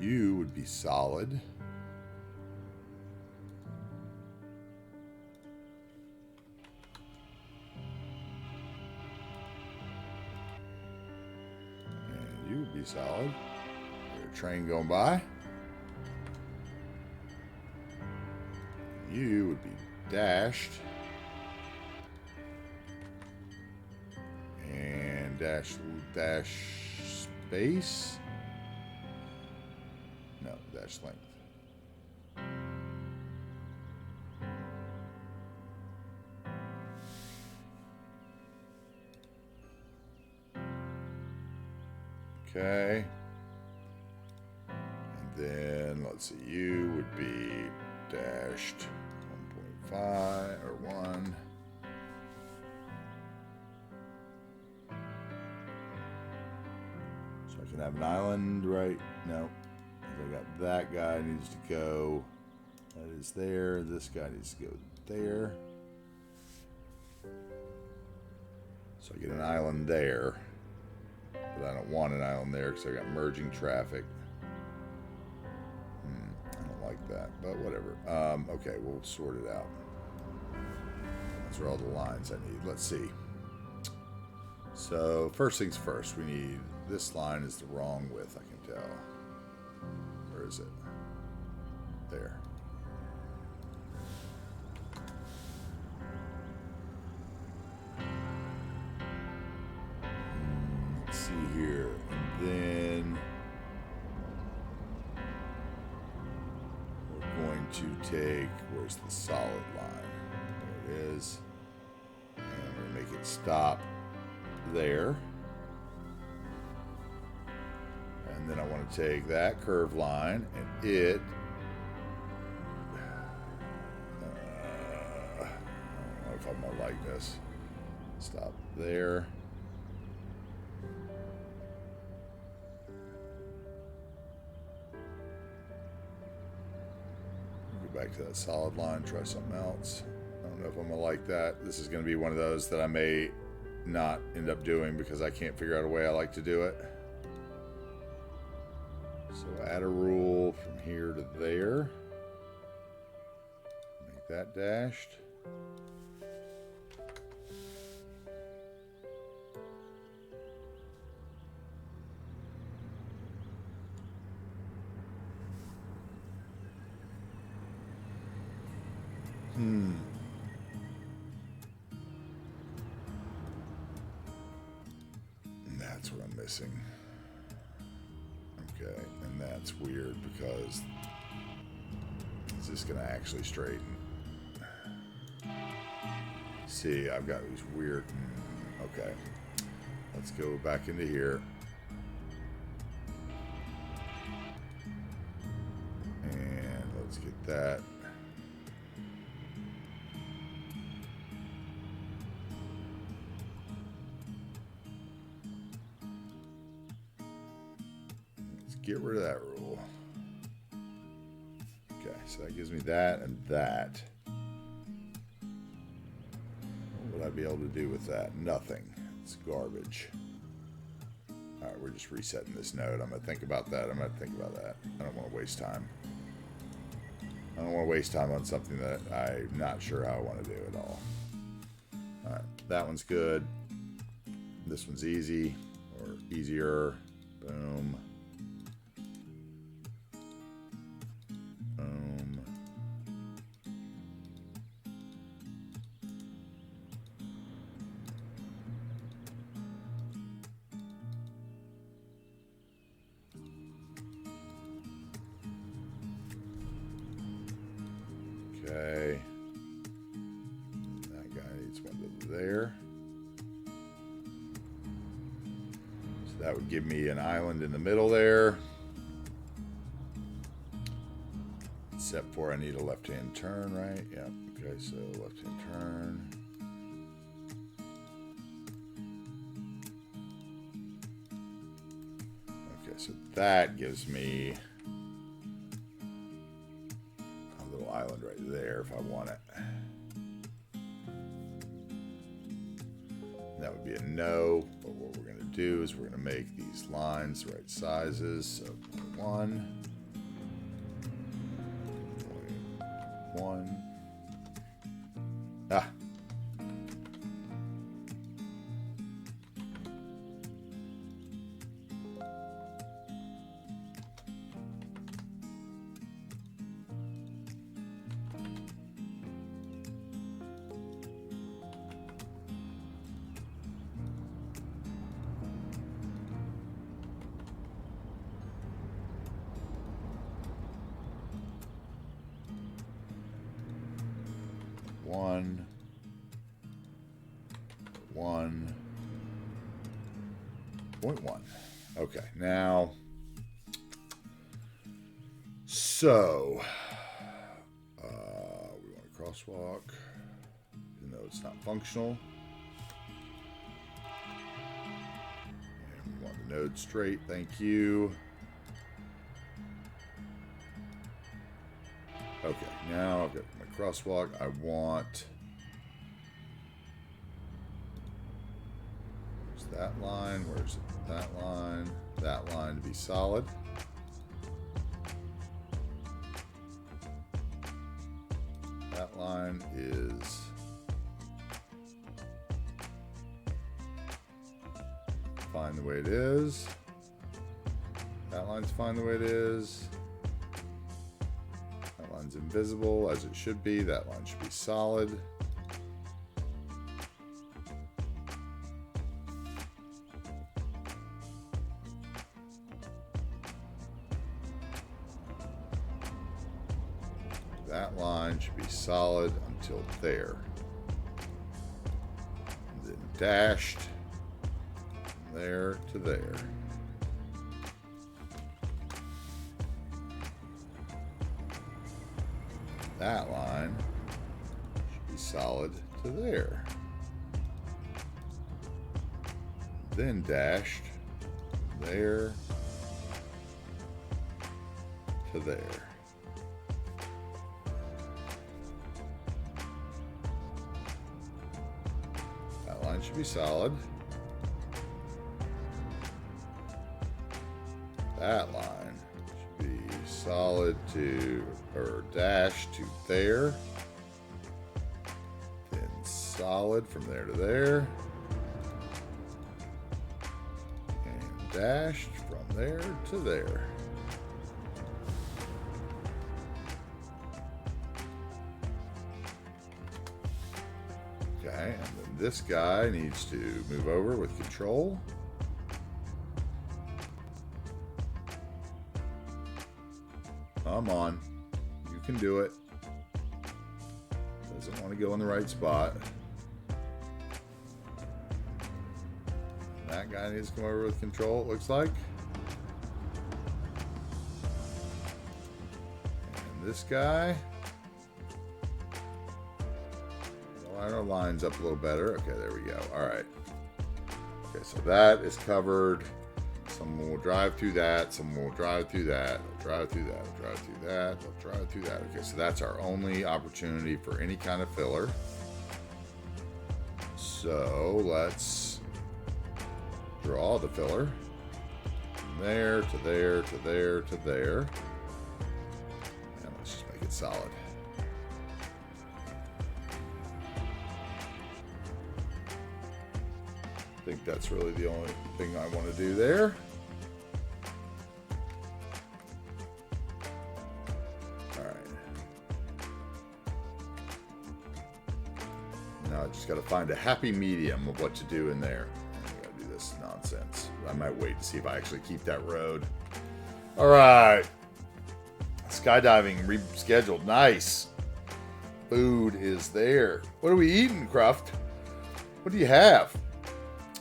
You would be solid. And you would be solid. There's a train going by. You would be dashed. And dash space. No, dash length. Okay. And then let's see, you would be dashed 1.5 or 1. So I can have an island, right? No. I got that guy needs to go. That is there. This guy needs to go there. So I get an island there. But I don't want an island there because I got merging traffic. I don't like that, but whatever. Okay, we'll sort it out. Those are all the lines I need. Let's see. So first things first, we need, this line is the wrong width, I can tell. Where is it? There. Let's see here. And then we're going to take, where's the solid line? There it is. And we're going to make it stop there. And then I want to take that curved line and it, I don't know if I'm gonna like this. Stop there. Go back to that solid line, try something else. I don't know if I'm gonna like that. This is gonna be one of those that I may not end up doing because I can't figure out a way I like to do it. So add a rule from here to there. Make that dashed. And that's what I'm missing. Okay, and that's weird because is this gonna actually straighten? See, I've got these weird, okay. Let's go back into here. And let's get that. Get rid of that rule. Okay, so that gives me that and that. What would I be able to do with that? Nothing. It's garbage. Alright, we're just resetting this node. I'm going to think about that. I'm going to think about that. I don't want to waste time. I don't want to waste time on something that I'm not sure how I want to do at all. Alright, that one's good. This one's easy, or easier. Boom. Okay. That guy needs one to there. So that would give me an island in the middle there. Let's Except for I need a left-hand turn, right? Yeah. Okay, so left-hand turn. Okay, so that gives me a little island right there if I want it. That would be a no, but what we're going to do is we're going to make these lines the right sizes. So 1. 1. Ah. One. Point one. Okay, now, so we want a crosswalk, even though it's not functional. And we want the node straight, thank you. Okay, now I've got my crosswalk. I want that line. Where's it? That line. That line to be solid. That line is fine the way it is. That line's fine the way it is. That line's invisible as it should be. That line should be solid. That line should be solid until there. And then dashed from there to there. That line should be solid to there. Then dashed from there to there. Should be solid. That line should be solid to, or dash to there. Then solid from there to there. And dashed from there to there. Okay, and then this guy needs to move over with control. Come on. You can do it. Doesn't want to go in the right spot. That guy needs to come over with control, it looks like. And this guy. Our lines up a little better. Okay, there we go. All right. Okay, so that is covered. Someone will drive through that. Someone will drive through that. They'll drive through that. They'll drive through that. They'll drive through that. Okay, so that's our only opportunity for any kind of filler. So let's draw the filler. From there to there to there to there. And let's just make it solid. I think that's really the only thing I want to do there. All right. Now I just got to find a happy medium of what to do in there. I got to do this nonsense. I might wait to see if I actually keep that road. All right. Skydiving rescheduled. Nice. Food is there. What are we eating, Cruft? What do you have?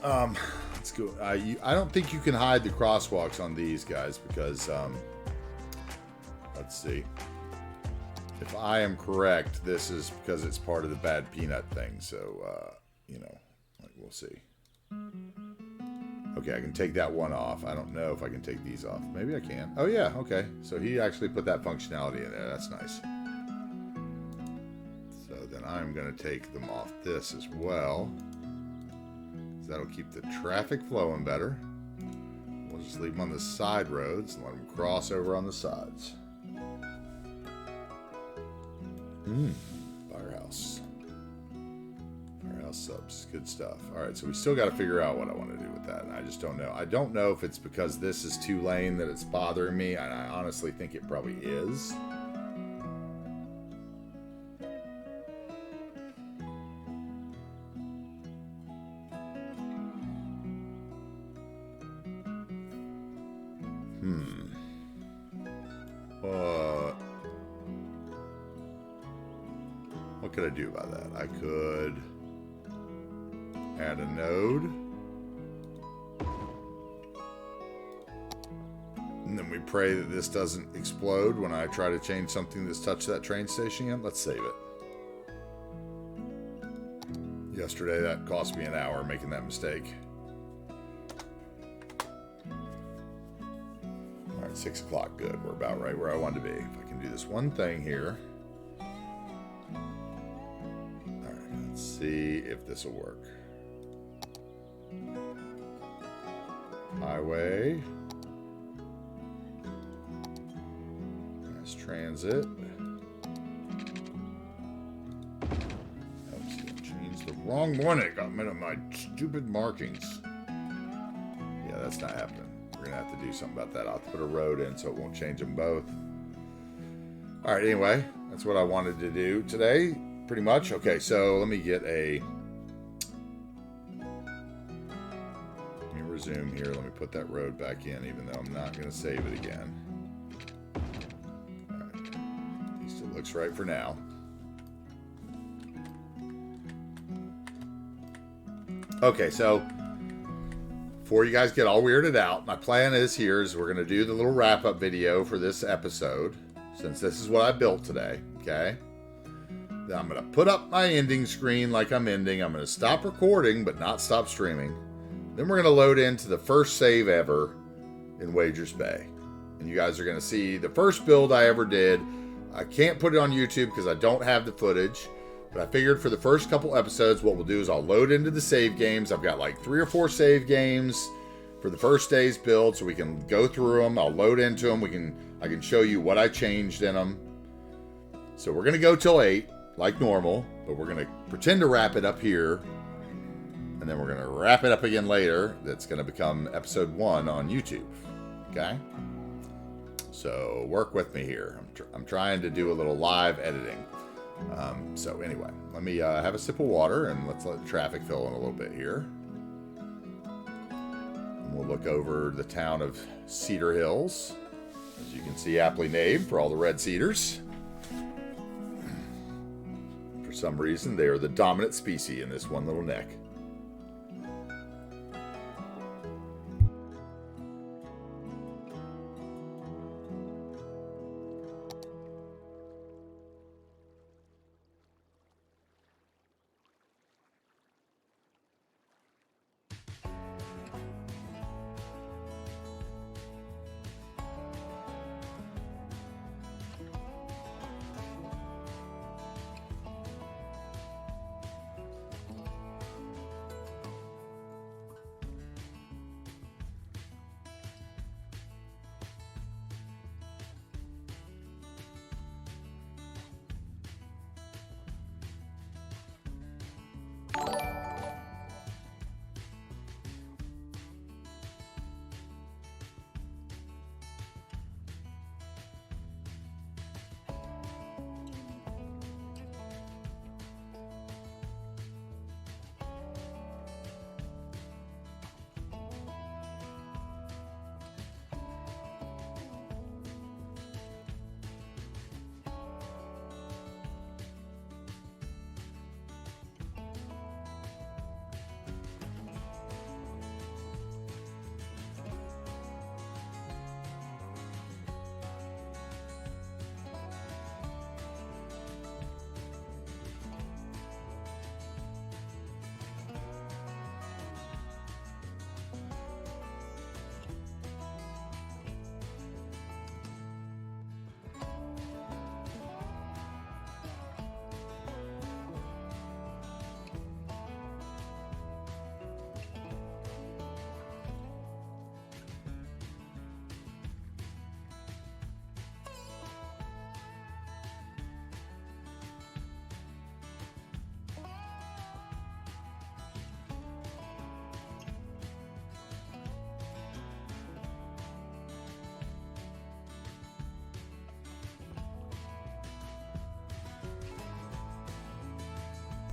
Let's go. I don't think you can hide the crosswalks on these guys because, let's see. If I am correct, this is because it's part of the bad peanut thing. So, you know, we'll see. Okay, I can take that one off. I don't know if I can take these off. Maybe I can. Oh, yeah, okay. So he actually put that functionality in there. That's nice. So then I'm going to take them off this as well. So that'll keep the traffic flowing better. We'll just leave them on the side roads and let them cross over on the sides. Firehouse. Firehouse subs. Good stuff. Alright, so we still got to figure out what I want to do with that. And I just don't know. I don't know if it's because this is 2-lane that it's bothering me. And I honestly think it probably is. What could I do about that? I could add a node. And then we pray that this doesn't explode when I try to change something that's touched that train station yet. Let's save it. Yesterday that cost me an hour making that mistake. Alright, 6 o'clock. Good. We're about right where I wanted to be. If I can do this one thing here. See if this will work. Highway. Mass transit. Oops, changed the wrong one. It got rid of my stupid markings. Yeah, that's not happening. We're gonna have to do something about that. I'll have to put a road in so it won't change them both. Alright, anyway, that's what I wanted to do today. Pretty much. Okay, so let me get a... Let me resume here. Let me put that road back in, even though I'm not going to save it again. All right. At least it looks right for now. Okay, so before you guys get all weirded out, my plan is we're going to do the little wrap-up video for this episode, since this is what I built today, okay? I'm going to put up my ending screen like I'm ending. I'm going to stop recording, but not stop streaming. Then we're going to load into the first save ever in Wagers Bay. And you guys are going to see the first build I ever did. I can't put it on YouTube because I don't have the footage. But I figured for the first couple episodes, what we'll do is I'll load into the save games. I've got like 3 or 4 save games for the first day's build, so we can go through them. I'll load into them. I can show you what I changed in them. So we're going to go till 8. Like normal, but we're going to pretend to wrap it up here, and then we're going to wrap it up again later. That's going to become episode 1 on YouTube, okay? So work with me here. I'm trying to do a little live editing. So anyway, let me have a sip of water, and let's let the traffic fill in a little bit here. And we'll look over the town of Cedar Hills, as you can see, aptly named for all the red cedars. For some reason, they are the dominant species in this one little neck.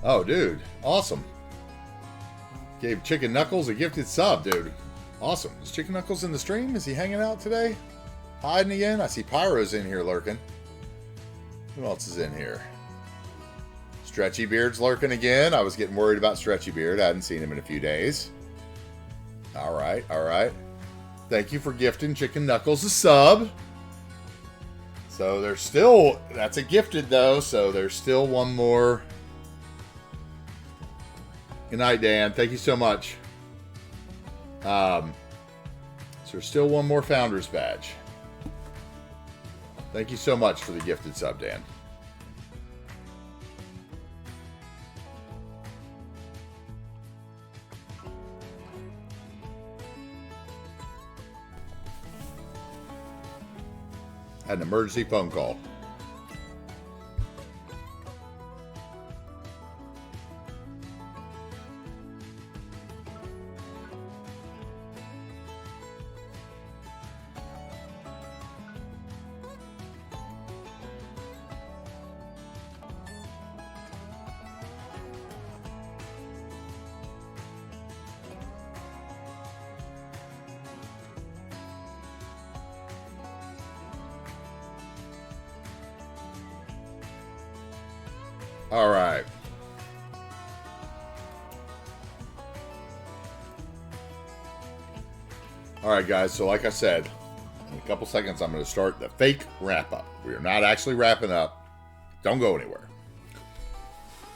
Oh, dude. Awesome. Gave Chicken Knuckles a gifted sub, dude. Awesome. Is Chicken Knuckles in the stream? Is he hanging out today? Hiding again? I see Pyro's in here lurking. Who else is in here? Stretchy Beard's lurking again. I was getting worried about Stretchy Beard. I hadn't seen him in a few days. All right, all right. Thank you for gifting Chicken Knuckles a sub. So there's still... That's a gifted, though, so there's still one more... Good night, Dan. Thank you so much. So there's still one more Founders Badge. Thank you so much for the gifted sub, Dan. Had an emergency phone call. All right. All right, guys. So like I said, in a couple seconds, I'm going to start the fake wrap up. We are not actually wrapping up. Don't go anywhere.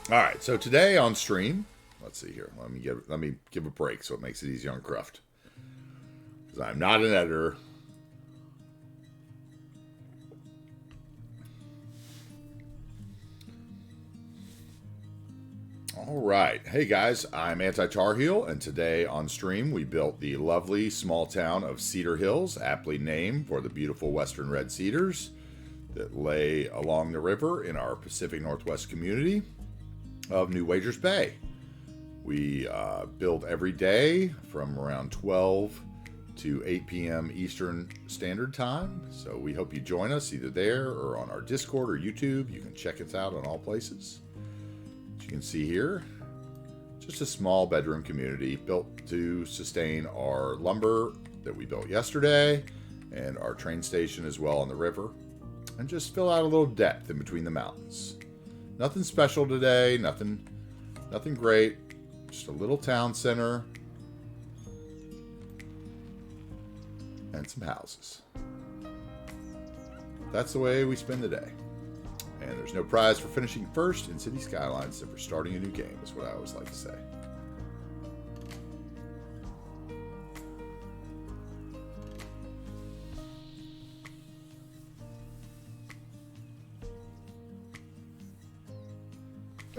All right. So today on stream, let's see here. Let me give a break so it makes it easy on Cruft. Because I'm not an editor. All right. Hey guys, I'm AntiTarheel, and today on stream we built the lovely small town of Cedar Hills, aptly named for the beautiful western red cedars that lay along the river in our Pacific Northwest community of New Wagers Bay. We build every day from around 12 to 8 p.m. Eastern Standard Time, so we hope you join us either there or on our Discord or YouTube. You can check us out on all places. You can see here, just a small bedroom community built to sustain our lumber that we built yesterday and our train station as well on the river, and just fill out a little depth in between the mountains. Nothing special today, nothing great, just a little town center and some houses. That's the way we spend the day. And there's no prize for finishing first in City Skylines except for starting a new game, is what I always like to say.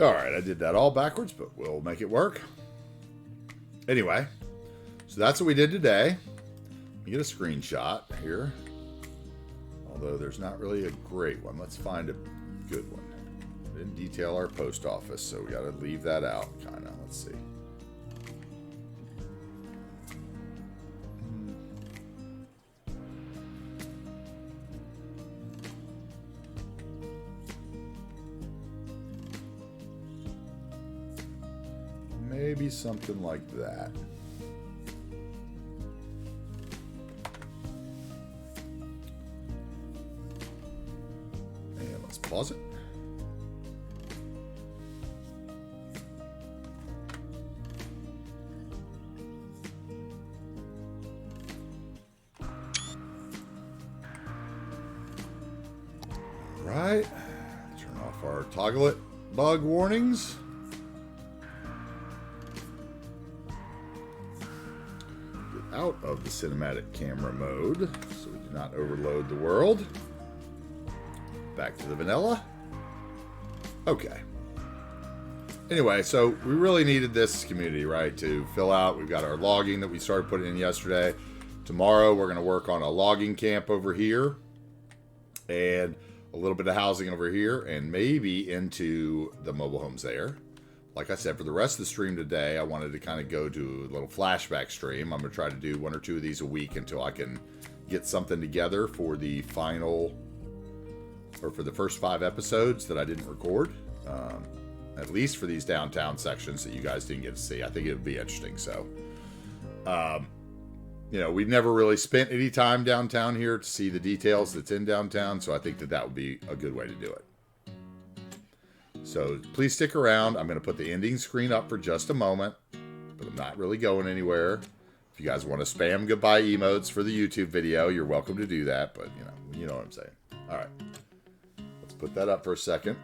Alright, I did that all backwards, but we'll make it work. Anyway, so that's what we did today. Let me get a screenshot here. Although there's not really a great one. Let's find a good one. Didn't detail our post office, so we got to leave that out, kind of. Let's see. Maybe something like that. And let's pause it. Right. Turn off our toggle it bug warnings. Get out of the cinematic camera mode so we do not overload the world. Back to the vanilla. Okay. Anyway, so we really needed this community, right, to fill out. We've got our logging that we started putting in yesterday. Tomorrow we're going to work on a logging camp over here. And a little bit of housing over here, and maybe into the mobile homes there. Like I said, for the rest of the stream today, I wanted to kind of go to a little flashback stream. I'm going to try to do 1 or 2 of these a week until I can get something together for the final, or for the first 5 episodes that I didn't record. at least for these downtown sections that you guys didn't get to see. I think it would be interesting. So, you know, we've never really spent any time downtown here to see the details that's in downtown, so I think that that would be a good way to do it. So please stick around. I'm going to put the ending screen up for just a moment, but I'm not really going anywhere. If you guys want to spam goodbye emotes for the YouTube video, you're welcome to do that, but you know what I'm saying. All right. Let's put that up for a second.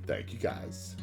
Thank you guys.